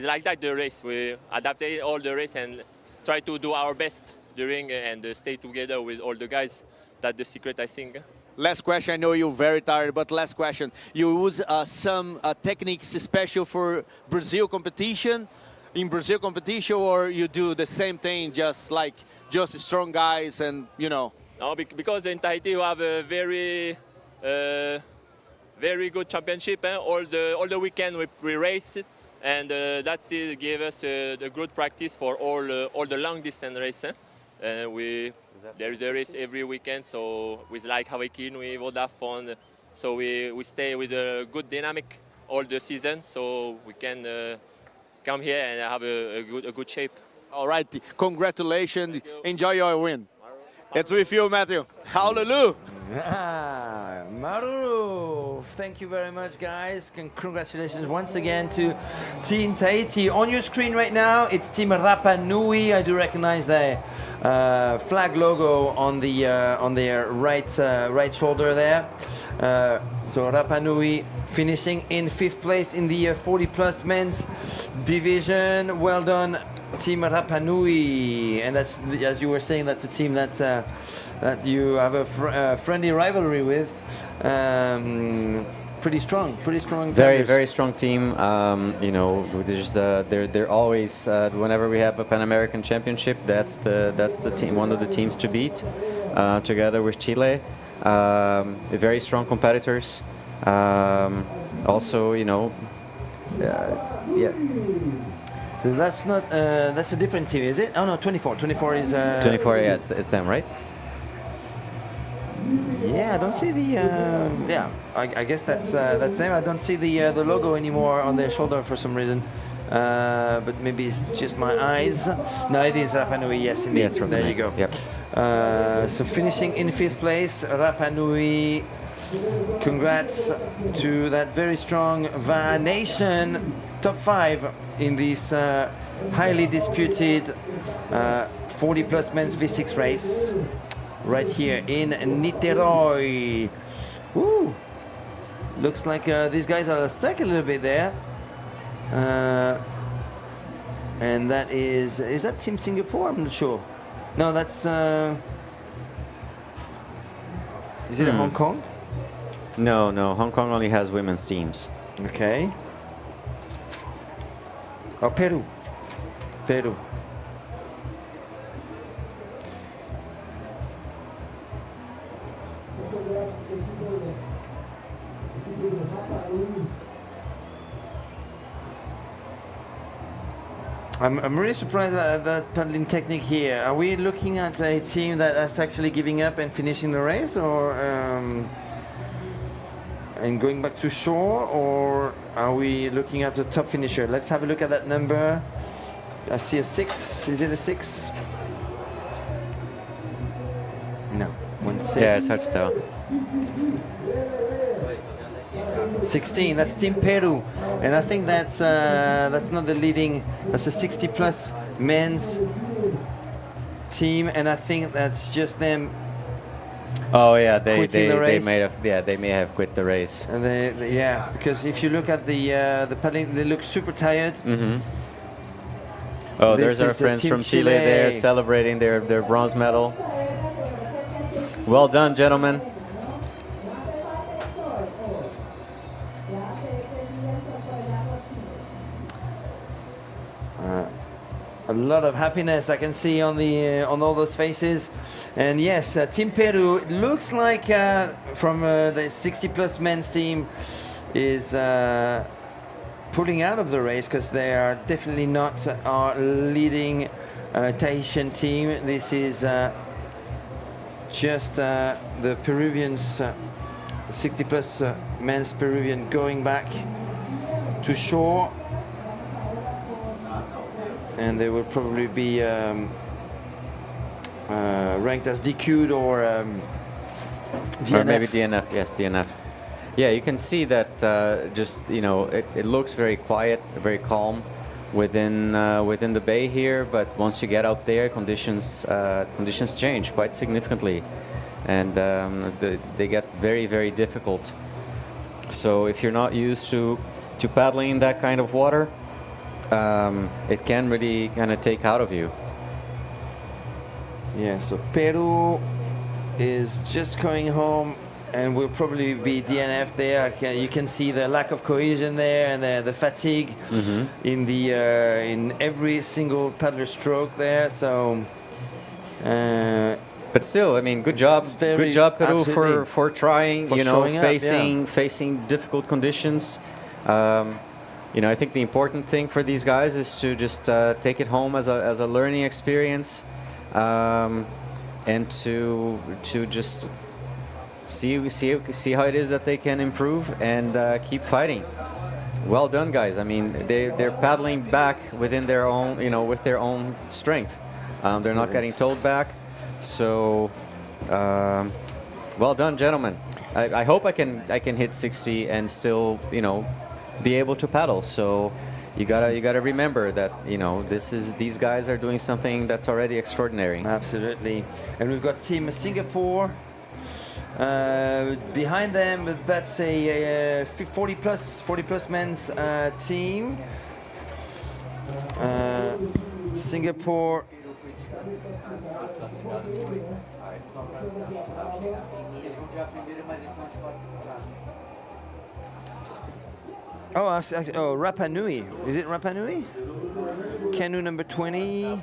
like that the race. We adapt all the race and try to do our best during and stay together with all the guys. That's the secret, I think. Last question. I know you're very tired, but last question. You use some techniques special for Brazil competition, or you do the same thing, just strong guys and No, because in Tahiti you have a very good championship. All the weekend we race it, and that's it. Give us a good practice for all the long distance race. There is a race every weekend, so with like Hawaii, we would have fun. So we stay with a good dynamic all the season, so we can come here and have a good shape. All right, congratulations. Enjoy your win. It's with you, Matthew. Hallelujah. Maruru, thank you very much, guys. Congratulations once again to Team Tahiti. On your screen right now, it's Team Rapa Nui. I do recognize the flag logo on their right shoulder there. So Rapa Nui finishing in 5th place in the 40+ men's division. Well done, Team Rapa Nui. And that's, as you were saying, that's a team that you have a friendly rivalry with. Pretty strong. Very strong team. They're always whenever we have a Pan American Championship, that's the team, one of the teams to beat, together with Chile. Very strong competitors. Also, yeah. So that's not. That's a different team, is it? Oh no, 24. 24 is. 24. Yeah, it's them, right? Yeah, I don't see the. Yeah, I guess that's them. I don't see the logo anymore on their shoulder for some reason. But maybe it's just my eyes. No, it is Rapa Nui. Yes, indeed. Yes, there you go. Yep. So finishing in 5th place, Rapa Nui. Congrats to that very strong Va Nation top 5 in this highly disputed 40+ men's V6 race right here in Niteroi. Woo! Looks like these guys are stuck a little bit there. And that is that Team Singapore? I'm not sure. No, that's is it Hong Kong? No, Hong Kong only has women's teams. Okay. Oh, Peru. I'm really surprised at that paddling technique here. Are we looking at a team that is actually giving up and finishing the race, or and going back to shore, or are we looking at the top finisher? Let's have a look at that number. I see a 6. Is it a 6? No, 1-6. Yeah, it's hard to tell. 16. That's Team Peru, and I think that's not the leading. That's a 60+ men's team, and I think that's just them. Oh yeah, they may have quit the race. And yeah, because if you look at the paddling, they look super tired. Mm-hmm. Oh, This there's our is friends Team from Chile there celebrating their bronze medal. Well done, gentlemen. A lot of happiness I can see on all those faces, and yes, Team Peru, it looks like from the 60+ men's team is pulling out of the race, because they are definitely not our leading Tahitian team. This is just the Peruvians, 60+ men's Peruvian going back to shore, and they will probably be ranked as DQ'd or DNF. Or maybe DNF, yes, DNF. Yeah, you can see that just, you know, it looks very quiet, very calm within the bay here, but once you get out there, conditions change quite significantly, and they get very, very difficult. So if you're not used to paddling in that kind of water, it can really kind of take out of you. Yeah, so Peru is just going home and will probably be DNF there. You can see the lack of cohesion there and the fatigue in the in every single paddler stroke there. So, but still, I mean, good job, Peru, for trying. For you know, showing facing difficult conditions. You know, I think the important thing for these guys is to just take it home as a learning experience, and to just see how it is that they can improve and keep fighting. Well done, guys. I mean, they're paddling back within their own, you know, with their own strength. They're not getting towed back. So, well done, gentlemen. I hope I can hit 60 and still, you know, be able to paddle. So you gotta remember that, you know, these guys are doing something that's already extraordinary. Absolutely. And we've got Team Singapore behind them, but that's a 40 plus men's team. Singapore. Oh, Rapa Nui. Is it Rapa Nui? Canoe number 20.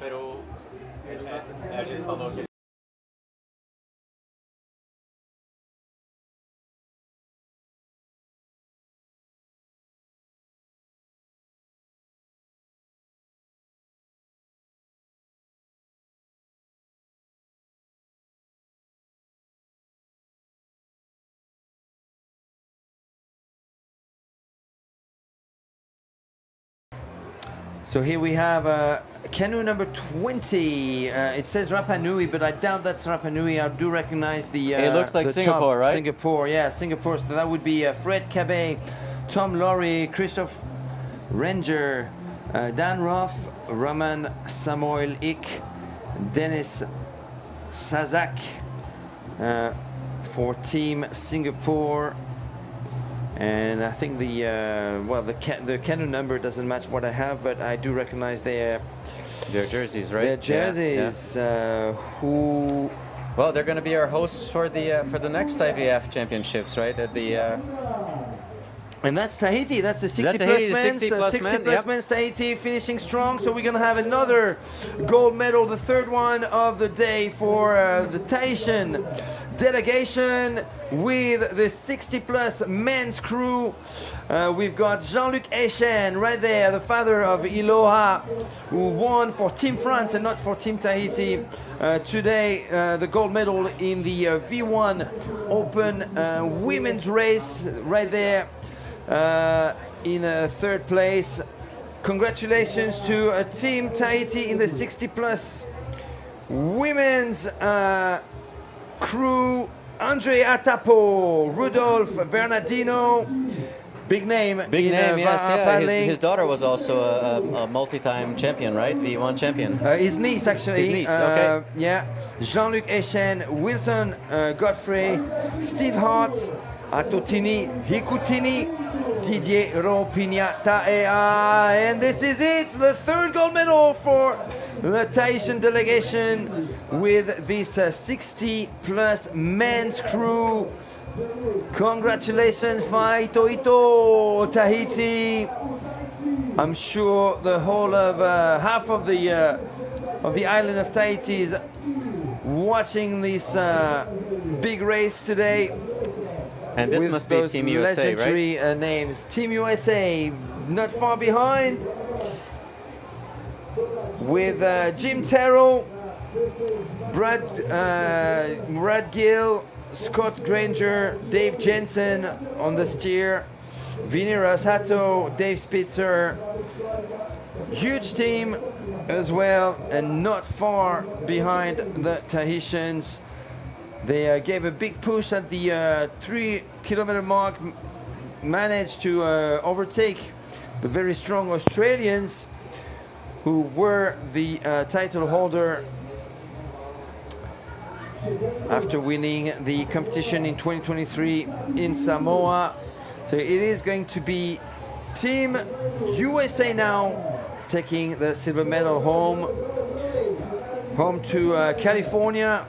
So here we have canoe number 20. It says Rapa Nui, but I doubt that's Rapa Nui. I do recognize the. It looks like the Singapore, top. right? Singapore, yeah, Singapore. So that would be Fred Cabet, Tom Laurie, Christophe Ranger, Dan Roth, Roman Samuel Ick, Dennis Sazak for Team Singapore. And I think the canoe number doesn't match what I have, but I do recognize their jerseys, right? Their jerseys. Who? Well, they're going to be our hosts for the next IVF championships, right? At the. And that's Tahiti. That's the 60 Tahiti, plus men's. 60 plus men, men's Tahiti finishing strong. So we're going to have another gold medal, the third one of the day for the Tahitian delegation with the 60 plus men's crew. We've got Jean-Luc Echen right there, the father of Iloha, who won for Team France and not for Team Tahiti. Today, the gold medal in the V1 Open women's race right there. In third place. Congratulations to Team Tahiti in the 60 plus women's crew. Andre Atapo, Rudolf Bernardino, big name. Yes. His daughter was also a multi-time champion, right? V1 champion. His niece, actually. His niece, okay. Yeah. Jean-Luc Echen, Wilson Godfrey, Steve Hart, Atotini Hikutini, Didier Ropinataea, and this is it, the third gold medal for the Tahitian delegation with this 60 plus men's crew. Congratulations, Faito Ito, Tahiti. I'm sure the whole of half of the island of Tahiti is watching this big race today. And this must be Team USA, right? Legendary names. Team USA not far behind with Jim Terrell, Brad Gill, Scott Granger, Dave Jensen on the steer, Vinny Rasato, Dave Spitzer, huge team as well, and not far behind the Tahitians. They gave a big push at the 3 kilometer mark, managed to overtake the very strong Australians, who were the title holder after winning the competition in 2023 in Samoa. So it is going to be Team USA now taking the silver medal home to California.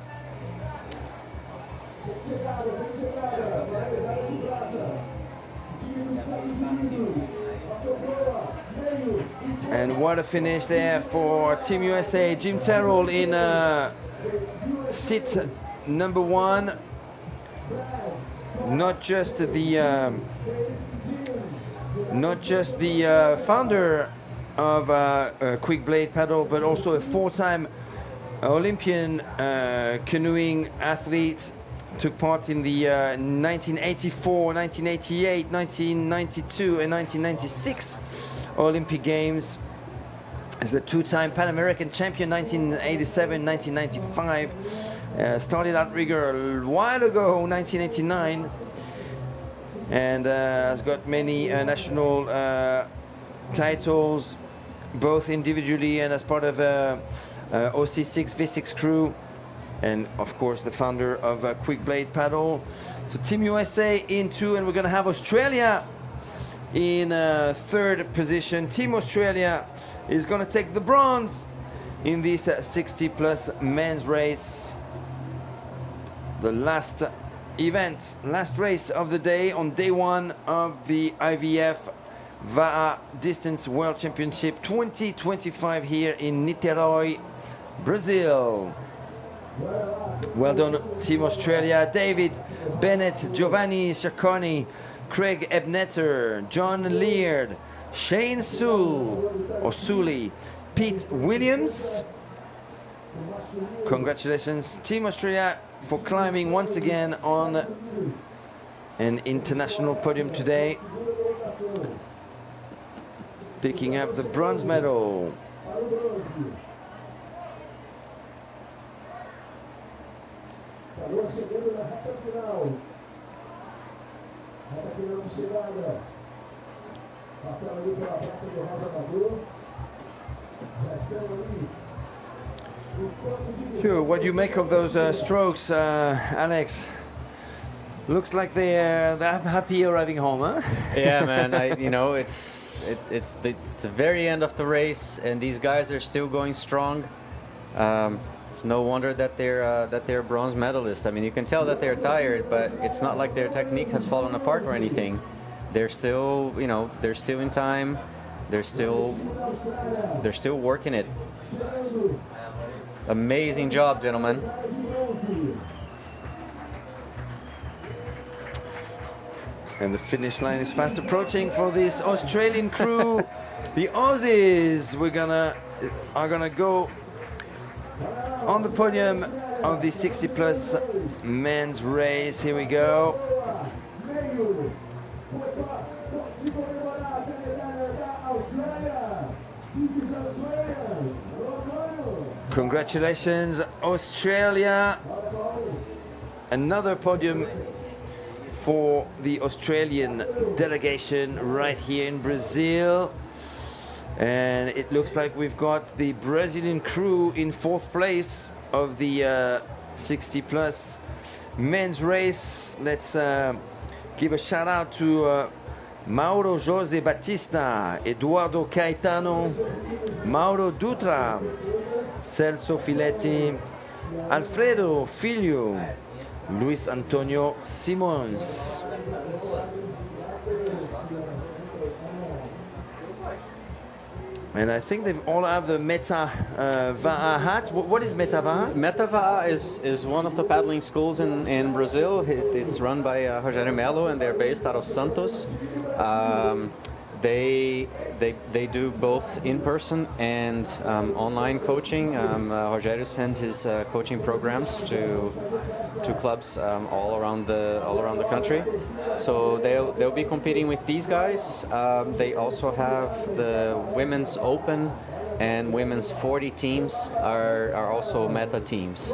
And what a finish there for Team USA. Jim Terrell in seat number 1. Not just the founder of Quick Blade Paddle, but also a 4-time Olympian canoeing athlete. Took part in the 1984, 1988, 1992, and 1996 Olympic Games. As a 2-time Pan American champion, 1987, 1995. Started outrigger a while ago, 1989, and has got many national titles, both individually and as part of OC6 V6 crew, and of course the founder of Quick Blade Paddle. So Team USA in 2, and we're going to have Australia in 3rd position. Team Australia is going to take the bronze in this 60-plus men's race. The last event, last race of the day on day 1 of the IVF VAA Distance World Championship 2025 here in Niterói, Brazil. Well done, Team Australia. David Bennett, Giovanni Ciccone, Craig Ebnetter, John Leard, Shane Sully, Pete Williams. Congratulations, Team Australia, for climbing once again on an international podium today, picking up the bronze medal. Sure, what do you make of those strokes, Alex? Looks like they're happy arriving home, huh? Yeah, man. It's the very end of the race, and these guys are still going strong. It's no wonder that they're bronze medalists. I mean, you can tell that they're tired, but it's not like their technique has fallen apart or anything. They're still, they're still in time. They're still working it. Amazing job, gentlemen. And the finish line is fast approaching for this Australian crew. The Aussies are gonna go on the podium of the 60-plus men's race. Here we go. Congratulations, Australia. Another podium for the Australian delegation right here in Brazil. And it looks like we've got the Brazilian crew in 4th place of the 60-plus men's race. Let's give a shout out to Mauro José Batista, Eduardo Caetano, Mauro Dutra, Celso Filetti, Alfredo Filho, Luis Antonio Simons. And I think they all have the Meta VAA hat. What is Meta VAA? Meta VAA is one of the paddling schools in Brazil. It's run by Rogério Melo, and they're based out of Santos. they do both in person and online coaching. Rogério sends his coaching programs to clubs all around the country. So they'll be competing with these guys. They also have the women's open and women's 40 teams are also meta teams.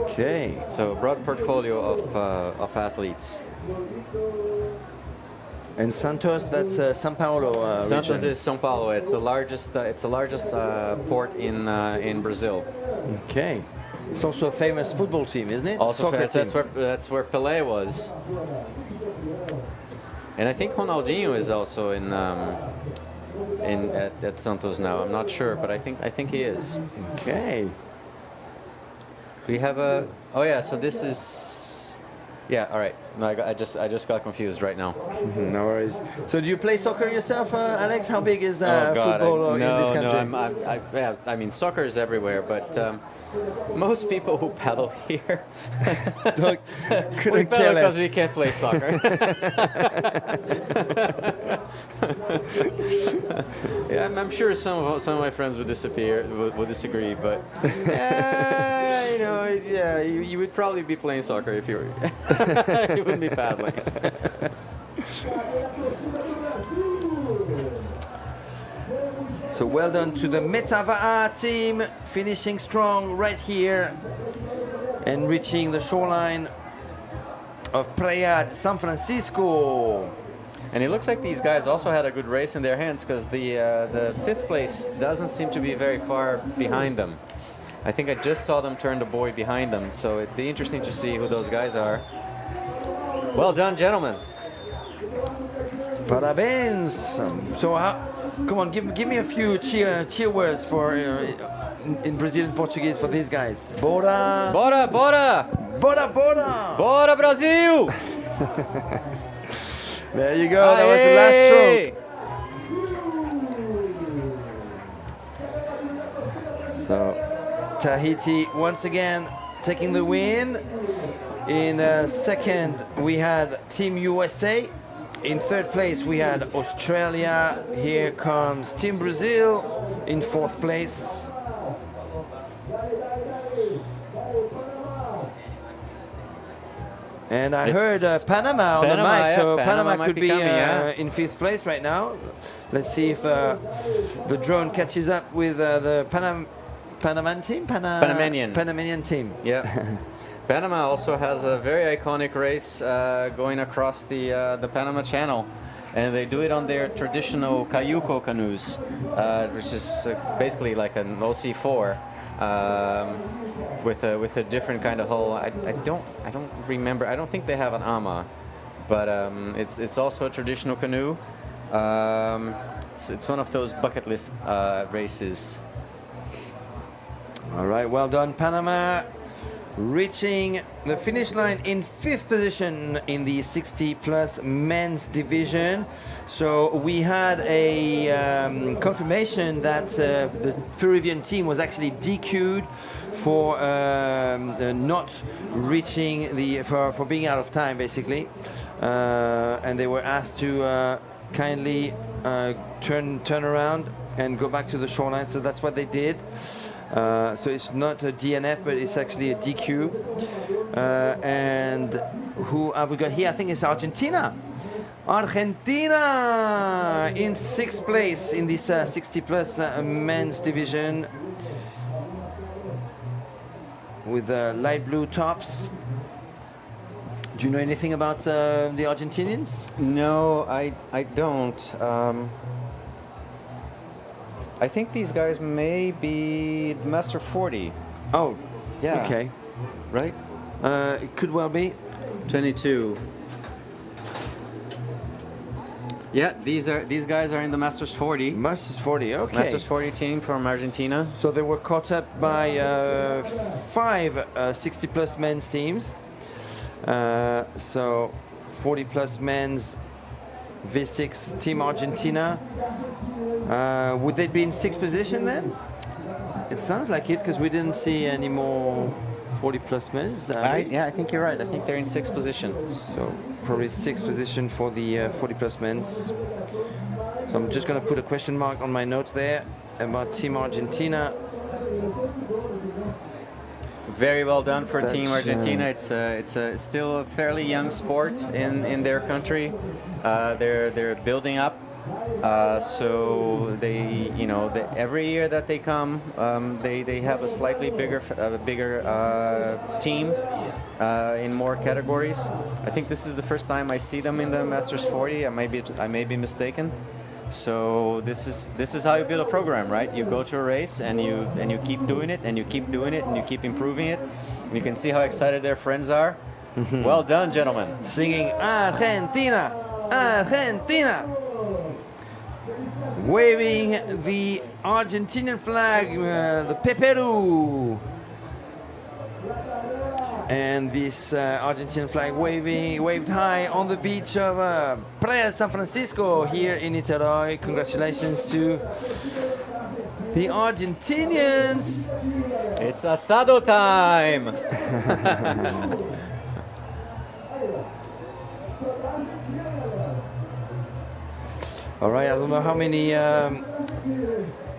Okay. So a broad portfolio of athletes. And Santos, that's São Paulo Santos region. is São Paulo. It's the largest. It's the largest port in Brazil. Okay. It's also a famous football team, isn't it? Also, Soccer team. that's where Pelé was. And I think Ronaldinho is also at Santos now. I'm not sure, but I think he is. Okay. We have a. Oh yeah. So this is. Yeah. All right. No, I just got confused right now. No worries. So do you play soccer yourself, Alex? How big is Oh God! football in this country? No. I mean, soccer is everywhere, but most people who paddle here we paddle because we can't play soccer. Yeah, I'm sure some of my friends would disagree, but you would probably be playing soccer if you were. You wouldn't be paddling. So well done to the Metava'a team, finishing strong right here and reaching the shoreline of Praia de San Francisco. And it looks like these guys also had a good race in their hands because the fifth place doesn't seem to be very far behind them. I think I just saw them turn the buoy behind them, so it'd be interesting to see who those guys are. Well done, gentlemen. Parabéns. So come on, give me a few cheer words for in Brazilian Portuguese for these guys. Bora! Bora, bora! Bora, bora! Bora, Brasil! There you go. That was the last stroke. So Tahiti once again taking the win. In second, we had Team USA. In third place, we had Australia. Here comes Team Brazil in fourth place. And I heard Panama on the mic, so Panama could be in fifth place right now. Let's see if the drone catches up with the Panamanian team. Yeah. Panama also has a very iconic race going across the Panama Channel, and they do it on their traditional cayuco canoes, which is basically like an OC4 with a different kind of hull. I don't remember. I don't think they have an ama, but it's also a traditional canoe. It's one of those bucket list races. All right, well done, Panama. Reaching the finish line in fifth position in the 60+ men's division. So we had a confirmation that the Peruvian team was actually DQ'd for not reaching for being out of time, basically, and they were asked to kindly turn around and go back to the shoreline. So that's what they did. So it's not a DNF, but it's actually a DQ. And who have we got here? I think it's Argentina. Argentina in sixth place in this 60+ men's division with light blue tops. Do you know anything about the Argentinians? No, I don't. I think these guys may be Master 40. Oh, yeah. Okay. Right? It could well be. 22. Yeah, these guys are in the Masters 40. Masters 40, okay. Masters 40 team from Argentina. So they were caught up by 5 60+ men's teams. So 40+ men's V6 Team Argentina. Would they be in sixth position then? It sounds like it because we didn't see any more 40 plus men. Yeah, I think you're right. I think they're in 6th position. So probably 6th position for the 40 plus men's. So I'm just going to put a question mark on my notes there about Team Argentina. Very well done for That's, Team Argentina. It's still a fairly young sport in their country. They're building up. So they, every year that they come, they have a slightly bigger team in more categories. I think this is the first time I see them in the Masters 40. I may be mistaken. So this is how you build a program, right? You go to a race and you keep doing it and you keep doing it and you keep improving it. And you can see how excited their friends are. Well done, gentlemen. Singing Argentina, Argentina. Waving the Argentinian flag, the Peperu. And this Argentinian flag waved high on the beach of Playa San Francisco here in Niterói. Congratulations to the Argentinians. It's asado time. All right, I don't know how many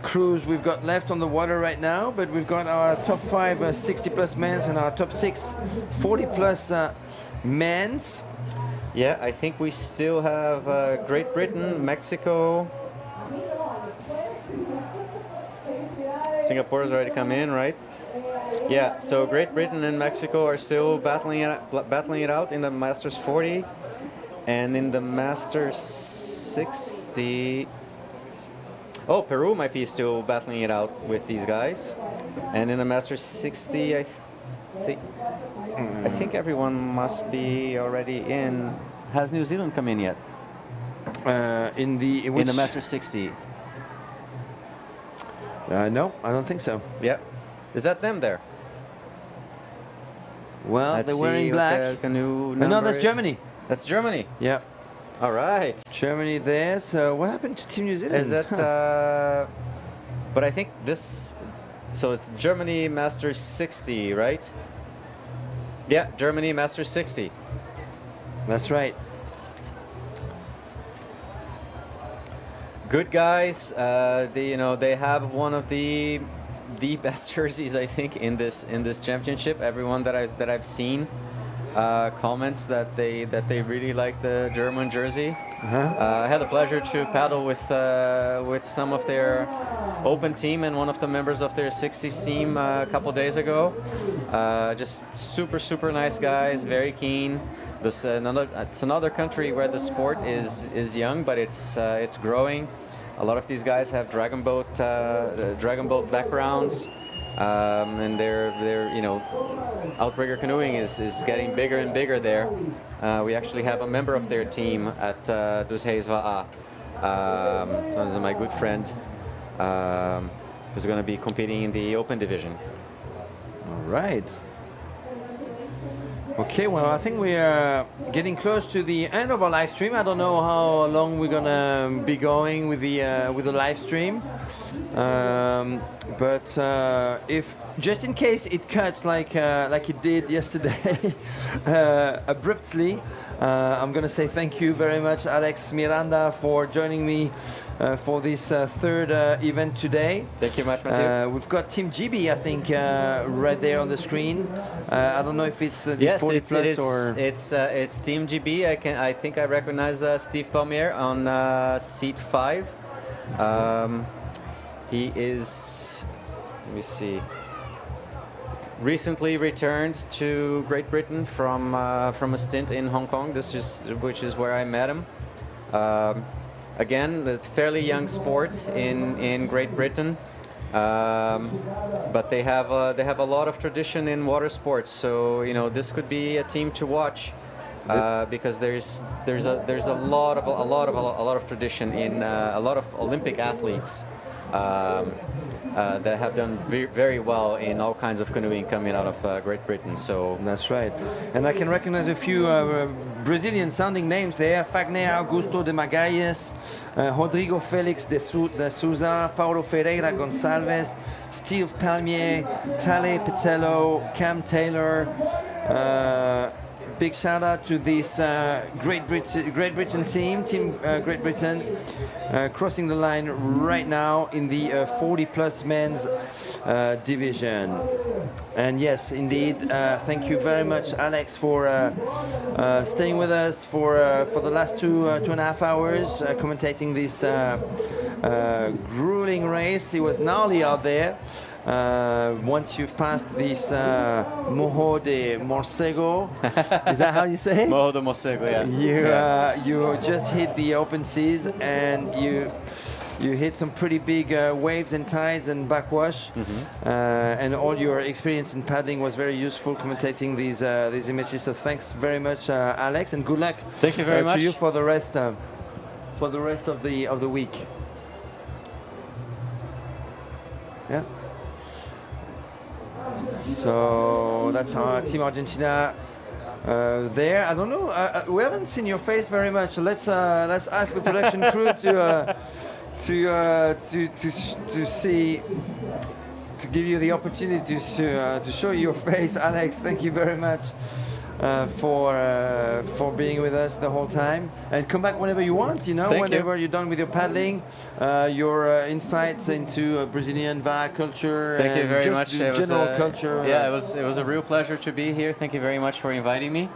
crews we've got left on the water right now, but we've got our top 5 60 plus men's and our top 6 40 plus men's. Yeah, I think we still have Great Britain, Mexico. Singapore has already come in, right? Yeah, so Great Britain and Mexico are still battling it out in the Masters 40, and in the Masters 60. Oh, Peru might be still battling it out with these guys. And in the Masters 60, I think everyone must be already in. Has New Zealand come in yet? In the Masters 60. No, I don't think so. Yeah. Is that them there? Well, they're wearing black. No, that's Germany. That's Germany? Yeah. All right. Germany there. So what happened to Team New Zealand? Is that... but I think this... So it's Germany Masters 60, right? Yeah, Germany Masters 60. That's right. Good guys. They have one of the best jerseys, I think, in this championship. Everyone that I've seen comments that they really like the German jersey. I had the pleasure to paddle with some of their open team and one of the members of their 60s team a couple days ago. Just super nice guys, very keen. It's another country where the sport is young, but it's growing. A lot of these guys have dragon boat backgrounds, and they're outrigger canoeing is getting bigger and bigger there. We actually have a member of their team at Dus Heeswa. So my good friend who's going to be competing in the open division. All right. Okay, well, I think we are getting close to the end of our live stream. I don't know how long we're gonna be going with the live stream, but if just in case it cuts like it did yesterday abruptly, I'm gonna say thank you very much, Alex Miranda, for joining me for this third event today. Thank you much, Mathieu. We've got Team GB, I think, right there on the screen. I don't know if it's the 40 plus it is. or It's Team GB. I think I recognize Steve Palmier on seat 5. He is. Let me see. Recently returned to Great Britain from a stint in Hong Kong. Which is where I met him. Again, a fairly young sport in Great Britain, but they have a lot of tradition in water sports. So this could be a team to watch because there's a lot of tradition in a lot of Olympic athletes that have done very well in all kinds of canoeing coming out of Great Britain. So that's right. And I can recognize a few Brazilian-sounding names there: Fagner Augusto de Magalhães, Rodrigo Felix de Souza, Paulo Ferreira Gonçalves, Steve Palmier, Tale Pizzello, Cam Taylor. Big shout out to this Great Britain team, Great Britain, crossing the line right now in the 40-plus men's division. And yes, indeed, thank you very much, Alex, for staying with us for the last 2.5 hours, commentating this grueling race. It was gnarly out there. Once you've passed this Morro de Morcego, is that how you say it? Morro de Morcego, yeah. You just hit the open seas and you hit some pretty big waves and tides and backwash, and all your experience in paddling was very useful commentating these images. So thanks very much, Alex, and good luck. Thank you very much to you for the rest of the week. Yeah. So that's our Team Argentina there. I don't know. We haven't seen your face very much. Let's ask the production crew to see, to give you the opportunity to show your face. Alex, thank you very much for being with us the whole time, and come back whenever you want. Whenever you're done with your paddling, your insights into Brazilian VA culture. Thank you very much. General culture. Yeah, it was a real pleasure to be here. Thank you very much for inviting me.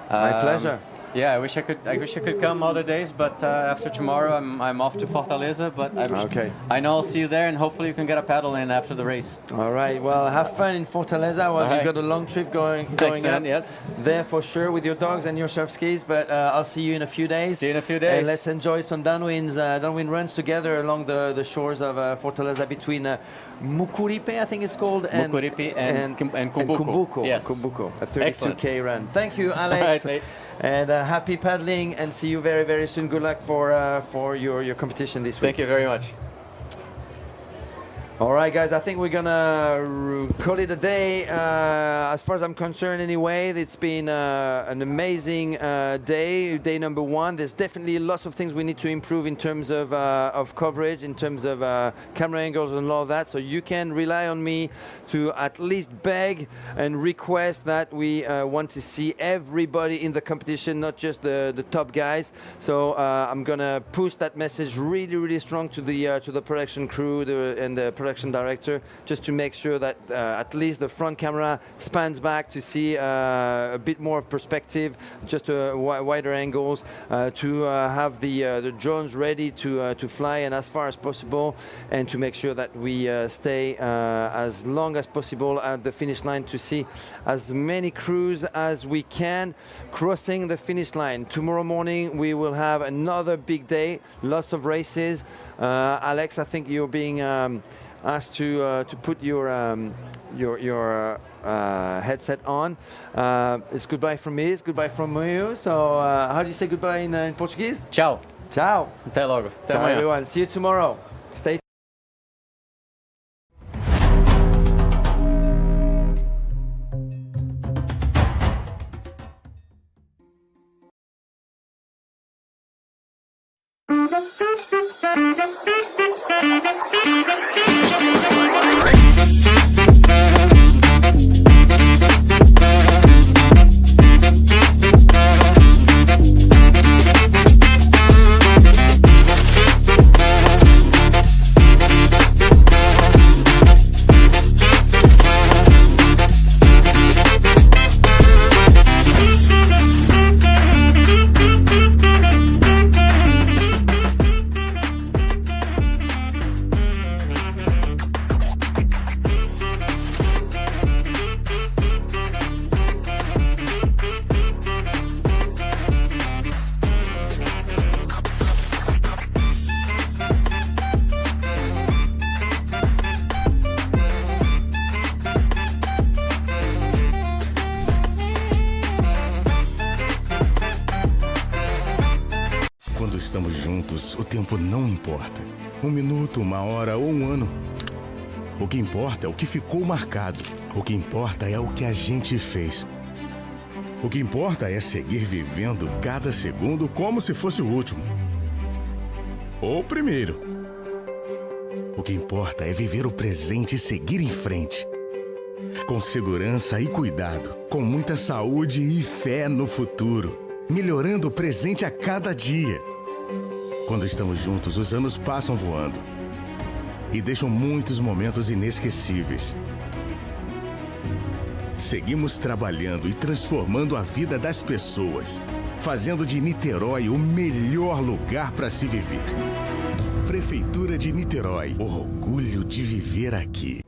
My pleasure. Yeah, I wish I could come all the days, but after tomorrow I'm off to Fortaleza. But I know I'll see you there, and hopefully you can get a paddle in after the race. All right. Well, have fun in Fortaleza. Well, you've got a long trip going man, up yes. there for sure with your dogs and your surf skis. But I'll see you in a few days. See you in a few days. And let's enjoy some downwind runs together along the shores of Fortaleza between Mucuripe, I think it's called, and Mucuripe and Cumbuco. Yes. Cumbuco, a 32K run. Thank you, Alex. All right, and happy paddling, and see you very, very soon. Good luck for your competition this week. Thank you very much. All right, guys, I think we're gonna call it a day. As far as I'm concerned, anyway, it's been an amazing day number one. There's definitely lots of things we need to improve in terms of coverage, in terms of camera angles and all of that. So you can rely on me to at least beg and request that we want to see everybody in the competition, not just the top guys. So I'm gonna push that message really, really strong to the production crew and the production director, just to make sure that at least the front camera spans back to see a bit more perspective, just wider angles, to have the drones ready to fly and as far as possible, and to make sure that we stay as long as possible at the finish line to see as many crews as we can crossing the finish line. Tomorrow morning we will have another big day, lots of races. Alex, I think you're being asked to put your headset on. It's goodbye from me, it's goodbye from you. So how do you say goodbye in Portuguese? Ciao. Ciao. Até logo. Até Ciao, amanhã. everyone. See you tomorrow. Stay Quando estamos juntos, o tempo não importa. 1 minuto, 1 hora ou 1 ano. O que importa é o que ficou marcado. O que importa é o que a gente fez. O que importa é seguir vivendo cada segundo como se fosse o último. Ou o primeiro. O que importa é viver o presente e seguir em frente. Com segurança e cuidado, com muita saúde e fé no futuro, melhorando o presente a cada dia. Quando estamos juntos, os anos passam voando e deixam muitos momentos inesquecíveis. Seguimos trabalhando e transformando a vida das pessoas, fazendo de Niterói o melhor lugar para se viver. Prefeitura de Niterói, orgulho de viver aqui.